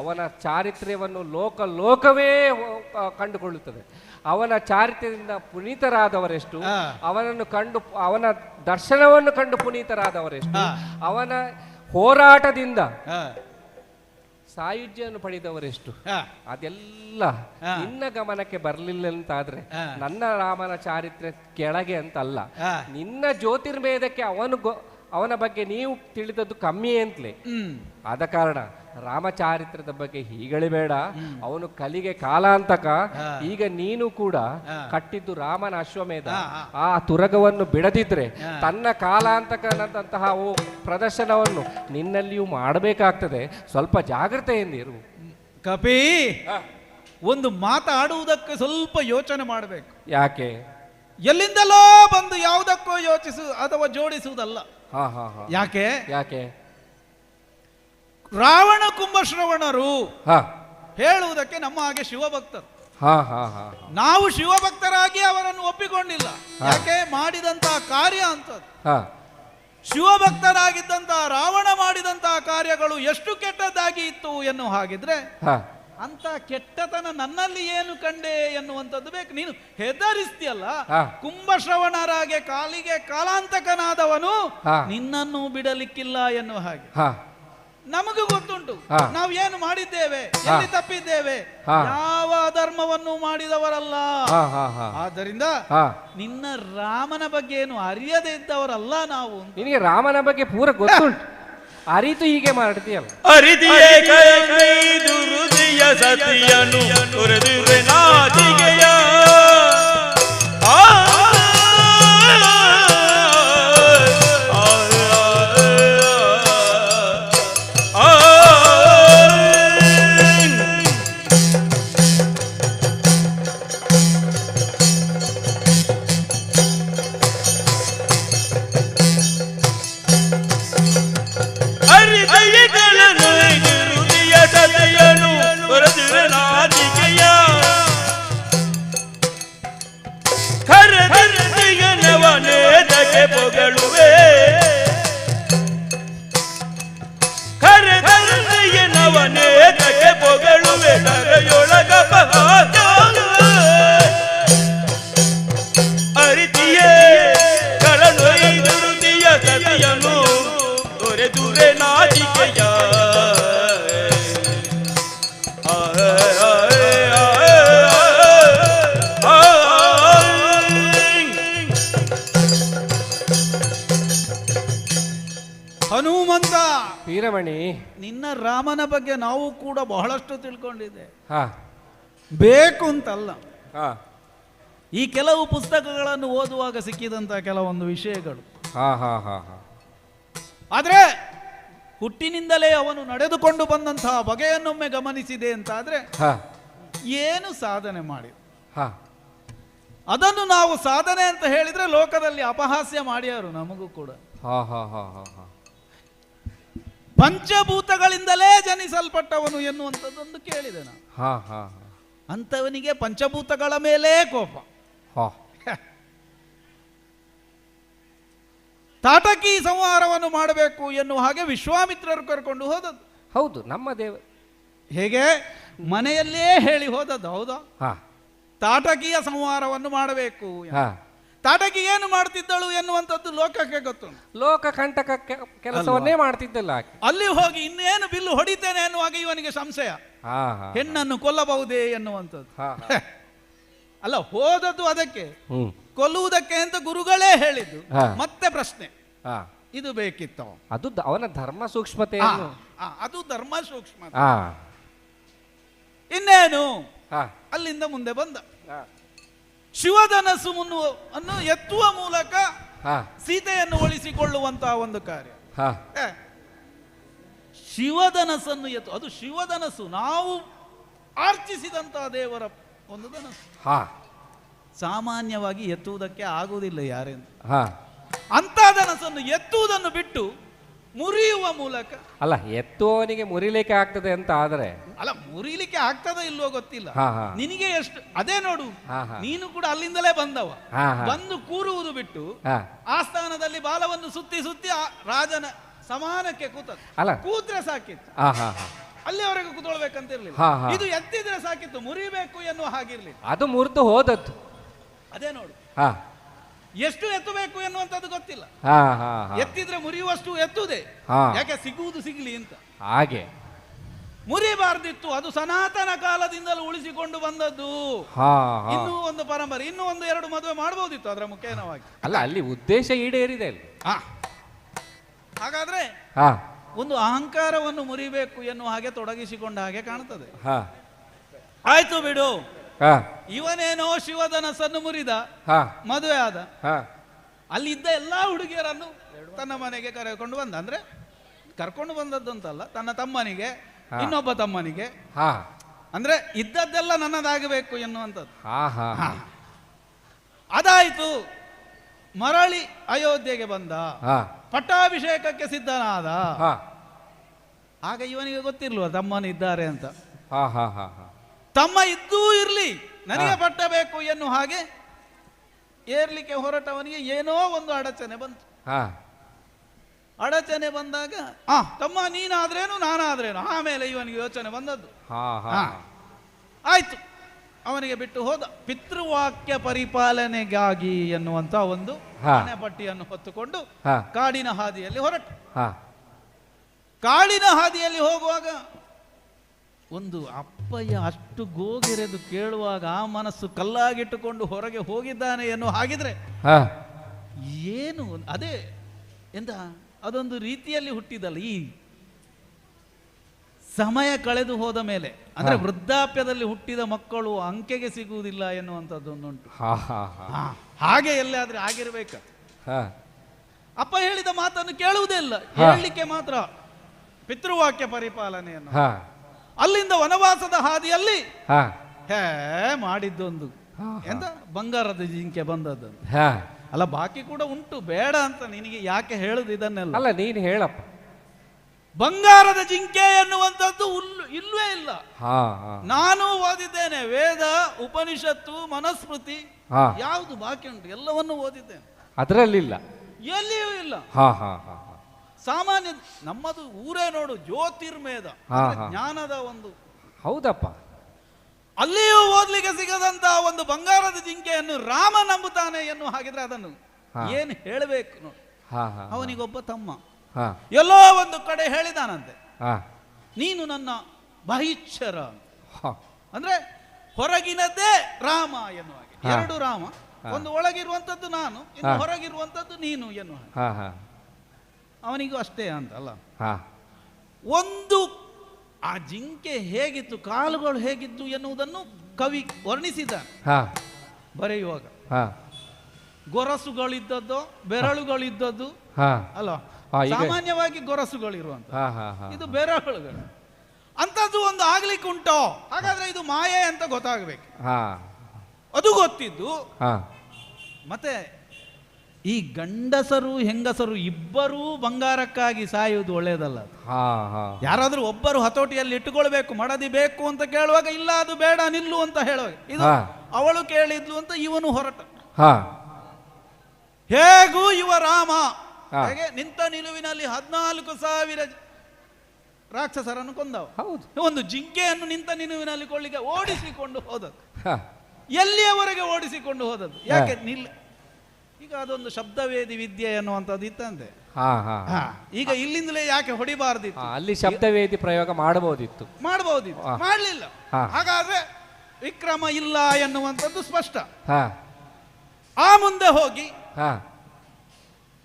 ಅವನ ಚಾರಿತ್ರ್ಯವನ್ನು ಲೋಕವೇ ಕಂಡುಕೊಳ್ಳುತ್ತದೆ. ಅವನ ಚಾರಿತ್ರ್ಯದಿಂದ ಪುನೀತರಾದವರೆಷ್ಟು, ಅವನನ್ನು ಕಂಡು ಅವನ ದರ್ಶನವನ್ನು ಕಂಡು ಪುನೀತರಾದವರೆಷ್ಟು, ಅವನ ಹೋರಾಟದಿಂದ ಸಾಯುಜ್ಯವನ್ನು ಪಡೆದವರೆಷ್ಟು, ಅದೆಲ್ಲ ನಿನ್ನ ಗಮನಕ್ಕೆ ಬರಲಿಲ್ಲ ಅಂತಾದ್ರೆ ನನ್ನ ರಾಮನ ಚಾರಿತ್ರ್ಯ ಕೆಳಗೆ ಅಂತಲ್ಲ, ನಿನ್ನ ಜ್ಯೋತಿರ್ವೇದಕ್ಕೆ ಅವನ ಬಗ್ಗೆ ನೀವು ತಿಳಿದದ್ದು ಕಮ್ಮಿ ಅಂತಲೇ. ಆದ ಕಾರಣ ರಾಮಚಾರಿತ್ರದ ಬಗ್ಗೆ ಹೀಗಳಿಬೇಡ. ಅವನು ಕಲಿಗೆ ಕಾಲಾಂತಕ. ಈಗ ನೀನು ಕೂಡ ಕಟ್ಟಿದ್ದು ರಾಮನ ಅಶ್ವಮೇಧ. ಆ ತುರಗವನ್ನು ಬಿಡದಿದ್ರೆ ತನ್ನ ಕಾಲಾಂತಕನಂತಹ ಪ್ರದರ್ಶನವನ್ನು ನಿನ್ನಲ್ಲಿಯೂ ಮಾಡಬೇಕಾಗ್ತದೆ. ಸ್ವಲ್ಪ ಜಾಗ್ರತೆಯಿಂದಿರು. ಕಪಿ, ಒಂದು ಮಾತಾಡುವುದಕ್ಕೆ ಸ್ವಲ್ಪ ಯೋಚನೆ ಮಾಡಬೇಕು. ಯಾಕೆ? ಎಲ್ಲಿಂದಲೋ ಬಂದು ಯಾವುದಕ್ಕೋ ಅಥವಾ ಜೋಡಿಸುವುದಲ್ಲ. ಯಾಕೆ? ರಾವಣ ಕುಂಭಶ್ರವಣರು ಹೇಳುವುದಕ್ಕೆ ನಮ್ಮ ಹಾಗೆ ಶಿವಭಕ್ತರು. ನಾವು ಶಿವಭಕ್ತರಾಗಿ ಅವರನ್ನು ಒಪ್ಪಿಕೊಂಡಿಲ್ಲ. ಯಾಕೆ? ಮಾಡಿದಂತಹ ಕಾರ್ಯ ಅಂತದ್ದು. ಶಿವಭಕ್ತರಾಗಿದ್ದಂತಹ ರಾವಣ ಮಾಡಿದಂತಹ ಕಾರ್ಯಗಳು ಎಷ್ಟು ಕೆಟ್ಟದ್ದಾಗಿ ಇತ್ತು ಎನ್ನುವ ಹಾಗಿದ್ರೆ ಅಂತ ಕೆಟ್ಟತನ ನನ್ನಲ್ಲಿ ಏನು ಕಂಡೆ ಎನ್ನುವಂಥದ್ದು ಬೇಕು. ನೀನು ಹೆದರಿಸ್ತೀಯಲ್ಲ, ಕುಂಭಶ್ರವಣರಾಗೆ ಕಾಲಿಗೆ ಕಾಲಾಂತಕನಾದವನು ನಿನ್ನನ್ನು ಬಿಡಲಿಕ್ಕಿಲ್ಲ ಎನ್ನುವ ಹಾಗೆ. ನಮಗೂ ಗೊತ್ತುಂಟು ನಾವು ಏನು ಮಾಡಿದ್ದೇವೆ, ಎಲ್ಲಿ ತಪ್ಪಿದ್ದೇವೆ. ಯಾವ ಧರ್ಮವನ್ನು ಮಾಡಿದವರಲ್ಲ. ಆದ್ದರಿಂದ ನಿನ್ನ ರಾಮನ ಬಗ್ಗೆ ಏನು ಅರಿಯದೇ ಇದ್ದವರಲ್ಲ ನಾವು. ನಿನಗೆ ರಾಮನ ಬಗ್ಗೆ ಪೂರ ಗೊತ್ತುಂಟು, ಅರಿತು ಹೀಗೆ ಮಾಡ್ತೀಯಲ್ಲ. ಅರಿದಿಯೇ ಕೈದು ಹೃದಯ ಸತಿಯನು ತೊರೆದುವೆ ನಾಚಿಕೆಯ. ಪೊಗಳುವೆ ಕರೆದವನೇ ತಗೆ ಪೊಗಳುವೆ ನರೆಯೊಳಗ ಅರಿತಿಯೇ ಕಳನೊಯ್ದುರುದಿಯ ಸತಿಯನು ತೊರೆದುರೆ ನಾಚಿಕೆಯ. ಹನುಮಂತ, ವೀರಮಣಿ, ನಿನ್ನ ರಾಮನ ಬಗ್ಗೆ ನಾವು ಕೂಡ ಬಹಳಷ್ಟು ತಿಳ್ಕೊಂಡಿದ್ದೆ. ಬೇಕು ಅಂತಲ್ಲ, ಈ ಕೆಲವು ಪುಸ್ತಕಗಳನ್ನು ಓದುವಾಗ ಸಿಕ್ಕಿದಂತ ಕೆಲವೊಂದು ವಿಷಯಗಳು. ಆದ್ರೆ ಹುಟ್ಟಿನಿಂದಲೇ ಅವನು ನಡೆದುಕೊಂಡು ಬಂದಂತಹ ಬಗೆಯನ್ನೊಮ್ಮೆ ಗಮನಿಸಿದೆ ಅಂತಾದ್ರೆ ಏನು ಸಾಧನೆ ಮಾಡಿ ಅದನ್ನು ನಾವು ಸಾಧನೆ ಅಂತ ಹೇಳಿದ್ರೆ ಲೋಕದಲ್ಲಿ ಅಪಹಾಸ್ಯ ಮಾಡ್ಯಾರು ನಮಗೂ ಕೂಡ. ಪಂಚಭೂತಗಳಿಂದಲೇ ಜನಿಸಲ್ಪಟ್ಟವನು ಎನ್ನುವಂಥದ್ದೊಂದು ಕೇಳಿದೆ ನಾನು. ಅಂಥವನಿಗೆ ಪಂಚಭೂತಗಳ ಮೇಲೇ ಕೋಪ. ತಾಟಕಿ ಸಂಹಾರವನ್ನು ಮಾಡಬೇಕು ಎನ್ನುವ ಹಾಗೆ ವಿಶ್ವಾಮಿತ್ರರು ಕರ್ಕೊಂಡು ಹೋದದ್ದು. ಹೌದು, ನಮ್ಮ ದೇವ ಹೇಗೆ ಮನೆಯಲ್ಲೇ ಹೇಳಿ ಹೋದದ್ದು. ಹೌದಾ? ತಾಟಕಿಯ ಸಂಹಾರವನ್ನು ಮಾಡಬೇಕು. ತಾಟಕಿ ಏನು ಮಾಡ್ತಿದ್ದಳು ಎನ್ನುವಂಥದ್ದು ಲೋಕಕ್ಕೆ ಗೊತ್ತುಂಟು. ಲೋಕ ಕಂಟಕ ಕೆಲಸವನ್ನೇ ಮಾಡ್ತಿದ್ದಲ್ಲ. ಅಲ್ಲಿ ಹೋಗಿ ಇನ್ನೇನು ಬಿಲ್ಲು ಹೊಡಿತೇನೆ ಎನ್ನುವಾಗ ಇವನಿಗೆ ಸಂಶಯ, ಹೆಣ್ಣನ್ನು ಕೊಲ್ಲಬಹುದೇ ಎನ್ನುವಂಥದ್ದು. ಅಲ್ಲ, ಹೋದದ್ದು ಅದಕ್ಕೆ, ಕೊಲ್ಲುವುದಕ್ಕೆ ಅಂತ ಗುರುಗಳೇ ಹೇಳಿದ್ದು. ಮತ್ತೆ ಪ್ರಶ್ನೆ, ಇದು ಬೇಕಿತ್ತು. ಅದು ಅವನ ಧರ್ಮ ಸೂಕ್ಷ್ಮತೆ, ಅದು ಧರ್ಮ ಸೂಕ್ಷ್ಮ. ಇನ್ನೇನು ಅಲ್ಲಿಂದ ಮುಂದೆ ಬಂದ ಶಿವಧನಸ್ಸು ಅನ್ನು ಎತ್ತುವ ಮೂಲಕ ಸೀತೆಯನ್ನು ಉಳಿಸಿಕೊಳ್ಳುವಂತಹ ಒಂದು ಕಾರ್ಯ. ಶಿವಧನಸ್ಸನ್ನು ಎತ್ತು, ಅದು ಶಿವಧನಸ್ಸು ನಾವು ಅರ್ಚಿಸಿದಂತಹ ದೇವರ ಒಂದು ಧನಸ್ಸು. ಸಾಮಾನ್ಯವಾಗಿ ಎತ್ತುವುದಕ್ಕೆ ಆಗುವುದಿಲ್ಲ ಯಾರೆಂದು. ಅಂತ ಧನಸ್ಸನ್ನು ಎತ್ತುವುದನ್ನು ಬಿಟ್ಟು ಮುರಿಯುವ ಮೂಲಕ. ಅಲ್ಲ, ಎತ್ತುವವನಿಗೆ ಮುರಿಲಿಕ್ಕೆ ಆಗ್ತದೆ ಅಂತ ಆದ್ರೆ, ಅಲ್ಲ ಮುರಿಲಿಕ್ಕೆ ಆಗ್ತದ ಇಲ್ವೋ ಗೊತ್ತಿಲ್ಲ. ನಿನಗೆ ಎಷ್ಟು, ಅದೇ ನೋಡು, ನೀನು ಕೂಡ ಅಲ್ಲಿಂದಲೇ ಬಂದವ. ಬಂದು ಕೂರುವುದು ಬಿಟ್ಟು ಆಸ್ಥಾನದಲ್ಲಿ ಬಾಲವನ್ನು ಸುತ್ತಿ ಸುತ್ತಿ ರಾಜನ ಸಮಾನಕ್ಕೆ ಕೂತದ್ದು. ಅಲ್ಲ, ಕೂತ್ರೆ ಸಾಕಿತ್ತು, ಅಲ್ಲಿವರೆಗೂ ಕೂತ್ಕೊಳ್ಬೇಕಂತ ಇರ್ಲಿಲ್ಲ. ಇದು ಎತ್ತಿದ್ರೆ ಸಾಕಿತ್ತು, ಮುರಿಬೇಕು ಎನ್ನುವ ಹಾಗಿರ್ಲಿಲ್ಲ. ಅದು ಮುರಿದು ಹೋದದ್ದು. ಅದೇ ನೋಡು, ಎಷ್ಟು ಎತ್ತಬೇಕು ಎನ್ನುವಂಥದ್ದು ಗೊತ್ತಿಲ್ಲ. ಎತ್ತಿದ್ರೆ ಮುರಿಯುವಷ್ಟು ಎತ್ತುವುದೇ, ಯಾಕೆ ಸಿಗುವುದು ಸಿಗ್ಲಿ ಅಂತ. ಹಾಗೆ ಮುರಿಬಾರ್ದಿತ್ತು, ಅದು ಸನಾತನ ಕಾಲದಿಂದಲೂ ಉಳಿಸಿಕೊಂಡು ಬಂದದ್ದು. ಇನ್ನೂ ಒಂದು ಪರಂಪರೆ, ಇನ್ನೂ ಒಂದು 2 ಮದುವೆ ಮಾಡಬಹುದಿತ್ತು ಅದರ ಮುಖೇನವಾಗಿ. ಅಲ್ಲ, ಅಲ್ಲಿ ಉದ್ದೇಶ ಈಡೇರಿದೆ ಅಲ್ಲಿ. ಹಾಗಾದ್ರೆ ಒಂದು ಅಹಂಕಾರವನ್ನು ಮುರಿಬೇಕು ಎನ್ನುವ ಹಾಗೆ ತೊಡಗಿಸಿಕೊಂಡ ಹಾಗೆ ಕಾಣ್ತದೆ. ಆಯ್ತು ಬಿಡು, ಇವನೇನೋ ಶಿವಧನಸ್ಸನ್ನು ಮುರಿದ, ಮದುವೆ ಆದ. ಅಲ್ಲಿದ್ದ ಎಲ್ಲಾ ಹುಡುಗಿಯರನ್ನು ತನ್ನ ಮನೆಗೆ ಕರೆದುಕೊಂಡು ಬಂದ. ಅಂದ್ರೆ ಕರ್ಕೊಂಡು ಬಂದದ್ದು ಅಂತಲ್ಲ, ತನ್ನ ತಮ್ಮನಿಗೆ, ಇನ್ನೊಬ್ಬ ತಮ್ಮನಿಗೆ, ಅಂದ್ರೆ ಇದ್ದದ್ದೆಲ್ಲ ನನ್ನದಾಗಬೇಕು ಎನ್ನುವಂಥದ್ದು. ಅದಾಯ್ತು. ಮರಳಿ ಅಯೋಧ್ಯೆಗೆ ಬಂದ, ಪಟ್ಟಾಭಿಷೇಕಕ್ಕೆ ಸಿದ್ಧನಾದ. ಆಗ ಇವನಿಗೆ ಗೊತ್ತಿರ್ಲಿಲ್ಲ ತಮ್ಮನಿದ್ದಾರೆ ಅಂತ. ತಮ್ಮ ಇದ್ದೂ ಇರ್ಲಿ, ನನಗೆ ಪಟ್ಟ ಬೇಕು ಎನ್ನುವ ಹಾಗೆ ಏರ್ಲಿಕ್ಕೆ ಹೊರಟವನಿಗೆ ಏನೋ ಒಂದು ಅಡಚಣೆ ಬಂತು. ಅಡಚಣೆ ಬಂದಾಗ ತಮ್ಮ ನೀನಾದ್ರೇನು ನಾನಾದ್ರೇನು, ಆಮೇಲೆ ಇವನಿಗೆ ಯೋಚನೆ ಬಂದದ್ದು. ಆಯ್ತು, ಅವನಿಗೆ ಬಿಟ್ಟು ಹೋದ. ಪಿತೃವಾಕ್ಯ ಪರಿಪಾಲನೆಗಾಗಿ ಎನ್ನುವಂತ ಒಂದು ಪಟ್ಟಿಯನ್ನು ಹೊತ್ತುಕೊಂಡು ಕಾಡಿನ ಹಾದಿಯಲ್ಲಿ ಹೊರಟ. ಕಾಡಿನ ಹಾದಿಯಲ್ಲಿ ಹೋಗುವಾಗ ಒಂದು ಅಪ್ಪಯ್ಯ ಅಷ್ಟು ಗೋಗೆರೆದು ಕೇಳುವಾಗ ಆ ಮನಸ್ಸು ಕಲ್ಲಾಗಿಟ್ಟುಕೊಂಡು ಹೊರಗೆ ಹೋಗಿದ್ದಾನೆ ಎನ್ನುವ ಹಾಗಿದ್ರೆ ಏನು ಅದೇ ಎಂತ ಅದೊಂದು ರೀತಿಯಲ್ಲಿ ಹುಟ್ಟಿದಲ್ಲ. ಈ ಸಮಯ ಕಳೆದು ಹೋದ ಮೇಲೆ, ಅಂದ್ರೆ ವೃದ್ಧಾಪ್ಯದಲ್ಲಿ ಹುಟ್ಟಿದ ಮಕ್ಕಳು ಅಂಕೆಗೆ ಸಿಗುವುದಿಲ್ಲ ಎನ್ನುವಂಥದ್ದೊಂದುಂಟು. ಹಾಗೆ ಎಲ್ಲಾದ್ರೆ ಆಗಿರ್ಬೇಕ. ಅಪ್ಪ ಹೇಳಿದ ಮಾತನ್ನು ಕೇಳುವುದೇ ಇಲ್ಲ, ಹೇಳಲಿಕ್ಕೆ ಮಾತ್ರ ಪಿತೃವಾಕ್ಯ ಪರಿಪಾಲನೆಯನ್ನು. ಅಲ್ಲಿಂದ ವನವಾಸದ ಹಾದಿಯಲ್ಲಿ ಮಾಡಿದ್ದೊಂದು ಎಂತ ಬಂಗಾರದ ಜಿಂಕೆ ಬಂದದ್ದು. ಅಲ್ಲ, ಬಾಕಿ ಕೂಡ ಉಂಟು, ಬೇಡ ಅಂತ ನಿನಗೆ ಯಾಕೆ ಹೇಳುದು ಇದನ್ನೆಲ್ಲ. ಅಲ್ಲ, ನೀನು ಹೇಳಪ್ಪ. ಬಂಗಾರದ ಜಿಂಕೆ ಎನ್ನುವಂಥದ್ದು ಇಲ್ವೇ ಇಲ್ಲ. ನಾನು ಓದಿದ್ದೇನೆ, ವೇದ, ಉಪನಿಷತ್ತು, ಮನುಸ್ಮೃತಿ, ಯಾವುದು ಬಾಕಿ ಉಂಟು ಎಲ್ಲವನ್ನೂ ಓದಿದ್ದೇನೆ. ಅದರಲ್ಲಿಲ್ಲ, ಎಲ್ಲಿಯೂ ಇಲ್ಲ. ಸಾಮಾನ್ಯ ನಮ್ಮದು ಊರೇ ನೋಡು, ಜ್ಯೋತಿರ್ಮೇದ, ಜ್ಞಾನದ ಒಂದು. ಹೌದಪ್ಪ, ಅಲ್ಲಿಯೂ ಓದ್ಲಿಕ್ಕೆ ಸಿಗದಂತ ಒಂದು ಬಂಗಾರದ ಜಿಂಕೆಯನ್ನು ರಾಮ ನಂಬುತ್ತಾನೆ ಎನ್ನುವ ಹಾಗಿದ್ರೆ ಅದನ್ನು ಏನು ಹೇಳಬೇಕು ನೋಡಿ. ಅವನಿಗೊಬ್ಬ ತಮ್ಮ ಎಲ್ಲೋ ಒಂದು ಕಡೆ ಹೇಳಿದಾನಂತೆ, ನೀನು ನನ್ನ ಬಹಿಚ್ಛರ, ಅಂದ್ರೆ ಹೊರಗಿನದ್ದೇ ರಾಮ ಎನ್ನುವ ಹಾಗೆ. 2 ರಾಮ, ಒಂದು ಒಳಗಿರುವಂತದ್ದು ನಾನು, ಇನ್ನು ಹೊರಗಿರುವಂತದ್ದು ನೀನು ಎನ್ನುವ ಹಾಗೆ. ಅವನಿಗೂ ಅಷ್ಟೇ ಅಂತಲ್ಲ. ಒಂದು ಆ ಜಿಂಕೆ ಹೇಗಿತ್ತು, ಕಾಲುಗಳು ಹೇಗಿತ್ತು ಎನ್ನುವುದನ್ನು ಕವಿ ವರ್ಣಿಸಿದ ಬರೆಯುವಾಗ. ಗೊರಸುಗಳಿದ್ದದ್ದು, ಬೆರಳುಗಳಿದ್ದದ್ದು ಅಲ್ಲ, ಸಾಮಾನ್ಯವಾಗಿ ಗೊರಸುಗಳಿರುವಂತ, ಇದು ಬೆರಳುಗಳು. ಅಂತದ್ದು ಒಂದು ಆಗ್ಲಿಕ್ಕೆ ಉಂಟೋ, ಹಾಗಾದ್ರೆ ಇದು ಮಾಯೆ ಅಂತ ಗೊತ್ತಾಗಬೇಕು. ಅದು ಗೊತ್ತಿದ್ದು ಹಾ ಮತ್ತೆ ಈ ಗಂಡಸರು ಹೆಂಗಸರು ಇಬ್ಬರೂ ಬಂಗಾರಕ್ಕಾಗಿ ಸಾಯುವುದು ಒಳ್ಳೆಯದಲ್ಲ. ಹಾ ಹಾ ಯಾರಾದ್ರೂ ಒಬ್ಬರು ಹತೋಟಿಯಲ್ಲಿ ಇಟ್ಟುಕೊಳ್ಬೇಕು, ಮಡದಿ ಬೇಕು ಅಂತ ಕೇಳುವಾಗ ಇಲ್ಲ ಅದು ಬೇಡ ನಿಲ್ಲು ಅಂತ ಹೇಳುವಾಗ ಇದು ಅವಳು ಕೇಳಿದ್ಲು ಅಂತ ಇವನು ಹೊರಟ. ಹಾ ಹೇಗೂ ಇವ ರಾಮ ಹೇಗೆ ನಿಂತ ನಿಲುವಿನಲ್ಲಿ 14,000 ರಾಕ್ಷಸರನ್ನು ಕೊಂದವ. ಹೌದು. ಒಂದು ಜಿಂಕೆಯನ್ನು ನಿಂತ ನಿಲುವಿನಲ್ಲಿ ಕೊಳ್ಳಿಗೆ ಓಡಿಸಿಕೊಂಡು ಹೋದದ್ದು. ಎಲ್ಲಿಯವರೆಗೆ ಓಡಿಸಿಕೊಂಡು ಹೋದದ್ದು? ಯಾಕೆ ಈಗ ಅದೊಂದು ಶಬ್ದವೇದಿ ವಿದ್ಯೆ ಅನ್ನುವಂಥದ್ದು ಇತ್ತಂತೆ. ಈಗ ಇಲ್ಲಿಂದಲೇ ಯಾಕೆ ಹೊಡಿಬಾರ್ದಿತ್ತು? ಅಲ್ಲಿ ಶಬ್ದವೇದಿ ಪ್ರಯೋಗ ಮಾಡಬಹುದಿತ್ತು. ಮಾಡಲಿಲ್ಲ. ಹಾಗಾದ್ರೆ ವಿಕ್ರಮ ಇಲ್ಲ ಎನ್ನುವಂಥದ್ದು ಸ್ಪಷ್ಟ. ಆ ಮುಂದೆ ಹೋಗಿ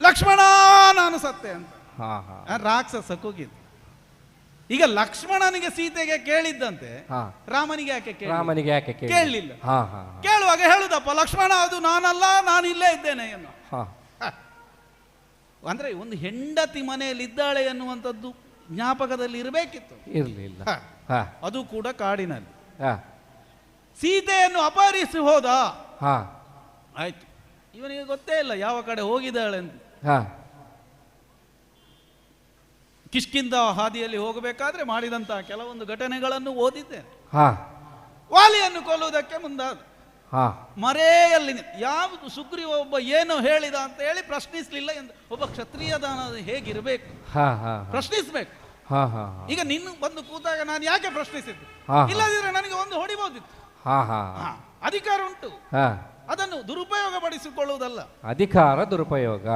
ಲಕ್ಷ್ಮಣ ನಾನು ಸತ್ತೆ ಅಂತ ರಾಕ್ಷಸ ಕೂಗಿದ್ದು. ಈಗ ಲಕ್ಷ್ಮಣನಿಗೆ ಸೀತೆಗೆ ಕೇಳಿದ್ದಂತೆ ರಾಮನಿಗೆ ಯಾಕೆ ಕೇಳಲಿಲ್ಲ? ಕೇಳುವಾಗ ಹೇಳುದಪ್ಪ ಲಕ್ಷ್ಮಣ ಅದು ನಾನಲ್ಲ, ನಾನು ಇಲ್ಲೇ ಇದ್ದೇನೆ ಎನ್ನು. ಅಂದ್ರೆ ಒಂದು ಹೆಂಡತಿ ಮನೆಯಲ್ಲಿ ಇದ್ದಾಳೆ ಎನ್ನುವಂಥದ್ದು ಜ್ಞಾಪಕದಲ್ಲಿ ಇರಬೇಕಿತ್ತು. ಇರಲಿಲ್ಲ. ಅದು ಕೂಡ ಕಾಡಿನಲ್ಲಿ ಸೀತೆಯನ್ನು ಅಪಹರಿಸಿ ಹೋದ. ಆಯ್ತು, ಇವನಿಗೆ ಗೊತ್ತೇ ಇಲ್ಲ ಯಾವ ಕಡೆ ಹೋಗಿದ್ದಾಳೆ ಅಂತ. ಕಿಷ್ಕಿಂಧ ಹಾದಿಯಲ್ಲಿ ಹೋಗಬೇಕಾದ್ರೆ ಮಾಡಿದಂತಹ ಕೆಲವೊಂದು ಘಟನೆಗಳನ್ನು ಓದಿದ್ದೇನೆ. ವಾಲಿಯನ್ನು ಕೊಲ್ಲುವುದಕ್ಕೆ ಮುಂದಾದ. ಮರೆಯಲ್ಲಿ ಯಾವುದು ಸುಗ್ರೀವ ಒಬ್ಬ ಏನು ಹೇಳಿದ ಅಂತ ಹೇಳಿ ಪ್ರಶ್ನಿಸಲಿಲ್ಲ ಎಂದು. ಒಬ್ಬ ಕ್ಷತ್ರಿಯದಾನ ಹೇಗಿರಬೇಕು, ಪ್ರಶ್ನಿಸಬೇಕು. ಈಗ ನಿನ್ನ ಬಂದು ಕೂತಾಗ ನಾನು ಯಾಕೆ ಪ್ರಶ್ನಿಸಿದ್ದು? ಇಲ್ಲದಿದ್ರೆ ನನಗೆ ಒಂದು ಹೊಡಿಬಹುದಿತ್ತು. ಅಧಿಕಾರ ಉಂಟು, ಅದನ್ನು ದುರುಪಯೋಗ ಪಡಿಸಿಕೊಳ್ಳುವುದಲ್ಲ. ಅಧಿಕಾರ ದುರುಪಯೋಗ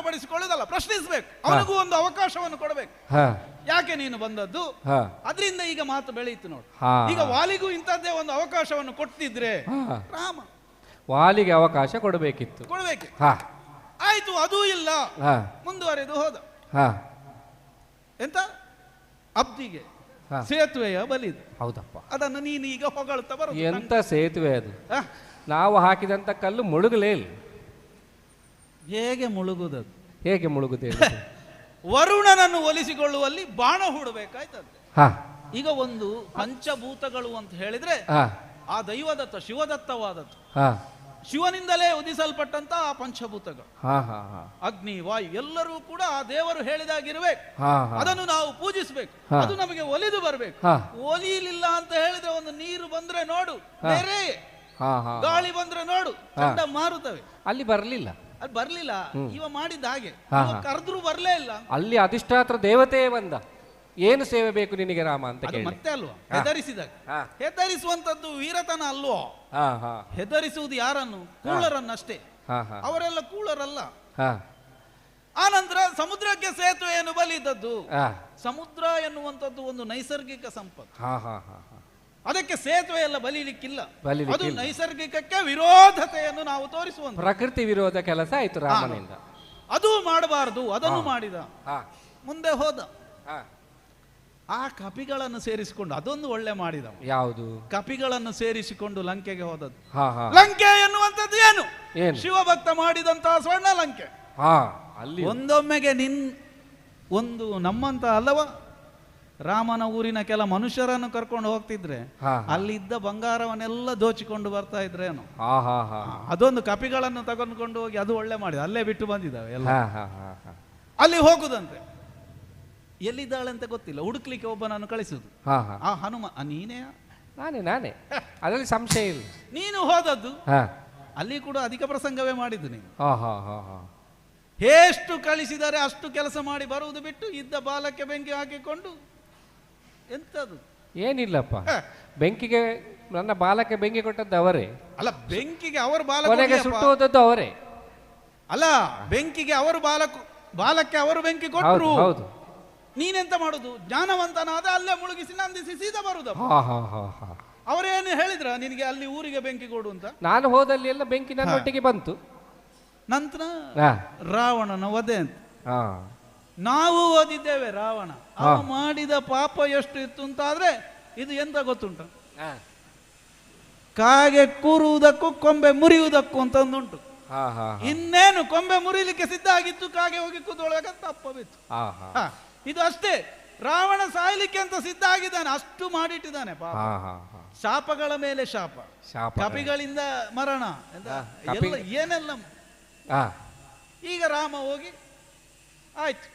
ಪಡಿಸಿಕೊಳ್ಳುವುದಲ್ಲ, ಪ್ರಶ್ನಿಸಬೇಕು. ಅವನಿಗೂ ಒಂದು ಅವಕಾಶವನ್ನು ಕೊಡಬೇಕು. ಯಾಕೆ ನೀನು ಬಂದದ್ದು? ಅದರಿಂದ ಈಗ ಮಾತು ಬೆಳೆಯಿತು ನೋಡಿ. ಈಗ ವಾಲಿಗೂ ಇಂಥದ್ದೇ ಒಂದು ಅವಕಾಶವನ್ನು ಕೊಟ್ಟಿದ್ರೆ ರಾಮ ವಾಲಿಗೆ ಅವಕಾಶ ಕೊಡಬೇಕಿತ್ತು. ಆಯ್ತು, ಅದೂ ಇಲ್ಲ. ಮುಂದುವರೆದು ಹೋದ. ಎಂತ ಅಬ್ದಿಗೆ ಸೇತುವೆಯ ಬಲಿದು. ಹೌದಪ್ಪ, ಅದನ್ನು ನೀನು ಈಗ ಹೊಗಳ್ತಾ ಬರೋದು. ಎಂತ ಸೇತುವೆ ಅದು? ನಾವು ಹಾಕಿದಂತ ಕಲ್ಲು ಮುಳುಗಲೇ ಇಲ್ಲ. ಹೇಗೆ ಮುಳುಗುದದು? ಹೇಗೆ ಮುಳುಗುದೇ? ವರುಣನನ್ನು ಒಲಿಸಿಕೊಳ್ಳುವಲ್ಲಿ ಬಾಣ ಹೂಡಬೇಕಾಯ್ತದೆ. ಈಗ ಒಂದು ಪಂಚಭೂತಗಳು ಅಂತ ಹೇಳಿದ್ರೆ ಆ ದೈವದತ್ತ ಶಿವದತ್ತವಾದದ್ದು, ಶಿವನಿಂದಲೇ ಉದಿಸಲ್ಪಟ್ಟಂತ ಆ ಪಂಚಭೂತಗಳು ಅಗ್ನಿ ವಾಯು ಎಲ್ಲರೂ ಕೂಡ ಆ ದೇವರು ಹೇಳಿದಾಗಿರ್ಬೇಕು. ಅದನ್ನು ನಾವು ಪೂಜಿಸ್ಬೇಕು. ಅದು ನಮಗೆ ಒಲಿದು ಬರ್ಬೇಕು. ಒಲಿಲಿಲ್ಲ ಅಂತ ಹೇಳಿದ್ರೆ ಒಂದು ನೀರು ಬಂದ್ರೆ ನೋಡು ಬೇರೆ, ಗಾಳಿ ಬಂದ್ರೆ ನೋಡು ಚಂಡ ಮಾರುತ್ತವೆ. ಅಲ್ಲಿ ಬರ್ಲಿಲ್ಲ. ಅಲ್ಲಿ ಬರ್ಲಿಲ್ಲ. ಇವ ಮಾಡಿದ್ದ ಹಾಗೆ ಕರೆದ್ರು ಬರ್ಲೇ ಇಲ್ಲ. ಅಲ್ಲಿ ಅಧಿಷ್ಠಾತ್ರ ದೇವತೆ ಬಂದ. ಏನು ಸೇವೆ ಬೇಕು ನಿನಗೆ ರಾಮ ಅಂತ ಕೇಳಿ ಮತ್ತೆ ಅಲ್ವಾ ಹೆದರಿಸಿದಾಗ. ಹೆದರಿಸುವಂತದ್ದು ವೀರತನ ಅಲ್ವೋ? ಹೆದರಿಸುವುದು ಯಾರನ್ನು? ಕೂಳರನ್ನಷ್ಟೇ. ಅವರೆಲ್ಲ ಕೂಳರಲ್ಲ. ಆನಂತರ ಸಮುದ್ರಕ್ಕೆ ಸೇತುವೆಯನ್ನು ಬಲಿದದ್ದು. ಸಮುದ್ರ ಎನ್ನುವಂಥದ್ದು ಒಂದು ನೈಸರ್ಗಿಕ ಸಂಪತ್ತು. ಅದಕ್ಕೆ ಸೇತುವೆ ಎಲ್ಲ ಬಲಿಲಿಕ್ಕಿಲ್ಲ. ಅದು ನೈಸರ್ಗಿಕಕ್ಕೆ ವಿರೋಧತೆಯನ್ನು ನಾವು ತೋರಿಸುವಂತ ಪ್ರಕೃತಿ ವಿರೋಧ ಕೆಲಸ ಆಯ್ತು ರಾಮನಿಂದ. ಅದು ಮಾಡಬಾರದು, ಅದನ್ನು ಮಾಡಿದ. ಮುಂದೆ ಹೋದ. ಆ ಕಪಿಗಳನ್ನು ಸೇರಿಸಿಕೊಂಡು ಅದೊಂದು ಒಳ್ಳೆ ಮಾಡಿದ. ಯಾವುದು? ಕಪಿಗಳನ್ನು ಸೇರಿಸಿಕೊಂಡು ಲಂಕೆಗೆ ಹೋದದ್ದು. ಲಂಕೆ ಎನ್ನುವಂಥದ್ದು ಏನು? ಶಿವಭಕ್ತ ಮಾಡಿದಂತಹ ಸ್ವರ್ಣ ಲಂಕೆ. ಅಲ್ಲಿ ಒಂದೊಮ್ಮೆಗೆ ಒಂದು ನಮ್ಮಂತ ಅಲ್ಲವ ರಾಮನ ಊರಿನ ಕೆಲ ಮನುಷ್ಯರನ್ನು ಕರ್ಕೊಂಡು ಹೋಗ್ತಿದ್ರೆ ಅಲ್ಲಿದ್ದ ಬಂಗಾರವನ್ನೆಲ್ಲ ದೋಚಿಕೊಂಡು ಬರ್ತಾ ಇದ್ರೇನು. ಅದೊಂದು ಕಪಿಗಳನ್ನು ತಗೊಂಡ್ಕೊಂಡು ಹೋಗಿ ಅದು ಒಳ್ಳೆ ಮಾಡಿದ. ಅಲ್ಲೇ ಬಿಟ್ಟು ಬಂದಿದ್ದಾವೆ ಎಲ್ಲ. ಅಲ್ಲಿ ಹೋಗುದಂತೆ. ಎಲ್ಲಿದ್ದಾಳೆ ಅಂತ ಗೊತ್ತಿಲ್ಲ, ಹುಡುಕ್ಲಿಕ್ಕೆ ಒಬ್ಬನನ್ನು ಕಳಿಸುದು. ಆ ಹನುಮ ನೀನೇ? ನಾನೇ ಅದರಲ್ಲಿ ಸಂಶಯ ಇಲ್ಲ. ನೀನು ಹೋದದ್ದು ಅಲ್ಲಿ ಕೂಡ ಅಧಿಕ ಪ್ರಸಂಗವೇ ಮಾಡಿದ್ದು ನೀನು. ಎಷ್ಟು ಕಳಿಸಿದರೆ ಅಷ್ಟು ಕೆಲಸ ಮಾಡಿ ಬರುವುದು ಬಿಟ್ಟು ಇದ್ದ ಬಾಲಕ್ಕೆ ಬೆಂಕಿ ಹಾಕಿಕೊಂಡು ಎಂತದು? ಏನಿಲ್ಲಪ್ಪ, ಬೆಂಕಿಗೆ ನನ್ನ ಬಾಲಕ್ಕೆ ಬೆಂಕಿ ಕೊಟ್ಟದ್ದು ಅವರೇ. ಅಲ್ಲ, ಬೆಂಕಿಗೆ ಅವರು ಕೊನೆಗೆ ಸುಟ್ಟು ಹೋದದ್ದು ಅವರೇ. ಅಲ್ಲ, ಬೆಂಕಿಗೆ ಅವರು ಬಾಲಕ್ಕೆ ಅವರು ಬೆಂಕಿ ಕೊಟ್ಟರು. ಹೌದು. ನೀನೆಂತ ಮಾಡುದು? ಜ್ಞಾನವಂತನಾದ ಅಲ್ಲೇ ಮುಳುಗಿಸಿ ನಂದಿಸಿ ಸೀದಾ ಬರುದು. ಅವರೇನು ಹೇಳಿದ್ರ ನಿನಗೆ ಅಲ್ಲಿ ಊರಿಗೆ ಬೆಂಕಿ ಕೊಡು ಅಂತ? ನಾನು ಹೋದಲ್ಲಿ ಎಲ್ಲ ಬೆಂಕಿ ನನ್ನೊಟ್ಟಿಗೆ ಬಂತು. ನಂತರ ರಾವಣನ ವಧೆ ಅಂತ ನಾವು ಓದಿದ್ದೇವೆ. ರಾವಣ ಮಾಡಿದ ಪಾಪ ಎಷ್ಟು ಇತ್ತು ಅಂತ ಆದ್ರೆ ಇದು ಎಂತ ಗೊತ್ತುಂಟ? ಕಾಗೆ ಕೂರುವುದಕ್ಕೂ ಕೊಂಬೆ ಮುರಿಯುವುದಕ್ಕೂ ಅಂತ ಒಂದುಂಟು. ಇನ್ನೇನು ಕೊಂಬೆ ಮುರಿಲಿಕ್ಕೆ ಸಿದ್ಧ ಆಗಿತ್ತು, ಕಾಗೆ ಹೋಗಿ ಕೂದೊಳಗ ತಪ್ಪ ಬಿತ್ತು. ಇದು ಅಷ್ಟೇ. ರಾವಣ ಸಾಯ್ಲಿಕ್ಕೆ ಅಂತ ಸಿದ್ಧ ಆಗಿದ್ದಾನೆ, ಅಷ್ಟು ಮಾಡಿಟ್ಟಿದ್ದಾನೆ. ಶಾಪಗಳ ಮೇಲೆ ಶಾಪ, ಕಪಿಗಳಿಂದ ಮರಣ, ಎಲ್ಲ ಏನೆಲ್ಲ. ಈಗ ರಾಮ ಹೋಗಿ ಆಯ್ತು,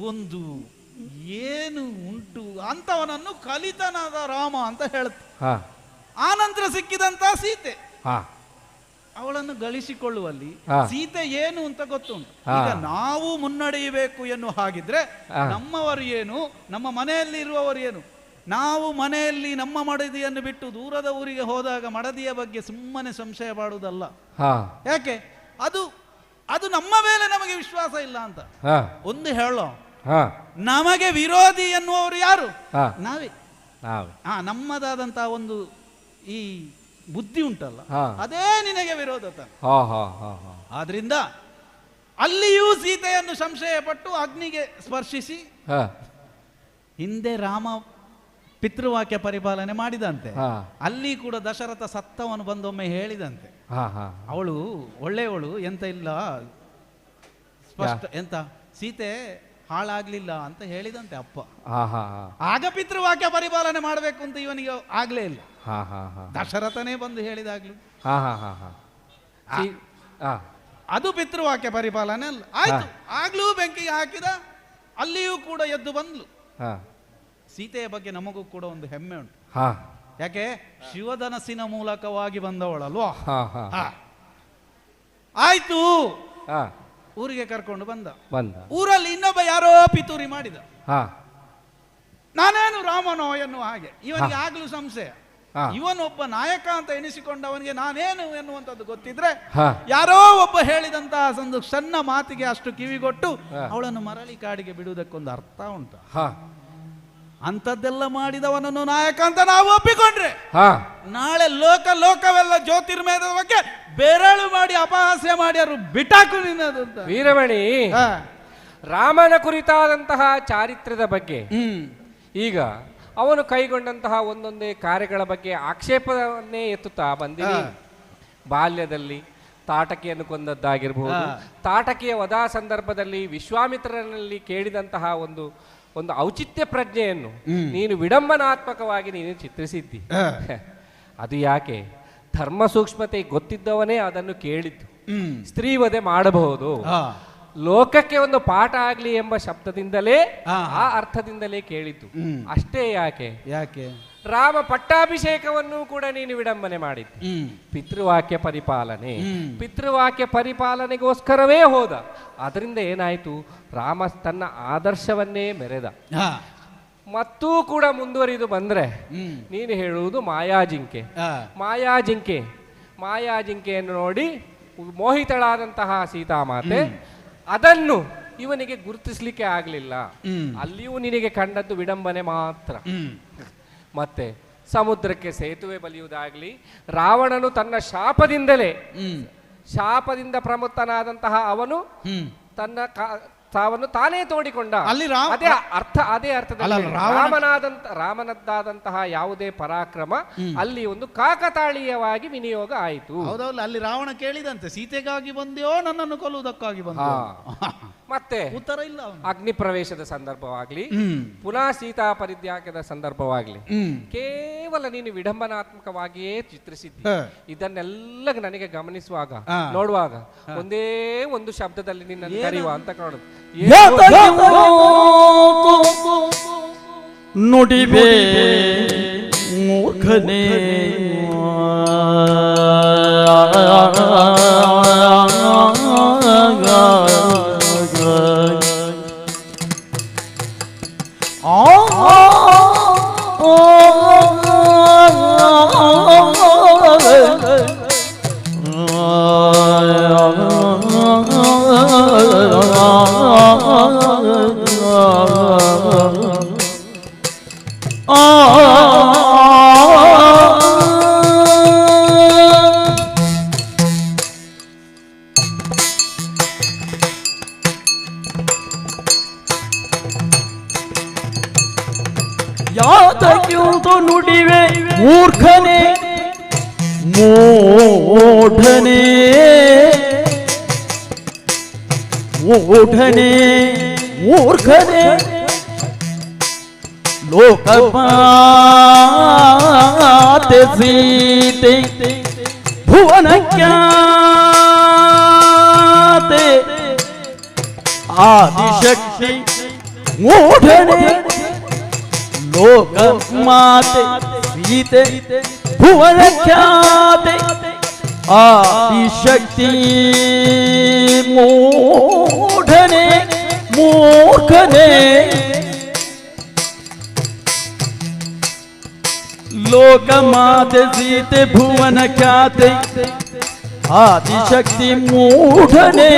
ಒಂದು ಏನು ಉಂಟು ಅಂತವನನ್ನು ಕಲಿತನಾದ ರಾಮ ಅಂತ ಹೇಳುತ್ತೆ. ಆನಂತರ ಸಿಕ್ಕಿದಂತ ಸೀತೆ, ಅವಳನ್ನು ಗಳಿಸಿಕೊಳ್ಳುವಲ್ಲಿ ಸೀತೆ ಏನು ಅಂತ ಗೊತ್ತುಂಟು. ಈಗ ನಾವು ಮುನ್ನಡೆಯಬೇಕು ಎನ್ನುವ ಹಾಗಿದ್ರೆ ನಮ್ಮವರು ಏನು, ನಮ್ಮ ಮನೆಯಲ್ಲಿ ಇರುವವರು ಏನು. ನಾವು ಮನೆಯಲ್ಲಿ ನಮ್ಮ ಮಡದಿಯನ್ನು ಬಿಟ್ಟು ದೂರದ ಊರಿಗೆ ಹೋದಾಗ ಮಡದಿಯ ಬಗ್ಗೆ ಸುಮ್ಮನೆ ಸಂಶಯ ಮಾಡುವುದಲ್ಲ. ಯಾಕೆ? ಅದು ನಮ್ಮ ಮೇಲೆ ನಮಗೆ ವಿಶ್ವಾಸ ಇಲ್ಲ ಅಂತ. ಒಂದು ಹೇಳೋ, ನಮಗೆ ವಿರೋಧಿ ಎನ್ನುವರು ಯಾರು? ನಾವೇ. ನಮ್ಮದಾದಂತಹ ಒಂದು ಈ ಬುದ್ಧಿ ಉಂಟಲ್ಲ, ಅದೇ ನಿನಗೆ ವಿರೋಧ. ಆದ್ರಿಂದ ಅಲ್ಲಿಯೂ ಸೀತೆಯನ್ನು ಸಂಶಯ ಪಟ್ಟು ಅಗ್ನಿಗೆ ಸ್ಪರ್ಶಿಸಿ, ಹಿಂದೆ ರಾಮ ಪಿತೃವಾಕ್ಯ ಪರಿಪಾಲನೆ ಮಾಡಿದಂತೆ, ಅಲ್ಲಿ ಕೂಡ ದಶರಥ ಸತ್ತವನು ಬಂದೊಮ್ಮೆ ಹೇಳಿದಂತೆ, ಅವಳು ಒಳ್ಳೆಯವಳು, ಎಂತ ಇಲ್ಲ, ಸ್ಪಷ್ಟ ಎಂತ ಸೀತೆ ಹಾಳಾಗ್ಲಿಲ್ಲ ಅಂತ ಹೇಳಿದಂತೆ ಅಪ್ಪ. ಆಗ ಪಿತೃವಾಕ್ಯ ಪರಿಪಾಲನೆ ಮಾಡಬೇಕು ಅಂತ ಇವನಿಗೆ ಆಗ್ಲೇ ಇಲ್ಲ. ದಶರಥನೇ ಬಂದು ಹೇಳಿದಾಗ್ಲೂ ಅದು ಪಿತೃವಾಕ್ಯ ಪರಿಪಾಲನೆ ಅಲ್ಲ. ಆಯ್ತು, ಆಗ್ಲೂ ಬೆಂಕಿಗೆ ಹಾಕಿದ, ಅಲ್ಲಿಯೂ ಕೂಡ ಎದ್ದು ಬಂದ್ಲು. ಸೀತೆಯ ಬಗ್ಗೆ ನಮಗೂ ಕೂಡ ಒಂದು ಹೆಮ್ಮೆ ಉಂಟು. ಯಾಕೆ? ಶಿವಧನಸ್ಸಿನ ಮೂಲಕವಾಗಿ ಬಂದವಳಲ್ವಾ. ಆಯ್ತು, ಊರಿಗೆ ಕರ್ಕೊಂಡು ಬಂದ. ಊರಲ್ಲಿ ಇನ್ನೊಬ್ಬ ಯಾರೋ ಪಿತೂರಿ ಮಾಡಿದ, ನಾನೇನು ರಾಮನೋ ಎನ್ನುವ ಹಾಗೆ. ಇವನಿಗೆ ಆಗ್ಲೂ ಸಂಶಯ, ಇವನೊಬ್ಬ ನಾಯಕ ಅಂತ ಎನಿಸಿಕೊಂಡವನಿಗೆ ನಾನೇನು ಎನ್ನುವಂಥದ್ದು ಗೊತ್ತಿದ್ರೆ, ಯಾರೋ ಒಬ್ಬ ಹೇಳಿದಂತಹ ಒಂದು ಸಣ್ಣ ಮಾತಿಗೆ ಅಷ್ಟು ಕಿವಿಗೊಟ್ಟು ಅವಳನ್ನು ಮರಳಿ ಕಾಡಿಗೆ ಬಿಡುವುದಕ್ಕೊಂದು ಅರ್ಥ ಉಂಟು. ಅಂಥದ್ದೆಲ್ಲ ಮಾಡಿದವನನ್ನು ನಾಯಕ ಅಂತ ನಾವು ಒಪ್ಪಿಕೊಂಡ್ರೆ ನಾಳೆ ಲೋಕವೆಲ್ಲ ಜ್ಯೋತಿರ್ಮಯದ ಬಗ್ಗೆ ಬೆರಳು ಮಾಡಿ ಅಪಹಾಸ್ಯ ಮಾಡಿ ಅವರು ಬಿಟ್ಟಾಕು ನಿನ್ನದು ಅಂತ. ವೀರಮಣಿ, ರಾಮನ ಕುರಿತಾದಂತಹ ಚಾರಿತ್ರ್ಯದ ಬಗ್ಗೆ ಈಗ ಅವನು ಕೈಗೊಂಡಂತಹ ಒಂದೊಂದೇ ಕಾರ್ಯಗಳ ಬಗ್ಗೆ ಆಕ್ಷೇಪವನ್ನೇ ಎತ್ತುತ್ತಾ ಬಂದಿರಿ. ಬಾಲ್ಯದಲ್ಲಿ ತಾಟಕಿಯನ್ನು ಕೊಂದದ್ದಾಗಿರ್ಬಹುದು, ತಾಟಕಿಯ ವಧಾ ಸಂದರ್ಭದಲ್ಲಿ ವಿಶ್ವಾಮಿತ್ರನಲ್ಲಿ ಕೇಳಿದಂತಹ ಒಂದು ಔಚಿತ್ಯ ಪ್ರಜ್ಞೆಯನ್ನು ನೀನು ವಿಡಂಬನಾತ್ಮಕವಾಗಿ ನೀನು ಚಿತ್ರಿಸಿದ್ದಿ. ಅದು ಯಾಕೆ? ಧರ್ಮ ಸೂಕ್ಷ್ಮತೆ ಗೊತ್ತಿದ್ದವನೇ ಅದನ್ನು ಕೇಳಿದ್ದು. ಸ್ತ್ರೀ ವಧೆ ಮಾಡಬಹುದು, ಲೋಕಕ್ಕೆ ಒಂದು ಪಾಠ ಆಗ್ಲಿ ಎಂಬ ಶಬ್ದದಿಂದಲೇ, ಆ ಅರ್ಥದಿಂದಲೇ ಕೇಳಿದ್ದು. ಅಷ್ಟೇ ಯಾಕೆ? ರಾಮ ಪಟ್ಟಾಭಿಷೇಕವನ್ನು ಕೂಡ ನೀನು ವಿಡಂಬನೆ ಮಾಡಿದ್ದು. ಪಿತೃವಾಕ್ಯ ಪರಿಪಾಲನೆಗೋಸ್ಕರವೇ ಹೋದ. ಅದರಿಂದ ಏನಾಯ್ತು? ರಾಮ ತನ್ನ ಆದರ್ಶವನ್ನೇ ಮೆರೆದ. ಮತ್ತೂ ಕೂಡ ಮುಂದುವರಿದು ಬಂದ್ರೆ ನೀನು ಹೇಳುವುದು ಮಾಯಾಜಿಂಕೆಯನ್ನು ನೋಡಿ ಮೋಹಿತಳಾದಂತಹ ಸೀತಾಮಾತೆ, ಅದನ್ನು ಇವನಿಗೆ ಗುರುತಿಸ್ಲಿಕ್ಕೆ ಆಗ್ಲಿಲ್ಲ. ಅಲ್ಲಿಯೂ ನಿನಗೆ ಕಂಡದ್ದು ವಿಡಂಬನೆ ಮಾತ್ರ. ಮತ್ತೆ ಸಮುದ್ರಕ್ಕೆ ಸೇತುವೆ ಬಲಿಯುವುದಾಗ್ಲಿ, ರಾವಣನು ತನ್ನ ಶಾಪದಿಂದ ಪ್ರಮುಖನಾದಂತಹ ಅವನು ತನ್ನ ಸಾವನ್ನು ತಾನೇ ತೋಡಿಕೊಂಡ. ಅದೇ ಅರ್ಥದಲ್ಲಿ ರಾಮನದ್ದಾದಂತಹ ಯಾವುದೇ ಪರಾಕ್ರಮ ಅಲ್ಲಿ ಒಂದು ಕಾಕತಾಳೀಯವಾಗಿ ವಿನಿಯೋಗ ಆಯಿತು. ಹೌದೌದು, ಅಲ್ಲಿ ರಾವಣ ಕೇಳಿದಂತೆ, ಸೀತೆಗಾಗಿ ಬಂದೆಯೋ ನನ್ನನ್ನು ಕೊಲ್ಲುವುದಕ್ಕಾಗಿ ಬಂದೆಯೋ? ಮತ್ತೆ ಉತ್ತರ ಇಲ್ಲ. ಅಗ್ನಿ ಪ್ರವೇಶದ ಸಂದರ್ಭವಾಗ್ಲಿ, ಪುನಃ ಸೀತಾ ಪರಿತ್ಯಾಗದ ಸಂದರ್ಭವಾಗ್ಲಿ, ಕೇವಲ ನೀನು ವಿಡಂಬನಾತ್ಮಕವಾಗಿಯೇ ಚಿತ್ರಿಸಿದ್ದಿ. ಇದನ್ನೆಲ್ಲ ನನಗೆ ಗಮನಿಸುವಾಗ, ನೋಡುವಾಗ ಒಂದೇ ಒಂದು ಶಬ್ದದಲ್ಲಿ ನಿನ್ನನ್ನು ಕರೆಯುವ ಅಂತ ಕಾಣುದು. ನುಡಿಬೇ ಮೂರ್ಖನೇ ಯಾತಕ್ಕಿಂತು ನುಡಿವೆ ಮೂರ್ಖನೇ ಮೂಢನೇ ಮೂರ್ಖನೇ ಲೋಕಮಾತೆ ಸೀತೆ ಭುವನಕ್ಯಾತೆ ಆದಿಶಕ್ತಿ ಮೂಢನೆ ಲೋಕಮಾತೆ ಸೀತೆ ಭುವನಖ್ಯಾತೆ ಆದಿಶಕ್ತಿ ಮೂಢನೆ ಮೂರ್ಖನೆ ಲೋಕಮಾತೆ ಸೀತೆ ಭುವನಖ್ಯಾತೆ ಆದಿಶಕ್ತಿ ಮೂಢನೆ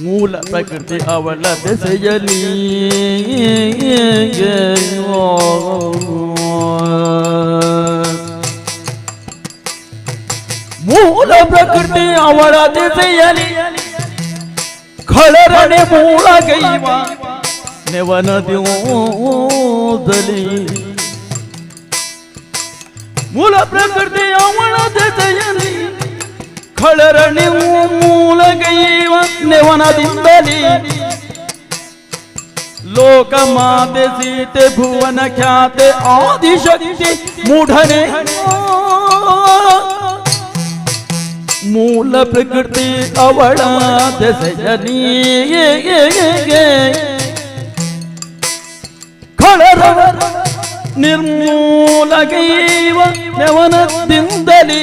ಮೂಲ ಪ್ರಕೃತಿ ಅವಳ ದೆಸೆಯಲಿ ಮೂಲ ಪ್ರಕೃತಿ ಅವಳ ದೆಸೆಯಲಿ ಖಳರನೆ ಮೂಳಗೈವ ನೆವನದ್ಯೋದಲಿ ಮೂಲ ಪ್ರಕೃತಿ ಅವಳ ದೆಸೆಯಲಿ ಖಳರಣಿ ಮೂಲಗೈವ ನೆವನದಿಂದಲಿ ಲೋಕಮಾತೆ ಸೀತೆ ಭುವನ ಖ್ಯಾತೆ ಆದಿಶಕ್ತಿ ಮೂಢನೆ ಮೂಲ ಪ್ರಕೃತಿ ಅವಳ ದೆಸೆಯಲಿ ಖಳರ ನಿರ್ಮೂಲಗೈವ ನೆವನದಿಂದಲಿ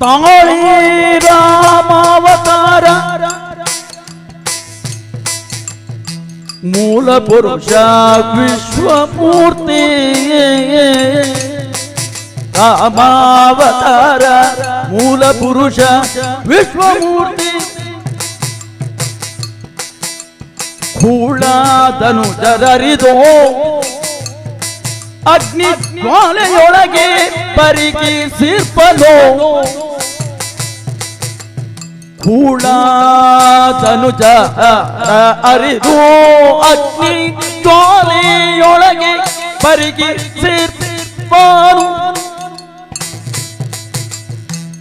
ತಾಳಿ ರಾಮಾವತಾರ ಮೂಲ ಪುರುಷ ವಿಶ್ವಮೂರ್ತಿ ರಾಮಾವತಾರ ಮೂಲ ಪುರುಷ ವಿಶ್ವಮೂರ್ತಿ ಕೂಳಾದನು ಜರರಿದೋ ಅಗ್ನಿ ಜ್ವಾಲೆಯೊಳಗೆ ಪರಿಕಿಸಿರ್ಪಲೋ ಕೂಳಾದನುಜ ಅರಿದು ಅಗ್ನಿ ಜ್ವಾಲೆಯೊಳಗೆ ಪರಿಕಿಸಿರ್ಪನು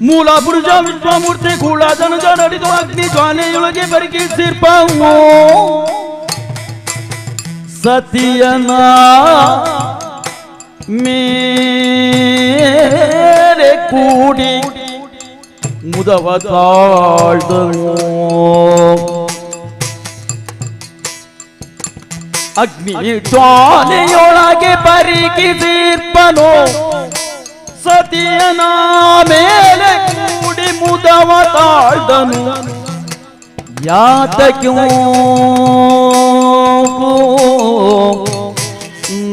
ಮೂಲ ಪುರುಷ ವಿಶ್ವಮೂರ್ತಿ ಕೂಳಾದನುಜ ಅರಿದು ಅಗ್ನಿ ಜ್ವಾಲೆಯೊಳಗೆ ಪರಿಕಿಸಿರ್ಪನು ಸತಿಯನ ಮೇಲೆ ಕೂಡಿ ಮುದವ ತಾಳ್ದನು ಅಗ್ನಿ ಜ್ವಾಲೆಯೊಳಗೆ ಪರಿಕಿಸಿರ್ಪನು ಸತಿಯನ ಮೇಲೆ ಕೂಡಿ ಮುದವ ತಾಳ್ದನು ಯಾತಕ್ಯೋ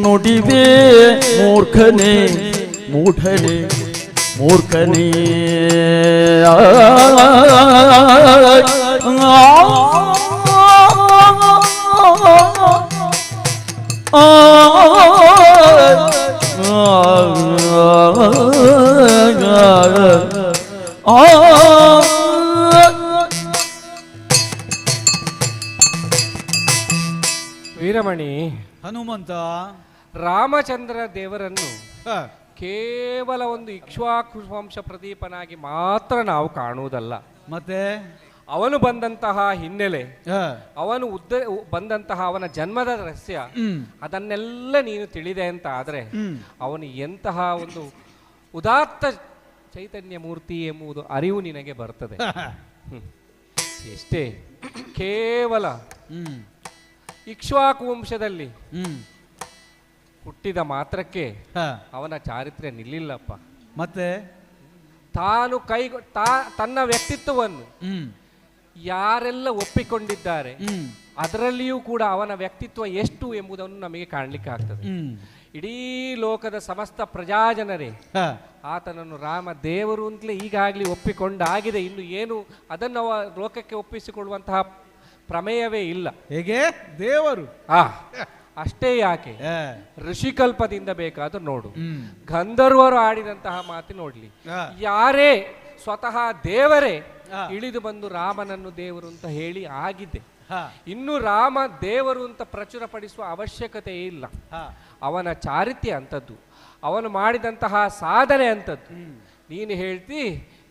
ನುಡಿವೆ ಮೂರ್ಖನೆ ಮೂಢನೆ ಮೂರ್ಖನೇ ವೀರಮಣಿ ಹನುಮಂತ ರಾಮಚಂದ್ರ ದೇವರನ್ನು ಕೇವಲ ಒಂದು ಇಕ್ಷ್ವಾಕು ವಂಶ ಪ್ರದೀಪನಾಗಿ ಮಾತ್ರ ನಾವು ಕಾಣುವುದಲ್ಲ, ಮತ್ತೆ ಅವನು ಬಂದಂತಹ ಹಿನ್ನೆಲೆ, ಅವನು ಬಂದಂತಹ ಅವನ ಜನ್ಮದ ರಹಸ್ಯ, ಅದನ್ನೆಲ್ಲ ನೀನು ತಿಳಿದೆ ಅಂತ ಆದ್ರೆ ಅವನು ಎಂತಹ ಒಂದು ಉದಾತ್ತ ಚೈತನ್ಯ ಮೂರ್ತಿ ಎಂಬುದು ಅರಿವು ನಿನಗೆ ಬರ್ತದೆ. ಎಷ್ಟೇ ಕೇವಲ ಇಕ್ಷ್ವಾಕು ವಂಶದಲ್ಲಿ ಹುಟ್ಟಿದ ಮಾತ್ರಕ್ಕೆ ಅವನ ಚಾರಿತ್ರ್ಯ ನಿಲ್ಲಿಲ್ಲಪ್ಪ. ಮತ್ತೆ ತಾನು ತನ್ನ ವ್ಯಕ್ತಿತ್ವವನ್ನು ಯಾರೆಲ್ಲ ಒಪ್ಪಿಕೊಂಡಿದ್ದಾರೆ ಅದರಲ್ಲಿಯೂ ಕೂಡ ಅವನ ವ್ಯಕ್ತಿತ್ವ ಎಷ್ಟು ಎಂಬುದನ್ನು ನಮಗೆ ಕಾಣಲಿಕ್ಕೆ ಆಗ್ತದೆ. ಇಡೀ ಲೋಕದ ಸಮಸ್ತ ಪ್ರಜಾಜನರೇ ಆತನನ್ನು ರಾಮ ದೇವರು ಅಂತಲೇ ಈಗಾಗಲೇ ಒಪ್ಪಿಕೊಂಡಾಗಿದೆ. ಇನ್ನು ಏನು ಅದನ್ನು ಲೋಕಕ್ಕೆ ಒಪ್ಪಿಸಿಕೊಳ್ಳುವಂತಹ ಪ್ರಮೇಯವೇ ಇಲ್ಲ. ಹೇಗೆ ದೇವರು ಅಷ್ಟೇ ಯಾಕೆ, ಋಷಿಕಲ್ಪದಿಂದ ಬೇಕಾದ್ರೂ ನೋಡು, ಗಂಧರ್ವರು ಆಡಿದಂತಹ ಮಾತು ನೋಡ್ಲಿ, ಯಾರೇ ಸ್ವತಃ ದೇವರೇ ಇಳಿದು ಬಂದು ರಾಮನನ್ನು ದೇವರು ಅಂತ ಹೇಳಿ ಆಗಿದೆ. ಇನ್ನು ರಾಮ ದೇವರು ಅಂತ ಪ್ರಚುರಪಡಿಸುವ ಅವಶ್ಯಕತೆ ಇಲ್ಲ. ಅವನ ಚಾರಿತ್ರ್ಯ ಅಂತದ್ದು, ಅವನು ಮಾಡಿದಂತಹ ಸಾಧನೆ ಅಂತದ್ದು. ನೀನು ಹೇಳ್ತಿ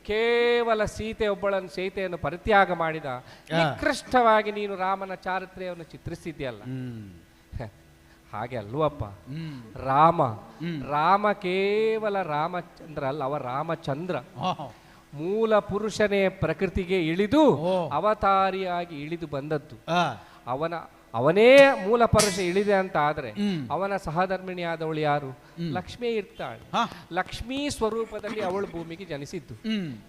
ಕೇವಲ ಸೀತೆಯನ್ನು ಪರಿತ್ಯಾಗ ಮಾಡಿದ ನಿಕೃಷ್ಟವಾಗಿ ನೀನು ರಾಮನ ಚಾರಿತ್ರ್ಯವನ್ನು ಚಿತ್ರಿಸಿದ್ಯಲ್ಲ. ಹಾಗೆ ಅಲ್ವಪ್ಪ. ರಾಮ ಕೇವಲ ರಾಮಚಂದ್ರ ಅಲ್ಲ, ಅವ ರಾಮಚಂದ್ರ. ಮೂಲ ಪುರುಷನೇ ಪ್ರಕೃತಿಗೆ ಇಳಿದು ಅವತಾರಿಯಾಗಿ ಇಳಿದು ಬಂದದ್ದು. ಅವನೇ ಮೂಲ ಪುರುಷ ಇಳಿದೆ ಅಂತ ಆದ್ರೆ ಅವನ ಸಹಧರ್ಮಿಣಿಯಾದವಳು ಯಾರು? ಲಕ್ಷ್ಮೀ ಇರ್ತಾಳೆ. ಲಕ್ಷ್ಮೀ ಸ್ವರೂಪದಲ್ಲಿ ಅವಳು ಭೂಮಿಗೆ ಜನಿಸಿದ್ದು.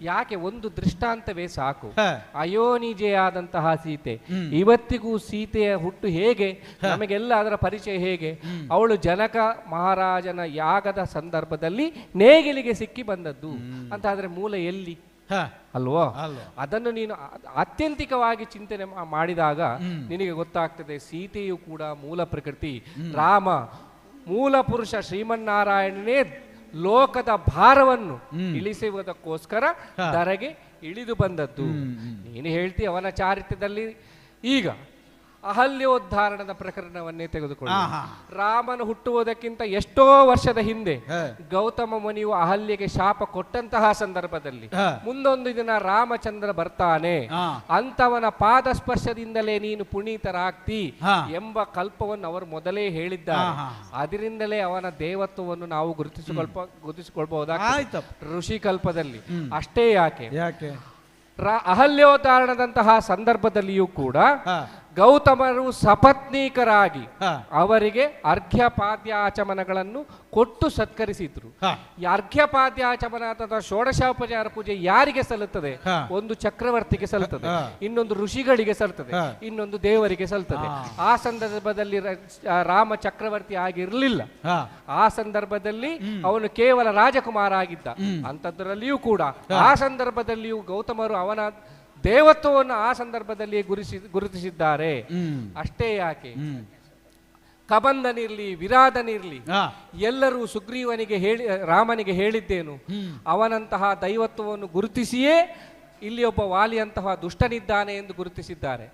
ಯಾಕೆ? ಒಂದು ದೃಷ್ಟಾಂತವೇ ಸಾಕು. ಅಯೋನಿಜೆಯಾದಂತಹ ಸೀತೆ, ಇವತ್ತಿಗೂ ಸೀತೆಯ ಹುಟ್ಟು ಹೇಗೆ, ನಮಗೆಲ್ಲ ಅದರ ಪರಿಚಯ ಹೇಗೆ? ಅವಳು ಜನಕ ಮಹಾರಾಜನ ಯಾಗದ ಸಂದರ್ಭದಲ್ಲಿ ನೇಗಿಲಿಗೆ ಸಿಕ್ಕಿ ಬಂದದ್ದು ಅಂತ ಆದ್ರೆ ಮೂಲ ಎಲ್ಲಿ ಅಲ್ವೋ? ಅದನ್ನು ನೀನು ಆತ್ಯಂತಿಕವಾಗಿ ಚಿಂತನೆ ಮಾಡಿದಾಗ ನಿನಗೆ ಗೊತ್ತಾಗ್ತದೆ ಸೀತೆಯು ಕೂಡ ಮೂಲ ಪ್ರಕೃತಿ, ರಾಮ ಮೂಲ ಪುರುಷ ಶ್ರೀಮನ್ನಾರಾಯಣನೇ ಲೋಕದ ಭಾರವನ್ನು ಇಳಿಸುವುದಕ್ಕೋಸ್ಕರ ಧರೆಗೆ ಇಳಿದು ಬಂದದ್ದು. ನೀನು ಹೇಳ್ತಿ ಅವನ ಚಾರಿತ್ರ್ಯದಲ್ಲಿ. ಈಗ ಅಹಲ್ಯೋದ್ಧಾರಣದ ಪ್ರಕರಣವನ್ನೇ ತೆಗೆದುಕೊಳ್ಳಿ. ರಾಮನು ಹುಟ್ಟುವುದಕ್ಕಿಂತ ಎಷ್ಟೋ ವರ್ಷದ ಹಿಂದೆ ಗೌತಮ ಮುನಿಯು ಅಹಲ್ಯೆಗೆ ಶಾಪ ಕೊಟ್ಟಂತಹ ಸಂದರ್ಭದಲ್ಲಿ ಮುಂದೊಂದು ದಿನ ರಾಮಚಂದ್ರ ಬರ್ತಾನೆ, ಅಂತವನ ಪಾದ ಸ್ಪರ್ಶದಿಂದಲೇ ನೀನು ಪುನೀತರಾಗ್ತಿ ಎಂಬ ಕಲ್ಪವನ್ನು ಅವರು ಮೊದಲೇ ಹೇಳಿದ್ದಾರೆ. ಅದರಿಂದಲೇ ಅವನ ದೇವತ್ವವನ್ನು ನಾವು ಗುರುತಿಸಿಕೊಳ್ಬಹುದಾಗಿದೆ ಋಷಿ ಕಲ್ಪದಲ್ಲಿ. ಅಷ್ಟೇ ಯಾಕೆ, ಅಹಲ್ಯೋದ್ಧಾರಣದಂತಹ ಸಂದರ್ಭದಲ್ಲಿಯೂ ಕೂಡ ಗೌತಮರು ಸಪತ್ನೀಕರಾಗಿ ಅವರಿಗೆ ಅರ್ಘ್ಯಪಾದ್ಯಾಚಮನಗಳನ್ನು ಕೊಟ್ಟು ಸತ್ಕರಿಸಿದ್ರು. ಅರ್ಘ್ಯಪಾದ್ಯಾಚಮನ ಅಥವಾ ಷೋಡಶೋಪಚಾರ ಪೂಜೆ ಯಾರಿಗೆ ಸಲ್ಲುತ್ತದೆ? ಒಂದು ಚಕ್ರವರ್ತಿಗೆ ಸಲ್ಲುತ್ತದೆ, ಇನ್ನೊಂದು ಋಷಿಗಳಿಗೆ ಸಲ್ಲುತ್ತದೆ, ಇನ್ನೊಂದು ದೇವರಿಗೆ ಸಲ್ಲುತ್ತದೆ. ಆ ಸಂದರ್ಭದಲ್ಲಿ ರಾಮ ಚಕ್ರವರ್ತಿ ಆಗಿರಲಿಲ್ಲ. ಆ ಸಂದರ್ಭದಲ್ಲಿ ಅವನು ಕೇವಲ ರಾಜಕುಮಾರ ಆಗಿದ್ದ. ಅಂಥದ್ರಲ್ಲಿಯೂ ಕೂಡ ಆ ಸಂದರ್ಭದಲ್ಲಿಯೂ ಗೌತಮರು ಅವನ ದೇವತ್ವವನ್ನು ಆ ಸಂದರ್ಭದಲ್ಲಿ ಗುರುತಿಸಿದ್ದಾರೆ. ಅಷ್ಟೇ ಯಾಕೆ, ಕಬಂಧನಿರ್ಲಿ ವಿರಾಧನಿರ್ಲಿ ಎಲ್ಲರೂ ಸುಗ್ರೀವನಿಗೆ ರಾಮನಿಗೆ ಹೇಳಿದ್ದೇನು, ಅವನಂತಹ ದೈವತ್ವವನ್ನು ಗುರುತಿಸಿಯೇ ಇಲ್ಲಿ ಒಬ್ಬ ವಾಲಿಯಂತಹ ದುಷ್ಟನಿದ್ದಾನೆ ಎಂದು ಗುರುತಿಸಿದ್ದಾರೆ.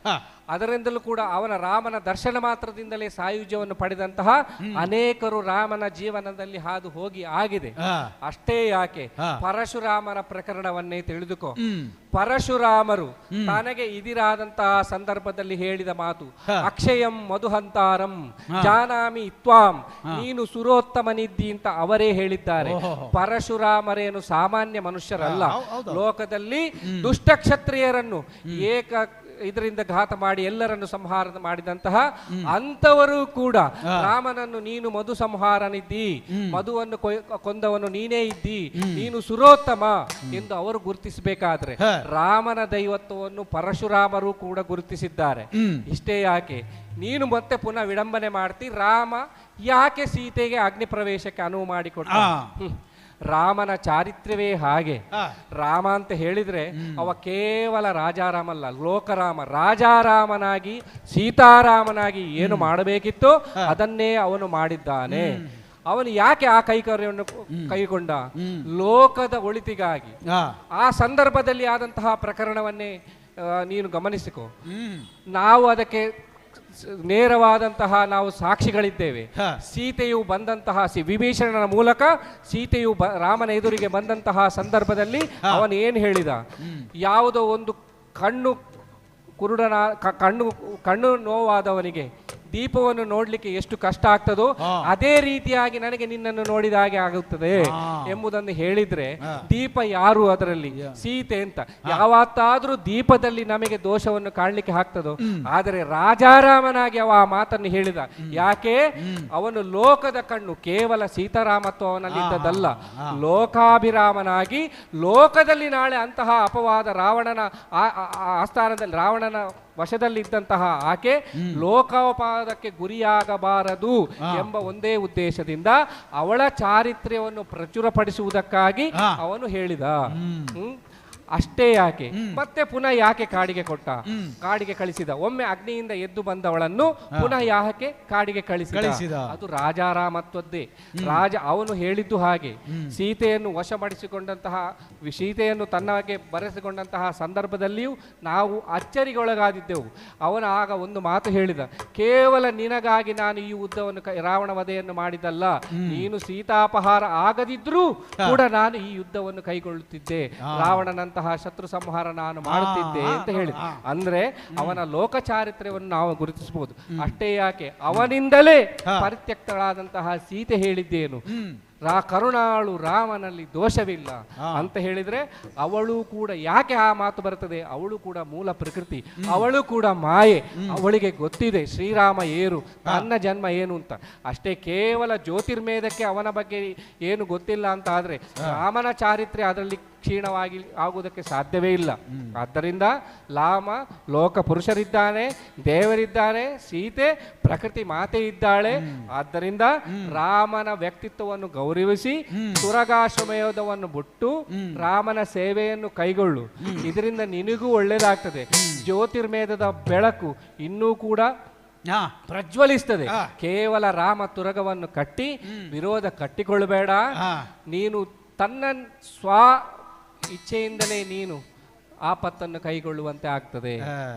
ಅದರಿಂದಲೂ ಕೂಡ ಅವನ ರಾಮನ ದರ್ಶನ ಮಾತ್ರದಿಂದಲೇ ಸಾಯುಜ್ಯವನ್ನು ಪಡೆದಂತಹ ಅನೇಕರು ರಾಮನ ಜೀವನದಲ್ಲಿ ಹಾದು ಹೋಗಿ ಆಗಿದೆ. ಅಷ್ಟೇ ಯಾಕೆ, ಪರಶುರಾಮನ ಪ್ರಕರಣವನ್ನೇ ತಿಳಿದುಕೋ. ಪರಶುರಾಮರು ತನಗೆ ಇದಿರಾದಂತಹ ಸಂದರ್ಭದಲ್ಲಿ ಹೇಳಿದ ಮಾತು ಅಕ್ಷಯಂ ಮಧುಹಂತಾರಂ ಜಾನಾಮಿ ತ್ವಾಂ, ನೀನು ಸುರೋತ್ತಮನಿದ್ದಿ ಅಂತ ಅವರೇ ಹೇಳಿದ್ದಾರೆ. ಪರಶುರಾಮರೇನು ಸಾಮಾನ್ಯ ಮನುಷ್ಯರಲ್ಲ. ಲೋಕದಲ್ಲಿ ದುಷ್ಟ ಕ್ಷತ್ರಿಯರನ್ನು ಇದರಿಂದ ಘಾತ ಮಾಡಿ ಎಲ್ಲರನ್ನು ಸಂಹಾರ ಮಾಡಿದಂತಹ ಅಂತವರು ಕೂಡ ರಾಮನನ್ನು ನೀನು ಮಧು ಸಂಹಾರನಿದ್ದಿ, ಮಧುವನ್ನು ಕೊಂದವನು ನೀನೇ ಇದ್ದಿ, ನೀನು ಸುರೋತ್ತಮ ಎಂದು ಅವರು ಗುರುತಿಸಬೇಕಾದ್ರೆ ರಾಮನ ದೈವತ್ವವನ್ನು ಪರಶುರಾಮರು ಕೂಡ ಗುರುತಿಸಿದ್ದಾರೆ. ಇಷ್ಟೇ ಯಾಕೆ, ನೀನು ಮತ್ತೆ ಪುನಃ ವಿಡಂಬನೆ ಮಾಡ್ತಿ, ರಾಮ ಯಾಕೆ ಸೀತೆಗೆ ಅಗ್ನಿ ಪ್ರವೇಶಕ್ಕೆ ಅನುವು ಮಾಡಿಕೊಟ್ಟ? ರಾಮನ ಚಾರಿತ್ರ್ಯವೇ ಹಾಗೆ. ರಾಮ ಅಂತ ಹೇಳಿದ್ರೆ ಅವ ಕೇವಲ ರಾಜಾರಾಮಲ್ಲ, ಲೋಕರಾಮ. ರಾಜಾರಾಮನಾಗಿ ಸೀತಾರಾಮನಾಗಿ ಏನು ಮಾಡಬೇಕಿತ್ತೋ ಅದನ್ನೇ ಅವನು ಮಾಡಿದ್ದಾನೆ. ಅವನು ಯಾಕೆ ಆ ಕೈಕರ್ಯವನ್ನು ಕೈಗೊಂಡ? ಲೋಕದ ಒಳಿತಿಗಾಗಿ. ಆ ಸಂದರ್ಭದಲ್ಲಿ ಆದಂತಹ ಪ್ರಕರಣವನ್ನೇ ನೀನು ಗಮನಿಸಿಕೊ. ನಾವು ಅದಕ್ಕೆ ನೇರವಾದಂತಹ ನಾವು ಸಾಕ್ಷಿಗಳಿದ್ದೇವೆ. ಸೀತೆಯು ಬಂದಂತಹ ವಿಭೀಷಣನ ಮೂಲಕ ಸೀತೆಯು ರಾಮನ ಎದುರಿಗೆ ಬಂದಂತಹ ಸಂದರ್ಭದಲ್ಲಿ ಅವನು ಏನು ಹೇಳಿದ? ಯಾವುದೋ ಒಂದು ಕಣ್ಣು ನೋವಾದವನಿಗೆ ದೀಪವನ್ನು ನೋಡ್ಲಿಕ್ಕೆ ಎಷ್ಟು ಕಷ್ಟ ಆಗ್ತದೋ ಅದೇ ರೀತಿಯಾಗಿ ನನಗೆ ನಿನ್ನನ್ನು ನೋಡಿದ ಹಾಗೆ ಆಗುತ್ತದೆ ಎಂಬುದನ್ನು ಹೇಳಿದ್ರೆ, ದೀಪ ಯಾರು ಅದರಲ್ಲಿ? ಸೀತೆ ಅಂತ. ಯಾವತ್ತಾದ್ರೂ ದೀಪದಲ್ಲಿ ನಮಗೆ ದೋಷವನ್ನು ಕಾಣಲಿಕ್ಕೆ ಆಗ್ತದೋ? ಆದರೆ ರಾಜಾರಾಮನಾಗಿ ಅವ ಆ ಮಾತನ್ನು ಹೇಳಿದ. ಯಾಕೆ? ಅವನು ಲೋಕದ ಕಣ್ಣು, ಕೇವಲ ಸೀತಾರಾಮತ್ವ ಅವನಲ್ಲಿ ಇದ್ದದಲ್ಲ, ಲೋಕಾಭಿರಾಮನಾಗಿ ಲೋಕದಲ್ಲಿ ನಾಳೆ ಅಂತಹ ಅಪವಾದ ರಾವಣನ ಆಸ್ಥಾನದಲ್ಲಿ, ರಾವಣನ ವಶದಲ್ಲಿದ್ದಂತಹ ಆಕೆ ಲೋಕೋಪವಾದಕ್ಕೆ ಗುರಿಯಾಗಬಾರದು ಎಂಬ ಒಂದೇ ಉದ್ದೇಶದಿಂದ ಅವಳ ಚಾರಿತ್ರ್ಯವನ್ನು ಪ್ರಚುರಪಡಿಸುವುದಕ್ಕಾಗಿ ಅವನು ಹೇಳಿದ. ಅಷ್ಟೇ ಯಾಕೆ ಮತ್ತೆ ಪುನಃ ಯಾಕೆ ಕಾಡಿಗೆ ಕೊಟ್ಟ? ಕಾಡಿಗೆ ಕಳಿಸಿದ. ಒಮ್ಮೆ ಅಗ್ನಿಯಿಂದ ಎದ್ದು ಬಂದವಳನ್ನು ಪುನಃ ಯಾಕೆ ಕಾಡಿಗೆ ಕಳಿಸಿದ? ಅದು ರಾಜಾರಾಮತ್ವದ್ದೇ. ರಾಜ ಅವನು ಹೇಳಿದ್ದು ಹಾಗೆ. ಸೀತೆಯನ್ನು ವಶಪಡಿಸಿಕೊಂಡಂತಹ, ಸೀತೆಯನ್ನು ತನ್ನಗೆ ಬರೆಸಿಕೊಂಡಂತಹ ಸಂದರ್ಭದಲ್ಲಿಯೂ ನಾವು ಅಚ್ಚರಿಗೊಳಗಾದಿದ್ದೆವು. ಅವನು ಆಗ ಒಂದು ಮಾತು ಹೇಳಿದ, ಕೇವಲ ನಿನಗಾಗಿ ನಾನು ಈ ಯುದ್ಧವನ್ನು ರಾವಣ ವಧೆಯನ್ನು ಮಾಡಿದಲ್ಲ, ನೀನು ಸೀತಾಪಹಾರ ಆಗದಿದ್ರೂ ಕೂಡ ನಾನು ಈ ಯುದ್ಧವನ್ನು ಕೈಗೊಳ್ಳುತ್ತಿದ್ದೆ, ರಾವಣನಂತಹ ಶತ್ರು ಸಂಹಾರ ನಾನು ಮಾಡುತ್ತಿದ್ದೆ ಅಂತ ಹೇಳಿದ. ಅಂದ್ರೆ ಅವನ ಲೋಕ ಚಾರಿತ್ರ್ಯವನ್ನು ನಾವು ಗುರುತಿಸಬಹುದು. ಅಷ್ಟೇ ಯಾಕೆ, ಅವನಿಂದಲೇ ಪರಿತ್ಯಕ್ತಳಾದಂತಹ ಸೀತೆ ಹೇಳಿದ್ದೇನು, ಕರುಣಾಳು ರಾಮನಲ್ಲಿ ದೋಷವಿಲ್ಲ ಅಂತ ಹೇಳಿದ್ರೆ, ಅವಳು ಕೂಡ ಯಾಕೆ ಆ ಮಾತು ಬರ್ತದೆ? ಅವಳು ಕೂಡ ಮೂಲ ಪ್ರಕೃತಿ, ಅವಳು ಕೂಡ ಮಾಯೆ. ಅವಳಿಗೆ ಗೊತ್ತಿದೆ ಶ್ರೀರಾಮ ಏನು, ನನ್ನ ಜನ್ಮ ಏನು ಅಂತ. ಅಷ್ಟೇ, ಕೇವಲ ಜ್ಯೋತಿರ್ಮೇಧಕ್ಕೆ ಅವನ ಬಗ್ಗೆ ಏನು ಗೊತ್ತಿಲ್ಲ ಅಂತ ಆದ್ರೆ ರಾಮನ ಚಾರಿತ್ರ್ಯ ಅದರಲ್ಲಿ ಕ್ಷೀಣವಾಗಿ ಆಗುವುದಕ್ಕೆ ಸಾಧ್ಯವೇ ಇಲ್ಲ. ಆದ್ದರಿಂದ ರಾಮ ಲೋಕ ಪುರುಷರಿದ್ದಾನೆ, ದೇವರಿದ್ದಾನೆ, ಸೀತೆ ಪ್ರಕೃತಿ ಮಾತೆ ಇದ್ದಾಳೆ. ಆದ್ದರಿಂದ ರಾಮನ ವ್ಯಕ್ತಿತ್ವವನ್ನು ಗೌರವಿಸಿ ಸುರಗಾಶ್ವಮೇಧವನ್ನು ಬಿಟ್ಟು ರಾಮನ ಸೇವೆಯನ್ನು ಕೈಗೊಳ್ಳು. ಇದರಿಂದ ನಿನಗೂ ಒಳ್ಳೆಯದಾಗ್ತದೆ. ಜ್ಯೋತಿರ್ಮೇಧದ ಬೆಳಕು ಇನ್ನೂ ಕೂಡ ಪ್ರಜ್ವಲಿಸ್ತದೆ. ಕೇವಲ ರಾಮ ತುರಗವನ್ನು ಕಟ್ಟಿ ವಿರೋಧ ಕಟ್ಟಿಕೊಳ್ಳಬೇಡ. ನೀನು ತನ್ನ ಸ್ವ ಇಚ್ಛೆಯಿಂದಲೇ ನೀನು ಆಪತ್ತನ್ನು ಕೈಗೊಳ್ಳುವಂತೆ ಆಗ್ತದೆ.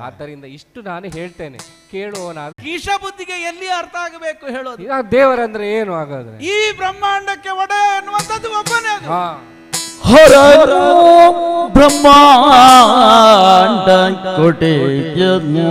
ಆದ್ದರಿಂದ ಇಷ್ಟು ನಾನು ಹೇಳ್ತೇನೆ, ಕೇಳುವವನ ಕೀಶ ಬುದ್ಧಿಗೆ ಎಲ್ಲಿ ಅರ್ಥ ಆಗಬೇಕು ಹೇಳೋದು? ದೇವರಂದ್ರೆ ಏನು ಹಾಗಾದ್ರೆ? ಈ ಬ್ರಹ್ಮಾಂಡಕ್ಕೆ ಒಡೆ ಅನ್ನುವಂಥದ್ದು ಒಬ್ಬನೇ. ಹರನು ಬ್ರಹ್ಮಾಂಡ ಕೊಡೆಯನು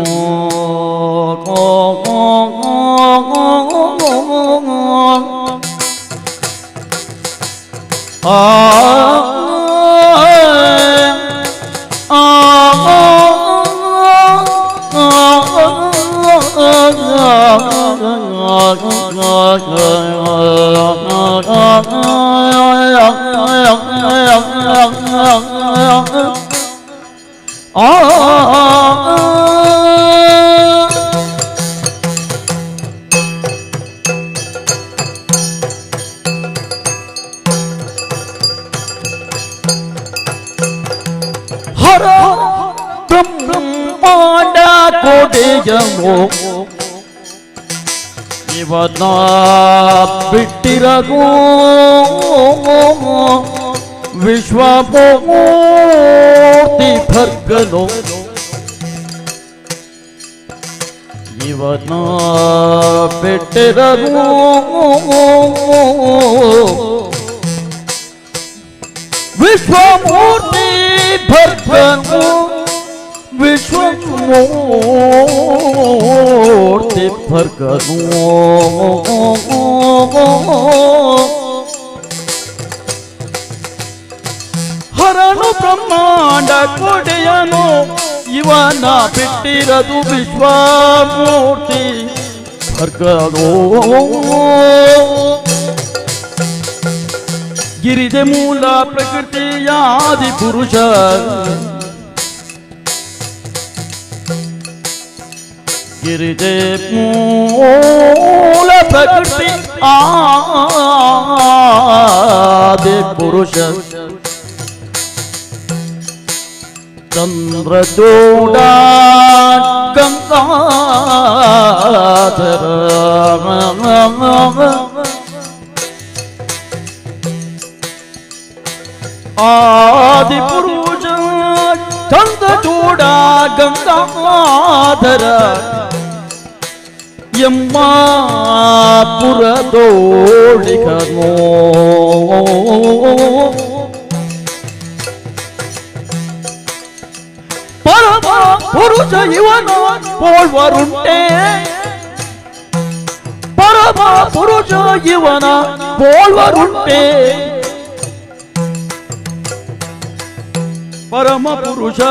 ಹರ ಬ್ರಹ್ಮಾಂಡ ಕೊಡೆಯನು ಇವನ ಬಿಟ್ಟಿರದು ವಿಶ್ವಮೂರ್ತಿ ಭರ್ಗನು ಇವನ ಬಿಟ್ಟಿರದು ವಿಶ್ವಮೂರ್ತಿ ಭರ್ಗನು ವಿಶ್ವಮೂರ್ತಿ ಭರ್ಗನು ಹರನು ಬ್ರಹ್ಮಾಂಡ ಕೊಡೆಯನು ಇವನ ಬಿಟ್ಟಿರದು ವಿಶ್ವಮೂರ್ತಿ ಭರ್ಗನು ಗಿರಿದೆ ಮೂಲ ಪ್ರಕೃತಿಯಾದಿ ಪುರುಷ ಗಿರಿದೆ ಮೂಲ ಪ್ರಕೃತಿ ಆದಿ ಪುರುಷ ಚಂದ್ರಚೂಡ ಗಂಗಾಧರ ಆದಿ ಪುರುಷ ಚಂದ್ರಚೂಡ ಗಂಗಾಧರ ಎಮ್ಮ ಪುರದೋಳಿಗನೋ ಪರಮ ಪುರುಷ ಇವನ ಪೋಳ್ವರುಂಟೆ ಪರಮ ಪುರುಷ ಇವನ ಪೋಳ್ವರುಂಟೆ ಪರಮ ಪುರುಷ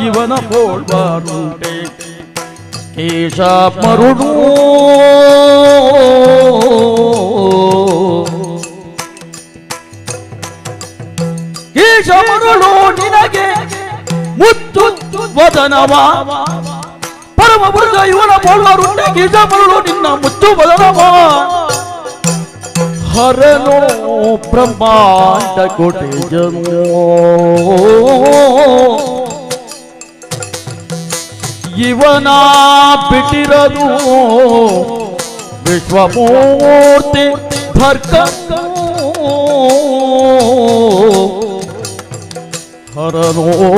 ಇವನ ಪೋಳ್ವರುಂಟೆ ಕೇಶ ಮರುಳು ಕೇಶ ಮರುಳು ನಿನಗೆ ಮುತ್ತು ವದನವ ಪರಮ ಪುರುಷ ಇವನ ಪೋಳ್ವರುಂಟೆ ಕೇಶ ಮರುಳು ನಿನ್ನ ಮುತ್ತು ವದನವ ಹರನೋ ಬ್ರಹ್ಮಾಂಡ ಕೋಟೆಜನೋ ಇವನ ಬಿಟ್ಟಿರದು ವಿಶ್ವಮೂರ್ತಿ ಧರ್ಕಂಗೋ ಹರನೋ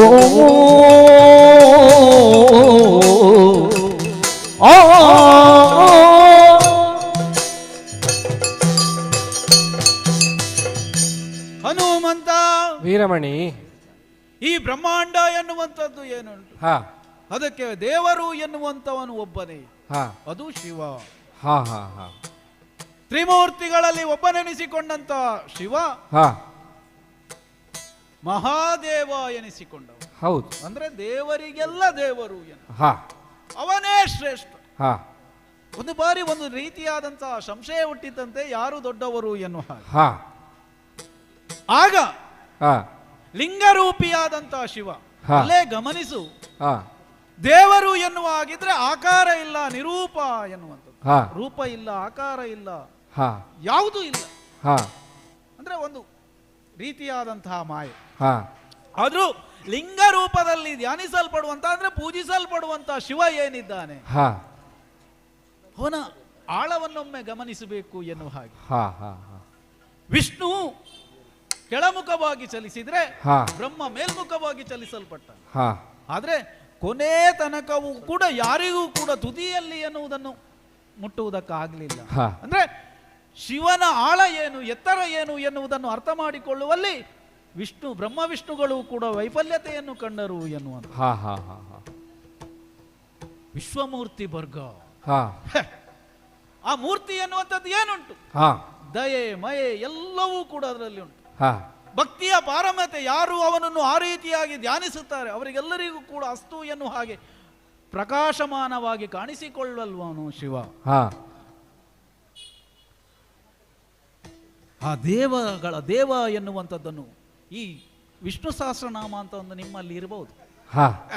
ಹನುಮಂತ ವೀರಮಣಿ, ಈ ಬ್ರಹ್ಮಾಂಡ ಎನ್ನುವಂಥದ್ದು ಏನುಂಟು? ಹಾ, ಅದಕ್ಕೆ ದೇವರು ಎನ್ನುವಂತವನು ಒಬ್ಬನೇ, ಹಾ, ಅದು ಶಿವ. ಹಾ ಹಾ ಹಾ. ತ್ರಿಮೂರ್ತಿಗಳಲ್ಲಿ ಒಬ್ಬನೆನಿಸಿಕೊಂಡಂತ ಶಿವ ಹಾ, ಮಹಾದೇವ ಎನಿಸಿಕೊಂಡವ. ಹೌದು. ಅಂದ್ರೆ ದೇವರಿಗೆಲ್ಲ ದೇವರು ಹಾ, ಅವನೇ ಶ್ರೇಷ್ಠ. ಹಾ, ಒಂದು ಬಾರಿ ಒಂದು ರೀತಿಯಾದಂತಹ ಸಂಶಯ ಹುಟ್ಟಿದಂತೆ ಯಾರು ದೊಡ್ಡವರು ಎನ್ನುವ ಹಾಗೆ. ಹಾ, ಆಗ ಹಾ, ಲಿಂಗರೂಪಿಯಾದಂತಹ ಶಿವ ಹಾ. ಅಲ್ಲೇ ಗಮನಿಸು, ಹಾ, ದೇವರು ಎನ್ನುವ ಹಾಗಿದ್ರೆ ಆಕಾರ ಇಲ್ಲ, ನಿರೂಪ ಎನ್ನುವಂಥದ್ದು. ಹಾ. ರೂಪ ಇಲ್ಲ, ಆಕಾರ ಇಲ್ಲ, ಹಾ, ಯಾವುದೂ ಇಲ್ಲ. ಹಾ, ಅಂದ್ರೆ ಒಂದು ರೀತಿಯಾದಂತಹ ಮಾಯೆ. ಹಾ, ಆದ್ರೂ ಲಿಂಗ ರೂಪದಲ್ಲಿ ಧ್ಯಾನಿಸಲ್ಪಡುವಂತ ಅಂದ್ರೆ ಪೂಜಿಸಲ್ಪಡುವಂತ ಶಿವ ಏನಿದ್ದಾನೆ, ಹಾ, ಅವನ ಆಳವನ್ನೊಮ್ಮೆ ಗಮನಿಸಬೇಕು ಎನ್ನುವ ಹಾಗೆ. ಹಾ, ಹಾ, ಹಾ. ವಿಷ್ಣು ಕೆಳಮುಖವಾಗಿ ಚಲಿಸಿದ್ರೆ ಹಾ. ಬ್ರಹ್ಮ ಮೇಲ್ಮುಖವಾಗಿ ಚಲಿಸಲ್ಪಟ್ಟ. ಹಾ, ಆದ್ರೆ ಕೊನೆ ತನಕವೂ ಕೂಡ ಯಾರಿಗೂ ಕೂಡ ತುದಿಯಲ್ಲಿ ಎನ್ನುವುದನ್ನು ಮುಟ್ಟುವುದಕ್ಕಾಗಲಿಲ್ಲ. ಹಾ. ಅಂದ್ರೆ ಶಿವನ ಆಳ ಏನು, ಎತ್ತರ ಏನು ಎನ್ನುವುದನ್ನು ಅರ್ಥ ಮಾಡಿಕೊಳ್ಳುವಲ್ಲಿ ವಿಷ್ಣು ಬ್ರಹ್ಮ ವಿಷ್ಣುಗಳು ಕೂಡ ವೈಫಲ್ಯತೆಯನ್ನು ಕಂಡರು ಎನ್ನುವಂತ. ಹಾ, ಹಾ, ಹಾ, ಹಾ. ವಿಶ್ವಮೂರ್ತಿ ವರ್ಗ, ಹಾ, ಆ ಮೂರ್ತಿ ಎನ್ನುವಂಥದ್ದು ಏನುಂಟು? ಹಾ, ದಯೆ ಮಯೆ ಎಲ್ಲವೂ ಕೂಡ ಅದರಲ್ಲಿ ಉಂಟು. ಹಾ, ಭಕ್ತಿಯ ಪಾರಮ್ಯತೆ, ಯಾರು ಅವನನ್ನು ಆ ರೀತಿಯಾಗಿ ಧ್ಯಾನಿಸುತ್ತಾರೆ ಅವರಿಗೆಲ್ಲರಿಗೂ ಕೂಡ ಅಸ್ತು ಎನ್ನುವ ಹಾಗೆ ಪ್ರಕಾಶಮಾನವಾಗಿ ಕಾಣಿಸಿಕೊಳ್ಳಲ್ವನು ಶಿವ. ಹಾ, ಆ ದೇವಗಳ ದೇವ ಎನ್ನುವಂಥದ್ದನ್ನು ಈ ವಿಷ್ಣು ಸಹಸ್ರನಾಮ ಅಂತ ಒಂದು ನಿಮ್ಮಲ್ಲಿ ಇರಬಹುದು. ಹಾ,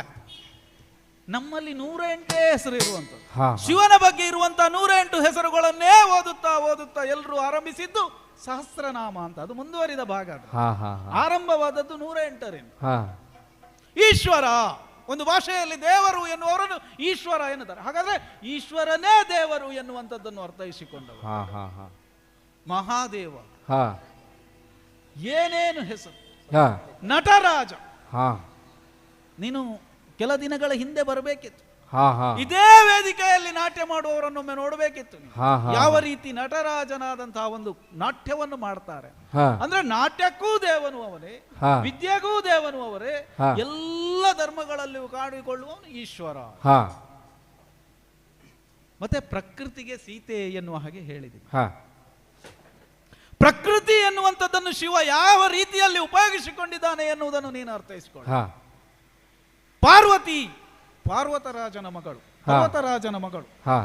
ನಮ್ಮಲ್ಲಿ 108 ಹೆಸರು ಇರುವಂಥದ್ದು. ಹಾ. ಶಿವನ ಬಗ್ಗೆ ಇರುವಂತಹ 108 ಹೆಸರುಗಳನ್ನೇ ಓದುತ್ತಾ ಓದುತ್ತಾ ಎಲ್ಲರೂ ಆರಂಭಿಸಿದ್ದು ಸಹಸ್ರನಾಮ ಅಂತ. ಅದು ಮುಂದುವರಿದ ಭಾಗ. ಹಾ, ಹಾ, ಹಾ. ಆರಂಭವಾದದ್ದು 108ರಿಂದ. ಹಾ. ಈಶ್ವರ, ಒಂದು ಭಾಷೆಯಲ್ಲಿ ದೇವರು ಎನ್ನುವವರನ್ನು ಈಶ್ವರ ಎನ್ನುತ್ತಾರೆ. ಹಾಗಾದ್ರೆ ಈಶ್ವರನೇ ದೇವರು ಎನ್ನುವಂಥದ್ದನ್ನು ಅರ್ಥೈಸಿಕೊಂಡವರು. ಹಾ, ಹಾ, ಹಾ. ಮಹಾದೇವ, ಹಾ, ಏನೇನು ಹೆಸರು. ಹಾ. ನಟರಾಜ, ಹಾ, ನೀನು ಕೆಲ ದಿನಗಳ ಹಿಂದೆ ಬರಬೇಕಿತ್ತು. ಹಾ, ಹಾ. ಇದೇ ವೇದಿಕೆಯಲ್ಲಿ ನಾಟ್ಯ ಮಾಡುವವರನ್ನೊಮ್ಮೆ ನೋಡಬೇಕಿತ್ತು ನೀನು. ಹಾ, ಹಾ. ಯಾವ ರೀತಿ ನಟರಾಜನಾದಂತಹ ಒಂದು ನಾಟ್ಯವನ್ನು ಮಾಡ್ತಾರೆ. ಹಾ. ಅಂದ್ರೆ ನಾಟ್ಯಕ್ಕೂ ದೇವನು ಅವರೇ, ಹಾ. ವಿದ್ಯೆಗೂ ದೇವನು ಅವರೇ, ಹಾ. ಎಲ್ಲ ಧರ್ಮಗಳಲ್ಲಿಯೂ ಕಾಣಿಕೊಳ್ಳುವವನು ಈಶ್ವರ. ಹಾ. ಮತ್ತೆ ಪ್ರಕೃತಿಗೆ ಸೀತೆ ಎನ್ನುವ ಹಾಗೆ ಹೇಳಿದೆ. ಹಾ. ಪ್ರಕೃತಿ ಎನ್ನುವಂಥದ್ದನ್ನು ಶಿವ ಯಾವ ರೀತಿಯಲ್ಲಿ ಉಪಯೋಗಿಸಿಕೊಂಡಿದ್ದಾನೆ ಎನ್ನುವುದನ್ನು ನೀನು ಅರ್ಥೈಸಿಕೊಳ್ಳ. ಹಾ. ಪಾರ್ವತಿ ಪಾರ್ವತರಾಜನ ಮಗಳು, ಪರ್ವತರಾಜನ ಮಗಳು. ಹಾ.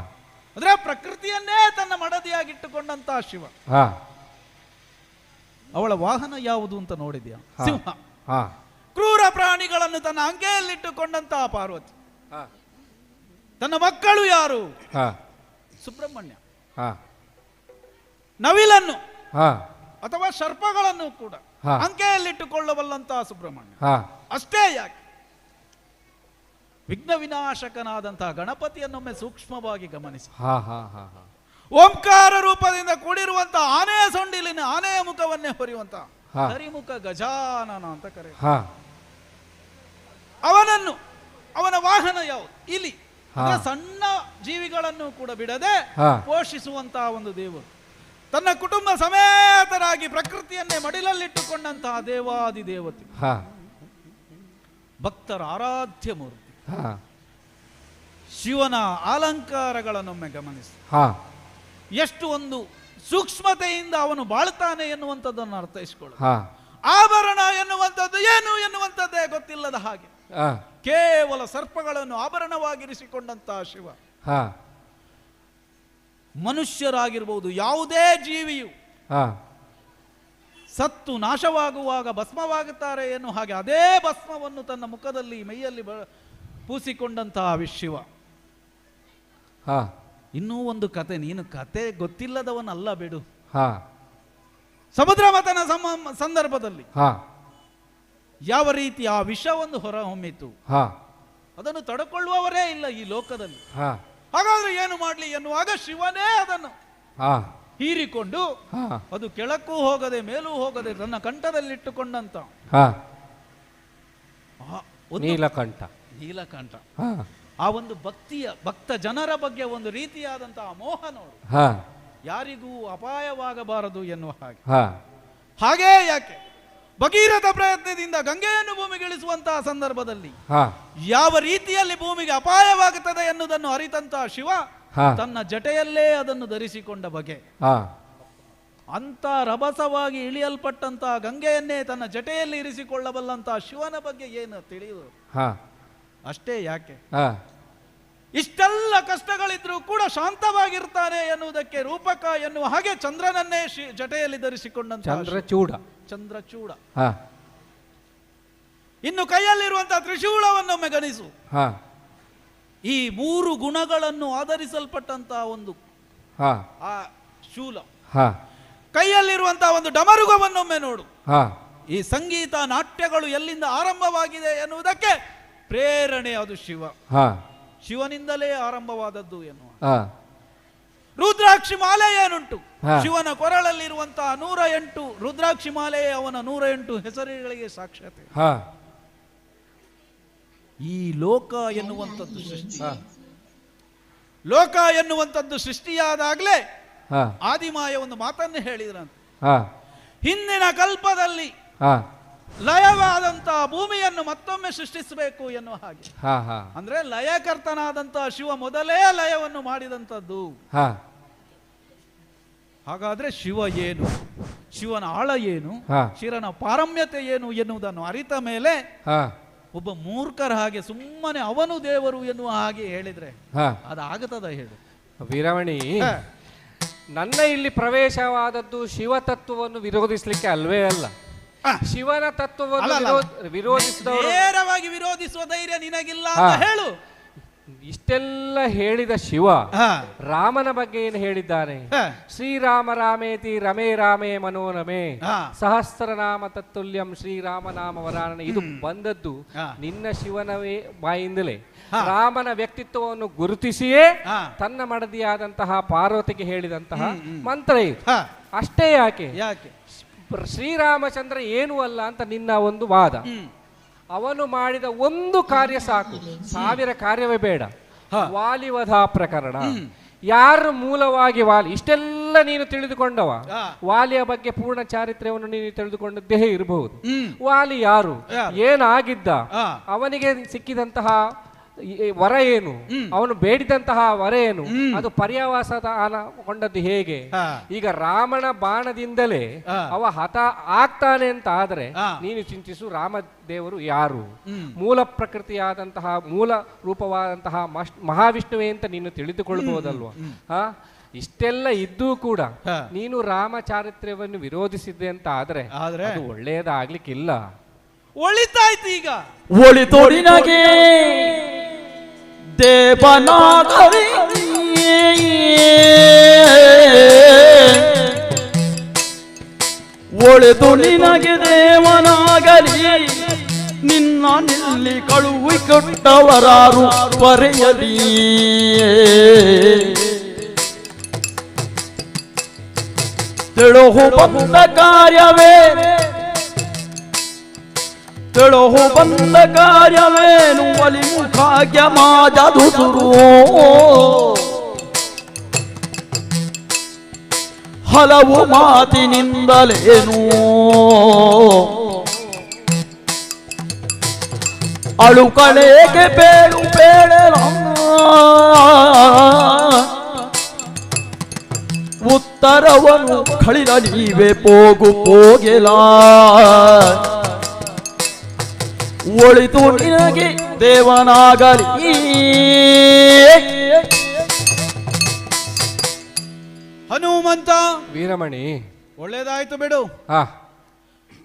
ಅಂದ್ರೆ ಪ್ರಕೃತಿಯನ್ನೇ ತನ್ನ ಮಡದಿಯಾಗಿಟ್ಟುಕೊಂಡಂತಹ ಶಿವ. ಹಾ. ಅವಳ ವಾಹನ ಯಾವುದು ಅಂತ ನೋಡಿದ್ಯಾ? ಹಾ. ಸಿಂಹ. ಹಾ. ಕ್ರೂರ ಪ್ರಾಣಿಗಳನ್ನು ತನ್ನ ಅಂಕೆಯಲ್ಲಿಟ್ಟುಕೊಂಡಂತಹ ಪಾರ್ವತಿ. ಹಾ. ತನ್ನ ಮಕ್ಕಳು ಯಾರು? ಹಾ. ಸುಬ್ರಹ್ಮಣ್ಯ. ಹಾ. ನವಿಲನ್ನು ಹಾ. ಅಥವಾ ಸರ್ಪಗಳನ್ನು ಕೂಡ ಹಾ. ಅಂಕೆಯಲ್ಲಿಟ್ಟುಕೊಳ್ಳಬಲ್ಲಂತಹ ಸುಬ್ರಹ್ಮಣ್ಯ. ಹಾ. ಅಷ್ಟೇ ಯಾಕೆ, ವಿಘ್ನ ವಿನಾಶಕನಾದಂತಹ ಗಣಪತಿಯನ್ನೊಮ್ಮೆ ಸೂಕ್ಷ್ಮವಾಗಿ ಗಮನಿಸಿ. ಹಾ, ಹಾ, ಹಾ, ಹಾ. ಓಂಕಾರ ರೂಪದಿಂದ ಕೂಡಿರುವಂತಹ ಆನೆಯ ಸೊಂಡಿಲಿನ ಆನೆಯ ಮುಖವನ್ನೇ ಹೊರೆಯುವಂತಹ ಹಾ. ಹರಿಮುಖ ಗಜಾನನ ಅಂತ ಕರೆ. ಹಾ. ಅವನನ್ನು, ಅವನ ವಾಹನ ಯಾವುದು? ಇಲಿ. ಹಾ. ಅಂದ್ರೆ ಸಣ್ಣ ಜೀವಿಗಳನ್ನು ಕೂಡ ಬಿಡದೆ ಹಾ. ಪೋಷಿಸುವಂತಹ ಒಂದು ದೇವರು. ತನ್ನ ಕುಟುಂಬ ಸಮೇತರಾಗಿ ಪ್ರಕೃತಿಯನ್ನೇ ಮಡಿಲಲ್ಲಿಟ್ಟುಕೊಂಡಂತಹ ದೇವಾದಿ ದೇವತೆ, ಹಾ. ಭಕ್ತರ ಆರಾಧ್ಯ ಮೂರ್ತಿ. ಹಾ. ಶಿವನ ಅಲಂಕಾರಗಳನ್ನೊಮ್ಮೆ ಗಮನಿಸಿ. ಹಾ. ಎಷ್ಟು ಒಂದು ಸೂಕ್ಷ್ಮತೆಯಿಂದ ಅವನು ಬಾಳ್ತಾನೆ ಎನ್ನುವಂಥದ್ದನ್ನು ಅರ್ಥೈಸಿಕೊಳ್ಳ. ಹಾ. ಆಭರಣ ಎನ್ನುವಂಥದ್ದು ಏನು ಎನ್ನುವಂಥದ್ದೇ ಗೊತ್ತಿಲ್ಲದ ಹಾಗೆ ಹಾ. ಕೇವಲ ಸರ್ಪಗಳನ್ನು ಆಭರಣವಾಗಿರಿಸಿಕೊಂಡಂತಹ ಶಿವ. ಹಾ. ಮನುಷ್ಯರಾಗಿರ್ಬೋದು, ಯಾವುದೇ ಜೀವಿಯು ಹಾ. ಸತ್ತು ನಾಶವಾಗುವಾಗ ಭಸ್ಮವಾಗುತ್ತಾರೆ ಎನ್ನುವ ಹಾಗೆ ಅದೇ ಭಸ್ಮವನ್ನು ತನ್ನ ಮುಖದಲ್ಲಿ ಮೈಯಲ್ಲಿ ಪೂಸಿಕೊಂಡಂತಹ ಶಿವ. ಹಾ. ಇನ್ನೂ ಒಂದು ಕತೆ, ನೀನು ಕತೆ ಗೊತ್ತಿಲ್ಲದವನಲ್ಲ ಬಿಡು. ಹಾ. ಸಮುದ್ರ ಮಥನ ಸಂದರ್ಭದಲ್ಲಿ ಹಾ ಯಾವ ರೀತಿ ಆ ವಿಷವನ್ನು ಹೊರ ಹೊಮ್ಮಿತು, ಹಾ ಅದನ್ನು ತಡೆಕೊಳ್ಳುವವರೇ ಇಲ್ಲ ಈ ಲೋಕದಲ್ಲಿ. ಹಾ ಹಾಗಾದ್ರೆ ಏನು ಮಾಡ್ಲಿ ಎನ್ನುವಾಗ ಶಿವನೇ ಅದನ್ನು ಹಾ ಹೀರಿಕೊಂಡು ಹಾ ಅದು ಕೆಳಕ್ಕೂ ಹೋಗದೆ ಮೇಲೂ ಹೋಗದೆ ತನ್ನ ಕಂಠದಲ್ಲಿಟ್ಟುಕೊಂಡಂತ ಹಾ ನೀಲಕಂಠ ಹಾ ಆ ಒಂದು ಭಕ್ತ ಜನರ ಬಗ್ಗೆ ಒಂದು ರೀತಿಯಾದಂತಹ ಮೋಹ ನೋಡು. ಹಾ ಯಾರಿಗೂ ಅಪಾಯವಾಗಬಾರದು ಎನ್ನುವ ಹಾಗೆ. ಹಾ ಹಾಗೇ ಯಾಕೆ ಭಗೀರಥ ಪ್ರಯತ್ನದಿಂದ ಗಂಗೆಯನ್ನು ಭೂಮಿಗಿಳಿಸುವಂತಹ ಸಂದರ್ಭದಲ್ಲಿ ಹಾ ಯಾವ ರೀತಿಯಲ್ಲಿ ಭೂಮಿಗೆ ಅಪಾಯವಾಗುತ್ತದೆ ಎನ್ನುವುದನ್ನು ಅರಿತಂತಹ ಶಿವ ಹಾ ತನ್ನ ಜಟೆಯಲ್ಲೇ ಅದನ್ನು ಧರಿಸಿಕೊಂಡ ಬಗೆ. ಹಾ ಅಂತ ರಭಸವಾಗಿ ಇಳಿಯಲ್ಪಟ್ಟಂತಹ ಗಂಗೆಯನ್ನೇ ತನ್ನ ಜಟೆಯಲ್ಲಿ ಇರಿಸಿಕೊಳ್ಳಬಲ್ಲಂತಹ ಶಿವನ ಬಗ್ಗೆ ಏನು ತಿಳಿಯುವುದು? ಹಾ ಅಷ್ಟೇ ಯಾಕೆ ಹಾ ಇಷ್ಟೆಲ್ಲ ಕಷ್ಟಗಳಿದ್ರೂ ಕೂಡ ಶಾಂತವಾಗಿರ್ತಾನೆ ಎನ್ನುವುದಕ್ಕೆ ರೂಪಕ ಎನ್ನುವ ಹಾಗೆ ಚಂದ್ರನನ್ನೇ ಜಟೆಯಲ್ಲಿ ಧರಿಸಿಕೊಂಡಂತ ಚಂದ್ರಚೂಡ. ಹಾ ಇನ್ನು ಕೈಯಲ್ಲಿರುವಂತಹ ತ್ರಿಶೂಲವನ್ನೊಮ್ಮೆ ಗಣಿಸು. ಹಾ ಈ 3 ಗುಣಗಳನ್ನು ಆಧರಿಸಲ್ಪಟ್ಟಂತಹ ಒಂದು ಆ ಶೂಲ, ಹಾ ಕೈಯಲ್ಲಿರುವಂತಹ ಒಂದು ಡಮರುಗವನ್ನೊಮ್ಮೆ ನೋಡು. ಹಾ ಈ ಸಂಗೀತ ನಾಟ್ಯಗಳು ಎಲ್ಲಿಂದ ಆರಂಭವಾಗಿದೆ ಎನ್ನುವುದಕ್ಕೆ ಪ್ರೇರಣೆ ಅದು ಶಿವ. ಹಾ ಶಿವನಿಂದಲೇ ಆರಂಭವಾದದ್ದು ಎನ್ನುವ. ಹಾ ರುದ್ರಾಕ್ಷಿ ಮಾಲೆ ಏನುಂಟು, ಹಾ. ಶಿವನ ಕೊರಳಲ್ಲಿರುವಂತಹ 108 ರುದ್ರಾಕ್ಷಿ ಮಾಲೆಯೇ ಅವನ 108 ಹೆಸರುಗಳಿಗೆ ಸಾಕ್ಷತೆ. ಹಾ ಈ ಲೋಕ ಎನ್ನುವಂಥದ್ದು ಸೃಷ್ಟಿ, ಲೋಕ ಎನ್ನುವಂಥದ್ದು ಸೃಷ್ಟಿಯಾದಾಗಲೇ ಆದಿಮಾಯ ಒಂದು ಮಾತನ್ನು ಹೇಳಿದ್ರಂತೆ. ಹಿಂದಿನ ಕಲ್ಪದಲ್ಲಿ ಲಯವಾದಂತಹ ಭೂಮಿಯನ್ನು ಮತ್ತೊಮ್ಮೆ ಸೃಷ್ಟಿಸಬೇಕು ಎನ್ನುವ ಹಾಗೆ. ಅಂದ್ರೆ ಲಯಕರ್ತನಾದಂತಹ ಶಿವ ಮೊದಲೇ ಲಯವನ್ನು ಮಾಡಿದಂಥದ್ದು. ಹಾಗಾದ್ರೆ ಶಿವ ಏನು, ಶಿವನ ಆಳ ಏನು, ಶಿವನ ಪಾರಮ್ಯತೆ ಏನು ಎನ್ನುವುದನ್ನು ಅರಿತ ಮೇಲೆ ಒಬ್ಬ ಮೂರ್ಖರ ಹಾಗೆ ಸುಮ್ಮನೆ ಅವನು ದೇವರು ಎನ್ನುವ ಹಾಗೆ ಹೇಳಿದ್ರೆ ಅದಾಗತದ ಹೇಳು ವೀರಮಣಿ. ನನ್ನ ಇಲ್ಲಿ ಪ್ರವೇಶವಾದದ್ದು ಶಿವ ತತ್ವವನ್ನು ವಿರೋಧಿಸಲಿಕ್ಕೆ ಅಲ್ವೇ ಅಲ್ಲ, ಶಿವನ ತತ್ವವನ್ನು ವಿರೋಧಿಸಿದವರು ನೇರವಾಗಿ ವಿರೋಧಿಸುವ ಧೈರ್ಯ ನಿನಗಿಲ್ಲ ಅಂತ ಹೇಳು. ಇಷ್ಟೆಲ್ಲ ಹೇಳಿದ ಶಿವ ರಾಮನ ಬಗ್ಗೆ ಏನು ಹೇಳಿದ್ದಾನೆ? ಶ್ರೀರಾಮ ರಾಮೇತಿ ರಮೇ ರಾಮೇ ಮನೋರಮೆ ಸಹಸ್ರನಾಮ ತತ್ತುಲ್ಯಂ ಶ್ರೀರಾಮನಾಮ ವರಾನನ. ಇದು ಬಂದದ್ದು ನಿನ್ನ ಶಿವನವೇ ಬಾಯಿಂದಲೇ. ರಾಮನ ವ್ಯಕ್ತಿತ್ವವನ್ನು ಗುರುತಿಸಿಯೇ ತನ್ನ ಮಡದಿಯಾದಂತಹ ಪಾರ್ವತಿಗೆ ಹೇಳಿದಂತಹ ಮಂತ್ರ ಇದು. ಅಷ್ಟೇ ಯಾಕೆ ಶ್ರೀರಾಮಚಂದ್ರ ಏನೂ ಅಲ್ಲ ಅಂತ ನಿನ್ನ ಒಂದು ವಾದ. ಅವನು ಮಾಡಿದ ಒಂದು ಕಾರ್ಯ ಸಾಕು, 1000 ಕಾರ್ಯವೇ ಬೇಡ. ವಾಲಿವಧ ಪ್ರಕರಣ, ಯಾರು ಮೂಲವಾಗಿ ವಾಲಿ, ಇಷ್ಟೆಲ್ಲ ನೀನು ತಿಳಿದುಕೊಂಡವ. ವಾಲಿಯ ಬಗ್ಗೆ ಪೂರ್ಣ ಚಾರಿತ್ರ್ಯವನ್ನು ನೀನು ತಿಳಿದುಕೊಂಡದ್ದೇ ಇರಬಹುದು. ವಾಲಿ ಯಾರು, ಏನಾಗಿದ್ದ, ಅವನಿಗೆ ಸಿಕ್ಕಿದಂತಹ ವರ ಏನು, ಅವನು ಬೇಡಿದಂತಹ ವರ ಏನು, ಅದು ಪರ್ಯಾವಾಸದ ಕೊಂಡದ್ದು ಹೇಗೆ? ಈಗ ರಾಮನ ಬಾಣದಿಂದಲೇ ಅವ ಹತ ಆಗ್ತಾನೆ ಅಂತ ಆದ್ರೆ ನೀನು ಚಿಂತಿಸು, ರಾಮದೇವರು ಯಾರು? ಮೂಲ ಪ್ರಕೃತಿಯಾದಂತಹ ಮೂಲ ರೂಪವಾದಂತಹ ಮಹಾವಿಷ್ಣುವೇ ಅಂತ ನೀನು ತಿಳಿದುಕೊಳ್ಬಹುದಲ್ವ? ಇಷ್ಟೆಲ್ಲ ಇದ್ದೂ ಕೂಡ ನೀನು ರಾಮ ಚಾರಿತ್ರ್ಯವನ್ನು ವಿರೋಧಿಸಿದ್ದೆ ಅಂತ ಆದ್ರೆ ಅದು ಒಳ್ಳೆಯದಾಗ್ಲಿಕ್ಕಿಲ್ಲ. ಒಳಿತಾಯ್ತು. ಈಗ ಒಳಿತೋಡಿನಗೆ ದೇವನಾಗರಿ ಒಳೆದು ನಿನಗೆ ದೇವನಾಗಲಿ, ನಿನ್ನ ನಿಲ್ಲಿ ಕಳುವಿ ಕೊಟ್ಟವರಾರು ಬರೆಯಲಿ. ತಿಳುಹು ಬಂದ ಕಾರ್ಯವೇ, ತಿಳುಹು ಬಂದ ಕಾರ್ಯವೇನು ಒಲಿ ಮುಖಾಗ್ಯ ಮಾಜದುರು. ಹಲವು ಮಾತಿನಿಂದಲೇನು ಅಳುಕಳೆಗೆ ಬೇಡು ಬೇಡ ಉತ್ತರವನ್ನು ಕಳಿಲ ನೀವೇ ಪೋಗು ಪೋಗೆಲ. ಒಳಿತು ನಿನಗೆ ದೇವನಾಗಲಿ. ಹನುಮಂತ ವೀರಮಣಿ, ಒಳ್ಳೇದಾಯ್ತು ಬಿಡು.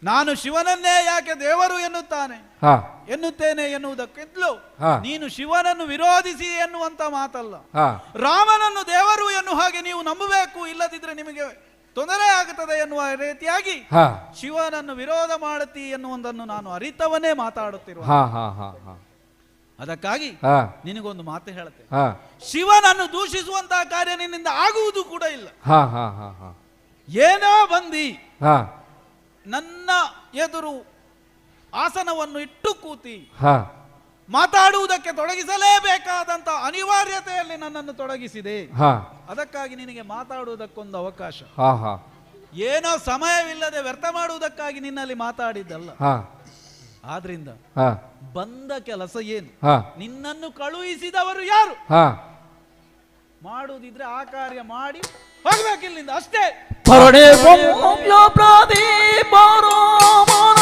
ನಾನು ಶಿವನನ್ನೇ ಯಾಕೆ ದೇವರು ಎನ್ನುತ್ತೇನೆ ಎನ್ನುವುದಕ್ಕಿಂತಲೂ ನೀನು ಶಿವನನ್ನು ವಿರೋಧಿಸಿ ಎನ್ನುವಂತ ಮಾತಲ್ಲ. ರಾಮನನ್ನು ದೇವರು ಎನ್ನುವ ಹಾಗೆ ನೀವು ನಂಬಬೇಕು, ಇಲ್ಲದಿದ್ರೆ ನಿಮಗೆ ತೊಂದರೆ ಆಗುತ್ತದೆ ಎನ್ನುವ ರೀತಿಯಾಗಿ ಹಾ. ಶಿವನನ್ನು ವಿರೋಧ ಮಾಡುತ್ತಿ ಎನ್ನುವುದನ್ನು ನಾನು ಅರಿತವನೇ ಮಾತಾಡುತ್ತಿರುವ. ಹಾ ಹಾ ಹಾ ಹಾ. ಅದಕ್ಕಾಗಿ ಹಾ. ನಿನಗೊಂದು ಮಾತು ಹೇಳುತ್ತೆ. ಹಾ. ಶಿವನನ್ನು ದೂಷಿಸುವಂತಹ ಕಾರ್ಯ ನಿನ್ನಿಂದ ಆಗುವುದು ಕೂಡ ಇಲ್ಲ. ಹಾ ಹಾ ಹಾ ಹಾ. ಏನೋ ಬಂದಿ ಹಾ. ನನ್ನ ಎದುರು ಆಸನವನ್ನು ಇಟ್ಟು ಕೂತಿ ಹಾ. ಮಾತಾಡುವುದಕ್ಕೆ ತೊಡಗಿಸಲೇಬೇಕಾದಂತ ಅನಿವಾರ್ಯತೆಯಲ್ಲಿ ನನ್ನನ್ನು ತೊಡಗಿಸಿದೆ. ಹಾ. ಅದಕ್ಕಾಗಿ ನಿನಗೆ ಮಾತಾಡುವುದಕ್ಕೊಂದು ಅವಕಾಶ. ಹಾ ಹಾ. ಏನೋ ಸಮಯವಿಲ್ಲದೆ ವ್ಯರ್ಥ ಮಾಡುವುದಕ್ಕಾಗಿ ನಿನ್ನಲ್ಲಿ ಮಾತಾಡಿದ್ದಲ್ಲ. ಹಾ. ಆದ್ರಿಂದ ಹಾ. ಬಂದ ಕೆಲಸ ಏನು? ಹಾ. ನಿನ್ನನ್ನು ಕಳುಹಿಸಿದವರು ಯಾರು? ಹಾ. ಮಾಡುವುದಿದ್ರೆ ಆ ಕಾರ್ಯ ಮಾಡಿ ಹೋಗ್ಬೇಕಿಲ್ಲಿಂದ ಅಷ್ಟೇ. ಭರಣೆ ಬೊಮ್ಮಲ ಪ್ರದೀಪ ರಾಮನ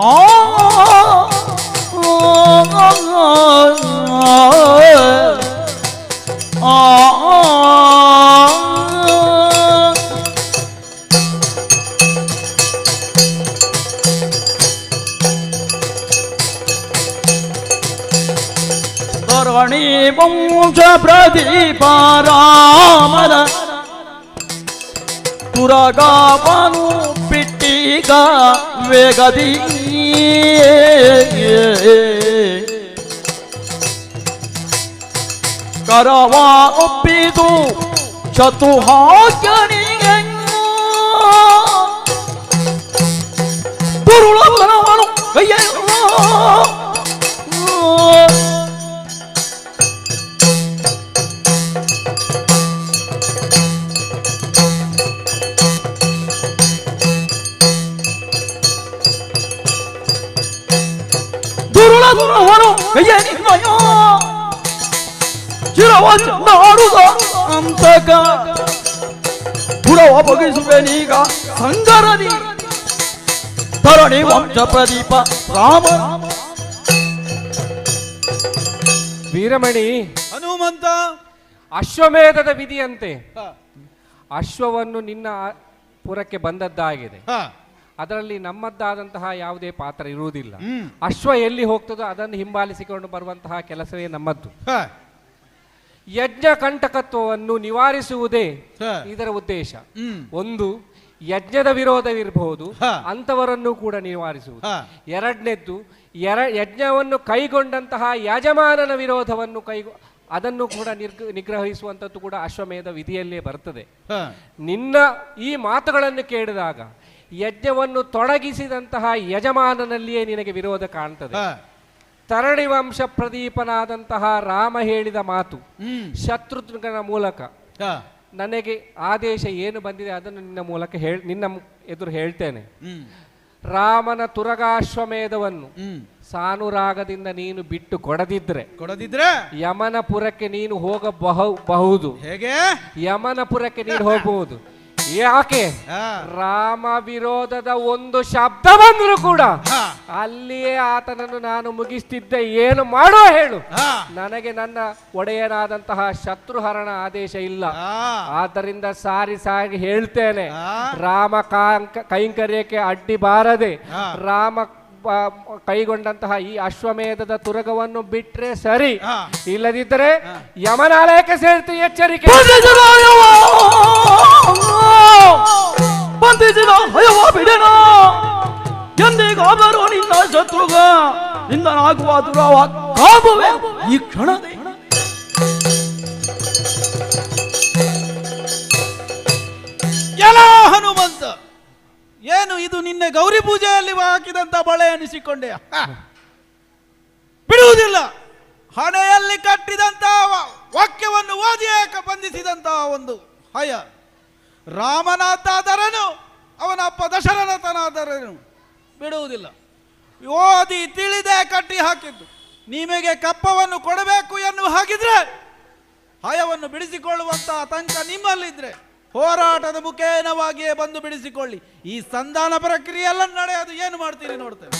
ಆ ಧರಣಿ ವಂಶ ಪ್ರದೀಪ ರಾಮನ ತುರಗಾವನು ಬಿಟ್ಟೀಗ ವೇಗದಿ ಕರವ ಒಪ್ಪಿದು ಚತುಹಾಗ್ಯನಿಗೆ ತುರುಳವನು ಕೈಯನ್ನು ದುರುಳವನು ಕೈಯನಿಮಯ ಚಿರವನ್ನಾಡುದ ಅಂತಕ ಪುರವ ಬಗಿಸುವೆನೀಗ ಸಂಗರದಿ ಧರಣಿ ವಂಶ ಪ್ರದೀಪ ರಾಮ. ವೀರಮಣಿ ಹನುಮಂತ, ಅಶ್ವಮೇಧದ ವಿಧಿಯಂತೆ ಅಶ್ವವನ್ನು ನಿನ್ನ ಪುರಕ್ಕೆ ಬಂದದ್ದಾಗಿದೆ. ಅದರಲ್ಲಿ ನಮ್ಮದ್ದಾದಂತಹ ಯಾವುದೇ ಪಾತ್ರ ಇರುವುದಿಲ್ಲ. ಅಶ್ವ ಎಲ್ಲಿ ಹೋಗ್ತದೋ ಅದನ್ನು ಹಿಂಬಾಲಿಸಿಕೊಂಡು ಬರುವಂತಹ ಕೆಲಸವೇ ನಮ್ಮದ್ದು. ಯಜ್ಞ ಕಂಟಕತ್ವವನ್ನು ನಿವಾರಿಸುವುದೇ ಇದರ ಉದ್ದೇಶ. ಒಂದು, ಯಜ್ಞದ ವಿರೋಧವಿರಬಹುದು, ಅಂತವರನ್ನು ಕೂಡ ನಿವಾರಿಸುವುದು. ಎರಡನೇದ್ದು, ಯಜ್ಞವನ್ನು ಕೈಗೊಂಡಂತಹ ಯಜಮಾನನ ವಿರೋಧವನ್ನು ಅದನ್ನು ಕೂಡ ನಿಗ್ರಹಿಸುವಂಥದ್ದು ಕೂಡ ಅಶ್ವಮೇಧ ವಿಧಿಯಲ್ಲೇ ಬರ್ತದೆ. ನಿನ್ನ ಈ ಮಾತುಗಳನ್ನು ಕೇಳಿದಾಗ ಯಜ್ಞವನ್ನು ತೊಡಗಿಸಿದಂತಹ ಯಜಮಾನನಲ್ಲಿಯೇ ನಿನಗೆ ವಿರೋಧ ಕಾಣ್ತದೆ. ತರಣಿ ವಂಶ ಪ್ರದೀಪನಾದಂತಹ ರಾಮ ಹೇಳಿದ ಮಾತು ಶತ್ರುಘ್ನನ ಮೂಲಕ ನನಗೆ ಆದೇಶ ಏನು ಬಂದಿದೆ ಅದನ್ನು ನಿನ್ನ ಮೂಲಕ ನಿನ್ನ ಎದುರು ಹೇಳ್ತೇನೆ. ರಾಮನ ತುರಗಾಶ್ವಮೇಧವನ್ನು ಸಾನುರಾಗದಿಂದ ನೀನು ಬಿಟ್ಟು ಕೊಡದಿದ್ರೆ ಯಮನಪುರಕ್ಕೆ ನೀನು ಹೋಗಬಹುದು. ಹೇಗೆ? ಯಮನಪುರಕ್ಕೆ ನೀನು ಹೋಗಬಹುದು. ಯಾಕೆ? ರಾಮ ವಿರೋಧದ ಒಂದು ಶಬ್ದ ಬಂದರೂ ಕೂಡ ಅಲ್ಲಿಯೇ ಆತನನ್ನು ನಾನು ಮುಗಿಸ್ತಿದ್ದೆ. ಏನು ಮಾಡೋ ಹೇಳು, ನನಗೆ ನನ್ನ ಒಡೆಯನಾದಂತಹ ಶತ್ರುಹರಣ ಆದೇಶ ಇಲ್ಲ. ಆದ್ದರಿಂದ ಸಾರಿ ಸಾರಿ ಹೇಳ್ತೇನೆ, ರಾಮ ಕೈಂಕರ್ಯಕ್ಕೆ ಅಡ್ಡಿ ಬಾರದೆ ರಾಮ ಕೈಗೊಂಡಂತಹ ಈ ಅಶ್ವಮೇಧದ ತುರಗವನ್ನು ಬಿಟ್ರೆ ಸರಿ, ಇಲ್ಲದಿದ್ದರೆ ಯಮನಾಲಯಕ್ಕೆ ಸೇರ್ತಿ. ಎಚ್ಚರಿಕೆ. ಬಂಧಿಸಿದ ಹಯವ ಬಿಡನ ಎಂದಿಗಾದರೂ ನಿನ್ನ ಶತ್ರುಗ ನಿಂದನಾಗುವ ದುರವ ಕಾಬುವೆ ಈ ಕ್ಷಣದೇ. ಎಲ್ಲ ಹನುಮಂತ, ಏನು ಇದು ನಿನ್ನೆ ಗೌರಿ ಪೂಜೆಯಲ್ಲಿ ಹಾಕಿದಂತ ಬಳೆ ಎನಿಸಿಕೊಂಡೆ? ಬಿಡುವುದಿಲ್ಲ. ಹಣೆಯಲ್ಲಿ ಕಟ್ಟಿದಂತಹ ವಾಕ್ಯವನ್ನು ಓದಿ ಬಂಧಿಸಿದಂತಹ ಒಂದು ಹಯ ರಾಮನಾಥಾದರನು ಅವನ ಅಪ್ಪ ದಶರಥನಾದರನು ಬಿಡುವುದಿಲ್ಲ. ಓದಿ ತಿಳಿದೇ ಕಟ್ಟಿ ಹಾಕಿದ್ದು. ನಿಮಗೆ ಕಪ್ಪವನ್ನು ಕೊಡಬೇಕು ಎನ್ನುವ ಹಾಗಿದ್ರೆ ಹಯವನ್ನು ಬಿಡಿಸಿಕೊಳ್ಳುವಂತಹ ತಂಕ ನಿಮ್ಮಲ್ಲಿದ್ರೆ ಹೋರಾಟದ ಮುಖೇನವಾಗಿಯೇ ಬಂದು ಬಿಡಿಸಿಕೊಳ್ಳಿ. ಈ ಸಂಧಾನ ಪ್ರಕ್ರಿಯೆ ಎಲ್ಲ ನಡೆಯೋದು ಏನು ಮಾಡ್ತೀರಿ ನೋಡ್ತೇವೆ.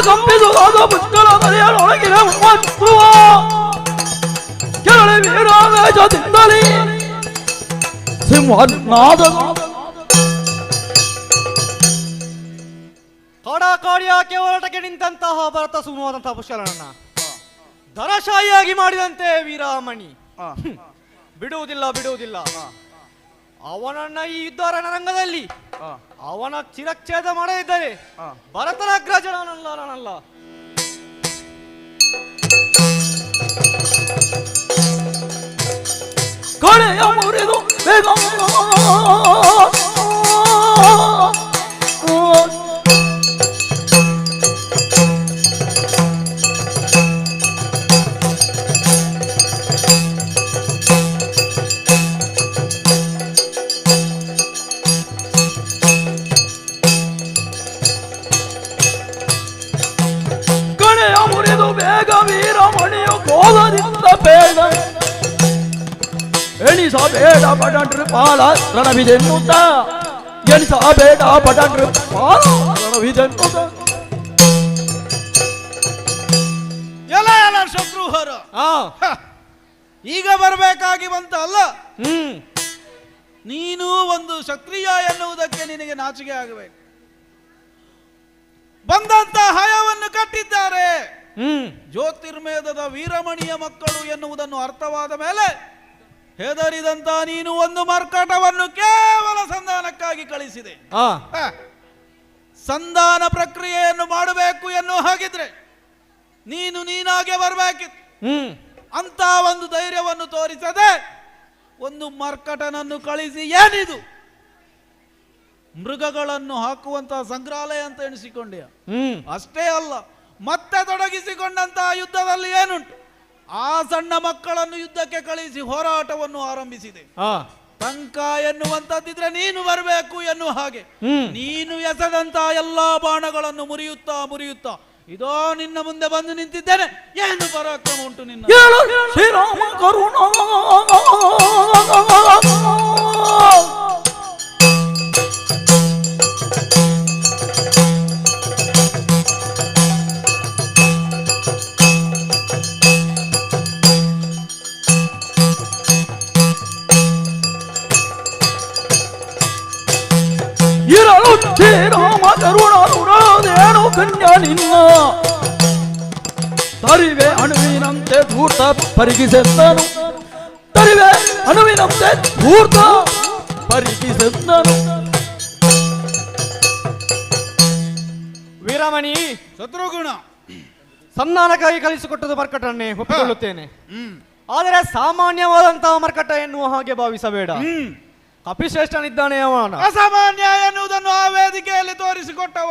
ಕಂಪಿದ ಕೆರಳಿ ವೀರಾವೇಶದಿಂದಲೇ ಸಿಂಹನಾದ ಕಾಡಾಕಾಡಿಯಾಕೆ ಹೋರಾಟಕ್ಕೆ ನಿಂತಹ ಭರತ ಸುಮವಾದಂತಹ ಪುಷ್ಕರನನ್ನ ದರಶಾಹಿಯಾಗಿ ಮಾಡಿದಂತೆ ವೀರಾಮಣಿ ಬಿಡುವುದಿಲ್ಲ ಅವನನ್ನ ಈ ಯುದ್ಧ ರಣರಂಗದಲ್ಲಿ ಅವನ ಚಿರಚ್ಛೇದ ಮಾಡದಿದ್ದರೆ ಭರತನ ಅಗ್ರಜ ನಾನಲ್ಲ ಕಡೆಯ ಮುರಿದು ಬೇಗ ವೀರಮಣಿಯು ಕೋಲದಿಂದ ಬೇಡ ಎಣಿಸಬೇಡ ಪಟಂಡ್ರು ಪಾಲ ರಣವಿದೆನ್ನುತ್ತ ಎಣಿಸಬೇಡ ಪಟಂಡ್ರು ಪಾಲ ರಣವಿದೆನ್ನುತ್ತ ಎಲ್ಲ ಶತ್ರುಹರ ಈಗ ಬರಬೇಕಾಗಿ ಬಂತ ಅಲ್ಲ ನೀನು ಒಂದು ಕ್ಷತ್ರಿಯ ಎನ್ನುವುದಕ್ಕೆ ನಿನಗೆ ನಾಚಿಕೆ ಆಗಬೇಕು. ಬಂದಂತ ಹಯವನ್ನು ಕಟ್ಟಿದ್ದಾರೆ ಜ್ಯೋತಿರ್ಮೇಧದ ವೀರಮಣಿಯ ಮಕ್ಕಳು ಎನ್ನುವುದನ್ನು ಅರ್ಥವಾದ ಮೇಲೆ ಹೆದರಿದಂತ ನೀನು ಒಂದು ಮರ್ಕಟವನ್ನು ಕೇವಲ ಸಂಧಾನಕ್ಕಾಗಿ ಕಳಿಸಿದೆ. ಸಂಧಾನ ಪ್ರಕ್ರಿಯೆಯನ್ನು ಮಾಡಬೇಕು ಎನ್ನುವ ಹಾಗಿದ್ರೆ ನೀನಾಗೆ ಬರಬೇಕಿತ್ತು. ಅಂತ ಒಂದು ಧೈರ್ಯವನ್ನು ತೋರಿಸದೆ ಒಂದು ಮರ್ಕಟನನ್ನು ಕಳಿಸಿ ಏನಿದು ಮೃಗಗಳನ್ನು ಹಾಕುವಂತಹ ಸಂಗ್ರಹಾಲಯ ಅಂತ ಎಣಿಸಿಕೊಂಡೆಯ? ಅಷ್ಟೇ ಅಲ್ಲ, ಮತ್ತೆ ತೊಡಗಿಸಿಕೊಂಡಂತಹ ಯುದ್ಧದಲ್ಲಿ ಏನುಂಟು, ಆ ಸಣ್ಣ ಮಕ್ಕಳನ್ನು ಯುದ್ಧಕ್ಕೆ ಕಳಿಸಿ ಹೋರಾಟವನ್ನು ಆರಂಭಿಸಿದೆ. ಟಂಕ ಎನ್ನುವಂತದ್ದಿದ್ರೆ ನೀನು ಬರಬೇಕು ಎನ್ನುವ ಹಾಗೆ ನೀನು ಎಸೆದಂತಹ ಎಲ್ಲಾ ಬಾಣಗಳನ್ನು ಮುರಿಯುತ್ತಾ ಇದೋ ನಿನ್ನ ಮುಂದೆ ಬಂದು ನಿಂತಿದ್ದೇನೆ. ಏನು ಪರಾಕ್ರಮ ಉಂಟು ನಿನ್ನ? ಶ್ರೀರಾಮ ಕರುಣ ಇರಲು ಶ್ರೀರಾಮ ಕರುಣ ನುಡದೇನು ಕನ್ಯ ನಿನ್ನ ತರಿವೆ ಅಣುವಿನಂತೆ ಧೂರ್ತ ಪರಿಗಿಸೆದ್ದನು ತರಿವೆ ಅಣುವಿನಂತೆ ಧೂರ್ತ ಪರಿಗಿಸೆದ್ದನು. ವೀರಮಣಿ ಶತ್ರುಗುಣ ಸಂಧಾನಕ್ಕಾಗಿ ಕಳಿಸಿಕೊಟ್ಟದ್ದು ಮರ್ಕಟನ್ನೇ ಒಪ್ಪಿಕೊಳ್ಳುತ್ತೇನೆ. ಆದರೆ ಸಾಮಾನ್ಯವಾದಂತಹ ಮರ್ಕಟ ಎನ್ನುವ ಹಾಗೆ ಭಾವಿಸಬೇಡ. ಕಪಿಶ್ರೇಷ್ಠನಿದ್ದಾನೆ ಅವನ. ಅಸಾಮಾನ್ಯ ಎನ್ನುವುದನ್ನು ಆ ವೇದಿಕೆಯಲ್ಲಿ ತೋರಿಸಿಕೊಟ್ಟವ.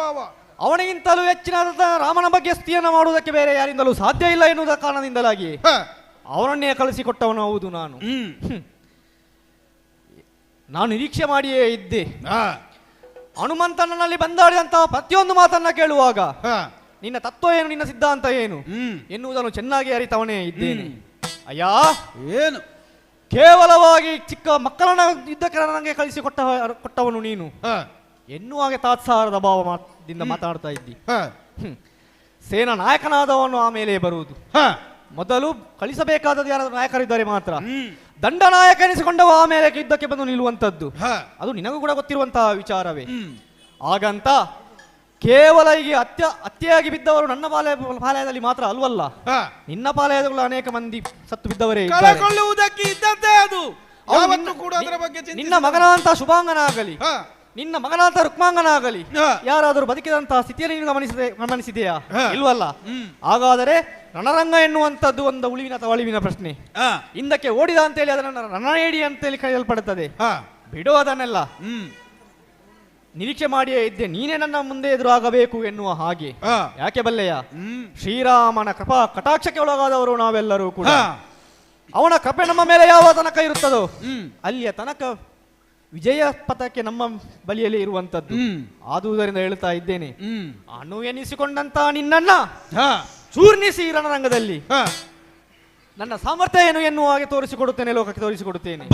ಅವನಿಗಿಂತಲೂ ಹೆಚ್ಚಿನ ರಾಮನ ಬಗ್ಗೆ ಸ್ತುತಿಯನ್ನು ಮಾಡುವುದಕ್ಕೆ ಬೇರೆ ಯಾರಿಂದಲೂ ಸಾಧ್ಯ ಇಲ್ಲ ಎನ್ನುವುದ ಕಾರಣದಿಂದಲಾಗಿ ಅವನನ್ನೇ ಕಳಿಸಿಕೊಟ್ಟವನು. ಹೌದು, ನಾನು ನಿರೀಕ್ಷೆ ಮಾಡಿಯೇ ಇದ್ದೆ. ಹನುಮಂತನಲ್ಲಿ ಬಂದಾಡಿದಂತಹ ಪ್ರತಿಯೊಂದು ಮಾತನ್ನ ಕೇಳುವಾಗ ನಿನ್ನ ತತ್ವ ಏನು, ನಿನ್ನ ಸಿದ್ಧಾಂತ ಏನು ಎನ್ನುವುದನ್ನು ಚೆನ್ನಾಗಿ ಅರಿತವನೇ ಇದ್ದೇನೆ. ಅಯ್ಯ, ಏನು ಕೇವಲವಾಗಿ ಚಿಕ್ಕ ಮಕ್ಕಳನ್ನ ಯುದ್ಧಕ್ಕೆ ನನಗೆ ಕಳಿಸಿಕೊಟ್ಟವನು ನೀನು ಎನ್ನುವಾಗೆ ತಾತ್ಸಾರದ ಭಾವದಿಂದ ಮಾತಾಡ್ತಾ ಇದ್ದಿ. ಸೇನಾ ನಾಯಕನಾದವನು ಆಮೇಲೆ ಬರುವುದು. ಮೊದಲು ಕಳಿಸಬೇಕಾದದ್ದು ಯಾರಾದ್ರೂ ನಾಯಕರಿದ್ದಾರೆ ಮಾತ್ರ. ದಂಡನಾಯಕ ಎನಿಸಿಕೊಂಡವ ಆಮೇಲೆ ಯುದ್ಧಕ್ಕೆ ಬಂದು ನಿಲ್ಲುವಂಥದ್ದು ಅದು ನಿನಗೂ ಕೂಡ ಗೊತ್ತಿರುವಂತಹ ವಿಚಾರವೇ. ಹಾಗಂತ ಕೇವಲ ಈಗ ಹತ್ಯೆಯಾಗಿ ಬಿದ್ದವರು ನನ್ನ ಪಾಲಯದಲ್ಲಿ ಮಾತ್ರ ಅಲ್ವಲ್ಲ, ನಿನ್ನ ಪಾಲಯದಲ್ಲೂ ಅನೇಕ ಮಂದಿ ಸತ್ತು ಬಿದ್ದವರೇ ನಿನ್ನ ಮಗನಂತ ಶುಭಾಂಗನಾಗಲಿ, ನಿನ್ನ ಮಗನಂತ ರುಕ್ಮಾಂಗನಾಗಲಿ ಯಾರಾದರೂ ಬದುಕಿದಂತಹ ಸ್ಥಿತಿಯಲ್ಲಿ ನೀನು ಗಮನಿಸಿದೆಯಾ? ಇಲ್ವಲ್ಲ. ಹಾಗಾದರೆ ರಣರಂಗ ಎನ್ನುವಂಥದ್ದು ಒಂದು ಉಳಿವಿನ ಅಥವಾ ಅಳಿವಿನ ಪ್ರಶ್ನೆ. ಹಿಂದಕ್ಕೆ ಓಡಿದ ಅಂತೇಳಿ ಅದನ್ನು ರಣನೇಡಿ ಅಂತೇಳಿ ಕರೆಯಲ್ಪಡುತ್ತದೆ. ಬಿಡು ಅದನ್ನೆಲ್ಲ. ನಿರೀಕ್ಷೆ ಮಾಡಿಯೇ ಇದ್ದೆ ನೀನೇ ನನ್ನ ಮುಂದೆ ಎದುರಾಗಬೇಕು ಎನ್ನುವ ಹಾಗೆ. ಯಾಕೆ ಬಲ್ಲೆಯ? ಶ್ರೀರಾಮನ ಕೃಪಾ ಕಟಾಕ್ಷಕ್ಕೆ ಒಳಗಾದವರು ನಾವೆಲ್ಲರೂ ಕೂಡ. ಅವನ ಕೃಪೆ ನಮ್ಮ ಮೇಲೆ ಯಾವ ತನಕ ಇರುತ್ತದೋ ಅಲ್ಲಿಯ ತನಕ ವಿಜಯ ಪಥಕ್ಕೆ ನಮ್ಮ ಬಳಿಯಲ್ಲಿ ಇರುವಂತದ್ದು. ಆದುದರಿಂದ ಹೇಳ್ತಾ ಇದ್ದೇನೆ, ಅನು ಎನಿಸಿಕೊಂಡಂತ ನಿನ್ನನ್ನ ಚೂರ್ಣಿಸಿ ರಣರಂಗದಲ್ಲಿ ನನ್ನ ಸಾಮರ್ಥ್ಯ ಏನು ಎನ್ನುವ ಹಾಗೆ ತೋರಿಸಿಕೊಡುತ್ತೇನೆ, ಲೋಕಕ್ಕೆ ತೋರಿಸಿಕೊಡುತ್ತೇನೆ.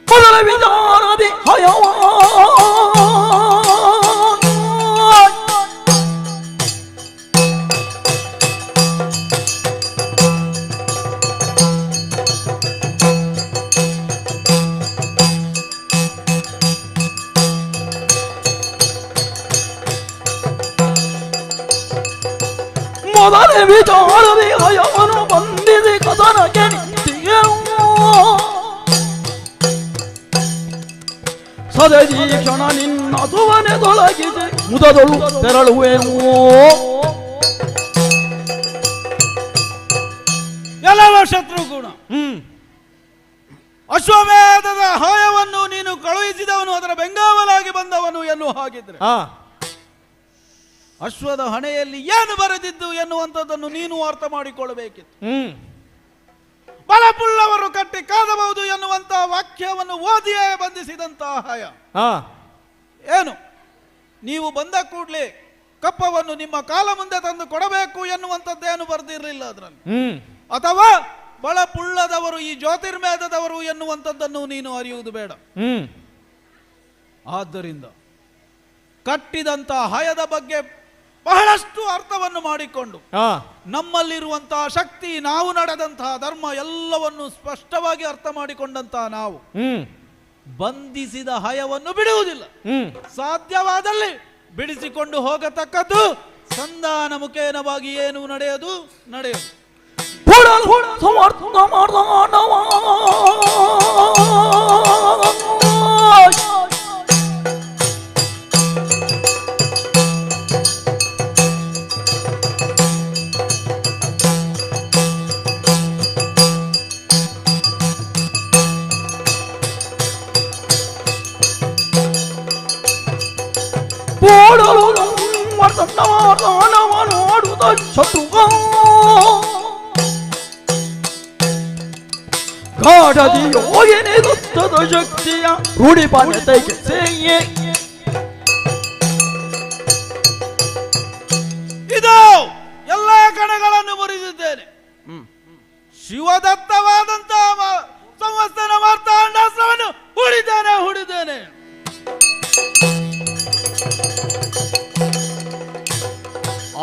ಮೊದಲ ವಿಚಾರದಿ ಹಯವ ವಿಚಾರದಿ ಹಯವನು ಬಂದಿದೆ ಕದನಕ್ಕೆ ನಿಂತಿಯೇನು ಸದಜಿ ಕ್ಷಣ ನಿನ್ನ ಸುವನೆದೊಳಗಿದೆ ಮುದದೊಳು ತೆರಳುವೇನು ಎಲ್ಲವ ಶತ್ರುಗುಣ. ಅಶ್ವಮೇಧದ ಹಾಯವನ್ನು ನೀನು ಕಳುಹಿಸಿದವನು, ಅದರ ಬೆಂಗಾವಲಾಗಿ ಬಂದವನು ಎನ್ನುವ ಹಾಗಿದ್ರೆ ಅಶ್ವದ ಹಣೆಯಲ್ಲಿ ಏನು ಬರೆದಿದ್ದು ಎನ್ನುವಂಥದ್ದನ್ನು ನೀನು ಅರ್ಥ ಮಾಡಿಕೊಳ್ಳಬೇಕಿತ್ತು. ಬಲಪುಳ್ಳವರು ಕಟ್ಟಿ ಕಾದಬಹುದು ಎನ್ನುವಂತ ವಾಕ್ಯವನ್ನು ಓದಿಯೇ ಬಂಧಿಸಿದಂತಹ ಹಾಯ ಏನು, ನೀವು ಬಂದ ಕೂಡಲೇ ಕಪ್ಪವನ್ನು ನಿಮ್ಮ ಕಾಲ ಮುಂದೆ ತಂದು ಕೊಡಬೇಕು ಎನ್ನುವಂಥದ್ದೇನು ಬರೆದಿರಲಿಲ್ಲ ಅದರಲ್ಲಿ. ಅಥವಾ ಬಲಪುಳ್ಳದವರು ಈ ಜ್ಯೋತಿರ್ಮೇಧದವರು ಎನ್ನುವಂಥದ್ದನ್ನು ನೀನು ಅರಿಯುವುದು ಬೇಡ. ಆದ್ದರಿಂದ ಕಟ್ಟಿದಂತ ಹಯದ ಬಗ್ಗೆ ಬಹಳಷ್ಟು ಅರ್ಥವನ್ನು ಮಾಡಿಕೊಂಡು ನಮ್ಮಲ್ಲಿರುವಂತಹ ಶಕ್ತಿ, ನಾವು ನಡೆದಂತಹ ಧರ್ಮ ಎಲ್ಲವನ್ನು ಸ್ಪಷ್ಟವಾಗಿ ಅರ್ಥ ಮಾಡಿಕೊಂಡಂತಹ ನಾವು ಬಂಧಿಸಿದ ಹಯವನ್ನು ಬಿಡುವುದಿಲ್ಲ. ಸಾಧ್ಯವಾದಲ್ಲಿ ಬಿಡಿಸಿಕೊಂಡು ಹೋಗತಕ್ಕದ್ದು, ಸಂಧಾನ ಮುಖೇನವಾಗಿ ಏನು ನಡೆಯೋದು. ಸಮರ್ಥ ಮಾಡ್ದಾನವ ನೋಡುತ್ತ ಶತ್ರುಗ ಗಾಢದಿ ಯೋಗಿನಿ ದತ್ತದ ಶಕ್ತಿಯ ರೂಢಿಪಾಲತೆಗೆ ಸೇಯೇ ಇದು ಎಲ್ಲ ಕಣಗಳನ್ನು ಮುರಿದಿದ್ದೇನೆ. ಶಿವದತ್ತವಾದಂತಹ ಸಂವತ್ಸರ ಮಾರ್ತಾಂಡಾಸ್ತ್ರವನ್ನು ಹೂಡಿದ್ದೇನೆ.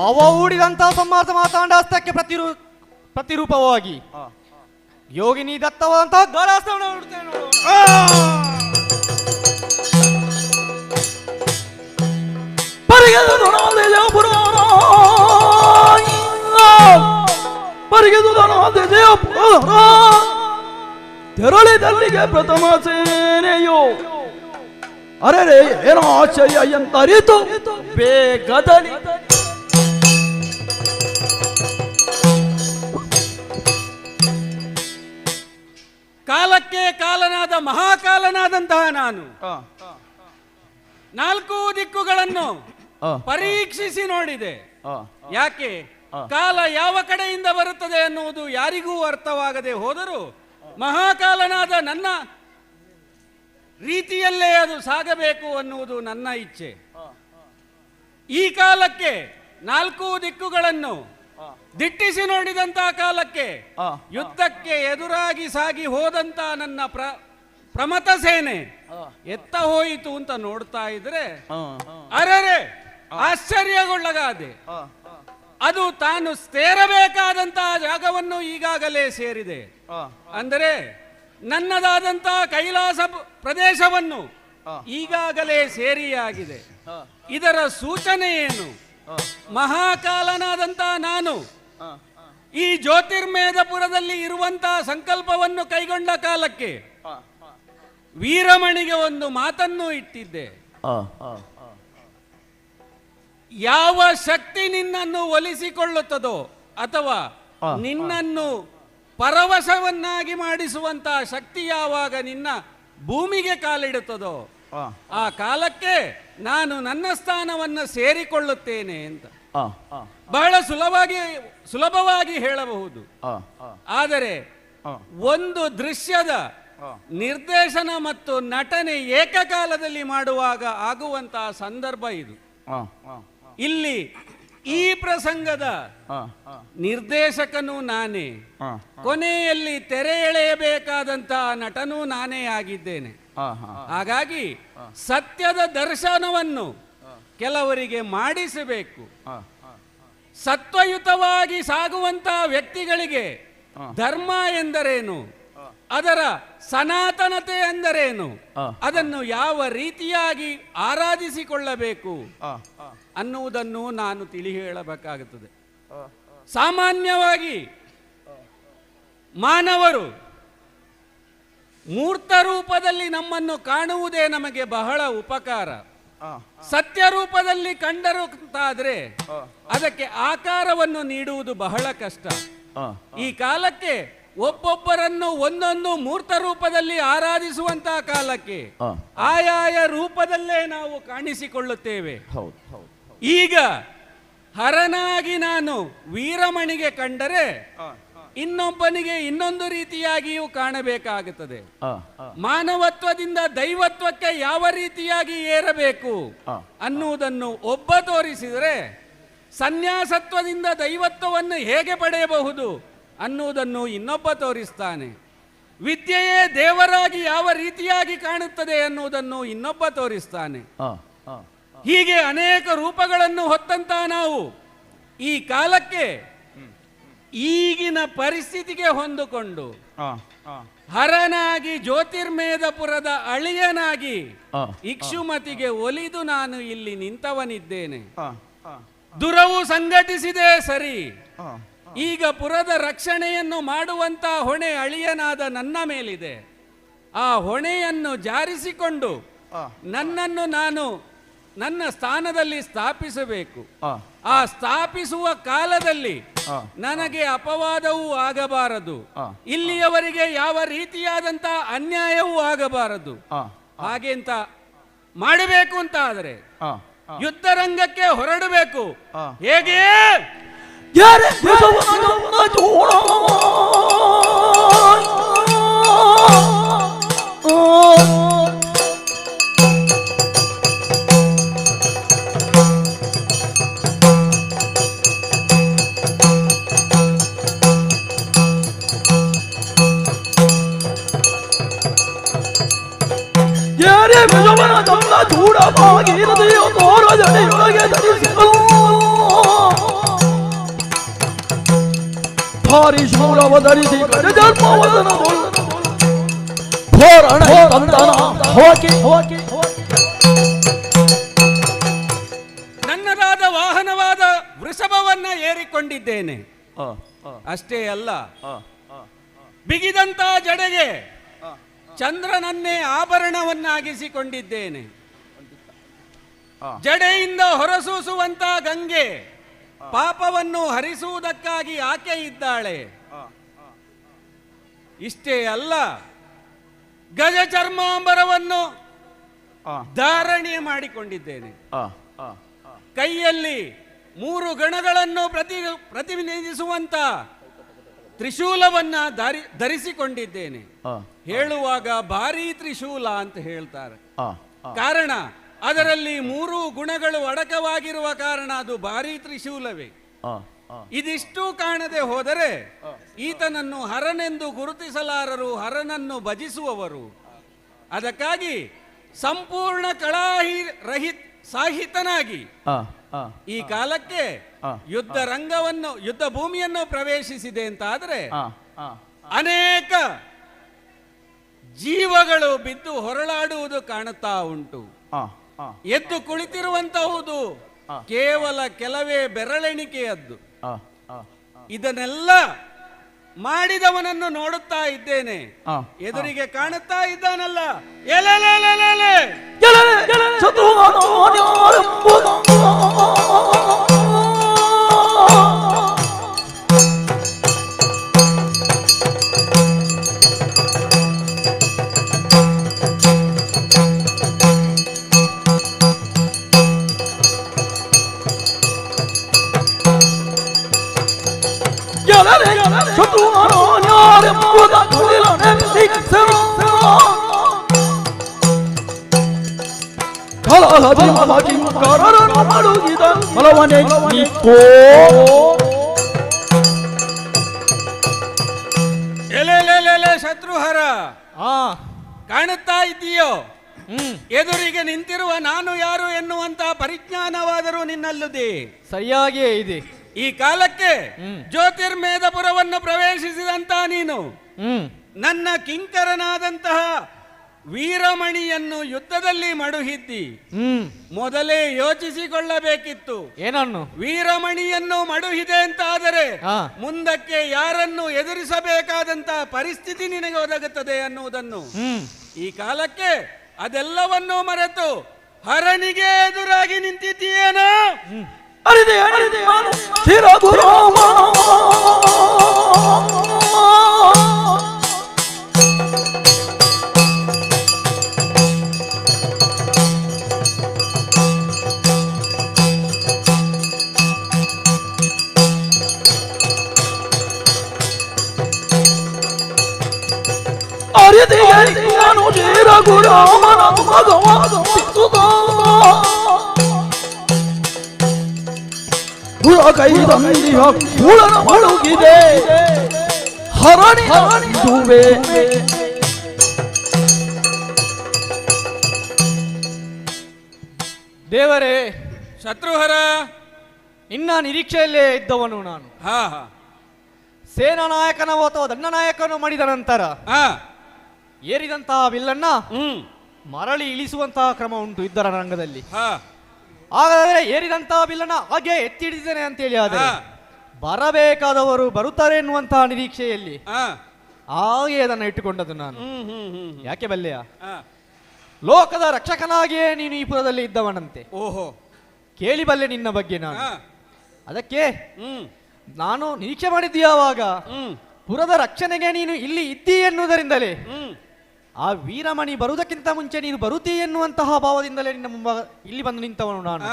ಅವ ಹೂಡಿದಂತಹ ಸಂಹಾಸ ಮಾತಾಂಡಾಸ್ತ್ರಕ್ಕೆ ಪ್ರತಿರೂಪವಾಗಿ ಯೋಗಿನಿ ದತ್ತವಾದಂತಹ ಗಾಢಾಸ್ತ್ರವನ್ನು ಹೂಡುತ್ತೇನೆ. ತೆರಳಿದಲ್ಲಿಗೆ ಪ್ರಥಮ ಸೇನೆಯೋ ಅರೆ ಏನೋ ಆಶ್ಚರ್ಯ ಎಂತರಿತು ಬೇಗದಲ್ಲಿ ಕಾಲಕ್ಕೆ ಕಾಲನಾದ ಮಹಾಕಾಲನಾದಂತಹ ನಾನು ನಾಲ್ಕು ದಿಕ್ಕುಗಳನ್ನು ಪರೀಕ್ಷಿಸಿ ನೋಡಿದೆ. ಯಾಕೆ ಕಾಲ ಯಾವ ಕಡೆಯಿಂದ ಬರುತ್ತದೆ ಎನ್ನುವುದು ಯಾರಿಗೂ ಅರ್ಥವಾಗದೆ ಹೋದರೂ ಮಹಾಕಾಲನಾದ ನನ್ನ ರೀತಿಯಲ್ಲೇ ಅದು ಸಾಗಬೇಕು ಅನ್ನುವುದು ನನ್ನ ಇಚ್ಛೆ. ಈ ಕಾಲಕ್ಕೆ ನಾಲ್ಕು ದಿಕ್ಕುಗಳನ್ನು ದಿಟ್ಟಿಸಿ ನೋಡಿದಂತಹ ಕಾಲಕ್ಕೆ ಯುದ್ಧಕ್ಕೆ ಎದುರಾಗಿ ಸಾಗಿ ಹೋದಂತ ನನ್ನ ಪ್ರಮಥ ಸೇನೆ ಎತ್ತ ಹೋಯಿತು ಅಂತ ನೋಡ್ತಾ ಇದ್ರೆ ಅರರೆ ಆಶ್ಚರ್ಯಗೊಳ್ಳಗಾದೆ. ಅದು ತಾನು ಸೇರಬೇಕಾದಂತಹ ಜಾಗವನ್ನು ಈಗಾಗಲೇ ಸೇರಿದೆ. ಅಂದರೆ ನನ್ನದಾದಂತಹ ಕೈಲಾಸ ಪ್ರದೇಶವನ್ನು ಈಗಾಗಲೇ ಸೇರಿಯಾಗಿದೆ. ಇದರ ಸೂಚನೆ ಏನು? ಮಹಾಕಾಲನಾದಂತಹ ನಾನು ಈ ಜ್ಯೋತಿರ್ಮೇಧಪುರದಲ್ಲಿ ಇರುವಂತಹ ಸಂಕಲ್ಪವನ್ನು ಕೈಗೊಂಡ ಕಾಲಕ್ಕೆ ವೀರಮಣಿಗೆ ಒಂದು ಮಾತನ್ನು ಇಟ್ಟಿದ್ದೆ. ಯಾವ ಶಕ್ತಿ ನಿನ್ನನ್ನು ಒಲಿಸಿಕೊಳ್ಳುತ್ತದೋ ಅಥವಾ ನಿನ್ನನ್ನು ಪರವಶವನ್ನಾಗಿ ಮಾಡಿಸುವಂತಹ ಶಕ್ತಿ ಯಾವಾಗ ನಿನ್ನ ಭೂಮಿಗೆ ಕಾಲಿಡುತ್ತದೋ ಆ ಕಾಲಕ್ಕೆ ನಾನು ನನ್ನ ಸ್ಥಾನವನ್ನು ಸೇರಿಕೊಳ್ಳುತ್ತೇನೆ ಅಂತ ಬಹಳ ಸುಲಭವಾಗಿ ಹೇಳಬಹುದು. ಆದರೆ ಒಂದು ದೃಶ್ಯದ ನಿರ್ದೇಶನ ಮತ್ತು ನಟನೆ ಏಕಕಾಲದಲ್ಲಿ ಮಾಡುವಾಗ ಆಗುವಂತಹ ಸಂದರ್ಭ ಇದು. ಇಲ್ಲಿ ಈ ಪ್ರಸಂಗದ ನಿರ್ದೇಶಕನೂ ನಾನೇ, ಕೊನೆಯಲ್ಲಿ ತೆರೆ ಎಳೆಯಬೇಕಾದಂತಹ ನಟನೂ ನಾನೇ ಆಗಿದ್ದೇನೆ. ಹಾಗಾಗಿ ಸತ್ಯದ ದರ್ಶನವನ್ನು ಕೆಲವರಿಗೆ ಮಾಡಿಸಬೇಕು. ಸತ್ವಯುತವಾಗಿ ಸಾಗುವಂತಹ ವ್ಯಕ್ತಿಗಳಿಗೆ ಧರ್ಮ ಎಂದರೇನು, ಅದರ ಸನಾತನತೆ ಎಂದರೇನು, ಅದನ್ನು ಯಾವ ರೀತಿಯಾಗಿ ಆರಾಧಿಸಿಕೊಳ್ಳಬೇಕು ಅನ್ನುವುದನ್ನು ನಾನು ತಿಳಿ ಹೇಳಬೇಕಾಗುತ್ತದೆ. ಸಾಮಾನ್ಯವಾಗಿ ಮಾನವರು ಮೂರ್ತ ರೂಪದಲ್ಲಿ ನಮ್ಮನ್ನು ಕಾಣುವುದೇ ನಮಗೆ ಬಹಳ ಉಪಕಾರ. ಸತ್ಯ ರೂಪದಲ್ಲಿ ಕಂಡರು ಅಂತಾದ್ರೆ ಅದಕ್ಕೆ ಆಕಾರವನ್ನು ನೀಡುವುದು ಬಹಳ ಕಷ್ಟ. ಈ ಕಾಲಕ್ಕೆ ಒಬ್ಬೊಬ್ಬರನ್ನು ಒಂದೊಂದು ಮೂರ್ತ ರೂಪದಲ್ಲಿ ಆರಾಧಿಸುವಂತಹ ಕಾಲಕ್ಕೆ ಆಯಾಯ ರೂಪದಲ್ಲೇ ನಾವು ಕಾಣಿಸಿಕೊಳ್ಳುತ್ತೇವೆ. ಈಗ ಹರನಾಗಿ ನಾನು ವೀರಮಣಿಗೆ ಕಂಡರೆ ಇನ್ನೊಬ್ಬನಿಗೆ ಇನ್ನೊಂದು ರೀತಿಯಾಗಿಯೂ ಕಾಣಬೇಕಾಗುತ್ತದೆ. ಮಾನವತ್ವದಿಂದ ದೈವತ್ವಕ್ಕೆ ಯಾವ ರೀತಿಯಾಗಿ ಏರಬೇಕು ಅನ್ನುವುದನ್ನು ಒಬ್ಬ ತೋರಿಸಿದರೆ, ಸನ್ಯಾಸತ್ವದಿಂದ ದೈವತ್ವವನ್ನು ಹೇಗೆ ಪಡೆಯಬಹುದು ಅನ್ನುವುದನ್ನು ಇನ್ನೊಬ್ಬ ತೋರಿಸ್ತಾನೆ. ವಿದ್ಯೆಯೇ ದೇವರಾಗಿ ಯಾವ ರೀತಿಯಾಗಿ ಕಾಣುತ್ತದೆ ಅನ್ನುವುದನ್ನು ಇನ್ನೊಬ್ಬ ತೋರಿಸ್ತಾನೆ. ಹೀಗೆ ಅನೇಕ ರೂಪಗಳನ್ನು ಹೊತ್ತಂತ ನಾವು ಈ ಕಾಲಕ್ಕೆ ಈಗಿನ ಪರಿಸ್ಥಿತಿಗೆ ಹೊಂದಿಕೊಂಡು ಹರನಾಗಿ ಜ್ಯೋತಿರ್ಮೇಧಪುರದ ಅಳಿಯನಾಗಿ ಇಕ್ಷುಮತಿಗೆ ಒಲಿದು ನಾನು ಇಲ್ಲಿ ನಿಂತವನಿದ್ದೇನೆ. ದುರವು ಸಂಘಟಿಸಿದೆ ಸರಿ, ಈಗ ಪುರದ ರಕ್ಷಣೆಯನ್ನು ಮಾಡುವಂತ ಹೊಣೆ ಅಳಿಯನಾದ ನನ್ನ ಮೇಲಿದೆ. ಆ ಹೊಣೆಯನ್ನು ಜಾರಿಸಿಕೊಂಡು ನನ್ನನ್ನು ನಾನು ನನ್ನ ಸ್ಥಾನದಲ್ಲಿ ಸ್ಥಾಪಿಸಬೇಕು. ಆ ಸ್ಥಾಪಿಸುವ ಕಾಲದಲ್ಲಿ ನನಗೆ ಅಪವಾದವೂ ಆಗಬಾರದು, ಇಲ್ಲಿಯವರೆಗೆ ಯಾವ ರೀತಿಯಾದಂತ ಅನ್ಯಾಯವೂ ಆಗಬಾರದು. ಹಾಗೆ ಅಂತ ಮಾಡಬೇಕು ಅಂತ ಆದರೆ ಯುದ್ಧ ರಂಗಕ್ಕೆ ಹೊರಡಬೇಕು. ಹೇಗೆ ಭಾರಿ ಶೂರವಧರಿಸಿ ಕಡೆದರ್ಪವದನ ಹೋರಣ ತಂದನ ಹೋಕೆ ಹೋಕೆ ನನ್ನದಾದ ವಾಹನವಾದ ವೃಷಭವನ್ನ ಏರಿಕೊಂಡಿದ್ದೇನೆ. ಅಷ್ಟೇ ಅಲ್ಲ, ಬಿಗಿದಂತ ಜಡೆಗೆ ಚಂದ್ರನನ್ನೇ ಆಭರಣವನ್ನಾಗಿಸಿಕೊಂಡಿದ್ದೇನೆ. ಜಡೆಯಿಂದ ಹೊರಸೂಸುವಂತ ಗಂಗೆ ಪಾಪವನ್ನು ಹರಿಸುವುದಕ್ಕಾಗಿ ಆಕೆ ಇದ್ದಾಳೆ. ಇಷ್ಟೇ ಅಲ್ಲ, ಗಜ ಚರ್ಮಾಂಬರವನ್ನು ಧಾರಣೆ ಮಾಡಿಕೊಂಡಿದ್ದೇನೆ. ಕೈಯಲ್ಲಿ 3 ಗಣಗಳನ್ನು ಪ್ರತಿನಿಧಿಸುವಂತ ತ್ರಿಶೂಲವನ್ನ ಧರಿಸಿಕೊಂಡಿದ್ದೇನೆ. ಹೇಳುವಾಗ ಭಾರೀ ತ್ರಿಶೂಲ ಅಂತ ಹೇಳ್ತಾರೆ. ಕಾರಣ ಅದರಲ್ಲಿ 3 ಗುಣಗಳು ಅಡಕವಾಗಿರುವ ಕಾರಣ ಅದು ಭಾರೀ ತ್ರಿಶೂಲವೇ. ಇದಿಷ್ಟು ಕಾಣದೆ ಹೋದರೆ ಈತನನ್ನು ಹರನೆಂದು ಗುರುತಿಸಲಾರರು, ಹರನನ್ನು ಭಜಿಸುವವರು. ಅದಕ್ಕಾಗಿ ಸಂಪೂರ್ಣ ಸಾಹಿತನಾಗಿ ಈ ಕಾಲಕ್ಕೆ ಯುದ್ಧ ರಂಗವನ್ನು, ಯುದ್ಧ ಭೂಮಿಯನ್ನು ಪ್ರವೇಶಿಸಿದೆ ಅಂತ ಆದ್ರೆ ಅನೇಕ ಜೀವಗಳು ಬಿದ್ದು ಹೊರಳಾಡುವುದು ಕಾಣುತ್ತಾ ಉಂಟು. ಎದ್ದು ಕುಳಿತಿರುವಂತಹುದು ಕೇವಲ ಕೆಲವೇ ಬೆರಳೆಣಿಕೆಯದ್ದು. ಇದನ್ನೆಲ್ಲ ಮಾಡಿದವನನ್ನು ನೋಡುತ್ತಾ ಇದ್ದೇನೆ. ಎದುರಿಗೆ ಕಾಣುತ್ತಾ ಇದ್ದಾನಲ್ಲ, ಶತ್ರುಹರ ಕಾಣುತ್ತಾ ಇದ್ದೀಯೋ? ಎದುರಿಗೆ ನಿಂತಿರುವ ನಾನು ಯಾರು ಎನ್ನುವಂತ ಪರಿಜ್ಞಾನವಾದರೂ ನಿನ್ನಲ್ಲಿದೆ. ಸರಿಯಾಗಿಯೇ ಇದೆ. ಈ ಕಾಲಕ್ಕೆ ಜ್ಯೋತಿರ್ಮೇಧಪುರವನ್ನು ಪ್ರವೇಶಿಸಿದಂತ ನೀನು ನನ್ನ ಕಿಂಕರನಾದಂತಹ ವೀರಮಣಿಯನ್ನು ಯುದ್ಧದಲ್ಲಿ ಮಡುಹಿದ್ದಿ. ಮೊದಲೇ ಯೋಚಿಸಿಕೊಳ್ಳಬೇಕಿತ್ತು. ಏನನ್ನು? ವೀರಮಣಿಯನ್ನು ಮಡುಹಿದೆ ಅಂತಾದರೆ ಮುಂದಕ್ಕೆ ಯಾರನ್ನು ಎದುರಿಸಬೇಕಾದಂತ ಪರಿಸ್ಥಿತಿ ನಿನಗೆ ಒದಗುತ್ತದೆ ಅನ್ನುವುದನ್ನು. ಈ ಕಾಲಕ್ಕೆ ಅದೆಲ್ಲವನ್ನೂ ಮರೆತು ಹರನಿಗೆ ಎದುರಾಗಿ ನಿಂತಿದ್ದೀಯೇನೋ? ಮಳುಗಿದೆ ಹರಣಿ ದುವೆ. ದೇವರೇ, ಶತ್ರುಹರ, ನಿನ್ನ ನಿರೀಕ್ಷೆಯಲ್ಲೇ ಇದ್ದವನು ನಾನು. ಸೇನಾ ನಾಯಕನ ಅಥವಾ ದಂಡನಾಯಕನು ಮಾಡಿದ ನಂತರ ಏರಿದಂತಹ ಬಿಲ್ಲನ್ನ ಮರಳಿ ಇಳಿಸುವಂತಹ ಕ್ರಮ ಉಂಟು ಯುದ್ಧ ರಂಗದಲ್ಲಿ. ಹಾಗಾದರೆ ಏರಿದಂತಹ ಬಿಲ್ಲನ್ನ ಹಾಗೆ ಎತ್ತಿ ಹಿಡಿದಿದ್ದೇನೆ ಅಂತೇಳಿ ಆದರೆ ಬರಬೇಕಾದವರು ಬರುತ್ತಾರೆ ಎನ್ನುವಂತಹ ನಿರೀಕ್ಷೆಯಲ್ಲಿ ಹಾಗೆ ಅದನ್ನು ಇಟ್ಟುಕೊಂಡದ್ದು ನಾನು. ಯಾಕೆ ಬಲ್ಲೆಯ? ಲೋಕದ ರಕ್ಷಕನಾಗಿಯೇ ನೀನು ಈ ಪುರದಲ್ಲಿ ಇದ್ದವನಂತೆ. ಓಹೋ, ಕೇಳಿ ಬಲ್ಲೆ ನಿನ್ನ ಬಗ್ಗೆ ನಾನು. ಅದಕ್ಕೆ ನಾನು ನಿರೀಕ್ಷೆ ಮಾಡಿದ್ದು ಯಾವಾಗ ಪುರದ ರಕ್ಷಣೆಗೆ ನೀನು ಇಲ್ಲಿ ಇದ್ದೀ ಎನ್ನುವುದರಿಂದಲೇ ಆ ವೀರಮಣಿ ಬರುವುದಕ್ಕಿಂತ ಮುಂಚೆ ನೀನು ಬರುತ್ತೀ ಎನ್ನುವಂತಹ ಭಾವದಿಂದಲೇ ನಿನ್ನ ಮುಂಭಾಗ ಇಲ್ಲಿ ಬಂದು ನಿಂತವನು ನಾನು.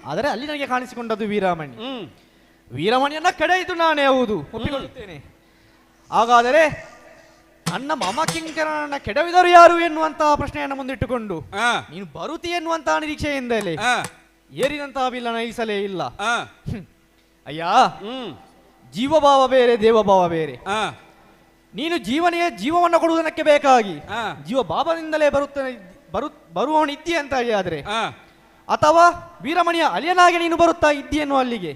ಆದರೆ ಅಲ್ಲಿ ನನಗೆ ಕಾಣಿಸಿಕೊಂಡದ್ದು ವೀರಮಣಿ. ವೀರಮಣಿಯನ್ನ ಕಡೆಯಿತು ನಾನೇ, ಹೌದು, ಒಪ್ಪಿಕೊಳ್ಳುತ್ತೇನೆ. ಹಾಗಾದರೆ ನನ್ನ ಮಮಕಿಂಕರನನ್ನ ಕೆಡವಿದರು ಯಾರು ಎನ್ನುವಂತಹ ಪ್ರಶ್ನೆಯನ್ನು ಮುಂದಿಟ್ಟುಕೊಂಡು ನೀನು ಬರುತ್ತಿ ಎನ್ನುವಂತಹ ನಿರೀಕ್ಷೆಯಿಂದಲೇ ಏರಿದಂತಹ ಬಿಲ್ಲನ ಇಳಿಸಲೇ ಇಲ್ಲ. ಅಯ್ಯ, ಜೀವಭಾವ ಬೇರೆ, ದೇವಭಾವ ಬೇರೆ. ನೀನು ಜೀವವನ್ನು ಕೊಡುವುದಕ್ಕೆ ಬೇಕಾಗಿ ಜೀವ ಭಾವದಿಂದಲೇ ಬರುವವನು ಇದ್ದಿ ಅಂತ ಆದ್ರೆ, ಅಥವಾ ವೀರಮಣಿಯ ಅಲಿಯನಾಗಿ ನೀನು ಬರುತ್ತಾ ಇದ್ದೀಯೇನೋ ಅಲ್ಲಿಗೆ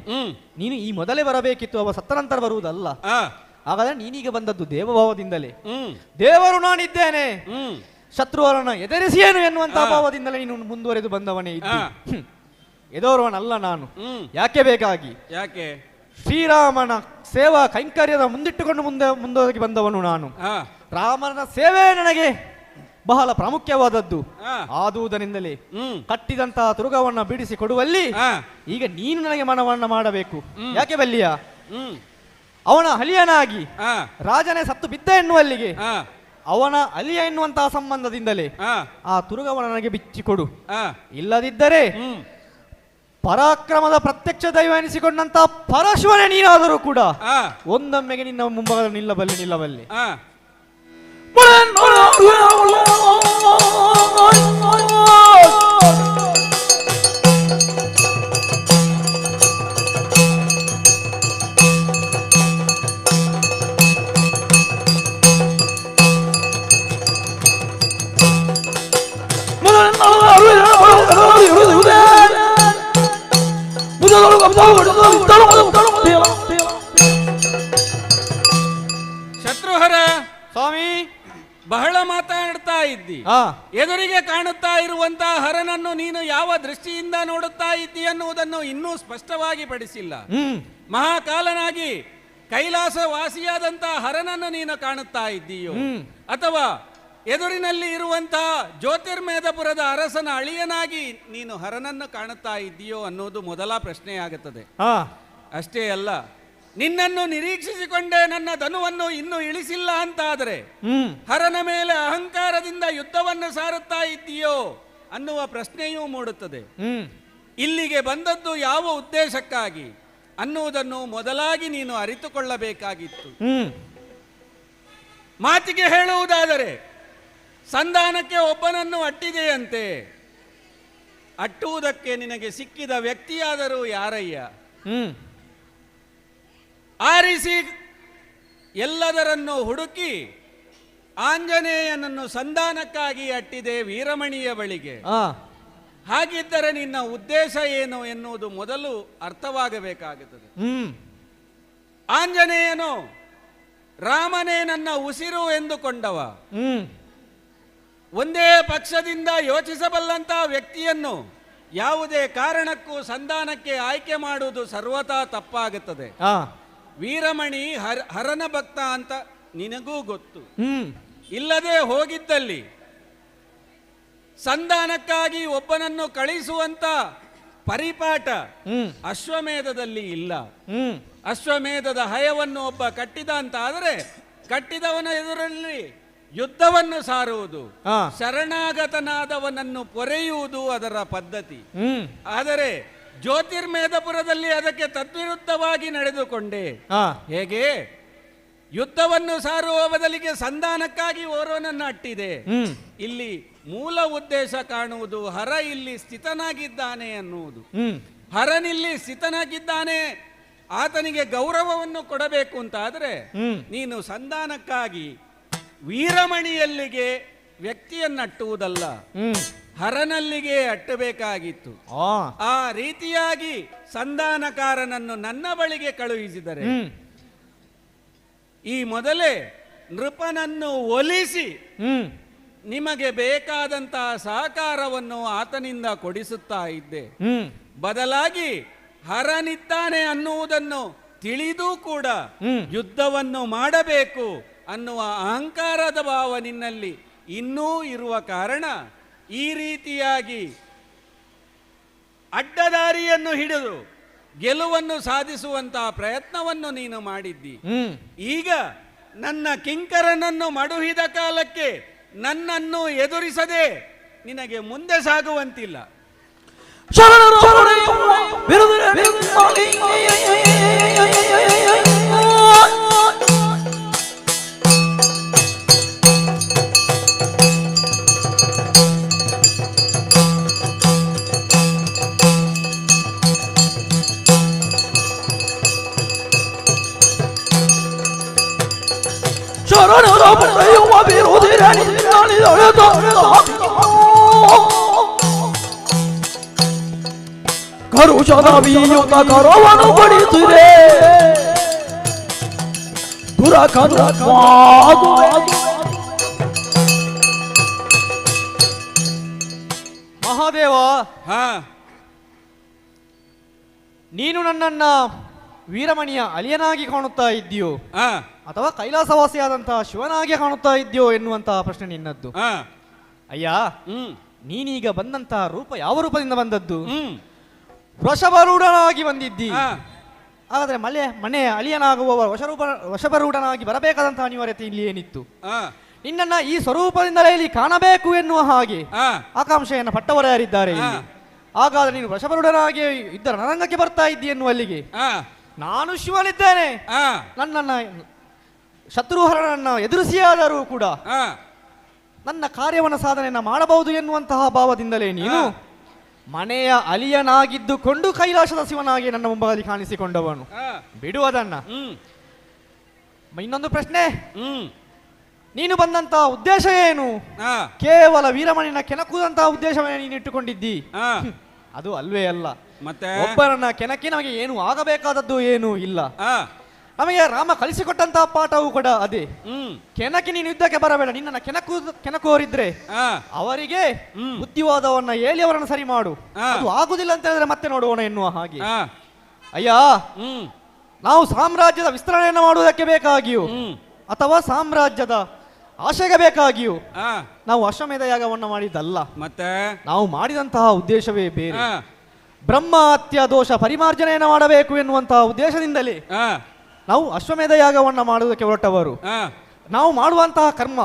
ನೀನು ಈ ಮೊದಲೇ ಬರಬೇಕಿತ್ತು, ಅವ ಸತ್ತ ನಂತರ ಬರುವುದಲ್ಲ. ಹಾಗಾದ್ರೆ ನೀನೀಗ ಬಂದದ್ದು ದೇವಭಾವದಿಂದಲೇ. ದೇವರು ನಾನಿದ್ದೇನೆ, ಶತ್ರುವರನ್ನ ಎದುರಿಸಿಯೇನು ಎನ್ನುವಂತಹ ಭಾವದಿಂದಲೇ ನೀನು ಮುಂದುವರೆದು ಬಂದವನೇ ಇದ್ದಿ. ಎದೋರುವನಲ್ಲ ನಾನು. ಯಾಕೆ ಬೇಕಾಗಿ? ಯಾಕೆ? ಶ್ರೀರಾಮನ ಸೇವಾ ಕೈಂಕರ್ಯದ ಮುಂದಿಟ್ಟುಕೊಂಡು ಮುಂದೋಗಿ ಬಂದವನು ನಾನು. ರಾಮನ ಸೇವೆ ನನಗೆ ಬಹಳ ಪ್ರಾಮುಖ್ಯವಾದದ್ದು. ಆದುದರಿಂದಲೇ ಕಟ್ಟಿದಂತಹ ತುರುಗವನ್ನ ಬಿಡಿಸಿ ಕೊಡುವಲ್ಲಿ ಈಗ ನೀನು ನನಗೆ ಮನವನ್ನ ಮಾಡಬೇಕು. ಯಾಕೆ ಬಲ್ಲಿಯ? ಅವನ ಅಲಿಯನಾಗಿ ರಾಜನೇ ಸತ್ತು ಬಿದ್ದ ಎನ್ನುವಲ್ಲಿಗೆ ಅವನ ಅಲಿಯ ಎನ್ನುವಂತಹ ಸಂಬಂಧದಿಂದಲೇ ಆ ತುರುಗವನ್ನ ನನಗೆ ಬಿಚ್ಚಿಕೊಡು. ಇಲ್ಲದಿದ್ದರೆ ಪರಾಕ್ರಮದ ಪ್ರತ್ಯಕ್ಷ ದೈವ ಎನಿಸಿಕೊಂಡಂತಹ ಪರಶುವನೇ ನೀನಾದರೂ ಕೂಡ ಒಂದೊಮ್ಮೆಗೆ ನಿನ್ನ ಮುಂಭಾಗದಲ್ಲಿ ನಿಲ್ಲಬಲ್ಲೆ. ಶತ್ರುಹರ ಸ್ವಾಮಿ, ಬಹಳ ಮಾತಾಡ್ತಾ ಇದ್ದಿ. ಎದುರಿಗೆ ಕಾಣುತ್ತಾ ಇರುವಂತಹ ಹರನನ್ನು ನೀನು ಯಾವ ದೃಷ್ಟಿಯಿಂದ ನೋಡುತ್ತಾ ಇದ್ದಿ ಅನ್ನುವುದನ್ನು ಇನ್ನೂ ಸ್ಪಷ್ಟವಾಗಿ ಪಡಿಸಿಲ್ಲ. ಮಹಾಕಾಲನಾಗಿ ಕೈಲಾಸ ವಾಸಿಯಾದಂತಹ ಹರನನ್ನು ನೀನು ಕಾಣುತ್ತಾ ಇದ್ದೀಯೋ, ಅಥವಾ ಎದುರಿನಲ್ಲಿ ಇರುವಂತಹ ಜ್ಯೋತಿರ್ಮೇಧಪುರದ ಅರಸನ ಅಳಿಯನಾಗಿ ನೀನು ಹರನನ್ನು ಕಾಣುತ್ತಾ ಇದ್ದೀಯೋ ಅನ್ನೋದು ಮೊದಲ ಪ್ರಶ್ನೆಯಾಗುತ್ತದೆ. ಅಷ್ಟೇ ಅಲ್ಲ, ನಿನ್ನನ್ನು ನಿರೀಕ್ಷಿಸಿಕೊಂಡೇ ನನ್ನ ಧನುವನ್ನು ಇನ್ನೂ ಇಳಿಸಿಲ್ಲ ಅಂತಾದರೆ ಹರನ ಮೇಲೆ ಅಹಂಕಾರದಿಂದ ಯುದ್ಧವನ್ನು ಸಾರುತ್ತಾ ಇದ್ದೀಯೋ ಅನ್ನುವ ಪ್ರಶ್ನೆಯೂ ಮೂಡುತ್ತದೆ. ಇಲ್ಲಿಗೆ ಬಂದದ್ದು ಯಾವ ಉದ್ದೇಶಕ್ಕಾಗಿ ಅನ್ನುವುದನ್ನು ಮೊದಲಾಗಿ ನೀನು ಅರಿತುಕೊಳ್ಳಬೇಕಾಗಿತ್ತು. ಮಾತಿಗೆ ಹೇಳುವುದಾದರೆ ಸಂಧಾನಕ್ಕೆ ಒಬ್ಬನನ್ನು ಅಟ್ಟಿದೆಯಂತೆ. ಅಟ್ಟುವುದಕ್ಕೆ ನಿನಗೆ ಸಿಕ್ಕಿದ ವ್ಯಕ್ತಿಯಾದರೂ ಯಾರಯ್ಯ? ಆರಿಸಿ ಎಲ್ಲದರನ್ನು ಹುಡುಕಿ ಆಂಜನೇಯನನ್ನು ಸಂಧಾನಕ್ಕಾಗಿ ಅಟ್ಟಿದೆ ವೀರಮಣಿಯ ಬಳಿಗೆ. ಹಾಗಿದ್ದರೆ ನಿನ್ನ ಉದ್ದೇಶ ಏನು ಎನ್ನುವುದು ಮೊದಲು ಅರ್ಥವಾಗಬೇಕಾಗುತ್ತದೆ. ಆಂಜನೇಯನು ರಾಮನೇ ನನ್ನ ಉಸಿರು ಎಂದುಕೊಂಡವ. ಒಂದೇ ಪಕ್ಷದಿಂದ ಯೋಚಿಸಬಲ್ಲಂತ ವ್ಯಕ್ತಿಯನ್ನು ಯಾವುದೇ ಕಾರಣಕ್ಕೂ ಸಂಧಾನಕ್ಕೆ ಆಯ್ಕೆ ಮಾಡುವುದು ಸರ್ವತಾ ತಪ್ಪಾಗುತ್ತದೆ. ವೀರಮಣಿ ಹರನ ಭಕ್ತ ಅಂತ ನಿನಗೂ ಗೊತ್ತು. ಇಲ್ಲದೆ ಹೋಗಿದ್ದಲ್ಲಿ ಸಂಧಾನಕ್ಕಾಗಿ ಒಬ್ಬನನ್ನು ಕಳಿಸುವಂತ ಪರಿಪಾಠ ಅಶ್ವಮೇಧದಲ್ಲಿ ಇಲ್ಲ. ಅಶ್ವಮೇಧದ ಹಯವನ್ನು ಒಬ್ಬ ಕಟ್ಟಿದ ಅಂತ ಆದರೆ ಕಟ್ಟಿದವನ ಎದುರಲ್ಲಿ ಯುದ್ಧವನ್ನು ಸಾರುವುದು, ಶರಣಾಗತನಾದವನನ್ನು ಪೊರೆಯುವುದು ಅದರ ಪದ್ಧತಿ. ಆದರೆ ಜ್ಯೋತಿರ್ಮೇಧಪುರದಲ್ಲಿ ಅದಕ್ಕೆ ತದ್ವಿರುದ್ಧವಾಗಿ ನಡೆದುಕೊಂಡೆ. ಹೇಗೆ? ಯುದ್ಧವನ್ನು ಸಾರುವ ಬದಲಿಗೆ ಸಂಧಾನಕ್ಕಾಗಿ ಓರ್ವನನ್ನು ಅಟ್ಟಿದೆ. ಇಲ್ಲಿ ಮೂಲ ಉದ್ದೇಶ ಕಾಣುವುದು ಹರ ಇಲ್ಲಿ ಸ್ಥಿತನಾಗಿದ್ದಾನೆ ಅನ್ನುವುದು. ಹರನಿಲ್ಲಿ ಸ್ಥಿತನಾಗಿದ್ದಾನೆ, ಆತನಿಗೆ ಗೌರವವನ್ನು ಕೊಡಬೇಕು ಅಂತ ಆದ್ರೆ ನೀನು ಸಂಧಾನಕ್ಕಾಗಿ ವೀರಮಣಿಯಲ್ಲಿಗೆ ವ್ಯಕ್ತಿಯನ್ನಟ್ಟುವುದಲ್ಲ, ಹರನಲ್ಲಿಗೆ ಅಟ್ಟಬೇಕಾಗಿತ್ತು. ಆ ರೀತಿಯಾಗಿ ಸಂಧಾನಕಾರನನ್ನು ನನ್ನ ಬಳಿಗೆ ಕಳುಹಿಸಿದರೆ ಈ ಮೊದಲೇ ನೃಪನನ್ನು ಒಲಿಸಿ ನಿಮಗೆ ಬೇಕಾದಂತಹ ಸಹಕಾರವನ್ನು ಆತನಿಂದ ಕೊಡಿಸುತ್ತಾ ಇದ್ದೆ. ಬದಲಾಗಿ ಹರನಿದ್ದಾನೆ ಅನ್ನುವುದನ್ನು ತಿಳಿದು ಕೂಡ ಯುದ್ಧವನ್ನು ಮಾಡಬೇಕು ಅನ್ನುವ ಅಹಂಕಾರದ ಭಾವ ನಿನ್ನಲ್ಲಿ ಇನ್ನೂ ಇರುವ ಕಾರಣ ಈ ರೀತಿಯಾಗಿ ಅಡ್ಡದಾರಿಯನ್ನು ಹಿಡಿದು ಗೆಲುವನ್ನು ಸಾಧಿಸುವಂತಹ ಪ್ರಯತ್ನವನ್ನು ನೀನು ಮಾಡಿದ್ದಿ. ಈಗ ನನ್ನ ಕಿಂಕರನನ್ನು ಮಡುಹಿದ ಕಾಲಕ್ಕೆ ನನ್ನನ್ನು ಎದುರಿಸದೆ ನಿನಗೆ ಮುಂದೆ ಸಾಗುವಂತಿಲ್ಲ. ಕರುಷದ ಬೀಯುತ ಕರವನ್ನು ಬಡಿಸಿರೆ ದುರಕನು ಮಹಾದೇವ, ನೀನು ನನ್ನನ್ನ ವೀರಮಣಿಯ ಅಳಿಯನಾಗಿ ಕಾಣುತ್ತಾ ಇದ್ದೀಯೋ ಅಥವಾ ಕೈಲಾಸವಾಸಿಯಾದಂತಹ ಶಿವನಾಗಿ ಕಾಣುತ್ತಾ ಇದೆಯೋ ಎನ್ನುವಂತಹ ಪ್ರಶ್ನೆ ನಿನ್ನದ್ದು. ಅಯ್ಯ, ನೀನೀಗ ಬಂದಂತಹ ರೂಪ ಯಾವ ರೂಪದಿಂದ ಬಂದದ್ದು? ವೃಷಭರೂಢನಾಗಿ ಬಂದಿದ್ದಿ. ಹಾಗಾದ್ರೆ ಮನೆಯ ಅಳಿಯನಾಗುವ ವೃಷಭರೂಢನಾಗಿ ಬರಬೇಕಾದಂತಹ ಅನಿವಾರ್ಯತೆ ಇಲ್ಲಿ ಏನಿತ್ತು? ನಿನ್ನನ್ನ ಈ ಸ್ವರೂಪದಿಂದಲೇ ಇಲ್ಲಿ ಕಾಣಬೇಕು ಎನ್ನುವ ಹಾಗೆ ಆಕಾಂಕ್ಷೆಯನ್ನು ಪಟ್ಟವರು ಯಾರಿದ್ದಾರೆ ಇಲ್ಲಿ? ಹಾಗಾದ್ರೆ ನೀನು ವೃಷಭರೂಢನಾಗಿ ಇದ್ದ ರಣರಂಗಕ್ಕೆ ಬರ್ತಾ ಇದ್ದಿ ಎನ್ನುವಲ್ಲಿಗೆ ನಾನು ಶಿವನಿದ್ದೇನೆ, ನನ್ನನ್ನ ಶತ್ರುಹರನನ್ನ ಎದುರಿಸಿಯಾದರೂ ಕೂಡ ನನ್ನ ಕಾರ್ಯವನ್ನು ಸಾಧನೆಯನ್ನ ಮಾಡಬಹುದು ಎನ್ನುವಂತಹ ಭಾವದಿಂದಲೇ ನೀನು ಮನೆಯ ಅಲಿಯನಾಗಿದ್ದುಕೊಂಡು ಕೈಲಾಸದ ಶಿವನಾಗಿ ನನ್ನ ಮುಂಭಾಗದಲ್ಲಿ ಕಾಣಿಸಿಕೊಂಡವನು. ಬಿಡುವುದನ್ನ. ಇನ್ನೊಂದು ಪ್ರಶ್ನೆ, ನೀನು ಬಂದಂತಹ ಉದ್ದೇಶ ಏನು? ಕೇವಲ ವೀರಮಣಿನ ಕೆಣಕುವಂತಹ ಉದ್ದೇಶವೇ ನೀನು ಇಟ್ಟುಕೊಂಡಿದ್ದಿ? ಅದು ಅಲ್ವೇ ಅಲ್ಲ. ಮತ್ತೆ ಒಬ್ಬರನ್ನ ಕೆಣಕಿ ನಮಗೆ ಏನು ಆಗಬೇಕಾದದ್ದು ಏನೂ ಇಲ್ಲ. ನಮಗೆ ರಾಮ ಕಲಿಸಿಕೊಟ್ಟಂತಹ ಪಾಠವೂ ಕೂಡ ಅದೇ. ಕೆಣಕಿ ನೀನು ಯುದ್ಧಕ್ಕೆ ಬರಬೇಡ, ನಿನ್ನನ್ನು ಕೆಣಕುವರಿದ್ರೆ ಅವರಿಗೆ ಬುದ್ಧಿವಾದವನ್ನ ಹೇಳಿ ಅವರನ್ನು ಸರಿ ಮಾಡು. ಅದು ಆಗುದಿಲ್ಲ ಅಂತ ಹೇಳಿದ್ರೆ ಮತ್ತೆ ನೋಡುವಣ ಎನ್ನುವ ಹಾಗೆ. ಅಯ್ಯ, ನಾವು ಸಾಮ್ರಾಜ್ಯದ ವಿಸ್ತರಣೆಯನ್ನು ಮಾಡುವುದಕ್ಕೆ ಬೇಕಾಗಿಯೂ ಅಥವಾ ಸಾಮ್ರಾಜ್ಯದ ಆಶೆಗೆ ಬೇಕಾಗಿಯೂ ನಾವು ಅಶ್ವಮೇಧ ಯಾಗವನ್ನು ಮಾಡಿದ್ದಲ್ಲ. ಮತ್ತೆ ನಾವು ಮಾಡಿದಂತಹ ಉದ್ದೇಶವೇ ಬೇರೆ. ಬ್ರಹ್ಮ ಹತ್ಯ ದೋಷ ಪರಿಮಾರ್ಜನೆಯನ್ನು ಮಾಡಬೇಕು ಎನ್ನುವಂತಹ ಉದ್ದೇಶದಿಂದಲೇ ನಾವು ಅಶ್ವಮೇಧ ಯಾಗವನ್ನು ಮಾಡುವುದಕ್ಕೆ ಹೊರಟವರು. ನಾವು ಮಾಡುವಂತಹ ಕರ್ಮ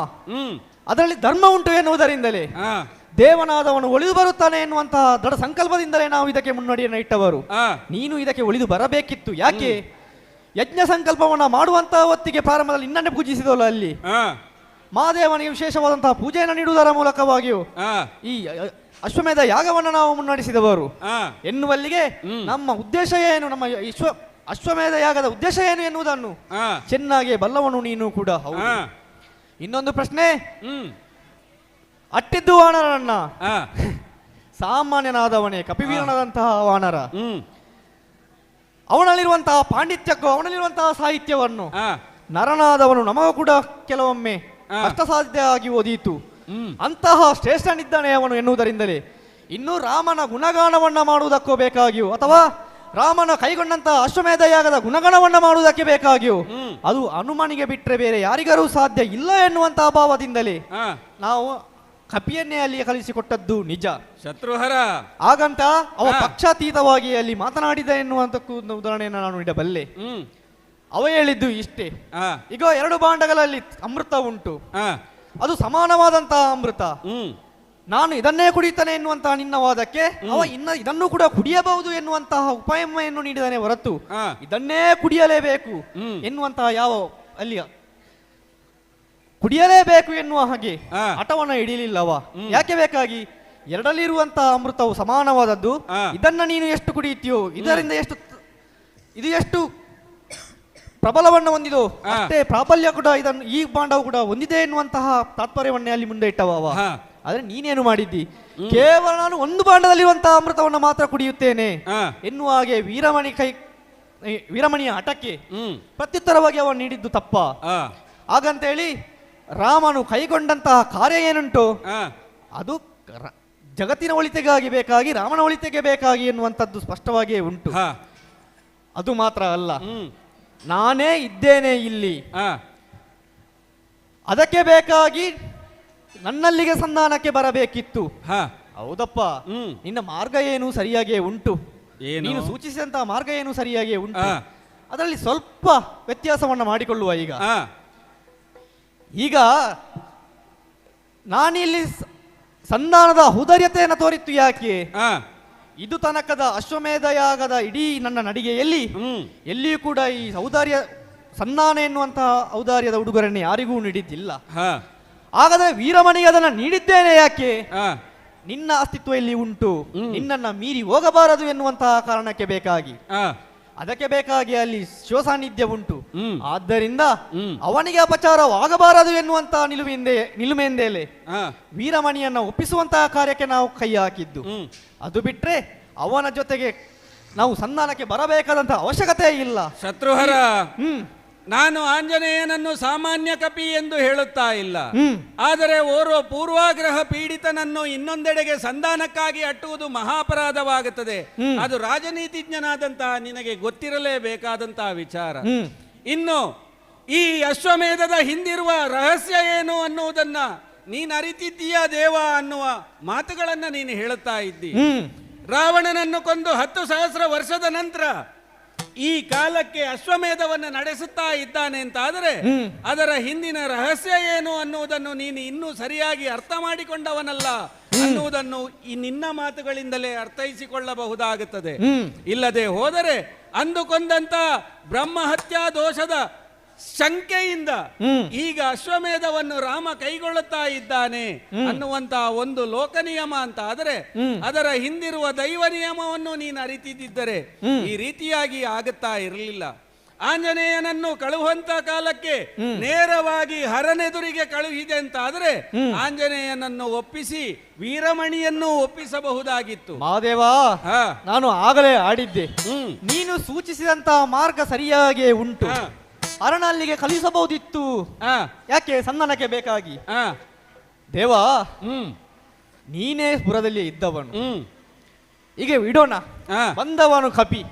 ಅದರಲ್ಲಿ ಧರ್ಮ ಉಂಟು ಎನ್ನುವುದರಿಂದಲೇ ದೇವನಾದವನು ಒಳಿದು ಬರುತ್ತಾನೆ ಎನ್ನುವಂತಹ ದೃಢ ಸಂಕಲ್ಪದಿಂದಲೇ ನಾವು ಇದಕ್ಕೆ ಮುನ್ನಡಿಯನ್ನು ಇಟ್ಟವರು. ನೀನು ಇದಕ್ಕೆ ಒಳಿದು ಬರಬೇಕಿತ್ತು. ಯಾಕೆ? ಯಜ್ಞ ಸಂಕಲ್ಪವನ್ನು ಮಾಡುವಂತಹ ಹೊತ್ತಿಗೆ ಪ್ರಾರಂಭದಲ್ಲಿ ನಿನ್ನನ್ನೇ ಪೂಜಿಸಿದವಲ್ಲ, ಅಲ್ಲಿ ಮಹಾದೇವನಿಗೆ ವಿಶೇಷವಾದಂತಹ ಪೂಜೆಯನ್ನು ನೀಡುವುದರ ಮೂಲಕವಾಗಿಯೂ ಈ ಅಶ್ವಮೇಧ ಯಾಗವನ್ನು ನಾವು ಮುನ್ನಡೆಸಿದವರು ಎನ್ನುವಲ್ಲಿಗೆ ನಮ್ಮ ಉದ್ದೇಶ ಏನು, ನಮ್ಮ ಅಶ್ವಮೇಧ ಯಾಗದ ಉದ್ದೇಶ ಏನು ಎನ್ನುವುದನ್ನು ಚೆನ್ನಾಗಿ ಬಲ್ಲವನು ನೀನು ಕೂಡ. ಹೌದು. ಇನ್ನೊಂದು ಪ್ರಶ್ನೆ, ಅಟ್ಟಿದ್ದು ವಾನರನ್ನ ಸಾಮಾನ್ಯನಾದವನೇ ಕಪಿವೀರನಾದಂತಹ ವಾನರ ಅವನಲ್ಲಿರುವಂತಹ ಪಾಂಡಿತ್ಯಕ್ಕೂ ಅವನಲ್ಲಿರುವಂತಹ ಸಾಹಿತ್ಯವನ್ನು ನರನಾದವನು ನಮಗೂ ಕೂಡ ಕೆಲವೊಮ್ಮೆ ಕಷ್ಟ ಸಾಧ್ಯ ಆಗಿ ಓದೀತು. ಅಂತಹ ಶ್ರೇಷ್ಠನಿದ್ದಾನೆ ಅವನು ಎನ್ನುವುದರಿಂದಲೇ ಇನ್ನು ರಾಮನ ಗುಣಗಾನವನ್ನ ಮಾಡುವುದಕ್ಕೂ ಬೇಕಾಗಿಯೂ ಅಥವಾ ರಾಮನ ಕೈಗೊಂಡಂತಹ ಅಶ್ವಮೇಧ ಯಾಗದ ಗುಣಗಣವನ್ನ ಮಾಡುವುದಕ್ಕೆ ಬೇಕಾಗಿಯೂ ಅದು ಹನುಮನಿಗೆ ಬಿಟ್ಟರೆ ಬೇರೆ ಯಾರಿಗಾರೂ ಸಾಧ್ಯ ಇಲ್ಲ ಎನ್ನುವಂತಹ ಭಾವದಿಂದಲೇ ನಾವು ಕಪಿಯನ್ನೇ ಅಲ್ಲಿ ಕಲಿಸಿಕೊಟ್ಟದ್ದು ನಿಜ. ಶತ್ರುಹರ ಹಾಗಂತ ಅವ ಪಕ್ಷಾತೀತವಾಗಿ ಅಲ್ಲಿ ಮಾತನಾಡಿದ ಎನ್ನುವಂತಕ್ಕೂ ಒಂದು ಉದಾಹರಣೆಯನ್ನು ನಾನು ನೀಡಬಲ್ಲೆ. ಅವ ಹೇಳಿದ್ದು ಇಷ್ಟೇ, ಈಗ 2 ಭಾಂಡಗಳಲ್ಲಿ ಅಮೃತ ಉಂಟು, ಅದು ಸಮಾನವಾದಂತಹ ಅಮೃತ, ನಾನು ಇದನ್ನೇ ಕುಡಿತಾನೆ ಎನ್ನುವಂತಹ ನಿನ್ನ ವಾದಕ್ಕೆ ಅವ ಇದನ್ನು ಕೂಡ ಕುಡಿಯಬಹುದು ಎನ್ನುವಂತಹ ಉಪಾಯವನ್ನು ನೀಡಿದಾನೆ ಹೊರತು ಇದನ್ನೇ ಕುಡಿಯಲೇಬೇಕು ಎನ್ನುವಂತಹ ಯಾವ ಅಲ್ಲಿಯ ಕುಡಿಯಲೇಬೇಕು ಎನ್ನುವ ಹಾಗೆ ಹಠವನ್ನು ಹಿಡಿಯಲಿಲ್ಲವ. ಯಾಕೆ ಬೇಕಾಗಿ ಎರಡಲ್ಲಿರುವಂತಹ ಅಮೃತವು ಸಮಾನವಾದದ್ದು, ಇದನ್ನ ನೀನು ಎಷ್ಟು ಕುಡಿಯುತ್ತೀಯೋ ಇದರಿಂದ ಇದು ಎಷ್ಟು ಪ್ರಬಲವನ್ನು ಹೊಂದಿದೋ ಅಷ್ಟೇ ಪ್ರಾಬಲ್ಯ ಕೂಡ ಇದನ್ನು ಈ ಭಾಂಡವು ಕೂಡ ಹೊಂದಿದೆ ಎನ್ನುವಂತಹ ತಾತ್ಪರ್ಯವನ್ನೇ ಅಲ್ಲಿ ಮುಂದೆ ಇಟ್ಟವ. ಆದ್ರೆ ನೀನೇನು ಮಾಡಿದ್ದಿ, ಕೇವಲ ನಾನು 1 ಭಾಂಡದಲ್ಲಿರುವಂತಹ ಅಮೃತವನ್ನು ಮಾತ್ರ ಕುಡಿಯುತ್ತೇನೆ ಎನ್ನುವ ಹಾಗೆ ವೀರಮಣಿಯ ಹಠಕ್ಕೆ ಪ್ರತ್ಯುತ್ತರವಾಗಿ ಅವನು ನೀಡಿದ್ದು ತಪ್ಪ. ಹಾಗಂತೇಳಿ ರಾಮನು ಕೈಗೊಂಡಂತಹ ಕಾರ್ಯ ಏನುಂಟು ಅದು ಜಗತ್ತಿನ ಒಳಿತಿಗಾಗಿ ಬೇಕಾಗಿ ರಾಮನ ಒಳಿತಿಗೆ ಬೇಕಾಗಿ ಎನ್ನುವಂಥದ್ದು ಸ್ಪಷ್ಟವಾಗಿಯೇ ಉಂಟು. ಅದು ಮಾತ್ರ ಅಲ್ಲ, ನಾನೇ ಇದ್ದೇನೆ ಇಲ್ಲಿ, ಅದಕ್ಕೆ ಬೇಕಾಗಿ ನನ್ನಲ್ಲಿಗೆ ಸಂಧಾನಕ್ಕೆ ಬರಬೇಕಿತ್ತು. ಹೌದಪ್ಪ, ನಿನ್ನ ಮಾರ್ಗ ಏನು ಸರಿಯಾಗಿಯೇ ಉಂಟು, ನೀನು ಸೂಚಿಸಿದಂತಹ ಮಾರ್ಗ ಏನು ಸರಿಯಾಗಿಯೇ ಉಂಟು. ಅದರಲ್ಲಿ ಸ್ವಲ್ಪ ವ್ಯತ್ಯಾಸವನ್ನು ಮಾಡಿಕೊಳ್ಳುವ. ಈಗ ನಾನಿಲ್ಲಿ ಸಂಧಾನದ ಔದಾರ್ಯತೆಯನ್ನು ತೋರಿತ್ತು ಯಾಕೆ, ಇದು ತನಕದ ಅಶ್ವಮೇಧ ಯಾಗದ ಇಡೀ ನನ್ನ ನಡಿಗೆಯಲ್ಲಿ ಎಲ್ಲಿಯೂ ಕೂಡ ಈ ಔದಾರ್ಯ ಸಂಧಾನ ಎನ್ನುವಂತಹ ಔದಾರ್ಯದ ಉಡುಗೊರೆಯನ್ನು ಯಾರಿಗೂ ನೀಡಿದ್ದಿಲ್ಲ. ಹಾಗಾದ್ರೆ ವೀರಮಣಿಗೆ ಅದನ್ನ ನೀಡಿದ್ದೇನೆ ಯಾಕೆ, ನಿನ್ನ ಅಸ್ತಿತ್ವ ಇಲ್ಲಿ ಉಂಟು, ನಿನ್ನನ್ನ ಮೀರಿ ಹೋಗಬಾರದು ಎನ್ನುವಂತಹ ಕಾರಣಕ್ಕೆ ಬೇಕಾಗಿ, ಅದಕ್ಕೆ ಬೇಕಾಗಿ ಅಲ್ಲಿ ಶಿವಸಾನ್ನಿಧ್ಯ ಉಂಟು. ಆದ್ದರಿಂದ ಅವನಿಗೆ ಅಪಚಾರವಾಗಬಾರದು ಎನ್ನುವಂತಹ ನಿಲುಮೆಯಿಂದಲೇ ವೀರಮಣಿಯನ್ನ ಒಪ್ಪಿಸುವಂತಹ ಕಾರ್ಯಕ್ಕೆ ನಾವು ಕೈ ಹಾಕಿದ್ದು. ಅದು ಬಿಟ್ರೆ ಅವನ ಜೊತೆಗೆ ನಾವು ಸಂಧಾನಕ್ಕೆ ಬರಬೇಕಾದಂತಹ ಅವಶ್ಯಕತೆ ಇಲ್ಲ. ಶತ್ರುಹರ, ನಾನು ಆಂಜನೇಯನನ್ನು ಸಾಮಾನ್ಯ ಕಪಿ ಎಂದು ಹೇಳುತ್ತಾ ಇಲ್ಲ, ಆದರೆ ಓರ್ವ ಪೂರ್ವಾಗ್ರಹ ಪೀಡಿತನನ್ನು ಇನ್ನೊಂದೆಡೆಗೆ ಸಂಧಾನಕ್ಕಾಗಿ ಅಟ್ಟುವುದು ಮಹಾಪರಾಧವಾಗುತ್ತದೆ. ಅದು ರಾಜನೀತಿಜ್ಞನಾದಂತಹ ನಿನಗೆ ಗೊತ್ತಿರಲೇಬೇಕಾದಂತಹ ವಿಚಾರ. ಇನ್ನು ಈ ಅಶ್ವಮೇಧದ ಹಿಂದಿರುವ ರಹಸ್ಯ ಏನು ಅನ್ನುವುದನ್ನ ನೀನು ಅರಿತಿದ್ದೀಯ ದೇವ ಅನ್ನುವ ಮಾತುಗಳನ್ನ ನೀನು ಹೇಳುತ್ತಾ ಇದ್ದಿ. ರಾವಣನನ್ನು ಕೊಂದು 10,000 ವರ್ಷದ ನಂತರ ಈ ಕಾಲಕ್ಕೆ ಅಶ್ವಮೇಧವನ್ನು ನಡೆಸುತ್ತಾ ಇದ್ದಾನೆ ಅಂತಾದರೆ ಅದರ ಹಿಂದಿನ ರಹಸ್ಯ ಏನು ಅನ್ನುವುದನ್ನು ನೀನು ಇನ್ನೂ ಸರಿಯಾಗಿ ಅರ್ಥ ಮಾಡಿಕೊಂಡವನಲ್ಲ ಅನ್ನುವುದನ್ನು ಈ ನಿನ್ನ ಮಾತುಗಳಿಂದಲೇ ಅರ್ಥೈಸಿಕೊಳ್ಳಬಹುದಾಗುತ್ತದೆ. ಇಲ್ಲದೆ ಹೋದರೆ ಅಂದುಕೊಂಡಂತ ಬ್ರಹ್ಮಹತ್ಯಾ ದೋಷದ ಶಂಕೆಯಿಂದ ಈಗ ಅಶ್ವಮೇಧವನ್ನು ರಾಮ ಕೈಗೊಳ್ಳುತ್ತಾ ಇದ್ದಾನೆ ಅನ್ನುವಂತಹ ಒಂದು ಲೋಕ ನಿಯಮ ಅಂತ ಆದರೆ ಅದರ ಹಿಂದಿರುವ ದೈವ ನಿಯಮವನ್ನು ನೀನು ಅರಿತಿದ್ದರೆ ಈ ರೀತಿಯಾಗಿ ಆಗುತ್ತಾ ಇರಲಿಲ್ಲ. ಆಂಜನೇಯನನ್ನು ಕಳುಹುವಂತ ಕಾಲಕ್ಕೆ ನೇರವಾಗಿ ಹರನೆದುರಿಗೆ ಕಳುಹಿದೆ ಅಂತ ಆದ್ರೆ ಆಂಜನೇಯನನ್ನು ಒಪ್ಪಿಸಿ ವೀರಮಣಿಯನ್ನು ಒಪ್ಪಿಸಬಹುದಾಗಿತ್ತು. ಮಹಾದೇವ, ನಾನು ಆಗಲೇ ಆಡಿದ್ದೆ, ನೀನು ಸೂಚಿಸಿದಂತಹ ಮಾರ್ಗ ಸರಿಯಾಗಿ ಉಂಟು, ಅರಣ್ಯಲ್ಲಿಗೆ ಕಲಿಸಬಹುದಿತ್ತು. ಯಾಕೆ ಸಂಧಾನಕ್ಕೆ ಬೇಕಾಗಿ ದೇವ, ನೀನೇ ಪುರದಲ್ಲಿ ಇದ್ದವನು, ಈಗ ಇಡೋಣ. ಬಂದವನು ಕಪಿ,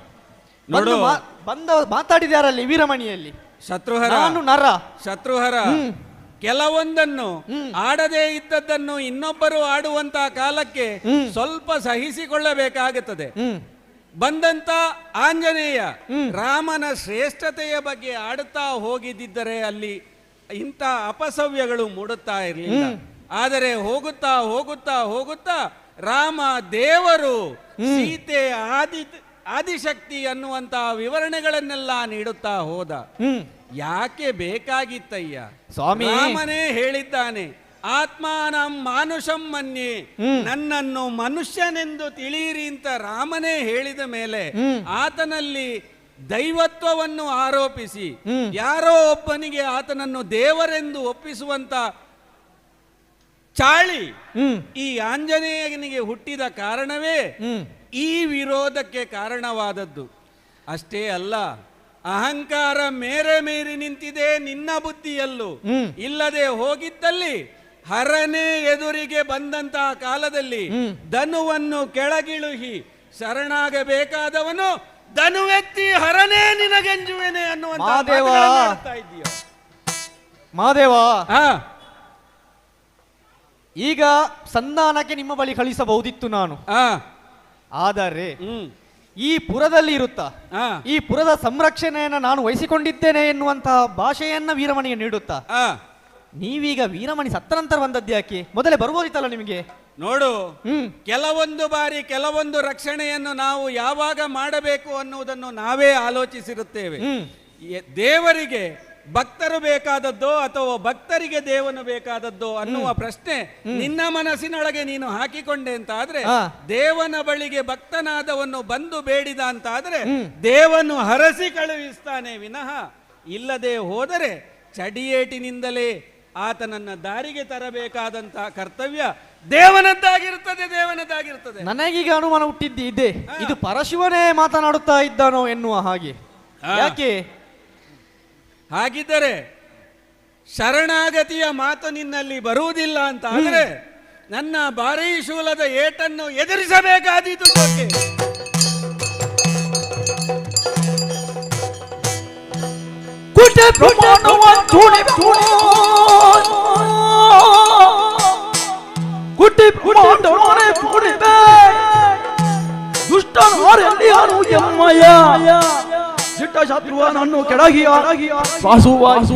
ಮಾತಾಡಿದಾರಲ್ಲಿ ವೀರಮಣಿಯಲ್ಲಿ ಶತ್ರುಹರ, ನಾನು ನರ. ಶತ್ರುಹರ, ಕೆಲವೊಂದನ್ನು ಆಡದೇ ಇದ್ದದ್ದನ್ನು ಇನ್ನೊಬ್ಬರು ಆಡುವಂತಹ ಕಾಲಕ್ಕೆ ಸ್ವಲ್ಪ ಸಹಿಸಿಕೊಳ್ಳಬೇಕಾಗುತ್ತದೆ. ಬಂದಂತ ಆಂಜನೇಯ ರಾಮನ ಶ್ರೇಷ್ಠತೆಯ ಬಗ್ಗೆ ಆಡುತ್ತಾ ಹೋಗಿದ್ದರೆ ಅಲ್ಲಿ ಇಂಥ ಅಪಸವ್ಯಗಳು ಮೂಡುತ್ತಾ ಇರಲಿಲ್ಲ. ಆದರೆ ಹೋಗುತ್ತಾ ಹೋಗುತ್ತಾ ಹೋಗುತ್ತಾ ರಾಮ ದೇವರು, ಸೀತೆ ಆದಿಶಕ್ತಿ ಅನ್ನುವಂತಹ ವಿವರಣೆಗಳನ್ನೆಲ್ಲ ನೀಡುತ್ತಾ ಹೋದ. ಯಾಕೆ ಬೇಕಾಗಿತ್ತಯ್ಯ? ಸ್ವಾಮಿ ರಾಮನೇ ಹೇಳಿದ್ದಾನೆ, ಆತ್ಮಾನಂ ಮಾನುಷಂ ಮನ್ಯೆ, ನನ್ನನ್ನು ಮನುಷ್ಯನೆಂದು ತಿಳಿಯಿರಿ ಅಂತ ರಾಮನೇ ಹೇಳಿದ ಮೇಲೆ ಆತನಲ್ಲಿ ದೈವತ್ವವನ್ನು ಆರೋಪಿಸಿ ಯಾರೋ ಒಬ್ಬನಿಗೆ ಆತನನ್ನು ದೇವರೆಂದು ಒಪ್ಪಿಸುವಂತ ಚಾಳಿ ಈ ಆಂಜನೇಯನಿಗೆ ಹುಟ್ಟಿದ ಕಾರಣವೇ ಈ ವಿರೋಧಕ್ಕೆ ಕಾರಣವಾದದ್ದು. ಅಷ್ಟೇ ಅಲ್ಲ, ಅಹಂಕಾರ ಮೇರೆ ಮೀರಿ ನಿಂತಿದೆ ನಿನ್ನ ಬುದ್ಧಿಯಲ್ಲೂ. ಇಲ್ಲದೆ ಹೋಗಿದ್ದಲ್ಲಿ ಹರನೇ ಎದುರಿಗೆ ಬಂದಂತಹ ಕಾಲದಲ್ಲಿ ಧನುವನ್ನು ಕೆಳಗಿಳುಹಿ ಶರಣಾಗಬೇಕಾದವನು ಧನುವೆತ್ತಿ ಹರನೇ ನಿನಗೆಂಜುವೆನೆ ಅನ್ನುವಂತ ಇದೆಯೋ ಮಹಾದೇವ, ಈಗ ಸಂಧಾನಕ್ಕೆ ನಿಮ್ಮ ಬಳಿ ಕಳಿಸಬಹುದಿತ್ತು ನಾನು. ಆದರೆ ಈ ಪುರದಲ್ಲಿ ಇರುತ್ತಾ ಈ ಪುರದ ಸಂರಕ್ಷಣೆಯನ್ನು ನಾನು ವಹಿಸಿಕೊಂಡಿದ್ದೇನೆ ಎನ್ನುವಂತಹ ಭಾಷೆಯನ್ನ ವೀರಮಣಿಗೆ ನೀಡುತ್ತಾ ನೀವೀಗ ವೀರಮಣಿ ಸತ್ತ ನಂತರ ಬಂದದ್ದು ಯಾಕೆ? ಮೊದಲೇ ಬರ್ಬೋದಿತ್ತಲ್ಲ ನಿಮಗೆ. ನೋಡು, ಕೆಲವೊಂದು ಬಾರಿ ಕೆಲವೊಂದು ರಕ್ಷಣೆಯನ್ನು ನಾವು ಯಾವಾಗ ಮಾಡಬೇಕು ಅನ್ನುವುದನ್ನು ನಾವೇ ಆಲೋಚಿಸಿರುತ್ತೇವೆ. ದೇವರಿಗೆ ಭಕ್ತರು ಬೇಕಾದದ್ದೋ ಅಥವಾ ಭಕ್ತರಿಗೆ ದೇವನು ಬೇಕಾದದ್ದೋ ಅನ್ನುವ ಪ್ರಶ್ನೆ ನಿನ್ನ ಮನಸ್ಸಿನೊಳಗೆ ನೀನು ಹಾಕಿಕೊಂಡೆ ಅಂತ ಆದ್ರೆ, ದೇವನ ಬಳಿಗೆ ಭಕ್ತನಾದವನ್ನು ಬಂದು ಬೇಡಿದ ಅಂತ ಆದ್ರೆ ದೇವನು ಹರಸಿ ಕಳುಹಿಸ್ತಾನೆ ವಿನಃ ಇಲ್ಲದೆ ಹೋದರೆ ಚಡಿಯೇಟಿನಿಂದಲೇ ಆತನನ್ನ ದಾರಿಗೆ ತರಬೇಕಾದಂತಹ ಕರ್ತವ್ಯ ದೇವನದ್ದಾಗಿರುತ್ತದೆ. ನನಗೀಗ ಅನುಮಾನ ಹುಟ್ಟಿದ್ದೆ, ಇದು ಪರಶಿವನೇ ಮಾತನಾಡುತ್ತಾ ಇದ್ದಾನೋ ಎನ್ನುವ ಹಾಗೆ. ಯಾಕೆ ಹಾಗಿದ್ದರೆ ಶರಣಾಗತಿಯ ಮಾತು ನಿನ್ನಲ್ಲಿ ಬರುವುದಿಲ್ಲ ಅಂತ ಆದರೆ ನನ್ನ ಭಾರೀ ಶೂಲದ ಏಟನ್ನು ಎದುರಿಸಬೇಕಾದೀತು. ಜೋಕೆ ಜಿಟ್ಟ ಶತ್ರುವನನ್ನು ಕೆಳಗಿಯ ವಾಸುವಾಗಿ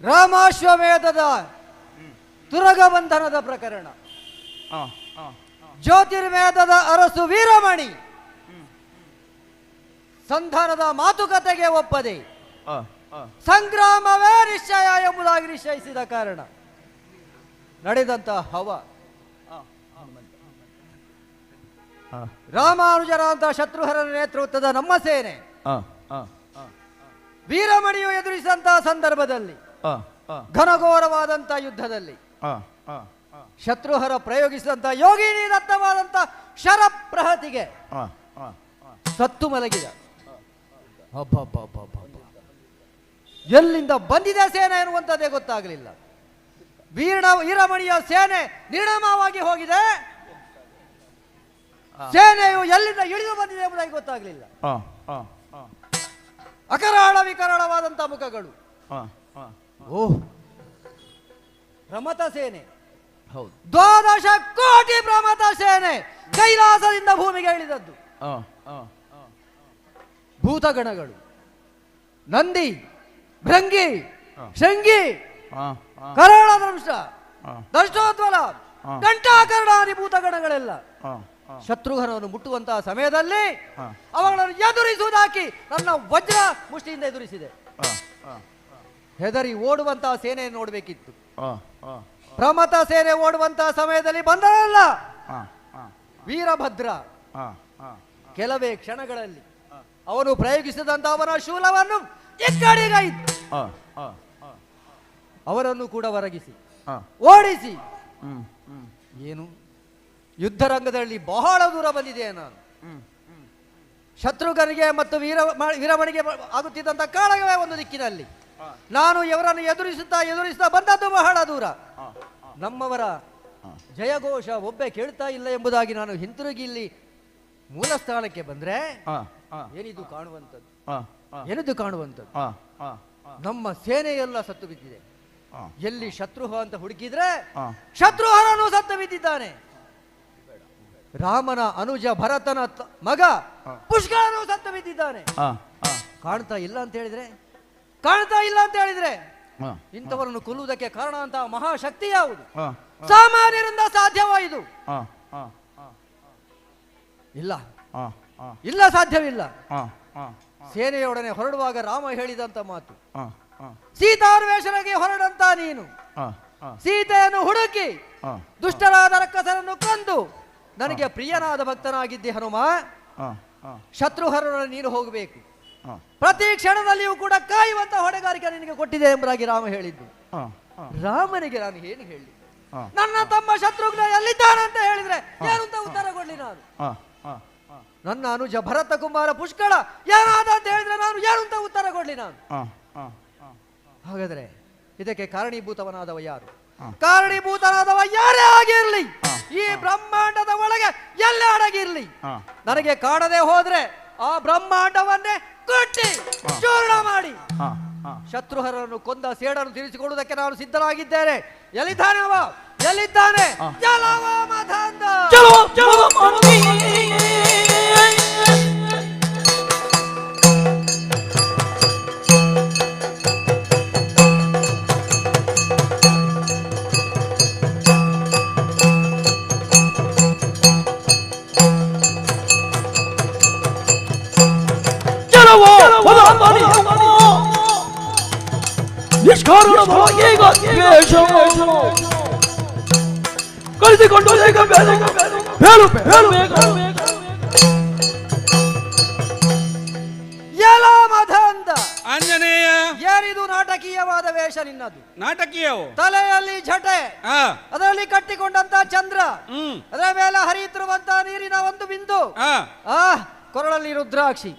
ರಾಮಾಶ್ವಮೇಧದ ತುರಗಬಂಧನದ ಪ್ರಕರಣ, ಜ್ಯೋತಿರ್ವೇದದ ಅರಸು ವೀರಮಣಿ ಸಂಧಾನದ ಮಾತುಕತೆಗೆ ಒಪ್ಪದೆ ಸಂಗ್ರಾಮವೇ ನಿಶ್ಚಯ ಎಂಬುದಾಗಿ ನಿಶ್ಚಯಿಸಿದ ಕಾರಣ ನಡೆದಂತ ಹವ ರಾಮಾನುಜರಾದಂಥ ಶತ್ರುಹರನ ನೇತೃತ್ವದ ನಮ್ಮ ಸೇನೆ ವೀರಮಣಿಯು ಎದುರಿಸಿದಂತಹ ಸಂದರ್ಭದಲ್ಲಿ ಘನಘೋರವಾದಂಥ ಯುದ್ಧದಲ್ಲಿ ಶತ್ರುಹರ ಪ್ರಯೋಗಿಸಿದಂಥ ಯೋಗಿನಿ ದತ್ತವಾದಂಥ ಶರಪ್ರಹತಿಗೆ ಸತ್ತು ಮಲಗಿದ. ಎಲ್ಲಿಂದ ಬಂದಿದೆ ಸೇನೆ ಎನ್ನುವಂಥದ್ದೇ ಗೊತ್ತಾಗಲಿಲ್ಲ. ವೀರಮಣಿಯ ಸೇನೆ ನಿರ್ಣಾಮವಾಗಿ ಹೋಗಿದೆ. ಸೇನೆಯು ಎಲ್ಲಿಂದ ಇಳಿದು ಬಂದಿದೆ ಎಂಬುದಾಗಿ ಗೊತ್ತಾಗಲಿಲ್ಲ. ಅಕರಾಳ ವಿಕರಾಳವಾದಂತಹ ಮುಖಗಳು. ಪ್ರಮಥ ಸೇನೆ, 12 ಕೋಟಿ ಪ್ರಮಥ ಸೇನೆ ಕೈಲಾಸದಿಂದ ಭೂಮಿಗೆ ಇಳಿದದ್ದು. ಭೂತಗಣಗಳು, ನಂದಿ, ಭೃಂಗಿ, ಶೃಂಗಿ, ಕರಾಳ ದಂಶ, ದಷ್ಟೋದ್ವಲ, ಘಂಟಾಕರ್ಣಾದಿ ಭೂತಗಣಗಳೆಲ್ಲ ಶತ್ರುಘ್ನವನ್ನು ಮುಟ್ಟುವಂತಹ ಸಮಯದಲ್ಲಿ ಅವುಗಳನ್ನು ಎದುರಿಸುವುದಾಕಿ ನನ್ನ ವಜ್ರ ಮುಷ್ಟಿಯಿಂದ ಎದುರಿಸಿದೆ. ಹೆದರಿ ಓಡುವಂತಹ ಸೇನೆಯನ್ನು ನೋಡಬೇಕಿತ್ತು. ಪ್ರಮಥ ಸೇನೆ ಓಡುವಂತಹ ಸಮಯದಲ್ಲಿ ಬಂದರಲ್ಲ ವೀರಭದ್ರ. ಕೆಲವೇ ಕ್ಷಣಗಳಲ್ಲಿ ಅವನು ಪ್ರಯೋಗಿಸಿದಂತ ಅವನ ಶೂಲವನ್ನು ಎಕ್ಕಡಿಗಾಯಿತು. ಅವರನ್ನು ಕೂಡ ಹೊರಗಿಸಿ ಓಡಿಸಿ, ಏನು ಯುದ್ಧ ರಂಗದಲ್ಲಿ ಬಹಳ ದೂರ ಬಂದಿದೆ ನಾನು. ಶತ್ರುಘನಿಗೆ ಮತ್ತು ವೀರಮಣಿಗೆ ಆಗುತ್ತಿದ್ದಂಥ ಕಾಳಗವೇ ಒಂದು ದಿಕ್ಕಿನಲ್ಲಿ, ನಾನು ಇವರನ್ನು ಎದುರಿಸುತ್ತಾ ಬಂದದ್ದು ಬಹಳ ದೂರ. ನಮ್ಮವರ ಜಯಘೋಷ ಒಬ್ಬೆ ಕೇಳ್ತಾ ಇಲ್ಲ ಎಂಬುದಾಗಿ ನಾನು ಹಿಂತಿರುಗಿ ಇಲ್ಲಿ ಮೂಲ ಸ್ಥಾನಕ್ಕೆ ಬಂದ್ರೆ ಏನಿದು ಕಾಣುವಂಥದ್ದು? ನಮ್ಮ ಸೇನೆಯೆಲ್ಲ ಸತ್ತು ಬಿದ್ದಿದೆ. ಎಲ್ಲಿ ಶತ್ರುಹ ಅಂತ ಹುಡುಕಿದ್ರೆ ಶತ್ರುಹರನು ಸತ್ತು ಬಿದ್ದಿದ್ದಾನೆ. ರಾಮನ ಅನುಜ ಭರತನ ಮಗ ಪುಷ್ಕರನು ಸತ್ತು ಬಿದ್ದಿದ್ದಾನೆ. ಕಾಣ್ತಾ ಇಲ್ಲ ಅಂತ ಹೇಳಿದ್ರೆ ಇಂಥವರನ್ನು ಕೊಲ್ಲುವುದಕ್ಕೆ ಕಾರಣ ಅಂತ ಮಹಾಶಕ್ತಿ ಯಾವುದು? ಸಾಮಾನ್ಯರಿಂದ ಸಾಧ್ಯವಾಯಿತು? ಇಲ್ಲ, ಸಾಧ್ಯವಿಲ್ಲ. ಸೇನೆಯೊಡನೆ ಹೊರಡುವಾಗ ರಾಮ ಹೇಳಿದಂತ ಮಾತು, ಸೀತಾನ್ವೇಷಣೆಗೆ ಹೊರಡಂತ ನೀನು ಸೀತೆಯನ್ನು ಹುಡುಕಿ ದುಷ್ಟರಾದ ರಕ್ಕಸರನ್ನು ಕೊಂದು ನನಗೆ ಪ್ರಿಯನಾದ ಭಕ್ತನಾಗಿದ್ದೆ ಹನುಮ. ಶತ್ರುಹರನ ನೀನು ಹೋಗಬೇಕು. ಪ್ರತಿ ಕ್ಷಣದಲ್ಲಿಯೂ ಕೂಡ ಕಾಯುವಂತ ಹೊಣೆಗಾರಿಕೆ ನಿನಗೆ ಕೊಟ್ಟಿದೆ ಎಂಬುದಾಗಿ ರಾಮ ಹೇಳಿದ್ದು. ರಾಮನಿಗೆ ನಾನು ಏನು ಹೇಳಿ? ನನ್ನ ತಮ್ಮ ಶತ್ರುಘ್ನ ಎಲ್ಲಿದ್ದಾನಂತ ಹೇಳಿದ್ರೆ ಏನು ಅಂತ ಉತ್ತರ ಕೊಡ್ಲಿ ನಾನು? ನನ್ನ ಅನುಜ ಭರತ ಕುಮಾರ ಪುಷ್ಕಳ ಏನಾದ ಅಂತ ಹೇಳಿದ್ರೆ ನಾನು ಏನು ಅಂತ ಉತ್ತರ ಕೊಡ್ಲಿ ನಾನು? ಹಾಗಾದ್ರೆ ಇದಕ್ಕೆ ಕಾರಣೀಭೂತವನಾದವ ಯಾರು? ಕಾರಣೀಭೂತನಾದವ ಯಾರೇ ಆಗಿರ್ಲಿ, ಈ ಬ್ರಹ್ಮಾಂಡದ ಒಳಗೆ ಎಲ್ಲೇ ಅಡಗಿರ್ಲಿ, ನನಗೆ ಕಾಣದೆ ಹೋದ್ರೆ ಆ ಬ್ರಹ್ಮಾಂಡವನ್ನೇ ಕೊಟ್ಟಿ ಚೂರ್ಣ ಮಾಡಿ ಶತ್ರುಹರನ್ನು ಕೊಂದ ಸೇಡನ್ನು ತೀರಿಸಿಕೊಳ್ಳುವುದಕ್ಕೆ ನಾನು ಸಿದ್ಧರಾಗಿದ್ದೇನೆ. ಎಲ್ಲಿದ್ದಾನೆ ಅವ? ಎಲ್ಲಿದ್ದಾನೆ? ಜಲವ ಮಧಾಂಧ. ಕಳಿಸಿಕೊಂಡು ಆಂಜನೇಯ, ಏನಿದು ನಾಟಕೀಯವಾದ ವೇಷ ನಿನ್ನದು? ನಾಟಕೀಯವು? ತಲೆಯಲ್ಲಿ ಝಟೆ, ಅದರಲ್ಲಿ ಕಟ್ಟಿಕೊಂಡಂತ ಚಂದ್ರ, ಅದರ ಮೇಲೆ ಹರಿಯುತ್ತಿರುವಂತ ನೀರಿನ ಒಂದು ಬಿಂದು, ಕೊರಳಲ್ಲಿ ರುದ್ರಾಕ್ಷಿ,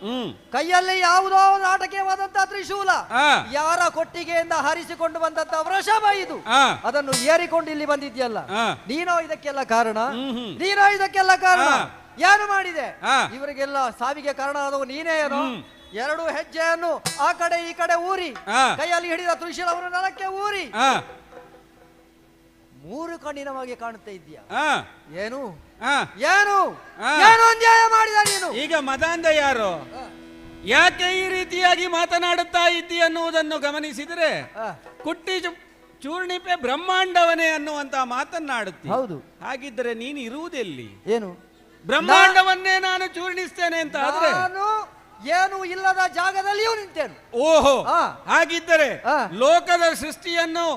ಕೈಯಲ್ಲಿ ಯಾವುದೋ ನಾಟಕೀಯವಾದಂತ ತ್ರಿಶೂಲ, ಯಾರ ಕೊಟ್ಟಿಗೆಯಿಂದ ಹರಿಸಿಕೊಂಡು ಬಂದಂತ ವೃಷಭ ಇದು, ಅದನ್ನು ಏರಿಕೊಂಡು ಇಲ್ಲಿ ಬಂದಿದ್ಯಲ್ಲ, ನೀನೋ ಇದಕ್ಕೆಲ್ಲ ಕಾರಣ? ನೀನೋ ಇದಕ್ಕೆಲ್ಲ ಕಾರಣ? ಏನು ಮಾಡಿದೆ? ಇವರಿಗೆಲ್ಲ ಸಾವಿಗೆ ಕಾರಣವಾದವು ನೀನೇ ಏನೋ? ಎರಡು ಹೆಜ್ಜೆಯನ್ನು ಆ ಕಡೆ ಈ ಕಡೆ ಊರಿ, ಕೈಯಲ್ಲಿ ಹಿಡಿದ ತ್ರಿಶೂಲವನ್ನು ನೆಲಕ್ಕೆ ಊರಿ, ಮೂರು ಕಣ್ಣಿನವಾಗಿ ಕಾಣುತ್ತಾ ಇದೆಯಾ? ಏನು ಏನು ಏನು ಅನ್ಯಾಯ ಮಾಡಿದ ನೀನು? ಈಗ ಮದಾಂಧ ಯಾರು? ಯಾಕೆ ಈ ರೀತಿಯಾಗಿ ಮಾತನಾಡುತ್ತಾ ಇದ್ದಿ ಅನ್ನುವುದನ್ನು ಗಮನಿಸಿದರೆ ಕುಟ್ಟಿ ಚೂರ್ಣಿಪೆ ಬ್ರಹ್ಮಾಂಡವನೇ ಅನ್ನುವಂತ ಮಾತನ್ನಾಡುತ್ತಿ. ಹೌದು. ಹಾಗಿದ್ದರೆ ನೀನು ಇರುವುದೆಲ್ಲಿ? ಏನು ಬ್ರಹ್ಮಾಂಡವನ್ನೇ ನಾನು ಚೂರ್ಣಿಸ್ತೇನೆ ಅಂತ ಆದ್ರೆ ಏನು ಇಲ್ಲದ ಜಾಗದಲ್ಲಿಯೂ ನಿಂತೇನು. ಓಹೋ, ಹಾಗಿದ್ದರೆ ಲೋಕದ ಸೃಷ್ಟಿಯನ್ನು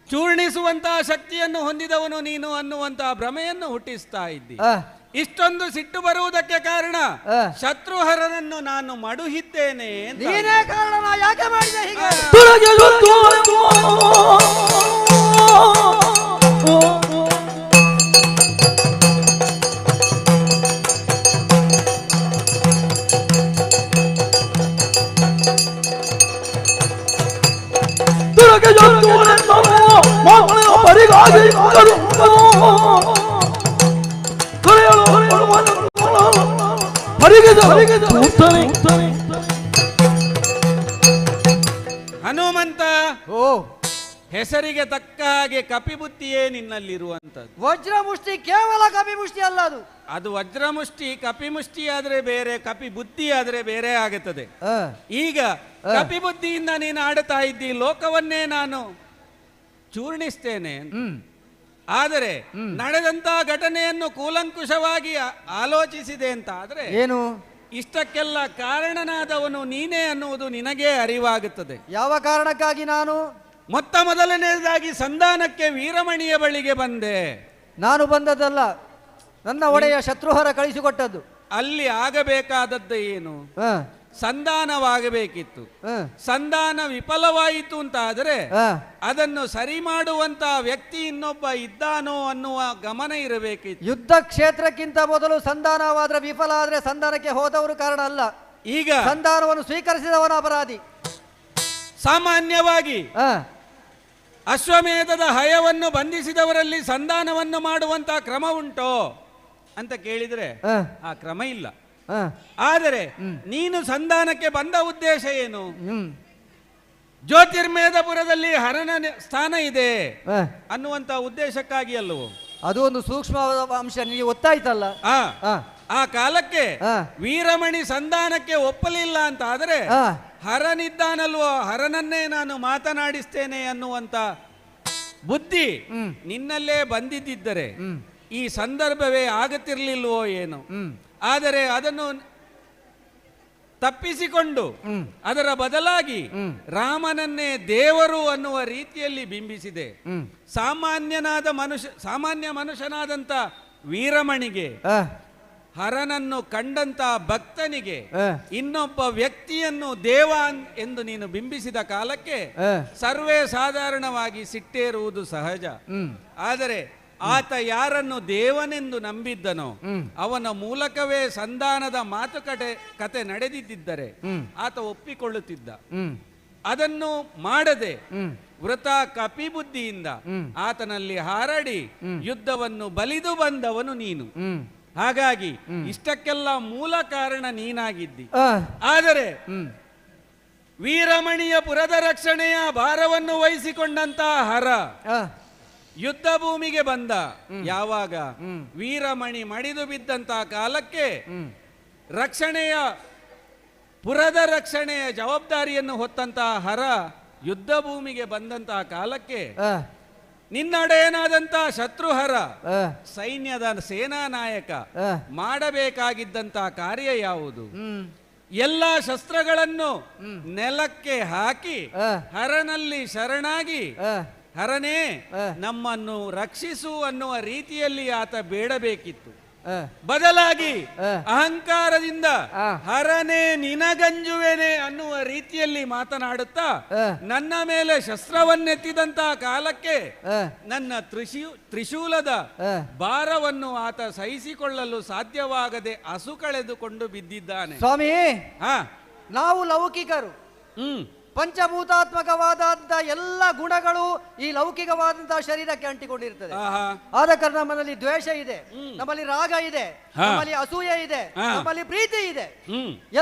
ಚೂರ್ಣಿಸುವಂತಹ ಶಕ್ತಿಯನ್ನು ಹೊಂದಿದವನು ನೀನು ಅನ್ನುವಂತಹ ಭ್ರಮೆಯನ್ನು ಹುಟ್ಟಿಸ್ತಾ ಇದ್ದಿ. ಇಷ್ಟೊಂದು ಸಿಟ್ಟು ಬರುವುದಕ್ಕೆ ಕಾರಣ ಶತ್ರುಹರನನ್ನು ನಾನು ಮಡುಹಿದ್ದೇನೆ. ನೀನೇ ಕಾರಣ. ಯಾಕೆ ಮಾಡಿದೆ ಹೀಗೆ? ಹನುಮಂತ, ಹೆಸರಿಗೆ ತಕ್ಕ ಹಾಗೆ ಕಪಿಬುದ್ಧಿಯೇ ನಿನ್ನಲ್ಲಿರುವಂತದ್ದು. ವಜ್ರಮುಷ್ಟಿ ಕೇವಲ ಕಪಿಮುಷ್ಟಿ ಅಲ್ಲ, ಅದು ವಜ್ರಮುಷ್ಟಿ ಕಪಿಮುಷ್ಟಿ ಆದ್ರೆ ಬೇರೆ, ಕಪಿ ಬುದ್ಧಿ ಆದ್ರೆ ಬೇರೆ ಆಗುತ್ತದೆ. ಈಗ ಕಪಿಬುದ್ಧಿಯಿಂದ ನೀನು ಆಡುತ್ತಾ ಇದ್ದಿ, ಲೋಕವನ್ನೇ ನಾನು ಚೂರ್ಣಿಸ್ತೇನೆ. ಆದರೆ ನಡೆದಂತಹ ಘಟನೆಯನ್ನು ಕೂಲಂಕುಷವಾಗಿ ಆಲೋಚಿಸಿದೆ ಅಂತ ಆದ್ರೆ ಏನು? ಇಷ್ಟಕ್ಕೆಲ್ಲ ಕಾರಣನಾದವನು ನೀನೇ ಅನ್ನುವುದು ನಿನಗೇ ಅರಿವಾಗುತ್ತದೆ. ಯಾವ ಕಾರಣಕ್ಕಾಗಿ ನಾನು? ಮೊದಲನೇದಾಗಿ ಸಂಧಾನಕ್ಕೆ ವೀರಮಣಿಯ ಬಳಿಗೆ ಬಂದೆ. ನಾನು ಬಂದದ್ದಲ್ಲ, ನನ್ನ ಒಡೆಯ ಶತ್ರುಹರ ಕಳಿಸಿಕೊಟ್ಟದ್ದು. ಅಲ್ಲಿ ಆಗಬೇಕಾದದ್ದು ಏನು? ಸಂಧಾನವಾಗಬೇಕಿತ್ತು. ಸಂಧಾನ ವಿಫಲವಾಯಿತು ಅಂತ ಆದರೆ ಅದನ್ನು ಸರಿ ಮಾಡುವಂತ ವ್ಯಕ್ತಿ ಇನ್ನೊಬ್ಬ ಇದ್ದಾನೋ ಅನ್ನುವ ಗಮನ ಇರಬೇಕಿತ್ತು. ಯುದ್ಧ ಕ್ಷೇತ್ರಕ್ಕಿಂತ ಮೊದಲು ಸಂಧಾನವಾದ್ರೆ ವಿಫಲ ಆದ್ರೆ ಸಂಧಾನಕ್ಕೆ ಹೋದವರು ಕಾರಣ ಅಲ್ಲ, ಈಗ ಸಂಧಾನವನ್ನು ಸ್ವೀಕರಿಸಿದವನ ಅಪರಾಧಿ. ಸಾಮಾನ್ಯವಾಗಿ ಅಶ್ವಮೇಧದ ಹಯವನ್ನು ಬಂಧಿಸಿದವರಲ್ಲಿ ಸಂಧಾನವನ್ನು ಮಾಡುವಂತ ಕ್ರಮ ಉಂಟೋ ಅಂತ ಕೇಳಿದ್ರೆ ಆ ಕ್ರಮ ಇಲ್ಲ. ಆದರೆ ನೀನು ಸಂಧಾನಕ್ಕೆ ಬಂದ ಉದ್ದೇಶ ಏನು? ಜ್ಯೋತಿರ್ಮೇಧಪುರದಲ್ಲಿ ಹರನ ಸ್ಥಾನ ಇದೆ ಅನ್ನುವಂತ ಉದ್ದೇಶಕ್ಕಾಗಿ ಅಲ್ಲವೋ? ಅದು ಒಂದು ಸೂಕ್ಷ್ಮ ಅಂಶ ನೀವು ಗೊತ್ತಾಯ್ತಲ್ಲ. ಆ ಕಾಲಕ್ಕೆ ವೀರಮಣಿ ಸಂಧಾನಕ್ಕೆ ಒಪ್ಪಲಿಲ್ಲ ಅಂತ ಆದರೆ ಹರನಿದ್ದಾನಲ್ವೋ, ಹರನನ್ನೇ ನಾನು ಮಾತನಾಡಿಸ್ತೇನೆ ಅನ್ನುವಂತ ಬುದ್ಧಿ ನಿನ್ನಲ್ಲೇ ಬಂದಿದ್ದರೆ ಈ ಸಂದರ್ಭವೇ ಆಗುತ್ತಿರ್ಲಿಲ್ವೋ ಏನು? ಆದರೆ ಅದನ್ನು ತಪ್ಪಿಸಿಕೊಂಡು ಅದರ ಬದಲಾಗಿ ರಾಮನನ್ನೇ ದೇವರು ಅನ್ನುವ ರೀತಿಯಲ್ಲಿ ಬಿಂಬಿಸಿದೆ. ಸಾಮಾನ್ಯ ಮನುಷ್ಯನಾದಂತ ವೀರಮಣಿಗೆ, ಹರನನ್ನು ಕಂಡಂತ ಭಕ್ತನಿಗೆ ಇನ್ನೊಬ್ಬ ವ್ಯಕ್ತಿಯನ್ನು ದೇವ ಎಂದು ನೀನು ಬಿಂಬಿಸಿದ ಕಾಲಕ್ಕೆ ಸರ್ವೇ ಸಾಧಾರಣವಾಗಿ ಸಿಟ್ಟೇರುವುದು ಸಹಜ. ಆದರೆ ಆತ ಯಾರನ್ನು ದೇವನೆಂದು ನಂಬಿದ್ದನೋ ಅವನ ಮೂಲಕವೇ ಸಂಧಾನದ ಕತೆ ನಡೆದಿದ್ದರೆ ಆತ ಒಪ್ಪಿಕೊಳ್ಳುತ್ತಿದ್ದ. ಅದನ್ನು ಮಾಡದೆ ವೃತ ಕಪಿಬುದ್ಧಿಯಿಂದ ಆತನಲ್ಲಿ ಹಾರಡಿ ಯುದ್ಧವನ್ನು ಬಲಿದು ಬಂದವನು ನೀನು. ಹಾಗಾಗಿ ಇಷ್ಟಕ್ಕೆಲ್ಲ ಮೂಲ ಕಾರಣ ನೀನಾಗಿದ್ದಿ. ಆದರೆ ವೀರಮಣಿಯ ಪುರದ ರಕ್ಷಣೆಯ ಭಾರವನ್ನು ವಹಿಸಿಕೊಂಡಂತ ಹರ ಯುದ್ಧ ಭೂಮಿಗೆ ಬಂದ. ಯಾವಾಗ ವೀರಮಣಿ ಮಡಿದು ಬಿದ್ದಂತ ಕಾಲಕ್ಕೆ ಪುರದ ರಕ್ಷಣೆಯ ಜವಾಬ್ದಾರಿಯನ್ನು ಹೊತ್ತಂತಹ ಹರ ಯುದ್ಧ ಭೂಮಿಗೆ ಬಂದಂತಹ ಕಾಲಕ್ಕೆ ನಿನ್ನೊಡೆಯನಾದಂತ ಶತ್ರುಹರ ಸೈನ್ಯದ ಸೇನಾ ನಾಯಕ ಮಾಡಬೇಕಾಗಿದ್ದಂತಹ ಕಾರ್ಯ ಯಾವುದು? ಎಲ್ಲ ಶಸ್ತ್ರಗಳನ್ನು ನೆಲಕ್ಕೆ ಹಾಕಿ ಹರನಲ್ಲಿ ಶರಣಾಗಿ ಹರನೇ ನಮ್ಮನ್ನು ರಕ್ಷಿಸು ಅನ್ನುವ ರೀತಿಯಲ್ಲಿ ಆತ ಬೇಡಬೇಕಿತ್ತು. ಬದಲಾಗಿ ಅಹಂಕಾರದಿಂದ ಹರನೇ ನಿನಗಂಜುವೆನೆ ಅನ್ನುವ ರೀತಿಯಲ್ಲಿ ಮಾತನಾಡುತ್ತಾ ನನ್ನ ಮೇಲೆ ಶಸ್ತ್ರವನ್ನೆತ್ತಿದಂತಹ ಕಾಲಕ್ಕೆ ನನ್ನ ತ್ರಿಶೂಲದ ಭಾರವನ್ನು ಆತ ಸಹಿಸಿಕೊಳ್ಳಲು ಸಾಧ್ಯವಾಗದೆ ಅಸು ಕಳೆದುಕೊಂಡು ಬಿದ್ದಿದ್ದಾನೆ. ಸ್ವಾಮಿ, ನಾವು ಲೌಕಿಕರು. ಪಂಚಭೂತಾತ್ಮಕವಾದಂತ ಎಲ್ಲ ಗುಣಗಳು ಈ ಲೌಕಿಕವಾದಂತಹ ಶರೀರಕ್ಕೆ ಅಂಟಿಕೊಂಡಿರ್ತದೆ. ಆದ ಕಾರಣ ನಮ್ಮಲ್ಲಿ ದ್ವೇಷ ಇದೆ, ನಮ್ಮಲ್ಲಿ ರಾಗ ಇದೆ, ನಮ್ಮಲ್ಲಿ ಅಸೂಯೆ ಇದೆ, ನಮ್ಮಲ್ಲಿ ಪ್ರೀತಿ ಇದೆ.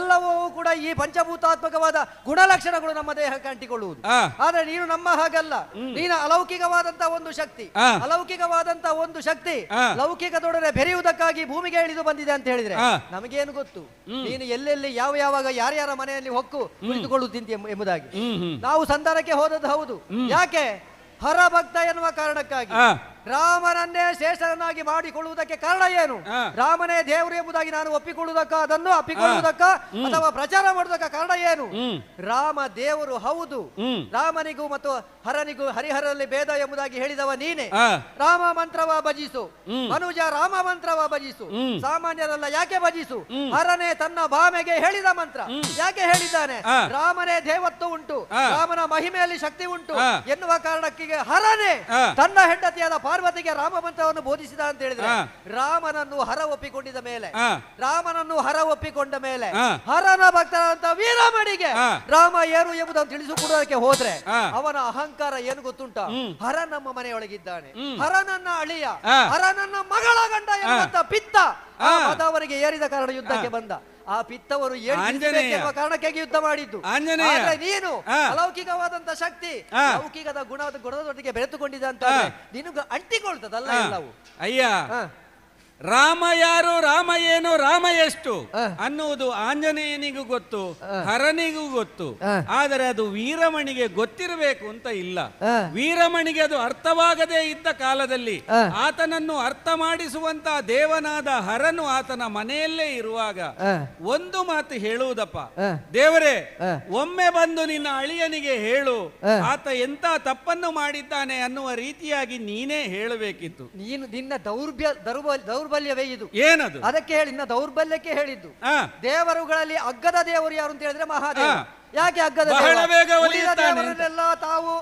ಎಲ್ಲವೂ ಕೂಡ ಈ ಪಂಚಭೂತಾತ್ಮಕವಾದ ಗುಣಲಕ್ಷಣಗಳು ನಮ್ಮ ದೇಹಕ್ಕೆ ಅಂಟಿಕೊಳ್ಳುವುದು. ಆದ್ರೆ ನೀನು ನಮ್ಮ ಹಾಗಲ್ಲ. ನೀನು ಅಲೌಕಿಕವಾದಂತಹ ಒಂದು ಶಕ್ತಿ, ಅಲೌಕಿಕವಾದಂತಹ ಒಂದು ಶಕ್ತಿ ಲೌಕಿಕದೊಡನೆ ಬೆರೆಯುವುದಕ್ಕಾಗಿ ಭೂಮಿಗೆ ಇಳಿದು ಬಂದಿದೆ ಅಂತ ಹೇಳಿದ್ರೆ ನಮಗೇನು ಗೊತ್ತು? ನೀನು ಎಲ್ಲೆಲ್ಲಿ ಯಾವಾಗ ಯಾರ್ಯಾರ ಮನೆಯಲ್ಲಿ ಹೊಕ್ಕು ಕುಳಿತುಕೊಳ್ಳುತ್ತಿ ಎಂಬುದಾಗಿ. ನಾವು ಸಂಧಾನಕ್ಕೆ ಹೋದದ್ದು ಹೌದು. ಯಾಕೆ? ಹರ ಭಕ್ತ ಎನ್ನುವ ಕಾರಣಕ್ಕಾಗಿ. ರಾಮನನ್ನೇ ಶ್ರೇಷ್ಠನಾಗಿ ಮಾಡಿಕೊಳ್ಳುವುದಕ್ಕೆ ಕಾರಣ ಏನು? ರಾಮನೇ ದೇವರು ಎಂಬುದಾಗಿ ನಾನು ಅದನ್ನು ಅಪ್ಪಿಕೊಳ್ಳುವುದಕ್ಕ ಅಥವಾ ಪ್ರಚಾರ ಮಾಡುವುದಕ್ಕ ಕಾರಣ ಏನು? ರಾಮ ದೇವರು ಹೌದು. ರಾಮನಿಗೂ ಮತ್ತು ಹರನಿಗೂ ಹರಿಹರಲ್ಲಿ ಭೇದ ಎಂಬುದಾಗಿ ಹೇಳಿದವ ನೀನೆ. ರಾಮ ಮಂತ್ರವ ಭಜಿಸು, ಮನುಜ ರಾಮ ಮಂತ್ರವ ಭಜಿಸು. ಸಾಮಾನ್ಯರಲ್ಲ, ಯಾಕೆ ಭಜಿಸು? ಹರನೇ ತನ್ನ ಭಾಮೆಗೆ ಹೇಳಿದ ಮಂತ್ರ. ಯಾಕೆ ಹೇಳಿದ್ದಾನೆ? ರಾಮನೇ ದೇವತ್ವ ಉಂಟು, ರಾಮನ ಮಹಿಮೆಯಲ್ಲಿ ಶಕ್ತಿ ಉಂಟು ಎನ್ನುವ ಕಾರಣಕ್ಕೆ ಹರನೇ ತನ್ನ ಹೆಂಡತಿಯಾದ ಪಾರ್ವತಿಗೆ ರಾಮ ಮಂತ್ರವನ್ನು ಬೋಧಿಸಿದ ಅಂತ ಹೇಳಿದ್ರೆ ರಾಮನನ್ನು ಹರ ಒಪ್ಪಿಕೊಂಡಿದ ಮೇಲೆ ಹರನ ಭಕ್ತರಂತ ವೀರಮಣಿಗೆ ರಾಮ ಏನು ಎಂಬುದನ್ನು ತಿಳಿಸಿಕೊಡೋದಕ್ಕೆ ಹೋದ್ರೆ ಅವನ ಅಹಂಕಾರ ಏನು ಗೊತ್ತುಂಟ? ಹರ ನಮ್ಮ ಮನೆಯೊಳಗಿದ್ದಾನೆ, ಹರ ನನ್ನ ಅಳಿಯ, ಹರ ನನ್ನ ಮಗಳ ಗಂಡ ಎಂಬಂತ ಪಿತ್ತ ಅವರಿಗೆ ಏರಿದ ಕಾರಣ ಯುದ್ಧಕ್ಕೆ ಬಂದ. ಆ ಪಿತ್ತವರು ಕಾರಣಕ್ಕಾಗಿ ಯುದ್ಧ ಮಾಡಿದ್ದು. ನೀನು ಅಲೌಕಿಕವಾದಂತ ಶಕ್ತಿ ಲೌಕಿಕದ ಗುಣದೊಟ್ಟಿಗೆ ಬೆರೆತುಕೊಂಡಿದ್ದ ಅಂತ ನಿನಗೆ ಅಂಟಿಕೊಳ್ತದಲ್ಲ ಎಲ್ಲವೂ. ಅಯ್ಯ, ರಾಮ ಯಾರು, ರಾಮ ಏನು, ರಾಮ ಎಷ್ಟು ಅನ್ನುವುದು ಆಂಜನೇಯನಿಗೂ ಗೊತ್ತು, ಹರನಿಗೂ ಗೊತ್ತು. ಆದರೆ ಅದು ವೀರಮಣಿಗೆ ಗೊತ್ತಿರಬೇಕು ಅಂತ ಇಲ್ಲ. ವೀರಮಣಿಗೆ ಅದು ಅರ್ಥವಾಗದೇ ಇದ್ದ ಕಾಲದಲ್ಲಿ ಆತನನ್ನು ಅರ್ಥ ಮಾಡಿಸುವಂತ ದೇವನಾದ ಹರನು ಆತನ ಮನೆಯಲ್ಲೇ ಇರುವಾಗ ಒಂದು ಮಾತು ಹೇಳುವುದಪ್ಪ, ದೇವರೇ ಒಮ್ಮೆ ಬಂದು ನಿನ್ನ ಅಳಿಯನಿಗೆ ಹೇಳು ಆತ ಎಂತ ತಪ್ಪನ್ನು ಮಾಡಿದ್ದಾನೆ ಅನ್ನುವ ರೀತಿಯಾಗಿ ನೀನೇ ಹೇಳಬೇಕಿತ್ತು. ನೀನು ನಿನ್ನ ದೌರ್ಬಲ್ಯವೇ ಇದು. ಏನದು? ಅದಕ್ಕೆ ಹೇಳಿ, ನಿನ್ನ ದೌರ್ಬಲ್ಯಕ್ಕೆ ಹೇಳಿದ್ದು. ದೇವರುಗಳಲ್ಲಿ ಅಗ್ಗದ ದೇವರು ಯಾರು ಅಂತ ಹೇಳಿದ್ರೆ ಮಹಾದೇವ. ಯಾಕೆ ಅಗ್ಗದ ದೇವರನ್ನೆಲ್ಲ ತಾವು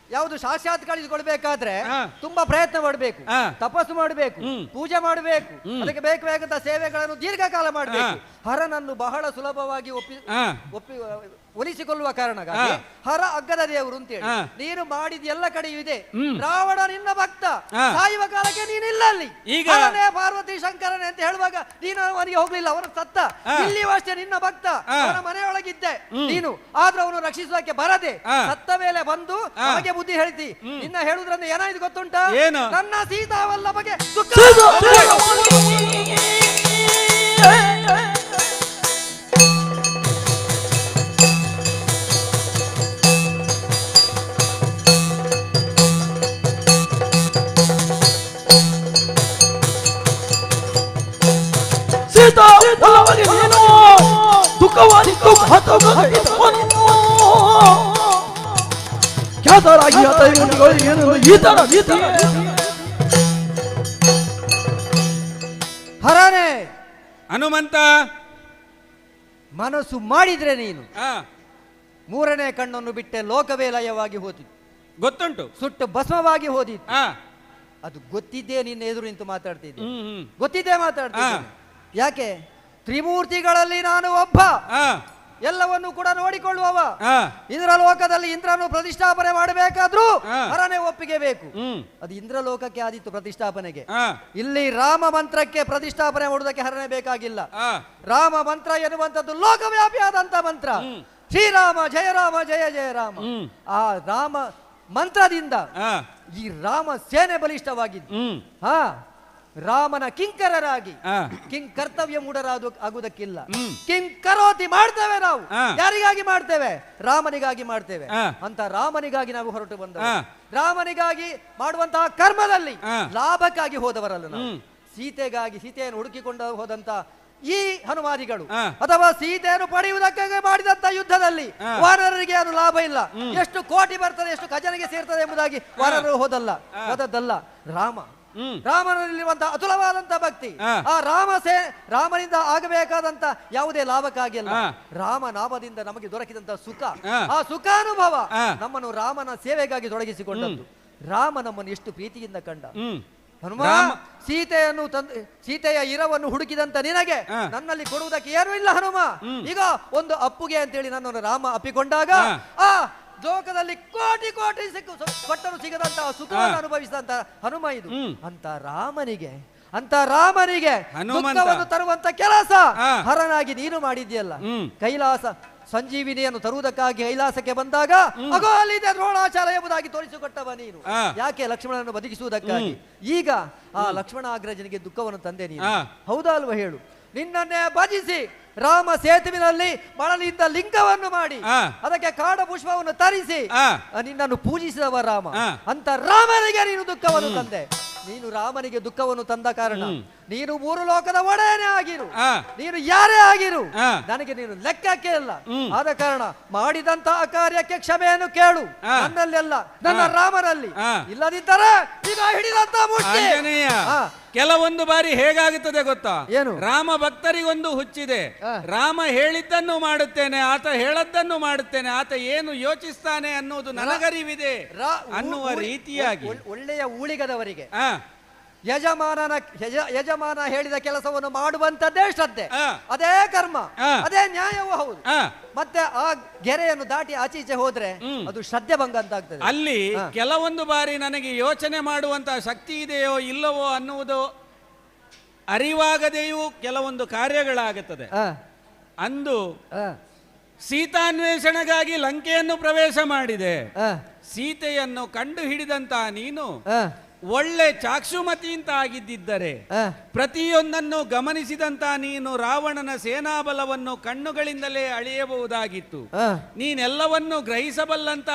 ಯಾವುದು ಸಾಕ್ಷಾತ್ಕರಿಸಿಕೊಳ್ಬೇಕಾದ್ರೆ ತುಂಬಾ ಪ್ರಯತ್ನ ಮಾಡಬೇಕು, ತಪಸ್ಸು ಮಾಡಬೇಕು, ಪೂಜೆ ಮಾಡಬೇಕು, ಅದಕ್ಕೆ ಬೇಕಾದಂತ ಸೇವೆಗಳನ್ನು ದೀರ್ಘಕಾಲ ಮಾಡಬೇಕು. ಹರನನ್ನು ಬಹಳ ಸುಲಭವಾಗಿ ಒಲಿಸಿಕೊಳ್ಳುವ ಕಾರಣಕ್ಕಾಗಿ ಹರ ಅಗ್ಗದ ದೇವರು ಅಂತೇಳಿ ನೀನು ಮಾಡಿದ ಎಲ್ಲ ಕಡೆಯೂ ಇದೆ. ರಾವಣ ನಿನ್ನ ಭಕ್ತ, ಸಾಯುವ ಕಾಲಕ್ಕೆ ನೀನಿಲ್ಲ ಅಲ್ಲಿ. ಹರನೇ ಪಾರ್ವತಿ ಶಂಕರನೇ ಅಂತ ಹೇಳುವಾಗ ನೀನು ಅವನಿಗೆ ಹೋಗ್ಲಿಲ್ಲ, ಅವನ ಸತ್ತ. ಇಲ್ಲಿಯೂ ಅಷ್ಟೇ ನಿನ್ನ ಭಕ್ತ, ಅವನ ಮನೆಯೊಳಗಿದ್ದೆ ನೀನು. ಆದ್ರೂ ಅವನು ರಕ್ಷಿಸುವುದಕ್ಕೆ ಬರದೆ ಸತ್ತ ಮೇಲೆ ಬಂದು ನಮಗೆ ಬುದ್ಧಿ ಹೇಳ್ತಿ. ನಿನ್ನ ಹೇಳುದ್ರಿಂದ ಏನಾಯ್ತು ಗೊತ್ತುಂಟ? ನನ್ನ ಸೀತಾವಲ್ಲಭಗೆ ನೀನು ದುಃಖವಾಗಿತ್ತು ಹರನೇ ಹನುಮಂತ, ಮನಸ್ಸು ಮಾಡಿದ್ರೆ ನೀನು ಮೂರನೇ ಕಣ್ಣನ್ನು ಬಿಟ್ಟೆ ಲೋಕವೇ ಲಯವಾಗಿ ಹೋದಿತ್ತು. ಗೊತ್ತುಂಟು. ಸುಟ್ಟು ಭಸ್ಮವಾಗಿ ಹೋದಿತ್ತು. ಅದು ಗೊತ್ತಿದ್ದೇ ನಿನ್ನ ಎದುರು ನಿಂತು ಮಾತಾಡ್ತಿದ್ದೆ, ಗೊತ್ತಿದ್ದೇ ಮಾತಾಡ್ತಿದ್ದೆ. ಯಾಕೆ? ತ್ರಿಮೂರ್ತಿಗಳಲ್ಲಿ ನಾನು ಒಬ್ಬ, ಎಲ್ಲವನ್ನು ಕೂಡ ನೋಡಿಕೊಳ್ಳುವವ. ಇಂದ್ರಲೋಕದಲ್ಲಿ ಇಂದ್ರನು ಪ್ರತಿಷ್ಠಾಪನೆ ಮಾಡಬೇಕಾದ್ರೂ ಹರನೇ ಒಪ್ಪಿಗೆ ಬೇಕು. ಅದು ಇಂದ್ರಲೋಕಕ್ಕೆ ಆದಿತ್ತು ಪ್ರತಿಷ್ಠಾಪನೆಗೆ. ಇಲ್ಲಿ ರಾಮ ಮಂತ್ರಕ್ಕೆ ಪ್ರತಿಷ್ಠಾಪನೆ ಮಾಡುವುದಕ್ಕೆ ಹರನೇ ಬೇಕಾಗಿಲ್ಲ. ರಾಮ ಮಂತ್ರ ಎನ್ನುವಂಥದ್ದು ಲೋಕವ್ಯಾಪಿಯಾದಂತ ಮಂತ್ರ. ಶ್ರೀರಾಮ ಜಯ ರಾಮ ಜಯ ಜಯ ರಾಮ. ಆ ರಾಮ ಮಂತ್ರದಿಂದ ಈ ರಾಮ ಸೇನೆ ಬಲಿಷ್ಠವಾಗಿದ್ದು. ರಾಮನ ಕಿಂಕರರಾಗಿ ಕರ್ತವ್ಯ ಆಗುವುದಕ್ಕಿಲ್ಲ. ಕರೋತಿ ಮಾಡ್ತೇವೆ ನಾವು. ಯಾರಿಗಾಗಿ ಮಾಡ್ತೇವೆ? ರಾಮನಿಗಾಗಿ ಮಾಡ್ತೇವೆ. ಅಂತ ರಾಮನಿಗಾಗಿ ನಾವು ಹೊರಟು ಬಂದ, ರಾಮನಿಗಾಗಿ ಮಾಡುವಂತಹ ಕರ್ಮದಲ್ಲಿ ಲಾಭಕ್ಕಾಗಿ ಹೋದವರಲ್ಲ ನಾವು. ಸೀತೆಯನ್ನು ಹುಡುಕಿಕೊಂಡು ಹೋದಂತ ಈ ಹನುಮಾದಿಗಳು ಅಥವಾ ಸೀತೆಯನ್ನು ಪಡೆಯುವುದಕ್ಕಾಗಿ ಮಾಡಿದಂತ ಯುದ್ಧದಲ್ಲಿ ವಾನರರಿಗೆ ಅದು ಲಾಭ ಇಲ್ಲ. ಎಷ್ಟು ಕೋಟಿ ಬರ್ತದೆ, ಎಷ್ಟು ಖಜಾನೆಗೆ ಸೇರ್ತದೆ ಎಂಬುದಾಗಿ ವಾನರರು ಹೋದದ್ದಲ್ಲ. ರಾಮನಲ್ಲಿರುವಂತಹ ಅತುಲವಾದಂತ ಭಕ್ತಿ, ಆ ರಾಮನಿಂದ ಆಗಬೇಕಾದಂತ ಯಾವುದೇ ಲಾಭಕ್ಕಾಗಿ ಅಲ್ಲ, ರಾಮನಾಮದಿಂದ ನಮಗೆ ದೊರಕಿದಂತ ಸುಖ, ಆ ಸುಖಾನುಭವ ನಮ್ಮನ್ನು ರಾಮನ ಸೇವೆಗಾಗಿ ತೊಡಗಿಸಿಕೊಂಡದ್ದು. ರಾಮ ನಮ್ಮನ್ನು ಎಷ್ಟು ಪ್ರೀತಿಯಿಂದ ಕಂಡ. ಹನುಮ, ಸೀತೆಯ ಇರವನ್ನು ಹುಡುಕಿದಂತ ನಿನಗೆ ನನ್ನಲ್ಲಿ ಕೊಡುವುದಕ್ಕೆ ಏನೂ ಇಲ್ಲ ಹನುಮ. ಈಗ ಒಂದು ಅಪ್ಪುಗೆ ಅಂತೇಳಿ ನನ್ನನ್ನು ರಾಮ ಅಪ್ಪಿಕೊಂಡಾಗ ಆ ಲೋಕದಲ್ಲಿ ಕೋಟಿ ಕೊಟ್ಟರು ಸಿಗದಂತಹ ಸುಖವನ್ನು ಅನುಭವಿಸಿದಂತ ಹನುಮ ಇದು. ಅಂತ ರಾಮನಿಗೆ ದುಃಖವನ್ನು ತರುವಂತ ಕೆಲಸ ಹರನಾಗಿ ನೀನು ಮಾಡಿದ್ಯಲ್ಲ. ಕೈಲಾಸ ಸಂಜೀವಿನಿಯನ್ನು ತರುವುದಕ್ಕಾಗಿ ಕೈಲಾಸಕ್ಕೆ ಬಂದಾಗ ಅಗೋ ಅಲ್ಲಿದೆ ದ್ರೋಣಾಚಾರ್ಯ ಎಂಬುದಾಗಿ ತೋರಿಸಿಕೊಟ್ಟವ ನೀನು. ಯಾಕೆ? ಲಕ್ಷ್ಮಣನನ್ನು ಬದುಕಿಸುವುದಕ್ಕಾಗಿ. ಈಗ ಆ ಲಕ್ಷ್ಮಣಾಗ್ರಜನಿಗೆ ದುಃಖವನ್ನು ತಂದೆ ನೀನು, ಹೌದಾ ಅಲ್ವಾ ಹೇಳು? ನಿನ್ನನ್ನೇ ಭಜಿಸಿ ರಾಮ ಸೇತುವಿನಲ್ಲಿ ಮಳಲಿಂದ ಲಿಂಗವನ್ನು ಮಾಡಿ ಅದಕ್ಕೆ ಕಾಡ ಪುಷ್ಪವನ್ನು ತರಿಸಿ ನಿನ್ನನ್ನು ಪೂಜಿಸಿದವ ರಾಮ. ಅಂತ ರಾಮನಿಗೆ ನೀನು ದುಃಖವನ್ನು ತಂದೆ. ನೀನು ರಾಮನಿಗೆ ದುಃಖವನ್ನು ತಂದ ಕಾರಣ ನೀನು ಮೂರು ಲೋಕದ ಒಡೆಯನೇ ಆಗಿರು, ನೀನು ಯಾರೇ ಆಗಿರು, ನನಗೆ ನೀನು ಲೆಕ್ಕಕ್ಕೆ ಇಲ್ಲ. ಆದ ಕಾರಣ ಮಾಡಿದಂತಹ ಕಾರ್ಯಕ್ಕೆ ಕ್ಷಮೆಯನ್ನು ಕೇಳು, ನನ್ನಲ್ಲೆಲ್ಲ ನನ್ನ ರಾಮನಲ್ಲಿ. ಇಲ್ಲದಿದ್ದರೆ ಈಗ ಹಿಡಿದಂತ ಮುಷ್ಟಿ. ಕೆಲವೊಂದು ಬಾರಿ ಹೇಗಾಗುತ್ತದೆ ಗೊತ್ತಾ? ಏನು? ರಾಮ ಭಕ್ತರಿಗೊಂದು ಹುಚ್ಚಿದೆ. ರಾಮ ಹೇಳಿದ್ದನ್ನು ಮಾಡುತ್ತೇನೆ, ಆತ ಹೇಳದ್ದನ್ನು ಮಾಡುತ್ತೇನೆ, ಆತ ಏನು ಯೋಚಿಸ್ತಾನೆ ಅನ್ನೋದು ನನಗರಿವಿದೆ ಅನ್ನುವ ರೀತಿಯಾಗಿ ಒಳ್ಳೆಯ ಊಳಿಗದವರಿಗೆ ಯಜಮಾನ ಹೇಳಿದ ಕೆಲಸವನ್ನು ಮಾಡುವಂತದ್ದೇ ಶ್ರದ್ಧೆ, ಅದೇ ಕರ್ಮ, ಅದೇ ನ್ಯಾಯವೂ ಹೌದು. ಮತ್ತೆ ಆ ಗೆರೆಯನ್ನು ದಾಟಿ ಆಚೀಚೆ ಹೋದ್ರೆ ಅದು ಶ್ರದ್ಧೆ ಭಂಗ ಅಂತ ಆಗ್ತದೆ. ಅಲ್ಲಿ ಕೆಲವೊಂದು ಬಾರಿ ನನಗೆ ಯೋಚನೆ ಮಾಡುವಂತಹ ಶಕ್ತಿ ಇದೆಯೋ ಇಲ್ಲವೋ ಅನ್ನುವುದು ಅರಿವಾಗದೆಯೂ ಕೆಲವೊಂದು ಕಾರ್ಯಗಳಾಗುತ್ತದೆ. ಅಂದು ಸೀತಾನ್ವೇಷಣೆಗಾಗಿ ಲಂಕೆಯನ್ನು ಪ್ರವೇಶ ಮಾಡಿದೆ. ಸೀತೆಯನ್ನು ಕಂಡು ಹಿಡಿದಂತ ನೀನು ಒಳ್ಳೆ ಚಾಕ್ಷುಮತಿ ಅಂತ ಆಗಿದ್ದರೆ ಪ್ರತಿಯೊಂದನ್ನು ಗಮನಿಸಿದಂತ ನೀನು ರಾವಣನ ಸೇನಾಬಲವನ್ನು ಕಣ್ಣುಗಳಿಂದಲೇ ಅಳೆಯಬಹುದಾಗಿತ್ತು. ನೀನೆಲ್ಲವನ್ನು ಗ್ರಹಿಸಬಲ್ಲಂತ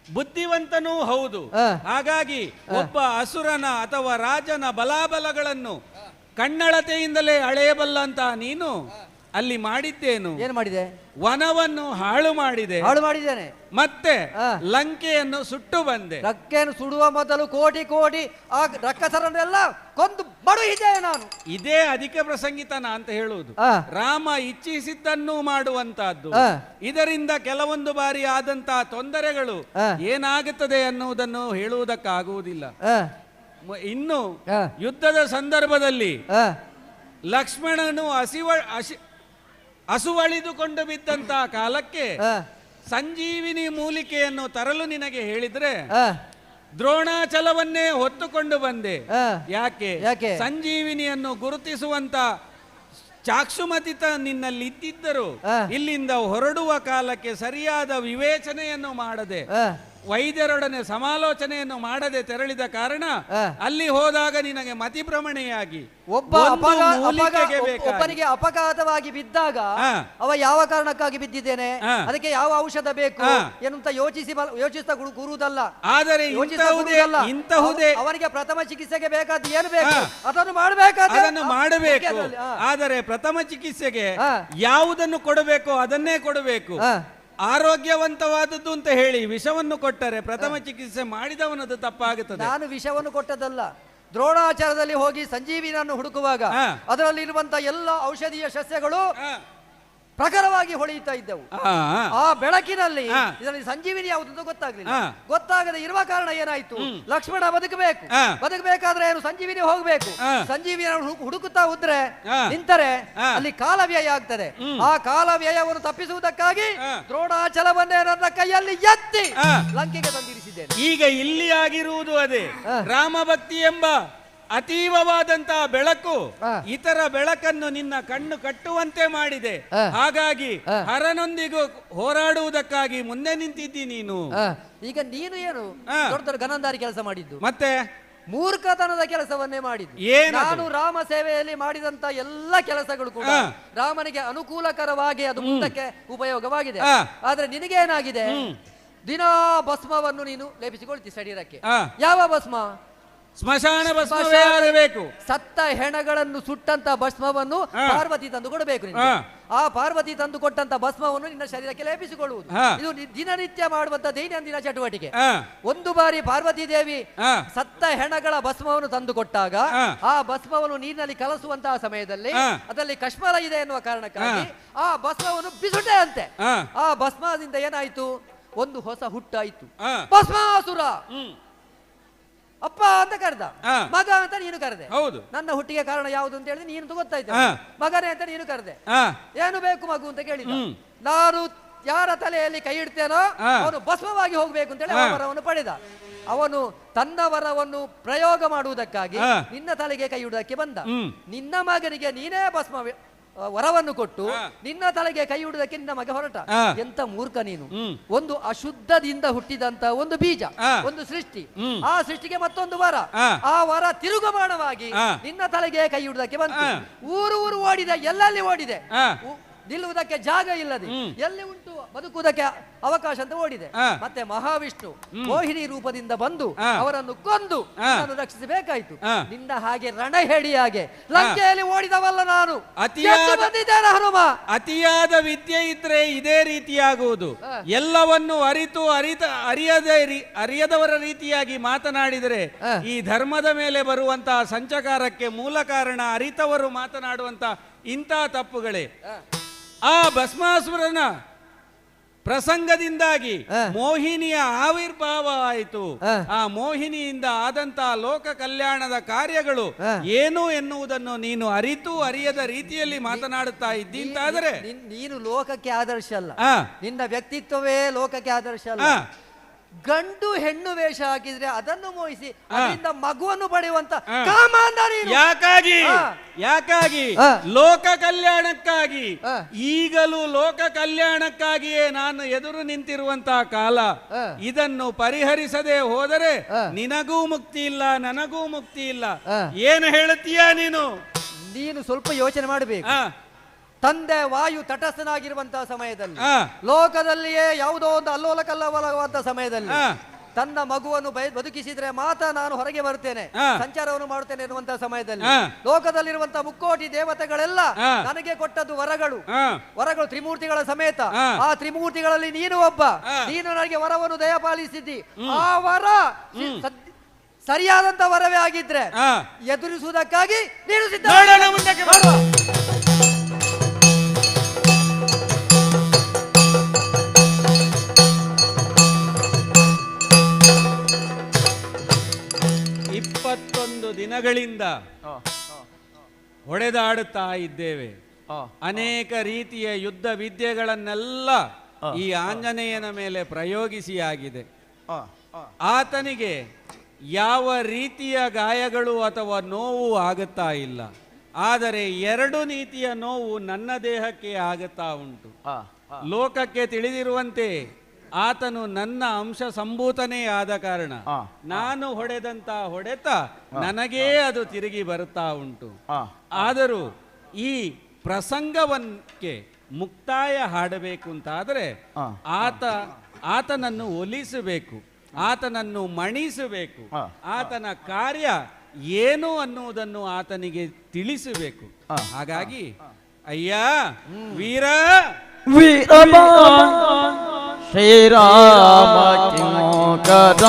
ಬುದ್ಧಿವಂತನೂ ಹೌದು. ಹಾಗಾಗಿ ಒಬ್ಬ ಅಸುರನ ಅಥವಾ ರಾಜನ ಬಲಾಬಲಗಳನ್ನು ಕಣ್ಣಳತೆಯಿಂದಲೇ ಅಳೆಯಬಲ್ಲಂತ ನೀನು ಅಲ್ಲಿ ಮಾಡಿದ್ದೇನು? ಏನು ಮಾಡಿದೆ? ವನವನ್ನು ಹಾಳು ಮಾಡಿದ್ದೇನೆ, ಮತ್ತೆ ಲಂಕೆಯನ್ನು ಸುಟ್ಟು ಬಂದೆ. ಲಂಕೆಯನ್ನು ಸುಡುವ ಮೊದಲು ಕೋಟಿ ಆ ರಕ್ಕಸರನ್ನೆಲ್ಲ ಕೊಂದು ಬಡುಹಿದೆ ನಾನು. ಇದೇ ಅಧಿಕ ಪ್ರಸಂಗಿತನ ಅಂತ ಹೇಳುವುದು. ರಾಮ ಇಚ್ಛಿಸಿದ್ದನ್ನು ಮಾಡುವಂತಹದ್ದು. ಇದರಿಂದ ಕೆಲವೊಂದು ಬಾರಿ ಆದಂತಹ ತೊಂದರೆಗಳು ಏನಾಗುತ್ತದೆ ಅನ್ನುವುದನ್ನು ಹೇಳುವುದಕ್ಕಾಗುವುದಿಲ್ಲ. ಇನ್ನು ಯುದ್ಧದ ಸಂದರ್ಭದಲ್ಲಿ ಲಕ್ಷ್ಮಣನು ಹಸುವಳಿದುಕೊಂಡು ಬಿದ್ದಂತಹ ಕಾಲಕ್ಕೆ ಸಂಜೀವಿನಿ ಮೂಲಿಕೆಯನ್ನು ತರಲು ನಿನಗೆ ಹೇಳಿದ್ರೆ ದ್ರೋಣಾಚಲವನ್ನೇ ಹೊತ್ತುಕೊಂಡು ಬಂದೆ. ಯಾಕೆ? ಸಂಜೀವಿನಿಯನ್ನು ಗುರುತಿಸುವಂತ ಚಾಕ್ಷುಮತಿತ ನಿನ್ನಲ್ಲಿ ಇದ್ದಿದ್ದರು ಇಲ್ಲಿಂದ ಹೊರಡುವ ಕಾಲಕ್ಕೆ ಸರಿಯಾದ ವಿವೇಚನೆಯನ್ನು ಮಾಡದೆ ವೈದ್ಯರೊಡನೆ ಸಮಾಲೋಚನೆಯನ್ನು ಮಾಡದೆ ತೆರಳಿದ ಕಾರಣ ಅಲ್ಲಿ ಹೋದಾಗ ನಿನಗೆ ಮತಿಭ್ರಮಣೆಯಾಗಿ ಒಬ್ಬನಿಗೆ ಅಪಘಾತವಾಗಿ ಬಿದ್ದಾಗ ಅವ ಯಾವ ಕಾರಣಕ್ಕಾಗಿ ಬಿದ್ದಿದ್ದೇನೆ, ಅದಕ್ಕೆ ಯಾವ ಔಷಧ ಬೇಕು ಎನ್ನುವಂತ ಯೋಚಿಸ್ತಾ ಕೂರುವುದಲ್ಲ. ಆದರೆ ಅವನಿಗೆ ಪ್ರಥಮ ಚಿಕಿತ್ಸೆಗೆ ಬೇಕಾದ ಏನು ಬೇಕು ಅದನ್ನು ಮಾಡಬೇಕು. ಆದರೆ ಪ್ರಥಮ ಚಿಕಿತ್ಸೆಗೆ ಯಾವುದನ್ನು ಕೊಡಬೇಕು ಅದನ್ನೇ ಕೊಡಬೇಕು. ಆರೋಗ್ಯವಂತವಾದದ್ದು ಅಂತ ಹೇಳಿ ವಿಷವನ್ನು ಕೊಟ್ಟರೆ ಪ್ರಥಮ ಚಿಕಿತ್ಸೆ ಮಾಡಿದವನದು ತಪ್ಪಾಗುತ್ತದೆ. ನಾನು ವಿಷವನ್ನು ಕೊಟ್ಟದಲ್ಲ, ದ್ರೋಣಾಚಾರದಲ್ಲಿ ಹೋಗಿ ಸಂಜೀವಿನನ್ನು ಹುಡುಕುವಾಗ ಅದರಲ್ಲಿ ಇರುವಂತ ಎಲ್ಲ ಔಷಧೀಯ ಸಸ್ಯಗಳು ಪ್ರಖರವಾಗಿ ಹೊಳೆಯುತ್ತಾ ಇದ್ದವು. ಆ ಬೆಳಕಿನಲ್ಲಿ ಇದರಲ್ಲಿ ಸಂಜೀವಿನಿ ಯಾವುದಂತ ಗೊತ್ತಾಗ್ಲಿಲ್ಲ. ಗೊತ್ತಾಗದೆ ಇರುವ ಕಾರಣ ಏನಾಯ್ತು, ಲಕ್ಷ್ಮಣ ಬದುಕಬೇಕಾದ್ರೆ ಏನು ಸಂಜೀವಿನಿ ಹೋಗ್ಬೇಕು. ಸಂಜೀವಿನಿ ಹುಡುಕುತ್ತಾ ಹೋದ್ರೆ ನಿಂತರೆ ಅಲ್ಲಿ ಕಾಲ ವ್ಯಯ ಆಗ್ತದೆ. ಆ ಕಾಲ ವ್ಯಯವನ್ನು ತಪ್ಪಿಸುವುದಕ್ಕಾಗಿ ದ್ರೋಣಾಚಲವನ್ನೇ ನನ್ನ ಕೈಯಲ್ಲಿ ಎತ್ತಿ ಲಂಕೆಗೆ ತಂದಿರಿಸಿದ್ದೇನೆ. ಈಗ ಇಲ್ಲಿ ಆಗಿರುವುದು ಅದೇ ರಾಮಭಕ್ತಿ ಎಂಬ ಅತೀವವಾದಂತಹ ಬೆಳಕು ಇತರ ಬೆಳಕನ್ನು ನಿನ್ನ ಕಣ್ಣು ಕಟ್ಟುವಂತೆ ಮಾಡಿದೆ. ಹಾಗಾಗಿ ಹರನೊಂದಿಗೂ ಹೋರಾಡುವುದಕ್ಕಾಗಿ ಮುಂದೆ ನಿಂತಿದ್ದಿ ನೀನು. ಈಗ ನೀನು ಏನು ದೊಡ್ಡ ದೊಡ್ಡ ಗನಂದಾರಿ ಕೆಲಸ ಮಾಡಿದ್ದು, ಮತ್ತೆ ಮೂರ್ಖತನದ ಕೆಲಸವನ್ನೇ ಮಾಡಿದ್ದು. ನಾನು ರಾಮ ಸೇವೆಯಲ್ಲಿ ಮಾಡಿದಂತ ಎಲ್ಲ ಕೆಲಸಗಳು ಕೂಡ ರಾಮನಿಗೆ ಅನುಕೂಲಕರವಾಗಿ ಅದು ಮುಂದಕ್ಕೆ ಉಪಯೋಗವಾಗಿದೆ. ಆದ್ರೆ ನಿನಗೇನಾಗಿದೆ, ದಿನಾ ಭಸ್ಮವನ್ನು ನೀನು ಲೇಪಿಸಿಕೊಳ್ತಿ ಶರೀರಕ್ಕೆ. ಯಾವ ಭಸ್ಮ? ಸ್ಮಶಾನ ಭಸ್ಮವೇ ಬೇಕು. ಸತ್ತ ಹೆಣಗಳನ್ನು ಸುಟ್ಟಂತ ಭಸ್ಮವನ್ನು ಪಾರ್ವತಿ ತಂದು ಕೊಡಬೇಕು. ಆ ಪಾರ್ವತಿ ತಂದು ಕೊಟ್ಟಂತ ಭಸ್ಮವನ್ನು ನಿನ್ನ ಶರೀರಕ್ಕೆ ಲೇಪಿಸಿಕೊಳ್ಳುವುದು ಇದು ದಿನನಿತ್ಯ ಮಾಡುವಂತ ದೈನಂದಿನ ಚಟುವಟಿಕೆ. ಒಂದು ಬಾರಿ ಪಾರ್ವತಿ ದೇವಿ ಸತ್ತ ಹೆಣಗಳ ಭಸ್ಮವನ್ನು ತಂದು ಕೊಟ್ಟಾಗ ಆ ಭಸ್ಮವನ್ನು ನೀರಿನಲ್ಲಿ ಕಲಸುವಂತಹ ಸಮಯದಲ್ಲಿ ಅದರಲ್ಲಿ ಕಶ್ಮಲ ಇದೆ ಎನ್ನುವ ಕಾರಣಕ್ಕಾಗಿ ಆ ಭಸ್ಮವನ್ನು ಬಿಸುಟೆ ಅಂತೆ. ಆ ಭಸ್ಮದಿಂದ ಏನಾಯ್ತು, ಒಂದು ಹೊಸ ಹುಟ್ಟಾಯ್ತು. ಭಸ್ಮಾಸುರ ಅಪ್ಪ ಅಂತ ಕರೆದ, ಮಗ ಅಂತ ನೀನು ಕರೆದೆ. ಹೌದು, ನನ್ನ ಹುಟ್ಟಿಗೆ ಕಾರಣ ಯಾವುದು ಅಂತ ಹೇಳಿದ್ರೆ ನೀನು ಗೊತ್ತಾಯ್ತು. ಮಗನೇ ಅಂತ ನೀನು ಕರೆದೆ. ಏನು ಬೇಕು ಮಗು ಅಂತ ಕೇಳಿದ. ನಾನು ಯಾರ ತಲೆಯಲ್ಲಿ ಕೈ ಇಡ್ತೇನೋ ಅವನು ಭಸ್ಮವಾಗಿ ಹೋಗ್ಬೇಕು ಅಂತ ಹೇಳಿ ವರವನ್ನು ಪಡೆದ. ಅವನು ತನ್ನ ವರವನ್ನು ಪ್ರಯೋಗ ಮಾಡುವುದಕ್ಕಾಗಿ ನಿನ್ನ ತಲೆಗೆ ಕೈ ಇಡುವುದಕ್ಕೆ ಬಂದ. ನಿನ್ನ ಮಗನಿಗೆ ನೀನೇ ಭಸ್ಮ ವರವನ್ನು ಕೊಟ್ಟು ನಿನ್ನ ತಲೆಗೆ ಕೈ ಇಡುವುದಕ್ಕೆ ನಿನ್ನ ಮಗ ಹೊರಟ. ಎಂತ ಮೂರ್ಖ ನೀನು. ಒಂದು ಅಶುದ್ಧದಿಂದ ಹುಟ್ಟಿದಂತ ಒಂದು ಬೀಜ, ಒಂದು ಸೃಷ್ಟಿ, ಆ ಸೃಷ್ಟಿಗೆ ಮತ್ತೊಂದು ವರ. ಆ ವರ ತಿರುಗುಮಾಣವಾಗಿ ನಿನ್ನ ತಲೆಗೆ ಕೈ ಇಡುವುದಕ್ಕೆ ಬಂತು. ಊರು ಊರು ಓಡಿದೆ, ಎಲ್ಲೆಲ್ಲಿ ಓಡಿದೆ, ನಿಲ್ಲುವುದಕ್ಕೆ ಜಾಗ ಇಲ್ಲದೆ ಎಲ್ಲಿ ಉಂಟು ಬದುಕುವುದಕ್ಕೆ ಅವಕಾಶ ಅಂತ ಓಡಿದೆ. ಮತ್ತೆ ಮಹಾವಿಷ್ಣು ಮೋಹಿನಿ ರೂಪದಿಂದ ಬಂದು ಅವರನ್ನು ಕೊಂದು ನಾನು ರಕ್ಷಿಸಬೇಕಾಯ್ತು. ನಿನ್ನ ಹಾಗೆ ರಣಹೇಡಿಯಾಗೆ ಲಂಕೆಯಲ್ಲಿ ಓಡಿದವಲ್ಲ ನಾನು. ಬಂದಿದ್ದೇನೆ ಹನುಮ. ಅತಿಯಾದ ವಿದ್ಯೆ ಇದ್ರೆ ಇದೇ ರೀತಿಯಾಗುವುದು. ಎಲ್ಲವನ್ನು ಅರಿಯದವರ ರೀತಿಯಾಗಿ ಮಾತನಾಡಿದರೆ ಈ ಧರ್ಮದ ಮೇಲೆ ಬರುವಂತಹ ಸಂಚಕಾರಕ್ಕೆ ಮೂಲ ಕಾರಣ ಅರಿತವರು ಮಾತನಾಡುವಂತ ಇಂಥ ತಪ್ಪುಗಳೇ. ಆ ಭಸ್ಮಾಸುರನ ಪ್ರಸಂಗದಿಂದಾಗಿ ಮೋಹಿನಿಯ ಆವಿರ್ಭಾವ ಆಯಿತು. ಆ ಮೋಹಿನಿಯಿಂದ ಆದಂತಹ ಲೋಕ ಕಲ್ಯಾಣದ ಕಾರ್ಯಗಳು ಏನು ಎನ್ನುವುದನ್ನು ನೀನು ಅರಿಯದ ರೀತಿಯಲ್ಲಿ ಮಾತನಾಡುತ್ತಾ ಇದ್ದಿಂತಾದರೆ ನೀನು ಲೋಕಕ್ಕೆ ಆದರ್ಶ ಅಲ್ಲ. ನಿನ್ನ ವ್ಯಕ್ತಿತ್ವವೇ ಲೋಕಕ್ಕೆ ಆದರ್ಶ ಅಲ್ಲ. ಗಂಡು ಹೆಣ್ಣು ವೇಷ ಹಾಕಿದ್ರೆ ಅದನ್ನು ಮೋಹಿಸಿ ಅದರಿಂದ ಮಗುವನ್ನು ಪಡೆಯುವಂತ ಯಾಕಾಗಿ ಲೋಕ ಕಲ್ಯಾಣಕ್ಕಾಗಿ, ಈಗಲೂ ಲೋಕ ಕಲ್ಯಾಣಕ್ಕಾಗಿಯೇ ನಾನು ಎದುರು ನಿಂತಿರುವಂತಹ ಕಾಲ. ಇದನ್ನು ಪರಿಹರಿಸದೆ ಹೋದರೆ ನಿನಗೂ ಮುಕ್ತಿ ಇಲ್ಲ, ನನಗೂ ಮುಕ್ತಿ ಇಲ್ಲ. ಏನು ಹೇಳುತ್ತೀಯಾ ನೀನು? ನೀನು ಸ್ವಲ್ಪ ಯೋಚನೆ ಮಾಡಬೇಕು. ತಂದೆ ವಾಯು ತಟಸ್ಥನಾಗಿರುವಂತಹ ಸಮಯದಲ್ಲಿ, ಲೋಕದಲ್ಲಿಯೇ ಯಾವುದೋ ಒಂದು ಅಲ್ಲೋಲ ಕಲ್ಲೋಲವಾದ ಸಮಯದಲ್ಲಿ ತನ್ನ ಮಗುವನ್ನು ಬದುಕಿಸಿದ್ರೆ ಮಾತ್ರ ನಾನು ಹೊರಗೆ ಬರುತ್ತೇನೆ, ಸಂಚಾರವನ್ನು ಮಾಡುತ್ತೇನೆ ಎನ್ನುವಂತಹ ಸಮಯದಲ್ಲಿ ಲೋಕದಲ್ಲಿರುವಂತಹ ಮುಕ್ಕೋಟಿ ದೇವತೆಗಳೆಲ್ಲ ನನಗೆ ಕೊಟ್ಟದ್ದು ವರಗಳು ತ್ರಿಮೂರ್ತಿಗಳ ಸಮೇತ. ಆ ತ್ರಿಮೂರ್ತಿಗಳಲ್ಲಿ ನೀನು ಒಬ್ಬ. ನೀನು ನನಗೆ ವರವನ್ನು ದಯಪಾಲಿಸಿದ್ದಿ. ಆ ವರ ಸರಿಯಾದಂತ ವರವೇ ಆಗಿದ್ರೆ ಎದುರಿಸುವುದಕ್ಕಾಗಿ ನೀನು ಸಿದ್ಧ. ದಿನಗಳಿಂದ ಹೊಡೆದಾಡುತ್ತಾ ಇದ್ದೇವೆ. ಅನೇಕ ರೀತಿಯ ಯುದ್ಧ ವಿದ್ಯೆಗಳನ್ನೆಲ್ಲ ಈ ಆಂಜನೇಯನ ಮೇಲೆ ಪ್ರಯೋಗಿಸಿಯಾಗಿದೆ. ಆತನಿಗೆ ಯಾವ ರೀತಿಯ ಗಾಯಗಳು ಅಥವಾ ನೋವು ಆಗುತ್ತಾ ಇಲ್ಲ. ಆದರೆ ಎರಡು ರೀತಿಯ ನೋವು ನನ್ನ ದೇಹಕ್ಕೆ ಆಗುತ್ತಾ ಉಂಟು. ಲೋಕಕ್ಕೆ ತಿಳಿದಿರುವಂತೆ ಆತನು ನನ್ನ ಅಂಶ ಸಂಭೂತನೇ ಆದ ಕಾರಣ ನಾನು ಹೊಡೆದಂತ ಹೊಡೆತ ನನಗೇ ಅದು ತಿರುಗಿ ಬರುತ್ತಾ ಉಂಟು. ಆದರೂ ಈ ಪ್ರಸಂಗವನ್ಗೆ ಮುಕ್ತಾಯ ಹಾಡಬೇಕು ಅಂತಾದರೆ ಆತನನ್ನು ಒಲಿಸಬೇಕು, ಆತನನ್ನು ಮಣಿಸಬೇಕು, ಆತನ ಕಾರ್ಯ ಏನು ಅನ್ನುವುದನ್ನು ಆತನಿಗೆ ತಿಳಿಸಬೇಕು. ಹಾಗಾಗಿ ಅಯ್ಯ ವೀರ ಶ್ರೀರಾಮ ಕಿಂಕರ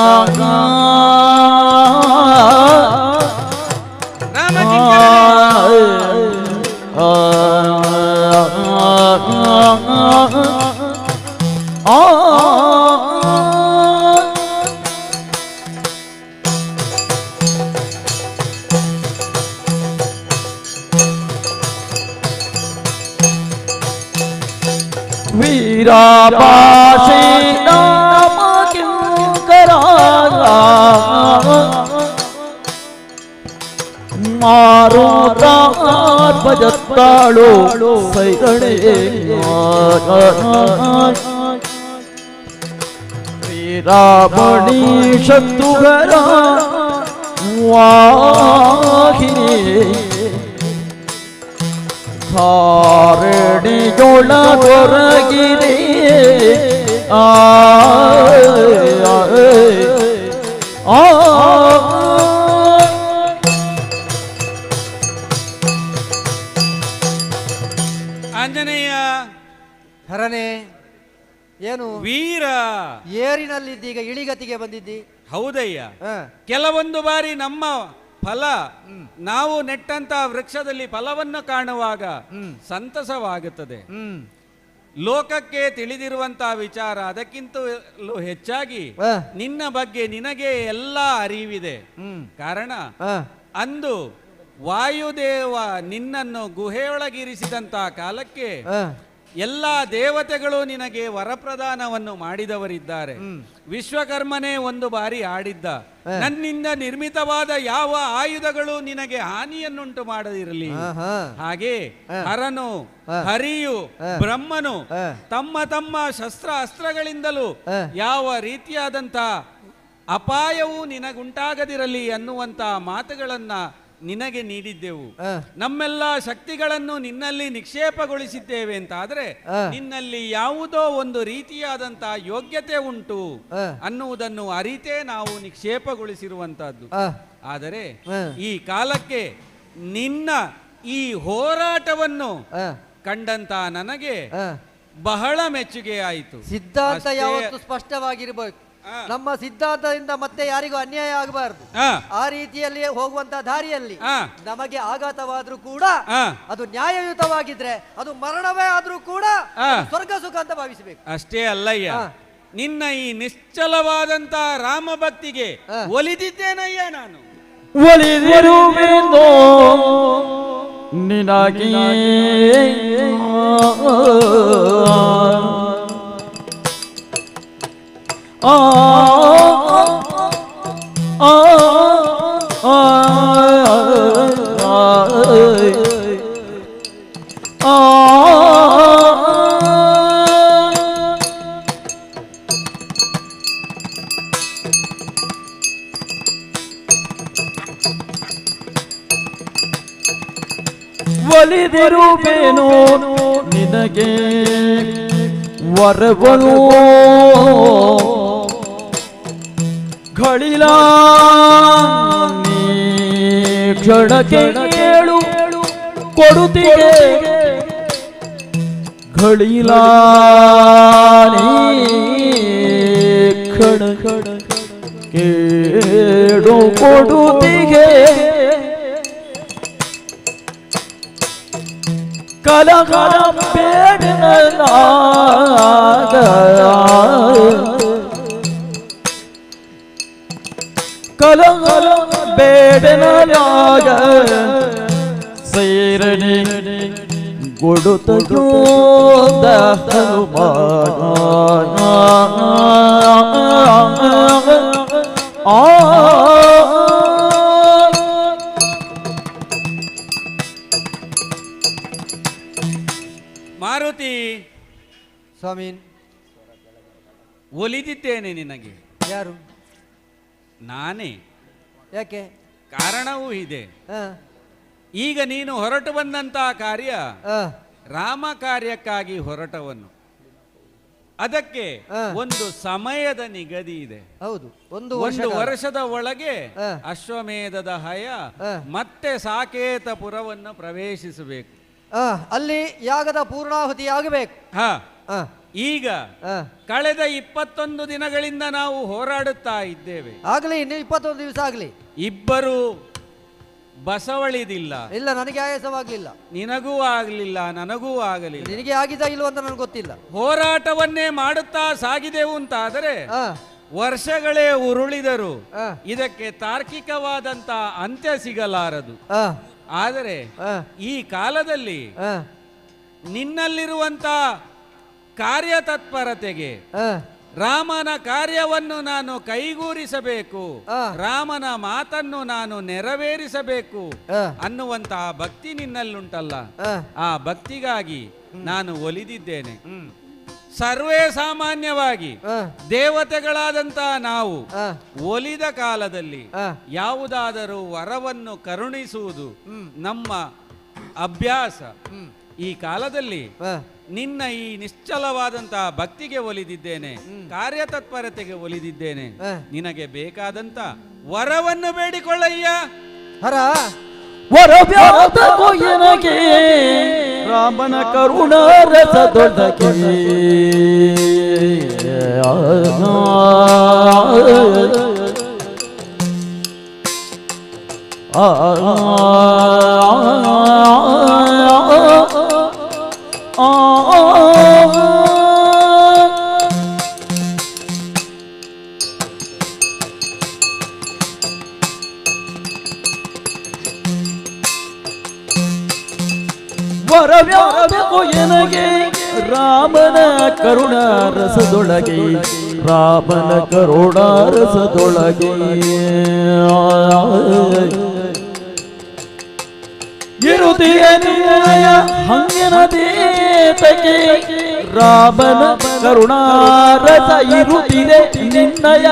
वीरापाशी नाम क्यों कराया मारुता भजताळो सैगणे वीरामणी शत्रुघ्ना वाहिनी ಧಾರಣಿಯೊಳಗೊರಗಿದೆ ಆಂಜನೇಯ ಹರನೇ ಏನು ವೀರ ಏರಿನಲ್ಲಿದ್ದೀಗ ಇಳಿಗತಿಗೆ ಬಂದಿದ್ದಿ? ಹೌದಯ್ಯ. ಕೆಲವೊಂದು ಬಾರಿ ನಮ್ಮ ಫಲ ನಾವು ನೆಟ್ಟಂತ ವೃಕ್ಷದಲ್ಲಿ ಫಲವನ್ನು ಕಾಣುವಾಗ ಸಂತಸವಾಗುತ್ತದೆ. ಲೋಕಕ್ಕೆ ತಿಳಿದಿರುವಂತಹ ವಿಚಾರ ಅದಕ್ಕಿಂತಲೂ ಹೆಚ್ಚಾಗಿ ನಿನ್ನ ಬಗ್ಗೆ ನಿನಗೆ ಎಲ್ಲ ಅರಿವಿದೆ. ಕಾರಣ ಅಂದು ವಾಯುದೇವ ನಿನ್ನನ್ನು ಗುಹೆಯೊಳಗಿರಿಸಿದಂತ ಕಾಲಕ್ಕೆ ಎಲ್ಲ ದೇವತೆಗಳು ನಿನಗೆ ವರಪ್ರದಾನವನ್ನು ಮಾಡಿದವರಿದ್ದಾರೆ. ವಿಶ್ವಕರ್ಮನೇ ಒಂದು ಬಾರಿ ಆಡಿದ್ದ, ನನ್ನಿಂದ ನಿರ್ಮಿತವಾದ ಯಾವ ಆಯುಧಗಳು ನಿನಗೆ ಹಾನಿಯನ್ನುಂಟು ಮಾಡದಿರಲಿ. ಹಾಗೆ ಹರನು ಹರಿಯು ಬ್ರಹ್ಮನು ತಮ್ಮ ತಮ್ಮ ಶಸ್ತ್ರ ಅಸ್ತ್ರಗಳಿಂದಲೂ ಯಾವ ರೀತಿಯಾದಂಥ ಅಪಾಯವೂ ನಿನಗುಂಟಾಗದಿರಲಿ ಅನ್ನುವಂಥ ಮಾತುಗಳನ್ನ ನಿನಗೆ ನೀಡಿದ್ದೆವು. ನಮ್ಮೆಲ್ಲ ಶಕ್ತಿಗಳನ್ನು ನಿನ್ನಲ್ಲಿ ನಿಕ್ಷೇಪಗೊಳಿಸಿದ್ದೇವೆ ಅಂತ ಆದ್ರೆ ನಿನ್ನಲ್ಲಿ ಯಾವುದೋ ಒಂದು ರೀತಿಯಾದಂತ ಯೋಗ್ಯತೆ ಉಂಟು ಅನ್ನುವುದನ್ನು ಅರಿತೇ ನಾವು ನಿಕ್ಷೇಪಗೊಳಿಸಿರುವಂತಹದ್ದು. ಆದರೆ ಈ ಕಾಲಕ್ಕೆ ನಿನ್ನ ಈ ಹೋರಾಟವನ್ನು ಕಂಡಂತ ನನಗೆ ಬಹಳ ಮೆಚ್ಚುಗೆ ಆಯಿತು. ಸಿದ್ಧಾಂತ ಯಾವತ್ತು ಸ್ಪಷ್ಟವಾಗಿರಬೇಕು. ನಮ್ಮ ಸಿದ್ಧಾಂತದಿಂದ ಮತ್ತೆ ಯಾರಿಗೂ ಅನ್ಯಾಯ ಆಗಬಾರದು. ಆ ರೀತಿಯಲ್ಲಿ ಹೋಗುವಂತ ದಾರಿಯಲ್ಲಿ ನಮಗೆ ಆಘಾತವಾದ್ರೂ ಕೂಡ ಅದು ನ್ಯಾಯಯುತವಾಗಿದ್ರೆ ಅದು ಮರಣವೇ ಆದ್ರೂ ಕೂಡ ಸ್ವರ್ಗ ಸುಖ ಅಂತ ಭಾವಿಸಬೇಕು. ಅಷ್ಟೇ ಅಲ್ಲಯ್ಯ, ನಿನ್ನ ಈ ನಿಶ್ಚಲವಾದಂತ ರಾಮ ಭಕ್ತಿಗೆ ಒಲಿದಿದ್ದೇನಯ್ಯ ನಾನು. ಒಲಿದಿರುವೆನೋ ನಿನಗೆ ಒಲಿದಿರುವೆನೋ ನಿನಗೆ ವರವನು ಘಳಿಲ ಕ್ಷಣಕ್ಕೆ ಕೇಳು ಕೊಡುತ್ತಿಗೆ ಘಳಿಲ ಕ್ಷಣ ಕೇಳು ಕೊಡುತ್ತಿಗೆ ಕಲಕಲ ಬೇಡನಾಗ ಕಲಕಲ ಬೇಡನಾಗ ಸೇರಣಿ ಕೊಡುತ್ತೋದ ಮಾರುತಿ ಸ್ವಾಮಿ, ಒಲಿದಿದ್ದೇನೆ ನಿನಗೆ. ಯಾರು? ನಾನೇ. ಯಾಕೆ? ಕಾರಣವೂ ಇದೆ. ಈಗ ನೀನು ಹೊರಟು ಬಂದಂತಹ ಕಾರ್ಯ ರಾಮ ಕಾರ್ಯಕ್ಕಾಗಿ ಹೊರಟವನ್ನು. ಅದಕ್ಕೆ ಒಂದು ಸಮಯದ ನಿಗದಿ ಇದೆ. ಹೌದು, ಒಂದು ವರ್ಷದ ಒಳಗೆ ಅಶ್ವಮೇಧದ ಹಯ ಮತ್ತೆ ಸಾಕೇತಪುರವನ್ನು ಪ್ರವೇಶಿಸಬೇಕು. ಅಲ್ಲಿ ಯಾಗದ ಪೂರ್ಣಾಹುತಿ ಆಗಬೇಕು. ಈಗ ಕಳೆದ 21 ದಿನಗಳಿಂದ ನಾವು ಹೋರಾಡುತ್ತಾ ಇದ್ದೇವೆ. ಆಗಲಿ, ಇನ್ನು 21 ದಿವಸ ಆಗಲಿ. ಇಬ್ಬರು ಬಸವಳಿದಿಲ್ಲ. ಇಲ್ಲ, ನನಗೆ ಆಯಾಸವಾಗ್ಲಿಲ್ಲ. ನಿನಗೂ ಆಗಲಿಲ್ಲ, ನನಗೂ ಆಗಲಿಲ್ಲ. ನಿನಗೆ ಆಗಿದ ಇಲ್ವ ಅಂತ ನನಗೆ ಗೊತ್ತಿಲ್ಲ. ಹೋರಾಟವನ್ನೇ ಮಾಡುತ್ತಾ ಸಾಗಿದೆವು ಅಂತಾದರೆ ವರ್ಷಗಳೇ ಉರುಳಿದರು ಇದಕ್ಕೆ ತಾರ್ಕಿಕವಾದಂತ ಅಂತ್ಯ ಸಿಗಲಾರದು. ಆದರೆ ಈ ಕಾಲದಲ್ಲಿ ನಿನ್ನಲ್ಲಿರುವಂತ ಕಾರ್ಯತತ್ಪರತೆಗೆ ರಾಮನ ಕಾರ್ಯವನ್ನು ನಾನು ಕೈಗೂಡಿಸಬೇಕು, ರಾಮನ ಮಾತನ್ನು ನಾನು ನೆರವೇರಿಸಬೇಕು ಅನ್ನುವಂತಹ ಭಕ್ತಿ ನಿನ್ನಲ್ಲುಂಟಲ್ಲ, ಆ ಭಕ್ತಿಗಾಗಿ ನಾನು ಒಲಿದಿದ್ದೇನೆ. ಸರ್ವೇ ಸಾಮಾನ್ಯವಾಗಿ ದೇವತೆಗಳಾದಂತಹ ನಾವು ಒಲಿದ ಕಾಲದಲ್ಲಿ ಯಾವುದಾದರೂ ವರವನ್ನು ಕರುಣಿಸುವುದು ನಮ್ಮ ಅಭ್ಯಾಸ. ಈ ಕಾಲದಲ್ಲಿ ನಿನ್ನ ಈ ನಿಶ್ಚಲವಾದಂತಹ ಭಕ್ತಿಗೆ ಒಲಿದಿದ್ದೇನೆ, ಕಾರ್ಯತತ್ಪರತೆಗೆ ಒಲಿದಿದ್ದೇನೆ. ನಿನಗೆ ಬೇಕಾದಂತ ವರವನ್ನು ಬೇಡಿಕೊಳ್ಳಯ್ಯ. ವರವ್ಯಾತಗೆ ರಾಮನ ಕರುಣಾ ರಸದೊಳಗೆ ವರವ್ಯಾತಕೋ ಎನಗೆ ರಾಮನ ಕರುಣಾ ರಸದೊಳಗೆ, ರಾಮನ ಕರುಣಾ ರಸದೊಳಗೆ ಇರುದಿಯ ನಿನ್ನಯ ಹಂಗಿನದೇತಕ್ಕೆ, ರಾಮನ ಕರುಣಾ ರಸ ಇರುತ್ತಿದೆ ನಿನ್ನಯ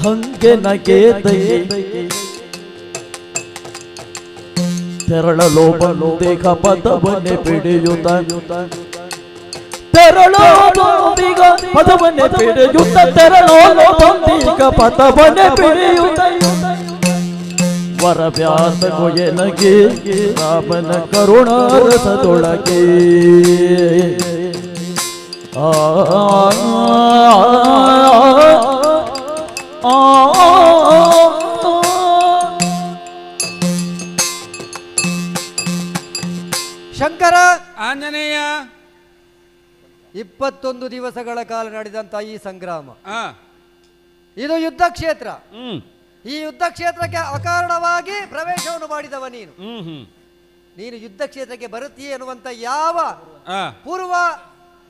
ಹಂಗೆನ ಕೇತಕ್ಕೆ. ತೆರಳಲೋ ಬಂದಿಗ ಪದವನ್ನೇ ಪಿಡಿಯುತ್ತ, ತೆರಳೋ ಬಂದಿಗ ಪದವನ್ನೇ ಪಿಡಿಯುತ್ತ, ತೆರಳೋ ಬಂದಿಗ ಪದವನ್ನೇ ಪಿಡಿಯುತ್ತ. ವರವ್ಯಾತಕೋ ಎನಗೆ ರಾಮನ ಕರುಣಾ ರಸದೊಳಗೆ ಶಂಕರ ಆಂಜನೇಯ. 21 ದಿವಸಗಳ ಕಾಲ ನಡೆದಂತ ಈ ಸಂಗ್ರಾಮ, ಇದು ಯುದ್ಧ ಕ್ಷೇತ್ರ. ಈ ಯುದ್ಧ ಕ್ಷೇತ್ರಕ್ಕೆ ಅಕಾರಣವಾಗಿ ಪ್ರವೇಶವನ್ನು ಮಾಡಿದವ ನೀನು. ನೀನು ಯುದ್ಧ ಕ್ಷೇತ್ರಕ್ಕೆ ಬರುತ್ತೀಯ ಎನ್ನುವಂತ ಯಾವ ಪೂರ್ವ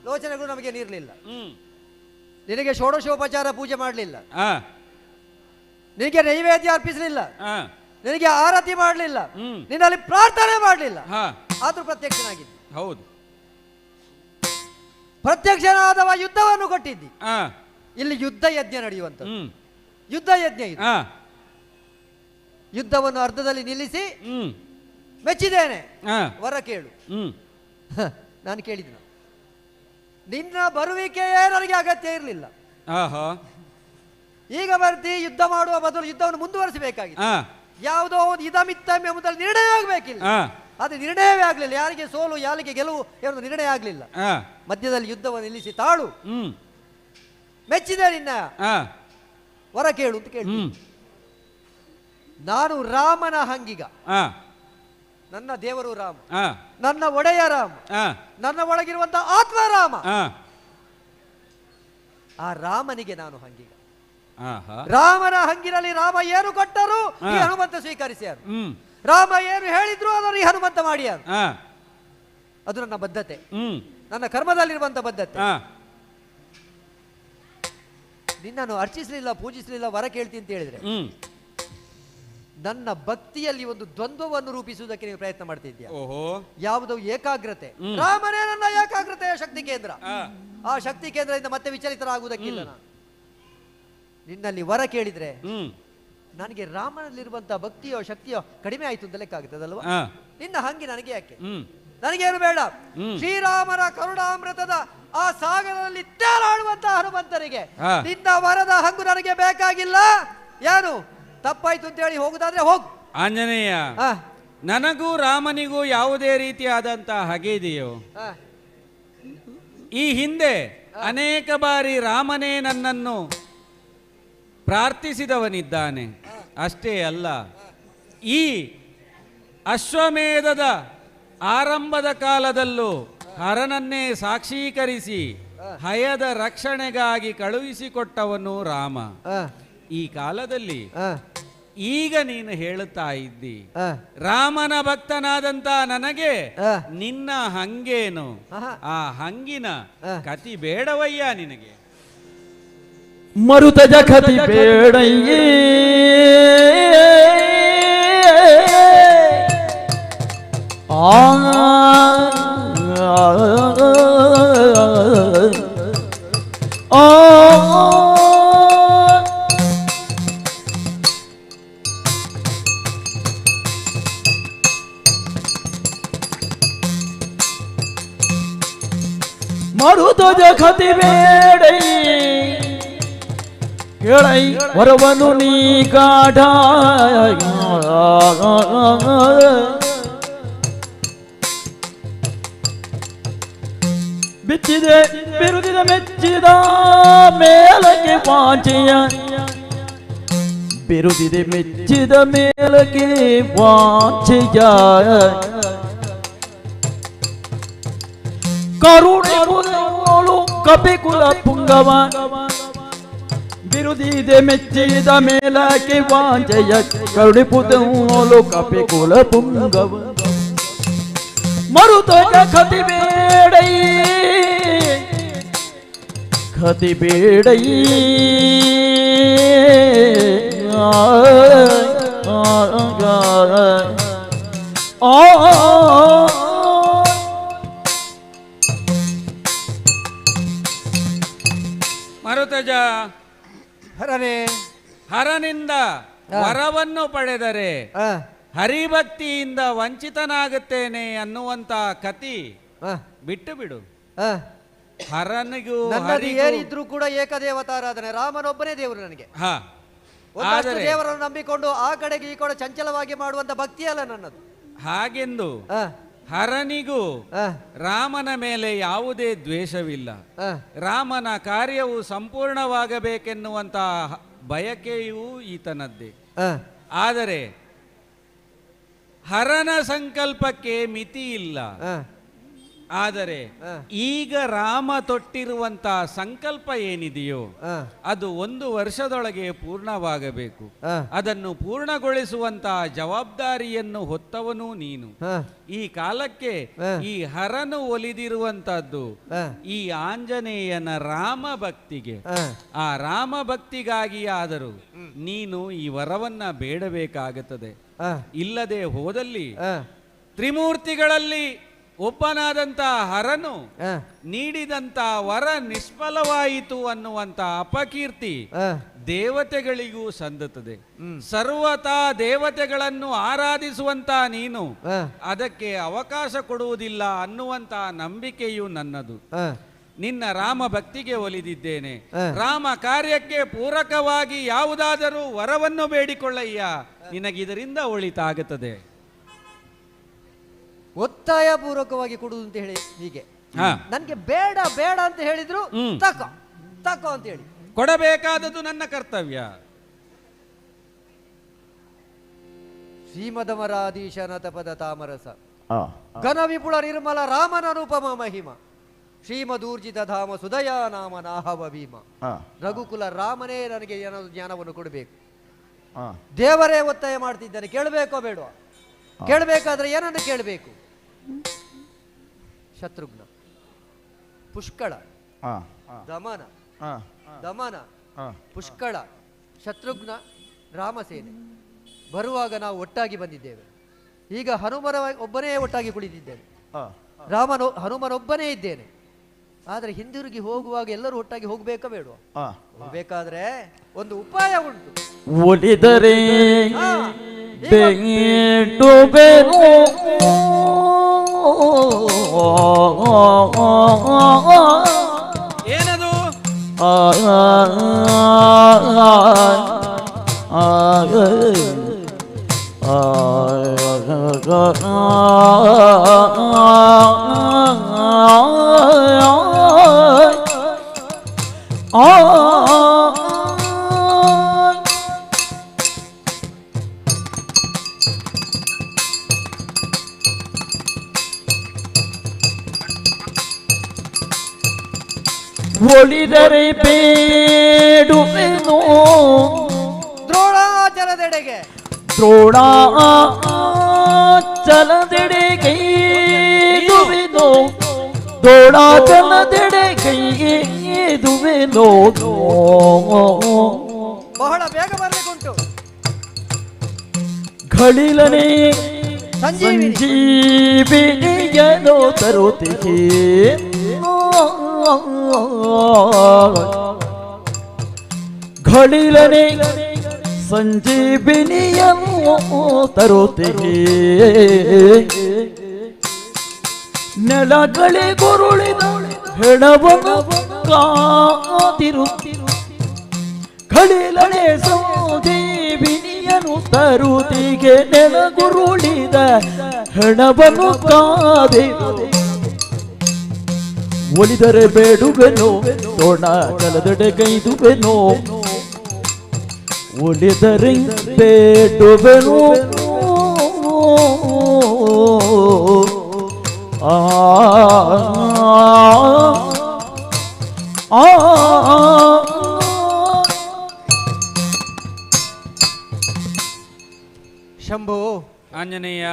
ಯೋಚನೆಗಳು ನಮಗೆ ನೀರಲಿಲ್ಲ. ನಿನಗೆ ಷೋಡಶೋಪಚಾರ ಪೂಜೆ ಮಾಡಲಿಲ್ಲ, ನಿನಗೆ ನೈವೇದ್ಯ ಅರ್ಪಿಸಲಿಲ್ಲ, ನಿನಗೆ ಆರತಿ ಮಾಡಲಿಲ್ಲ, ನಿನ್ನಲ್ಲಿ ಪ್ರಾರ್ಥನೆ ಮಾಡಲಿಲ್ಲ. ಆದ್ರೂ ಪ್ರತ್ಯಕ್ಷನಾಗಿದ್ದಿ. ಹೌದು, ಪ್ರತ್ಯಕ್ಷನಾದವ ಯುದ್ಧವನ್ನು ಕೊಟ್ಟಿದ್ದಿ. ಇಲ್ಲಿ ಯುದ್ಧ ಯಜ್ಞ ನಡೆಯುವಂತ ಯುದ್ಧ ಯಜ್ಞ ಇದು. ಯುದ್ಧವನ್ನು ಅರ್ಧದಲ್ಲಿ ನಿಲ್ಲಿಸಿ ಮೆಚ್ಚಿದ್ದೇನೆ, ವರ ಕೇಳು. ನಾನು ಕೇಳಿದ್ನ, ನಿನ್ನ ಬರುವಿಕೆಯೇ ನನಗೆ ಅಗತ್ಯ ಇರಲಿಲ್ಲ. ಈಗ ಬರ್ತಿ ಯುದ್ಧ ಮಾಡುವ ಬದಲು ಯುದ್ಧವನ್ನು ಮುಂದುವರಿಸಬೇಕಾಗಿದೆ. ಯಾವುದೋ ಒಂದು ಇದಮಿತ್ತಮ್ ಎಂಬುದರಲ್ಲಿ ನಿರ್ಣಯ ಆಗಬೇಕಿಲ್ಲ. ಅದು ನಿರ್ಣಯವೇ ಆಗಲಿಲ್ಲ. ಯಾರಿಗೆ ಸೋಲು ಯಾರಿಗೆ ಗೆಲುವು ಎಂದು ನಿರ್ಣಯ ಆಗಲಿಲ್ಲ. ಮಧ್ಯದಲ್ಲಿ ಯುದ್ಧವನ್ನು ನಿಲ್ಲಿಸಿ ತಾಳು, ಮೆಚ್ಚಿದೆ ನಿನ್ನ, ವರ ಕೇಳು ಅಂತ ಕೇಳಿ. ನಾನು ರಾಮನ ಹಂಗಿಗ, ನನ್ನ ದೇವರು ರಾಮ, ನನ್ನ ಒಡೆಯ ರಾಮ, ನನ್ನ ಒಳಗಿರುವಂತಹ ಆತ್ಮ ರಾಮ. ಆ ರಾಮನಿಗೆ ನಾನು ಹಂಗಿಗ. ರಾಮನ ಹಂಗಿನಲ್ಲಿ ರಾಮ ಏನು ಕೊಟ್ಟರು ಈ ಹನುಮಂತ ಸ್ವೀಕರಿಸ್ಯಾರು. ರಾಮ ಏನು ಹೇಳಿದ್ರು ಅದನ್ನು ಈ ಹನುಮಂತ ಮಾಡ್ಯಾರು. ಅದು ನನ್ನ ಬದ್ಧತೆ, ನನ್ನ ಕರ್ಮದಲ್ಲಿರುವಂತ ಬದ್ಧತೆ. ನಿನ್ನನ್ನು ಅರ್ಚಿಸಲಿಲ್ಲ, ಪೂಜಿಸಲಿಲ್ಲ, ವರ ಕೇಳ್ತೀನಿ ಅಂತ ಹೇಳಿದ್ರೆ ನನ್ನ ಭಕ್ತಿಯಲ್ಲಿ ಒಂದು ದ್ವಂದ್ವವನ್ನು ರೂಪಿಸುವುದಕ್ಕೆ ನೀವು ಪ್ರಯತ್ನ ಮಾಡ್ತಿದ್ಯಾ. ಯಾವುದೋ ಏಕಾಗ್ರತೆ, ರಾಮನೇ ನನ್ನ ಏಕಾಗ್ರತೆಯ ಶಕ್ತಿ ಕೇಂದ್ರ. ಆ ಶಕ್ತಿ ಕೇಂದ್ರದಿಂದ ಮತ್ತೆ ವಿಚಲಿತರಾಗುವುದಕ್ಕಿಲ್ಲ. ನಾನು ನಿನ್ನಲ್ಲಿ ವರ ಕೇಳಿದ್ರೆ ನನಗೆ ರಾಮನಲ್ಲಿರುವಂತಹ ಭಕ್ತಿಯೋ ಶಕ್ತಿಯೋ ಕಡಿಮೆ ಆಯ್ತು ಅಂತ ಲೆಕ್ಕ ಆಗುತ್ತದಲ್ವಾ. ನಿನ್ನ ಹಂಗೆ ನನಗೆ ಯಾಕೆ, ನನಗೇನು ಬೇಡ. ಶ್ರೀರಾಮನ ಕರುಣಾಮೃತದ ಆ ಸಾಗರದಲ್ಲಿ ತೇಲಾಡುವಂತಹ ಹನುಮಂತರಿಗೆ ನಿನ್ನ ವರದ ಹಂಗು ನನಗೆ ಬೇಕಾಗಿಲ್ಲ. ಏನು ತಪ್ಪಾಯ್ತು ಅಂತ ಹೇಳಿ ಹೋಗುದಾದ್ರೆ ಹೋಗು. ಆಂಜನೇಯ, ನನಗೂ ರಾಮನಿಗೂ ಯಾವುದೇ ರೀತಿಯಾದಂತ ಹಗೆ ಇದೆಯೋ? ಈ ಹಿಂದೆ ಅನೇಕ ಬಾರಿ ರಾಮನೇ ನನ್ನನ್ನು ಪ್ರಾರ್ಥಿಸಿದವನಿದ್ದಾನೆ. ಅಷ್ಟೇ ಅಲ್ಲ, ಈ ಅಶ್ವಮೇಧದ ಆರಂಭದ ಕಾಲದಲ್ಲೂ ಹರನನ್ನೇ ಸಾಕ್ಷೀಕರಿಸಿ ಹಯದ ರಕ್ಷಣೆಗಾಗಿ ಕಳುಹಿಸಿಕೊಟ್ಟವನು ರಾಮ. ಈ ಕಾಲದಲ್ಲಿ ಈಗ ನೀನು ಹೇಳುತ್ತಾ ಇದ್ದಿ ರಾಮನ ಭಕ್ತನಾದಂತ ನನಗೆ ನಿನ್ನ ಹಂಗೇನು, ಆ ಹಂಗಿನ ಕತಿ ಬೇಡವಯ್ಯ ನಿನಗೆ. ಮರುತಜ ಕತಿ ಬೇಡಯ್ಯೇ ಮರುತಜ ಕತಿ ಬೇಡೈ ಕೇಳೈ ವರವನು ನೀ ಕಾಢ ಬಿಚ್ಚಿದೆ ಬಿರುದಿದ ಮೆಚ್ಚಿದ ಮೇಲಕ್ಕೆ ಪಾಂಚೆಯ ಬಿರುದಿದೆ ಮೆಚ್ಚಿದ ಮೇಲಕ್ಕೆ ಪಾಂಚೆಯ ಕರುಣೆ ಮುದೋಳು ಕಪಿಕುಲ ಪುಂಗವ ಬಿರುದಿದೆ ಮೆಚ್ಚಿದ ಮೇಲಕ್ಕೆ ವಾಂಚೆಯ ಕರುಣೆ ಪುದೋಳು ಕಪಿಕುಲ ಪುಂಗವ ಮರುತಜ ಕತಿ ಬೇಡೈ ಕತಿ ಬೇಡೈ ಮರುತಜ ಹರನಿಂದ ವರವನ್ನು ಪಡೆದರೆ ಹರಿಭಕ್ತಿಯಿಂದ ವಂಚಿತನಾಗುತ್ತೇನೆ ಅನ್ನುವಂತ ಕತಿ ಬಿಟ್ಟು ಬಿಡು. ಹರನಿಗೂ ಏನಿದ್ರು ಕೂಡ ಏಕದೇವತಾರಾಧನೆ, ರಾಮನೊಬ್ಬನೇ ದೇವರು ನನಗೆ. ಒಂದಷ್ಟು ದೇವರನ್ನು ನಂಬಿಕೊಂಡು ಆ ಕಡೆಗೆ ಈ ಕಡೆ ಚಂಚಲವಾಗಿ ಮಾಡುವಂತ ಭಕ್ತಿ ಅಲ್ಲ ನನ್ನದು. ಹಾಗೆಂದು ಹರನಿಗೂ ರಾಮನ ಮೇಲೆ ಯಾವುದೇ ದ್ವೇಷವಿಲ್ಲ. ರಾಮನ ಕಾರ್ಯವು ಸಂಪೂರ್ಣವಾಗಬೇಕೆನ್ನುವಂತ ಬಯಕೆಯೂ ಈತನದ್ದೇ. ಆದರೆ ಹರನ ಸಂಕಲ್ಪಕ್ಕೆ ಮಿತಿ ಇಲ್ಲ. ಆದರೆ ಈಗ ರಾಮ ತೊಟ್ಟಿರುವಂತ ಸಂಕಲ್ಪ ಏನಿದೆಯೋ ಅದು 1 ವರ್ಷದೊಳಗೆ ಪೂರ್ಣವಾಗಬೇಕು. ಅದನ್ನು ಪೂರ್ಣಗೊಳಿಸುವಂತ ಜವಾಬ್ದಾರಿಯನ್ನು ಹೊತ್ತವನು ನೀನು. ಈ ಕಾಲಕ್ಕೆ ಈ ಹರನು ಒಲಿದಿರುವಂತದ್ದು ಈ ಆಂಜನೇಯನ ರಾಮ ಭಕ್ತಿಗೆ. ಆ ರಾಮ ಭಕ್ತಿಗಾಗಿ ಆದರೂ ನೀನು ಈ ವರವನ್ನ ಬೇಡಬೇಕಾಗುತ್ತದೆ. ಇಲ್ಲದೆ ಹೋದಲ್ಲಿ ತ್ರಿಮೂರ್ತಿಗಳಲ್ಲಿ ಒಬ್ಬನಾದಂತ ಹರನು ನೀಡಿದಂತ ವರ ನಿಷ್ಫಲವಾಯಿತು ಅನ್ನುವಂತ ಅಪಕೀರ್ತಿ ದೇವತೆಗಳಿಗೂ ಸಂದುತ್ತದೆ. ಸರ್ವತಾ ದೇವತೆಗಳನ್ನು ಆರಾಧಿಸುವಂತ ನೀನು ಅದಕ್ಕೆ ಅವಕಾಶ ಕೊಡುವುದಿಲ್ಲ ಅನ್ನುವಂತ ನಂಬಿಕೆಯು ನನ್ನದು. ನಿನ್ನ ರಾಮ ಭಕ್ತಿಗೆ ಒಲಿದಿದ್ದೇನೆ. ರಾಮ ಕಾರ್ಯಕ್ಕೆ ಪೂರಕವಾಗಿ ಯಾವುದಾದರೂ ವರವನ್ನು ಬೇಡಿಕೊಳ್ಳಯ್ಯ, ನಿನಗಿದರಿಂದ ಒಳಿತಾಗುತ್ತದೆ. ಒತ್ತಾಯ ಪೂರ್ವಕವಾಗಿ ಕೊಡುವುದು ಅಂತ ಹೇಳಿ ಹೀಗೆ ನನ್ಗೆ ಬೇಡ ಬೇಡ ಅಂತ ಹೇಳಿದ್ರು ತಕೋ ತಕೋ ಅಂತ ಹೇಳಿ ಕೊಡಬೇಕಾದದ್ದು ನನ್ನ ಕರ್ತವ್ಯ. ಶ್ರೀಮದಮರಾಧೀಶನ ತಪದ ತಾಮರಸ ಘನ ವಿಪುಳ ನಿರ್ಮಲ ರಾಮನ ಅನುಪಮ ಮಹಿಮ ಶ್ರೀಮದೂರ್ಜಿತ ಧಾಮ ಸುದಯ ನಾಮ ನಾಹವ ಭೀಮ. ರಘುಕುಲ ರಾಮನೇ ನನಗೆ ಏನಾದ್ರು ಜ್ಞಾನವನ್ನು ಕೊಡಬೇಕು. ದೇವರೇ ಒತ್ತಾಯ ಮಾಡ್ತಿದ್ದಾನೆ. ಕೇಳಬೇಕೋ ಬೇಡವಾ? ಕೇಳಬೇಕಾದ್ರೆ ಏನನ್ನು ಕೇಳಬೇಕು? ಶತ್ರುಘ್ನ, ಪುಷ್ಕಳ, ದಮನ, ದಮನ, ಪುಷ್ಕಳ, ಶತ್ರುಘ್ನ, ರಾಮಸೇನೆ ಬರುವಾಗ ನಾವು ಒಟ್ಟಾಗಿ ಬಂದಿದ್ದೇವೆ. ಈಗ ಹನುಮನ ಒಬ್ಬನೇ ಒಟ್ಟಾಗಿ ಕುಳಿತಿದ್ದೇನೆ. ಹನುಮನೊಬ್ಬನೇ ಇದ್ದೇನೆ. ಆದರೆ ಹಿಂದಿರುಗಿ ಹೋಗುವಾಗ ಎಲ್ಲರೂ ಒಟ್ಟಾಗಿ ಹೋಗ್ಬೇಕಾ ಬೇಡವಾ? ಹೋಗ್ಬೇಕಾದ್ರೆ ಒಂದು ಉಪಾಯ ಉಂಟು. ಒಲಿದರೆ ಬೆಂಟು ಬೆರು ಏನದು? ಒಲಿದರೆ ಬೇಡುವೆನು. ದ್ರೋಣಾಚಾರ್ಯ ದ್ರೋಣಾಚಲದೆಡೆಗೆ ದ್ರೋಣಾಚಲದೆಡೆಗೈದುವೆನೋ ದ್ರೋಣಾಚಲದೆಡೆಗೈದುವೆನೋ ಬಹಳ ಬೇಗ ಬರ್ಲಿಕ್ಕುಂಟು. ಘಳಿಲನೆ ಸಂಜೀವಿನಿಯನೋ ತರುತ್ತಿಗೆ ಘಳಿಲನೆ ಸಂಜೀವಿನಿಯನೋ ತರುತ್ತಿಗೆ ನೆಲಗಳೆ ಗುರುಳಿದ ಹೆಣವನ್ನು ಕಾದಿರುತ್ತಿರು ಘಳಿಲನೆ ಸಂಜೀವಿನಿಯನು ತರುತ್ತಿಗೆ ನೆಲಗುರುಳಿದ ಹೆಣವನ್ನು ಕಾದಿರು ಒಲಿದರೆ ಬೇಡುವೆನೋ ದ್ರೋಣಾಚಲದೆಡೆಗೈದುವೆನೋ ಒಲಿದರೆ ಬೇಡುವೆನೋ ಆ ಶಂಭು ಆಂಜನೇಯ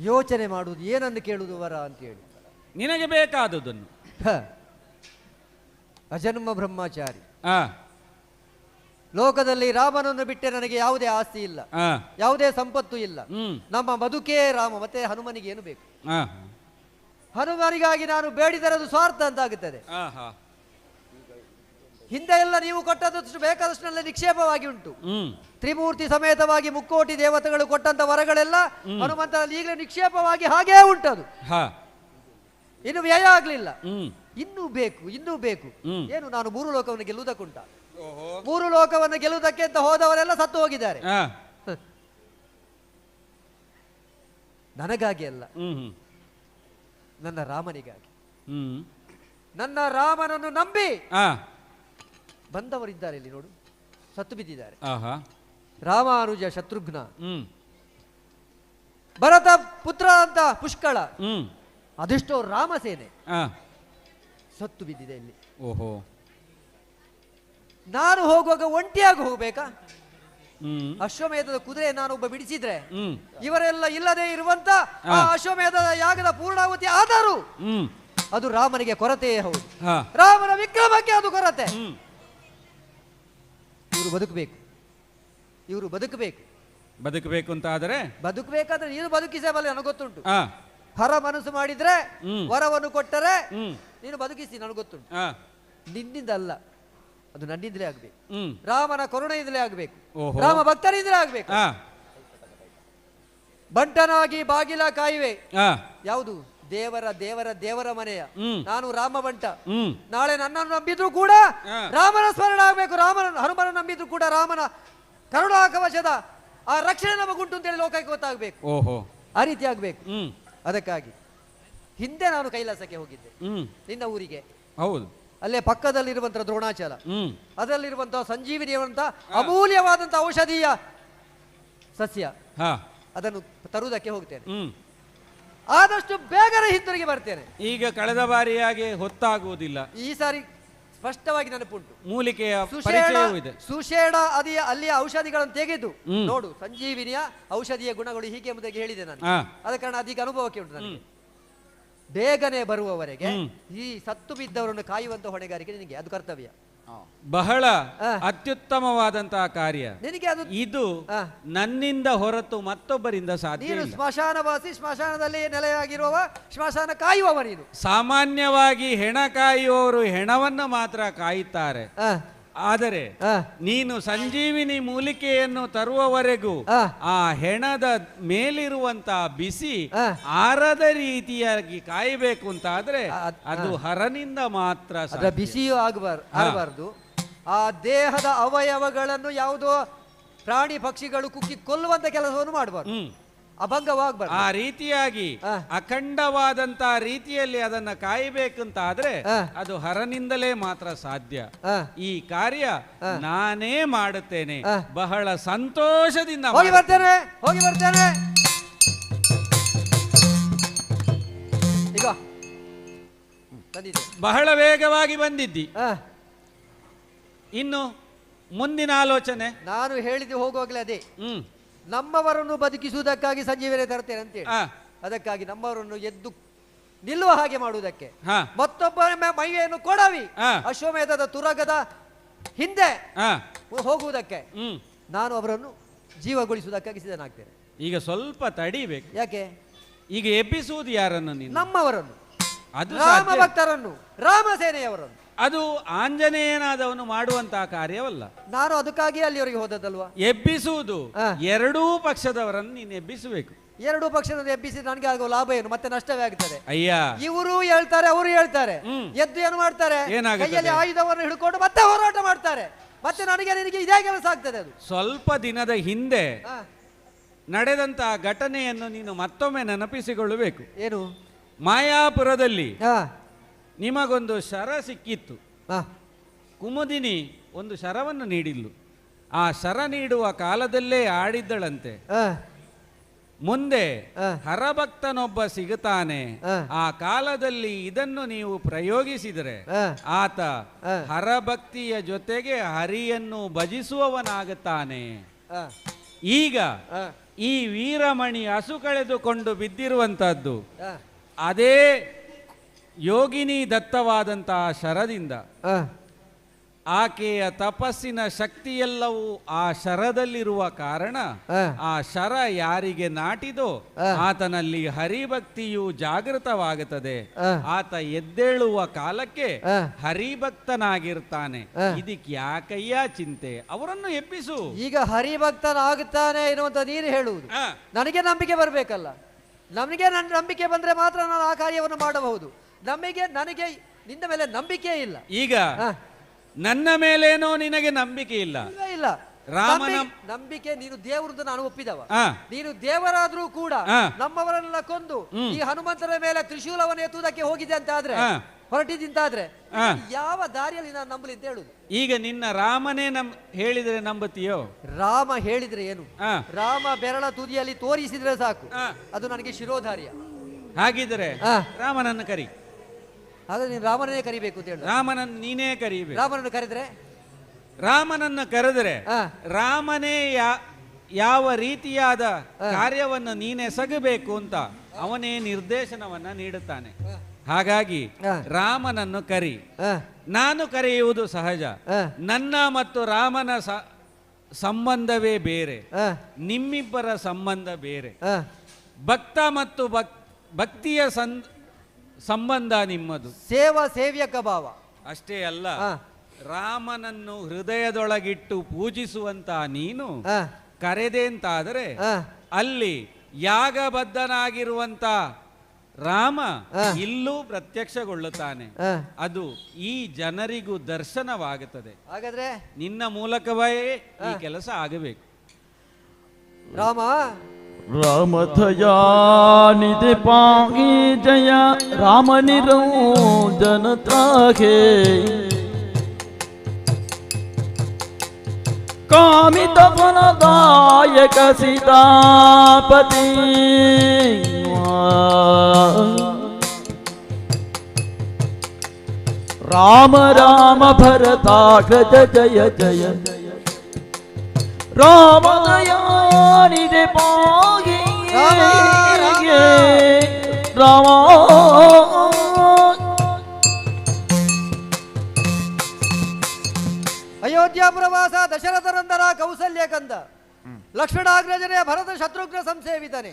ಯೋಚನೆ ಮಾಡುವುದು ಏನನ್ನು ಕೇಳುವುದು ವರ ಅಂತೇಳಿ ನಿನಗೆ ಬೇಕಾದುದನ್ನು. ಅಜನ್ಮ ಬ್ರಹ್ಮಚಾರಿ. ಲೋಕದಲ್ಲಿ ರಾಮನನ್ನು ಬಿಟ್ಟರೆ ನನಗೆ ಯಾವುದೇ ಆಸ್ತಿ ಇಲ್ಲ, ಯಾವುದೇ ಸಂಪತ್ತು ಇಲ್ಲ. ನಮ್ಮ ಬದುಕೇ ರಾಮ, ಮತ್ತೆ ಹನುಮನಿಗೆ ಏನು ಬೇಕು? ಹನುಮನಿಗಾಗಿ ನಾನು ಬೇಡಿದರದು ಸ್ವಾರ್ಥ ಅಂತ ಆಗುತ್ತದೆ. ಹಿಂದೆ ಎಲ್ಲ ನೀವು ಕೊಟ್ಟದಷ್ಟು ಬೇಕಾದಷ್ಟನ್ನೆಲ್ಲ ನಿಕ್ಷೇಪವಾಗಿ ಉಂಟು. ತ್ರಿಮೂರ್ತಿ ಸಮೇತವಾಗಿ ಮುಕ್ಕೋಟಿ ದೇವತೆಗಳು ಕೊಟ್ಟಂತ ವರಗಳೆಲ್ಲ ಹನುಮಂತನಲ್ಲಿ ಈಗಲೇ ನಿಕ್ಷೇಪವಾಗಿ ಹಾಗೇ ಉಂಟದು. ಇನ್ನು ವ್ಯಯ ಆಗ್ಲಿಲ್ಲ. ಇನ್ನೂ ಬೇಕು, ಇನ್ನೂ ಬೇಕು. ಏನು ನಾನು 3 ಲೋಕವನ್ನು ಗೆಲ್ಲುವುದಕ್ಕುಂಟ? 3 ಲೋಕವನ್ನು ಗೆಲ್ಲುವುದಕ್ಕೆ ಅಂತ ಹೋದವರೆಲ್ಲ ಸತ್ತು ಹೋಗಿದ್ದಾರೆ. ನನಗಾಗಿ ಅಲ್ಲ, ನನ್ನ ರಾಮನಿಗಾಗಿ. ನನ್ನ ರಾಮನನ್ನು ನಂಬಿ ಬಂದವರಿದ್ದಾರೆ. ಇಲ್ಲಿ ನೋಡು, ಸತ್ತು ಬಿದ್ದಿದ್ದಾರೆ. ರಾಮಾನುಜ, ಶತ್ರುಘ್ನ, ಭರತ ಪುತ್ರ ಅಂತ ಪುಷ್ಕಳ, ಅದೆಷ್ಟೋ ರಾಮಸೇನೆ ಸತ್ತು ಬಿದ್ದಿದೆ ಇಲ್ಲಿ. ನಾನು ಹೋಗುವಾಗ ಒಂಟಿಯಾಗಿ ಹೋಗ್ಬೇಕಾ? ಅಶ್ವಮೇಧದ ಕುದುರೆ ನಾನೊಬ್ಬ ಬಿಡಿಸಿದ್ರೆ ಇವರೆಲ್ಲ ಇಲ್ಲದೆ ಇರುವಂತ ಆ ಅಶ್ವಮೇಧದ ಯಾಗದ ಪೂರ್ಣಾವತಿ ಆದರೂ ಅದು ರಾಮನಿಗೆ ಕೊರತೆಯೇ ಹೌದು. ರಾಮನ ವಿಕ್ರಮಕ್ಕೆ ಅದು ಕೊರತೆ. ಇವರು ಬದುಕಬೇಕು, ಇವರು ಬದುಕಬೇಕು. ಬದುಕಬೇಕು ಅಂತ ಆದರೆ ಬದುಕಬೇಕಾದ್ರೆ ನೀನು ಬದುಕಿಸಬಲ್ಲ, ನನಗೆ ಗೊತ್ತುಂಟು. ಹರ ಮನಸ್ಸು ಮಾಡಿದ್ರೆ ವರವನ್ನು ಕೊಟ್ಟರೆ ನೀನು ಬದುಕಿಸಿ, ನನಗೆ ಗೊತ್ತುಂಟು. ನಿನ್ನಿಂದ ಅಲ್ಲ, ಅದು ನನ್ನಿಂದಲೇ ಆಗ್ಬೇಕು. ರಾಮನ ಕರುಣೆಯಿಂದಲೇ ಆಗ್ಬೇಕು, ರಾಮ ಭಕ್ತರಿಂದಲೇ ಆಗ್ಬೇಕು. ಬಂಟನಾಗಿ ಬಾಗಿಲ ಕಾಯುವೆ. ಯಾವುದು? ದೇವರ ದೇವರ ದೇವರ ಮನೆಯ. ನಾನು ರಾಮ ಬಂಟ. ನಾಳೆ ನನ್ನನ್ನು ನಂಬಿದ್ರು ಕೂಡ ರಾಮನ ಸ್ಮರಣ ಆಗ್ಬೇಕು. ಹನುಮನ ನಂಬಿದ್ರು ಕೂಡ ರಾಮನ ಕರುಣಾ ಕವಚದ ಆ ರಕ್ಷಣೆ ನಮಗುಂಟು ಅಂತೇಳಿ ಲೋಕಕ್ಕೆ ಗೊತ್ತಾಗಬೇಕು. ಆ ರೀತಿ ಆಗ್ಬೇಕು. ಅದಕ್ಕಾಗಿ ಹಿಂದೆ ನಾನು ಕೈಲಾಸಕ್ಕೆ ಹೋಗಿದ್ದೆ, ನಿನ್ನ ಊರಿಗೆ. ಹೌದು. ಅಲ್ಲೇ ಪಕ್ಕದಲ್ಲಿರುವಂತಹ ದ್ರೋಣಾಚಲ, ಅದರಲ್ಲಿರುವಂತಹ ಸಂಜೀವಿನಿಯುವಂತಹ ಅಮೂಲ್ಯವಾದಂತಹ ಔಷಧೀಯ ಸಸ್ಯ, ಅದನ್ನು ತರುವುದಕ್ಕೆ ಹೋಗ್ತೇನೆ. ಆದಷ್ಟು ಬೇಗನೆ ಹಿಂತಿರುಗಿ ಬರ್ತೇನೆ. ಈಗ ಕಳೆದ ಬಾರಿಯಾಗಿ ಹೊತ್ತಾಗುವುದಿಲ್ಲ. ಈ ಸಾರಿ ಸ್ಪಷ್ಟವಾಗಿ ನೆನಪುಂಟು. ಮೂಲಿಕೆಯ ಪರಿಚಯವೂ ಇದೆ. ಸುಷೇಣ ಅಲ್ಲಿಯ ಔಷಧಿಗಳನ್ನು ತೆಗೆದು ನೋಡು. ಸಂಜೀವಿನಿಯ ಔಷಧಿಯ ಗುಣಗಳು ಹೀಗೆ ಎಂಬುದಾಗಿ ಹೇಳಿದೆ ನಾನು. ಆದ ಕಾರಣ ಅದೀಗ ಅನುಭವಕ್ಕೆ ಉಂಟು ನನಗೆ. ಬೇಗನೆ ಬರುವವರೆಗೆ ಈ ಸತ್ತು ಬಿದ್ದವರನ್ನು ಕಾಯುವಂತ ಹೊಣೆಗಾರಿಕೆ ನಿನಗೆ, ಅದು ಕರ್ತವ್ಯ. ಬಹಳ ಅತ್ಯುತ್ತಮವಾದಂತಹ ಕಾರ್ಯ ನಿನಗೆ. ಅದು ಇದು ನನ್ನಿಂದ ಹೊರತು ಮತ್ತೊಬ್ಬರಿಂದ ಸಾಧ್ಯ ನೀನು ಇಲ್ಲ. ಸ್ಮಶಾನವಾಸಿ, ಸ್ಮಶಾನದಲ್ಲಿ ನೆಲೆಯಾಗಿರುವ ಸ್ಮಶಾನ ಕಾಯುವವ ನೀನು. ಸಾಮಾನ್ಯವಾಗಿ ಹೆಣ ಕಾಯುವವರು ಹೆಣವನ್ನ ಮಾತ್ರ ಕಾಯುತ್ತಾರೆ. ಆದರೆ ನೀನು ಸಂಜೀವಿನಿ ಮೂಲಿಕೆಯನ್ನು ತರುವವರೆಗೂ ಆ ಹೆಣದ ಮೇಲಿರುವಂತಹ ಬಿಸಿ ಆರದ ರೀತಿಯಾಗಿ ಕಾಯಬೇಕು ಅಂತ ಆದ್ರೆ ಅದು ಹರನಿಂದ ಮಾತ್ರ ಸಾಧ್ಯ. ಬಿಸಿಯೂ ಆಗಬಾರ್ದು. ಆ ದೇಹದ ಅವಯವಗಳನ್ನು ಯಾವುದೋ ಪ್ರಾಣಿ ಪಕ್ಷಿಗಳು ಕುಕ್ಕಿ ಕೊಲ್ಲುವಂತ ಕೆಲಸವನ್ನು ಮಾಡಬಾರ್ದು, ಅಭಂಗವಾಗಬಾರ್ದು. ಆ ರೀತಿಯಾಗಿ ಅಖಂಡವಾದಂತಹ ರೀತಿಯಲ್ಲಿ ಅದನ್ನ ಕಾಯಬೇಕಂತ ಆದ್ರೆ ಅದು ಹರನಿಂದಲೇ ಮಾತ್ರ ಸಾಧ್ಯ. ಈ ಕಾರ್ಯ ನಾನೇ ಮಾಡುತ್ತೇನೆ. ಬಹಳ ಸಂತೋಷದಿಂದ ಹೋಗಿ ಬರ್ತೇನೆ. ಈಗ ಬಹಳ ವೇಗವಾಗಿ ಬಂದಿದ್ದಿ. ಇನ್ನು ಮುಂದಿನ ಆಲೋಚನೆ ನಾನು ಹೇಳಿದ್ದು ಹೋಗುವಾಗಲೇ ಅದೇ. ನಮ್ಮವರನ್ನು ಬದುಕಿಸುವುದಕ್ಕಾಗಿ ಸಂಜೀವನೆ ತರ್ತೇನೆ ಅಂತೇಳಿ, ಅದಕ್ಕಾಗಿ ನಮ್ಮವರನ್ನು ಎದ್ದು ನಿಲ್ಲುವ ಹಾಗೆ ಮಾಡುವುದಕ್ಕೆ ಮತ್ತೊಬ್ಬ ಮೈಯನ್ನು ಕೊಡವಿ ಅಶ್ವಮೇಧದ ತುರಗದ ಹಿಂದೆ ಹೋಗುವುದಕ್ಕೆ ನಾನು ಅವರನ್ನು ಜೀವಗೊಳಿಸುವುದಕ್ಕಾಗಿ ಸಿದ್ಧನಾಗ್ತೇನೆ. ಈಗ ಸ್ವಲ್ಪ ತಡಿಬೇಕು. ಯಾಕೆ? ಈಗ ಎಬ್ಬಿಸುವುದು ಯಾರನ್ನು? ನೀನು ನಮ್ಮವರನ್ನು, ಅದು ರಾಮ ಭಕ್ತರನ್ನು, ರಾಮ ಸೇನೆಯವರನ್ನು. ಅದು ಆಂಜನೇಯನಾದವನು ಮಾಡುವಂತಹ ಕಾರ್ಯವಲ್ಲ. ನಾನು ಅದಕ್ಕಾಗಿ ಅಲ್ಲಿವರೆಗೆ ಹೋದದ್ದಲ್ವಾ. ಎಬ್ಬಿಸುವುದು ಎರಡೂ ಪಕ್ಷದವರನ್ನು ನೀನು ಎಬ್ಬಿಸಬೇಕು. ಎರಡೂ ಪಕ್ಷದ ಎಬ್ಬಿಸಿ ನನಗೆ ಆಗುವ ಲಾಭ ಏನು? ಮತ್ತೆ ನಷ್ಟವೇ ಆಗ್ತದೆ. ಅಯ್ಯ, ಇವರು ಹೇಳ್ತಾರೆ, ಅವರು ಹೇಳ್ತಾರೆ, ಎದ್ದು ಏನು ಮಾಡ್ತಾರೆ? ಕೈಯಲ್ಲಿ ಆಯುಧವನ್ನು ಹಿಡ್ಕೊಂಡು ಮತ್ತೆ ಹೋರಾಟ ಮಾಡ್ತಾರೆ. ಮತ್ತೆ ನಿನಗೆ ಇದೇ ಕೆಲಸ ಆಗ್ತದೆ. ಅದು ಸ್ವಲ್ಪ ದಿನದ ಹಿಂದೆ ನಡೆದಂತಹ ಘಟನೆಯನ್ನು ನೀನು ಮತ್ತೊಮ್ಮೆ ನೆನಪಿಸಿಕೊಳ್ಳಬೇಕು. ಏನು? ಮಾಯಾಪುರದಲ್ಲಿ ನಿಮಗೊಂದು ಶರ ಸಿಕ್ಕಿತ್ತು. ಕುಮುದಿನಿ ಒಂದು ಶರವನ್ನು ನೀಡಿದ್ಲು. ಆ ಶರ ನೀಡುವ ಕಾಲದಲ್ಲೇ ಆಡಿದ್ದಳಂತೆ, ಮುಂದೆ ಹರಭಕ್ತನೊಬ್ಬ ಸಿಗುತ್ತಾನೆ, ಆ ಕಾಲದಲ್ಲಿ ಇದನ್ನು ನೀವು ಪ್ರಯೋಗಿಸಿದರೆ ಆತ ಹರಭಕ್ತಿಯ ಜೊತೆಗೆ ಹರಿಯನ್ನು ಭಜಿಸುವವನಾಗುತ್ತಾನೆ. ಈಗ ಈ ವೀರಮಣಿ ಹಸು ಕಳೆದುಕೊಂಡು ಬಿದ್ದಿರುವಂತಹದ್ದು ಅದೇ ಯೋಗಿನಿ ದತ್ತವಾದಂತಹ ಶರದಿಂದ. ಆಕೆಯ ತಪಸ್ಸಿನ ಶಕ್ತಿಯೆಲ್ಲವೂ ಆ ಶರದಲ್ಲಿರುವ ಕಾರಣ ಆ ಶರ ಯಾರಿಗೆ ನಾಟಿದೋ ಆತನಲ್ಲಿ ಹರಿಭಕ್ತಿಯು ಜಾಗೃತವಾಗುತ್ತದೆ. ಆತ ಎದ್ದೇಳುವ ಕಾಲಕ್ಕೆ ಹರಿಭಕ್ತನಾಗಿರ್ತಾನೆ. ಇದಕ್ಕೆ ಯಾಕಯ್ಯ ಚಿಂತೆ? ಅವರನ್ನು ಎಬ್ಬಿಸು. ಈಗ ಹರಿಭಕ್ತನಾಗುತ್ತಾನೆ ಎನ್ನುವಂತ ನೀನು ಹೇಳುವುದು. ನನಗೆ ನಂಬಿಕೆ ಬರಬೇಕಲ್ಲ. ನನಗೆ ನನ್ನ ನಂಬಿಕೆ ಬಂದ್ರೆ ಮಾತ್ರ ನಾನು ಆ ಕಾರ್ಯವನ್ನು ಮಾಡಬಹುದು. ನನಗೆ ನಿನ್ನ ಮೇಲೆ ನಂಬಿಕೆ ಇಲ್ಲ. ಈಗ ನನ್ನ ಮೇಲೇನೋ ನಿನಗೆ ನಂಬಿಕೆ ಇಲ್ಲ. ಇಲ್ಲ ರಾಮನ ನಂಬಿಕೆ. ನೀನು ದೇವರದ್ದು ನಾನು ಒಪ್ಪಿದವ. ನೀನು ದೇವರಾದ್ರೂ ಕೂಡ ನಮ್ಮವರನ್ನೆಲ್ಲ ಕೊಂದು ಈ ಹನುಮಂತನ ಮೇಲೆ ತ್ರಿಶೂಲವನ್ನು ಎತ್ತುವುದಕ್ಕೆ ಹೋಗಿದೆ ಅಂತ ಆದ್ರೆ, ಹೊರಟಿದ್ದಂತಾದ್ರೆ ಯಾವ ದಾರಿಯಲ್ಲಿ ನಾನು ನಂಬಲಿ ಅಂತ ಹೇಳುದು. ಈಗ ನಿನ್ನ ರಾಮನೇ ಹೇಳಿದ್ರೆ ನಂಬುತ್ತೀಯೋ? ರಾಮ ಹೇಳಿದ್ರೆ ಏನು? ರಾಮ ಬೆರಳ ತುದಿಯಲ್ಲಿ ತೋರಿಸಿದ್ರೆ ಸಾಕು, ಅದು ನನಗೆ ಶಿರೋಧಾರ್ಯ. ಹಾಗಿದ್ರೆ ರಾಮನನ್ನು ಕರಿ. ಹಾಗಾದ್ರೆ ನೀನು ರಾಮನೇ ಕರಿಬೇಕು ಅಂತ ಹೇಳಿ. ರಾಮನನ್ನು ನೀನೇ ಕರಿಬೇಕು. ರಾಮನನ್ನು ಕರೆದ್ರೆ? ರಾಮನನ್ನು ಕರೆದರೆ ರಾಮನೇ ಯಾವ ರೀತಿಯಾದ ಕಾರ್ಯವನ್ನು ನೀನೆಸಗಬೇಕು ಅಂತ ಅವನೇ ನಿರ್ದೇಶನವನ್ನ ನೀಡುತ್ತಾನೆ. ಹಾಗಾಗಿ ರಾಮನನ್ನು ಕರಿ. ನಾನು ಕರೆಯುವುದು ಸಹಜ. ನನ್ನ ಮತ್ತು ರಾಮನ ಸಂಬಂಧವೇ ಬೇರೆ, ನಿಮ್ಮಿಬ್ಬರ ಸಂಬಂಧ ಬೇರೆ. ಭಕ್ತ ಮತ್ತು ಭಕ್ತಿಯ ಸಂಬಂಧ ನಿಮ್ಮದು. ಸೇವ್ಯಕ ಭಾವ ಅಷ್ಟೇ ಅಲ್ಲ, ರಾಮನನ್ನು ಹೃದಯದೊಳಗಿಟ್ಟು ಪೂಜಿಸುವಂತ ನೀನು ಕರೆದೆ ಅಂತಾದರೆ ಅಲ್ಲಿ ಯಾಗಬದ್ಧನಾಗಿರುವಂತ ರಾಮ ಇಲ್ಲೂ ಪ್ರತ್ಯಕ್ಷಗೊಳ್ಳುತ್ತಾನೆ. ಅದು ಈ ಜನರಿಗೂ ದರ್ಶನವಾಗುತ್ತದೆ. ಹಾಗಾದ್ರೆ ನಿನ್ನ ಮೂಲಕವೇ ಈ ಕೆಲಸ ಆಗಬೇಕು. ರಾಮ ರಾಮಥಯಾ ನಿಧಿ ಪಾಗಿ ಜಯ ರಾಮ ನಿರಂಜನ ತ್ರಾಹೆ ಕಾಮಿತ ಫಲದಾಯಕ ಸೀತಾಪತಿ ರಾಮ ರಾಮ ಭರತಾಗ್ರಜ ಜಯ ಜಯ ರಾಮ ದಯಾನಿಧಿ ಪಾಗಿ ರಾಮ ಅಯೋಧ್ಯ ಪ್ರವಾಸ ದಶರಥರಂದರ ಕೌಸಲ್ಯ ಕಂದ ಲಕ್ಷ್ಮಣಾಗ್ರಜನೆಯ ಭರತ ಶತ್ರುಘ್ನ ಸಂಸೇವಿತನೆ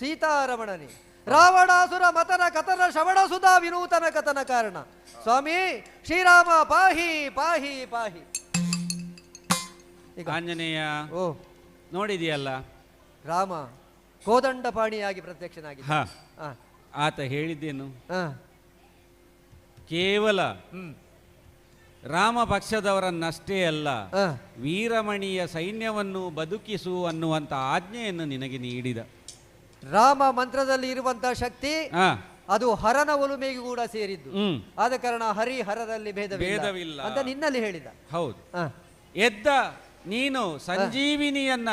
ಸೀತಾರಮಣನೆ ರಾವಣಾಸುರ ಮತನ ಕಥನ ಶ್ರವಣ ಸುಧಾ ವಿನೂತನ ಕಥನ ಕಾರಣ ಸ್ವಾಮಿ ಶ್ರೀರಾಮ ಪಾಹಿ ಪಾಹಿ ಪಾಹಿ. ಆಂಜನೇಯ ನೋಡಿದೆಯಲ್ಲ, ರಾಮ ಕೋದಂಡಪಾಣಿಯಾಗಿ ಪ್ರತ್ಯಕ್ಷನಾಗಿ. ಆತ ಹೇಳಿದ್ದೇನು? ಕೇವಲ ರಾಮ ಪಕ್ಷದವರನ್ನಷ್ಟೇ ಅಲ್ಲ, ವೀರಮಣಿಯ ಸೈನ್ಯವನ್ನು ಬದುಕಿಸು ಅನ್ನುವಂತ ಆಜ್ಞೆಯನ್ನು ನಿನಗೆ ನೀಡಿದ. ರಾಮ ಮಂತ್ರದಲ್ಲಿ ಇರುವಂತಹ ಶಕ್ತಿ ಅದು ಹರನ ಒಲುಮೆಗೂ ಕೂಡ ಸೇರಿದ್ದು. ಆದ ಕಾರಣ ಹರಿ ಹರದಲ್ಲಿ ಭೇದವಿಲ್ಲ ಅಂತ ನಿನ್ನಲ್ಲಿ ಹೇಳಿದ. ಹೌದು. ಎದ್ದ ನೀನು ಸಂಜೀವಿನಿಯನ್ನ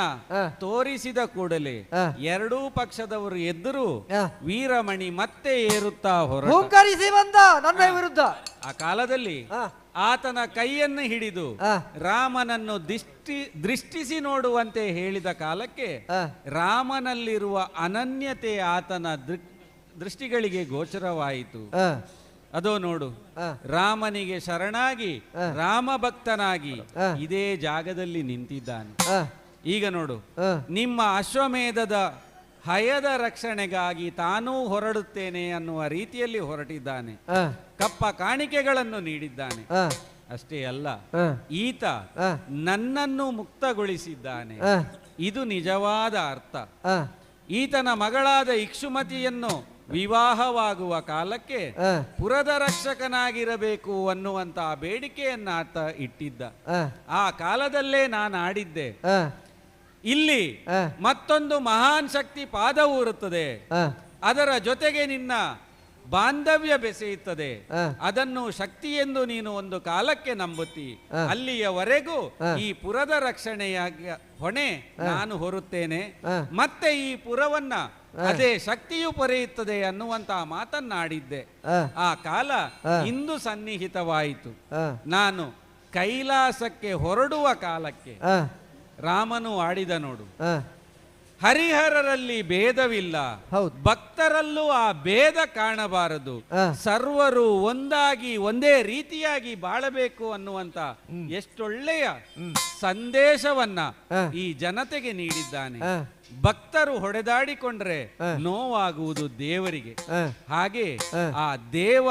ತೋರಿಸಿದ ಕೂಡಲೇ ಎರಡೂ ಪಕ್ಷದವರು ಎದ್ದರು. ವೀರಮಣಿ ಮತ್ತೆ ಏರುತ್ತಾ ಹೂಂಕರಿಸಿ ಬಂದ ನನ್ನ ವಿರುದ್ಧ. ಆ ಕಾಲದಲ್ಲಿ ಆತನ ಕೈಯನ್ನು ಹಿಡಿದು ರಾಮನನ್ನು ದೃಷ್ಟಿಸಿ ನೋಡುವಂತೆ ಹೇಳಿದ ಕಾಲಕ್ಕೆ ರಾಮನಲ್ಲಿರುವ ಅನನ್ಯತೆ ಆತನ ದೃಷ್ಟಿಗಳಿಗೆ ಗೋಚರವಾಯಿತು. ಅದೋ ನೋಡು, ರಾಮನಿಗೆ ಶರಣಾಗಿ ರಾಮಭಕ್ತನಾಗಿ ಇದೇ ಜಾಗದಲ್ಲಿ ನಿಂತಿದ್ದಾನೆ. ಈಗ ನೋಡು, ನಿಮ್ಮ ಅಶ್ವಮೇಧದ ಹಯದ ರಕ್ಷಣೆಗಾಗಿ ತಾನೂ ಹೊರಡುತ್ತೇನೆ ಅನ್ನುವ ರೀತಿಯಲ್ಲಿ ಹೊರಟಿದ್ದಾನೆ. ಕಪ್ಪ ಕಾಣಿಕೆಗಳನ್ನು ನೀಡಿದ್ದಾನೆ. ಅಷ್ಟೇ ಅಲ್ಲ, ಈತ ನನ್ನನ್ನು ಮುಕ್ತಗೊಳಿಸಿದ್ದಾನೆ. ಇದು ನಿಜವಾದ ಅರ್ಥ. ಈತನ ಮಗಳಾದ ಇಕ್ಷುಮತಿಯನ್ನು ವಿವಾಹವಾಗುವ ಕಾಲಕ್ಕೆ ಪುರದ ರಕ್ಷಕನಾಗಿರಬೇಕು ಅನ್ನುವಂತ ಬೇಡಿಕೆಯನ್ನ ಆತ ಇಟ್ಟಿದ್ದ. ಆ ಕಾಲದಲ್ಲೇ ನಾನು ಆಡಿದ್ದೆ, ಇಲ್ಲಿ ಮತ್ತೊಂದು ಮಹಾನ್ ಶಕ್ತಿ ಪಾದವೂರುತ್ತದೆ, ಅದರ ಜೊತೆಗೆ ನಿನ್ನ ಬಾಂಧವ್ಯ ಬೆಸೆಯುತ್ತದೆ. ಅದನ್ನು ಶಕ್ತಿ ಎಂದು ನೀನು ಒಂದು ಕಾಲಕ್ಕೆ ನಂಬುತ್ತಿ. ಅಲ್ಲಿಯವರೆಗೂ ಈ ಪುರದ ರಕ್ಷಣೆಯ ಹೊಣೆ ನಾನು ಹೊರುತ್ತೇನೆ. ಮತ್ತೆ ಈ ಪುರವನ್ನ ಅದೇ ಶಕ್ತಿಯು ಪೊರೆಯುತ್ತದೆ ಅನ್ನುವಂತಹ ಮಾತನ್ನಾಡಿದ್ದೆ. ಆ ಕಾಲ ಇಂದು ಸನ್ನಿಹಿತವಾಯಿತು. ನಾನು ಕೈಲಾಸಕ್ಕೆ ಹೊರಡುವ ಕಾಲಕ್ಕೆ ರಾಮನು ಆಡಿದ ನೋಡು, ಹರಿಹರರಲ್ಲಿ ಭೇದವಿಲ್ಲ, ಭಕ್ತರಲ್ಲೂ ಆ ಭೇದ ಕಾಣಬಾರದು, ಸರ್ವರು ಒಂದಾಗಿ ಒಂದೇ ರೀತಿಯಾಗಿ ಬಾಳಬೇಕು ಅನ್ನುವಂತ ಎಷ್ಟೊಳ್ಳೆಯ ಸಂದೇಶವನ್ನ ಈ ಜನತೆಗೆ ನೀಡಿದ್ದಾನೆ. ಭಕ್ತರು ಹೊಡೆದಾಡಿಕೊಂಡ್ರೆ ನೋವಾಗುವುದು ದೇವರಿಗೆ. ಹಾಗೆ ಆ ದೇವ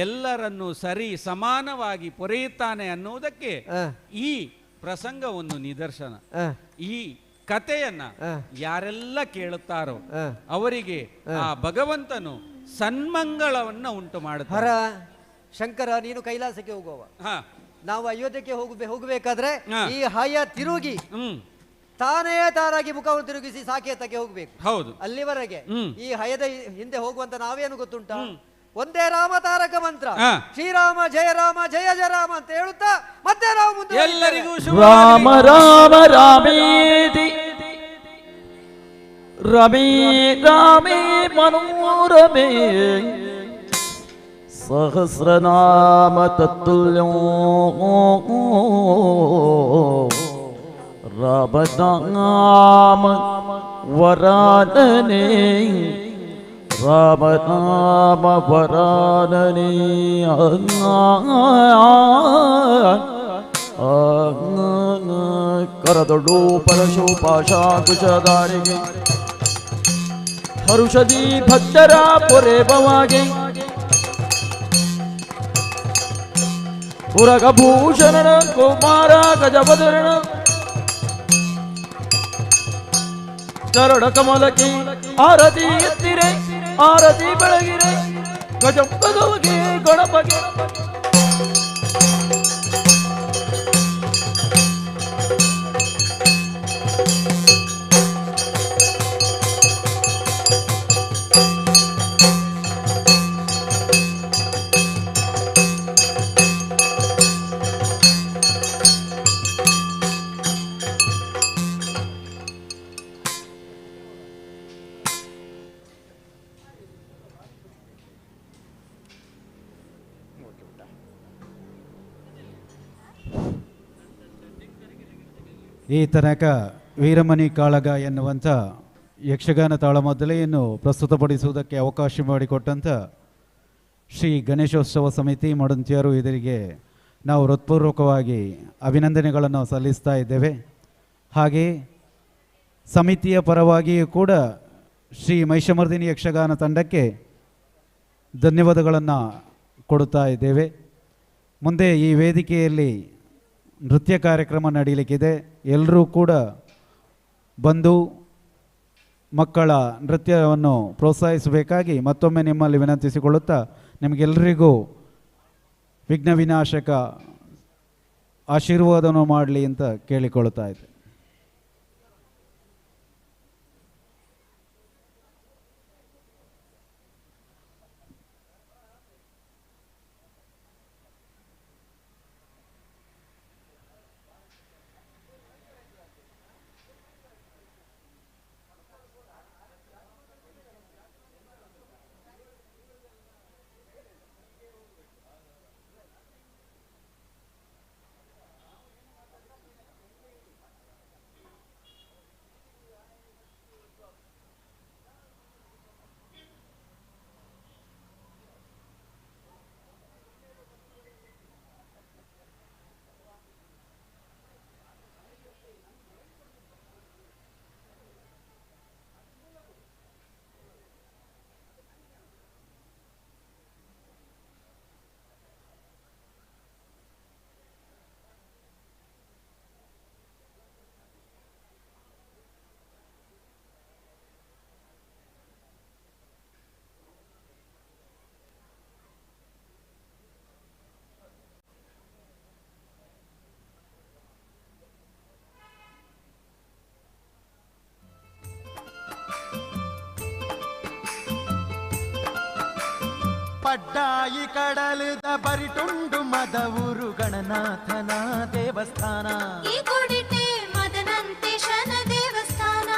ಎಲ್ಲರನ್ನು ಸರಿ ಸಮಾನವಾಗಿ ಪೊರೆಯುತ್ತಾನೆ ಅನ್ನುವುದಕ್ಕೆ ಈ ಪ್ರಸಂಗ ಒಂದು ನಿದರ್ಶನ. ಈ ಕಥೆಯನ್ನ ಯಾರೆಲ್ಲ ಕೇಳುತ್ತಾರೋ ಅವರಿಗೆ ಆ ಭಗವಂತನು ಸನ್ಮಂಗಳವನ್ನ ಉಂಟು ಮಾಡುತ್ತಾನೆ. ಶಂಕರ, ನೀನು ಕೈಲಾಸಕ್ಕೆ ಹೋಗುವ, ನಾವು ಅಯೋಧ್ಯಕ್ಕೆ ಹೋಗಬೇಕಾದ್ರೆ ಈ ಹಯ ತಿರುಗಿ ತಾನೇ ತಾನಾಗಿ ಮುಖವನ್ನು ತಿರುಗಿಸಿ ಸಾಕೇತಕ್ಕೆ ಹೋಗ್ಬೇಕು. ಹೌದು, ಅಲ್ಲಿವರೆಗೆ ಈ ಹಯದ ಹಿಂದೆ ಹೋಗುವಂತ ನಾವೇನು ಗೊತ್ತುಂಟ, ಒಂದೇ ರಾಮ ತಾರಕ ಮಂತ್ರ, ಶ್ರೀರಾಮ ಜಯ ರಾಮ ಜಯ ಜಯ ರಾಮ ಅಂತ ಹೇಳುತ್ತಾ ಮತ್ತೆ ನಾವು ಮುಂದೆ ಎಲ್ಲರಿಗೂ ರಾಮ ರಾಮ ರಾಮೇತಿ ರಮೇ ರಾಮೇ ಮನೋರಮೇ ಸಹಸ್ರನಾಮ ತತ್ತುಲ್ಯೋ ರಾಮನಾಮ ವರಾನನೇ ರಾಮನಾಮ ವರಾನನೇ ಕರದೊಡ್ಡು ಪರಶು ಪಾಶಾಂಕುಶಧಾರಿಗೆ ಹರುಷದಿ ಭಕ್ತರ ಪೊರೆಬವಾಗಿ ಪುರಗಭೂಷಣನ ಕುಮಾರ ಗಜವದರಣ ಚರಣ ಕಮಲಕ್ಕೆ ಆರತಿ ಎತ್ತಿರೆ ಆರತಿ ಬೆಳಗಿರೆ ಗಜಪದವಗೆ ಗಣಪಗೆ ಈ ತನಕ ವೀರಮಣಿ ಕಾಳಗ ಎನ್ನುವಂಥ ಯಕ್ಷಗಾನ ತಾಳಮದ್ದಲೆಯನ್ನು ಪ್ರಸ್ತುತಪಡಿಸುವುದಕ್ಕೆ ಅವಕಾಶ ಮಾಡಿಕೊಟ್ಟಂಥ ಶ್ರೀ ಗಣೇಶೋತ್ಸವ ಸಮಿತಿ ಮಡಂತಿಯರು ಇದರಿಗೆ ನಾವು ಹೃತ್ಪೂರ್ವಕವಾಗಿ ಅಭಿನಂದನೆಗಳನ್ನು ಸಲ್ಲಿಸ್ತಾ ಇದ್ದೇವೆ. ಹಾಗೆ ಸಮಿತಿಯ ಪರವಾಗಿಯೂ ಕೂಡ ಶ್ರೀ ಮಹಿಷಮರ್ದಿನಿ ಯಕ್ಷಗಾನ ತಂಡಕ್ಕೆ ಧನ್ಯವಾದಗಳನ್ನು ಕೊಡುತ್ತಾ ಇದ್ದೇವೆ. ಮುಂದೆ ಈ ವೇದಿಕೆಯಲ್ಲಿ ನೃತ್ಯ ಕಾರ್ಯಕ್ರಮ ನಡೀಲಿಕ್ಕಿದೆ. ಎಲ್ಲರೂ ಕೂಡ ಬಂದು ಮಕ್ಕಳ ನೃತ್ಯವನ್ನು ಪ್ರೋತ್ಸಾಹಿಸಬೇಕಾಗಿ ಮತ್ತೊಮ್ಮೆ ನಿಮ್ಮಲ್ಲಿ ವಿನಂತಿಸಿಕೊಳ್ಳುತ್ತಾ ನಿಮಗೆಲ್ಲರಿಗೂ ವಿಘ್ನ ವಿನಾಶಕ ಆಶೀರ್ವಾದವನ್ನು ಮಾಡಲಿ ಅಂತ ಕೇಳಿಕೊಳ್ಳುತ್ತಾ ಇದ್ದೆ. ಪಡ್ಡಾಯಿ ಕಡಲದ ಬರಿಟುಂಡು ಮದವೂರು ಗಣನಾಥನ ದೇವಸ್ಥಾನ ಈ ಗುಡಿಟೆ ಮದನಂತೇಶನ ದೇವಸ್ಥಾನ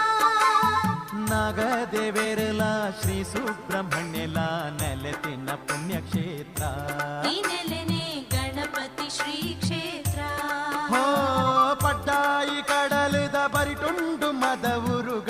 ನಾಗದೇವೇರಲ ಶ್ರೀ ಸುಬ್ರಹ್ಮಣ್ಯಲ ನೆಲೆತಿನ ಪುಣ್ಯಕ್ಷೇತ್ರ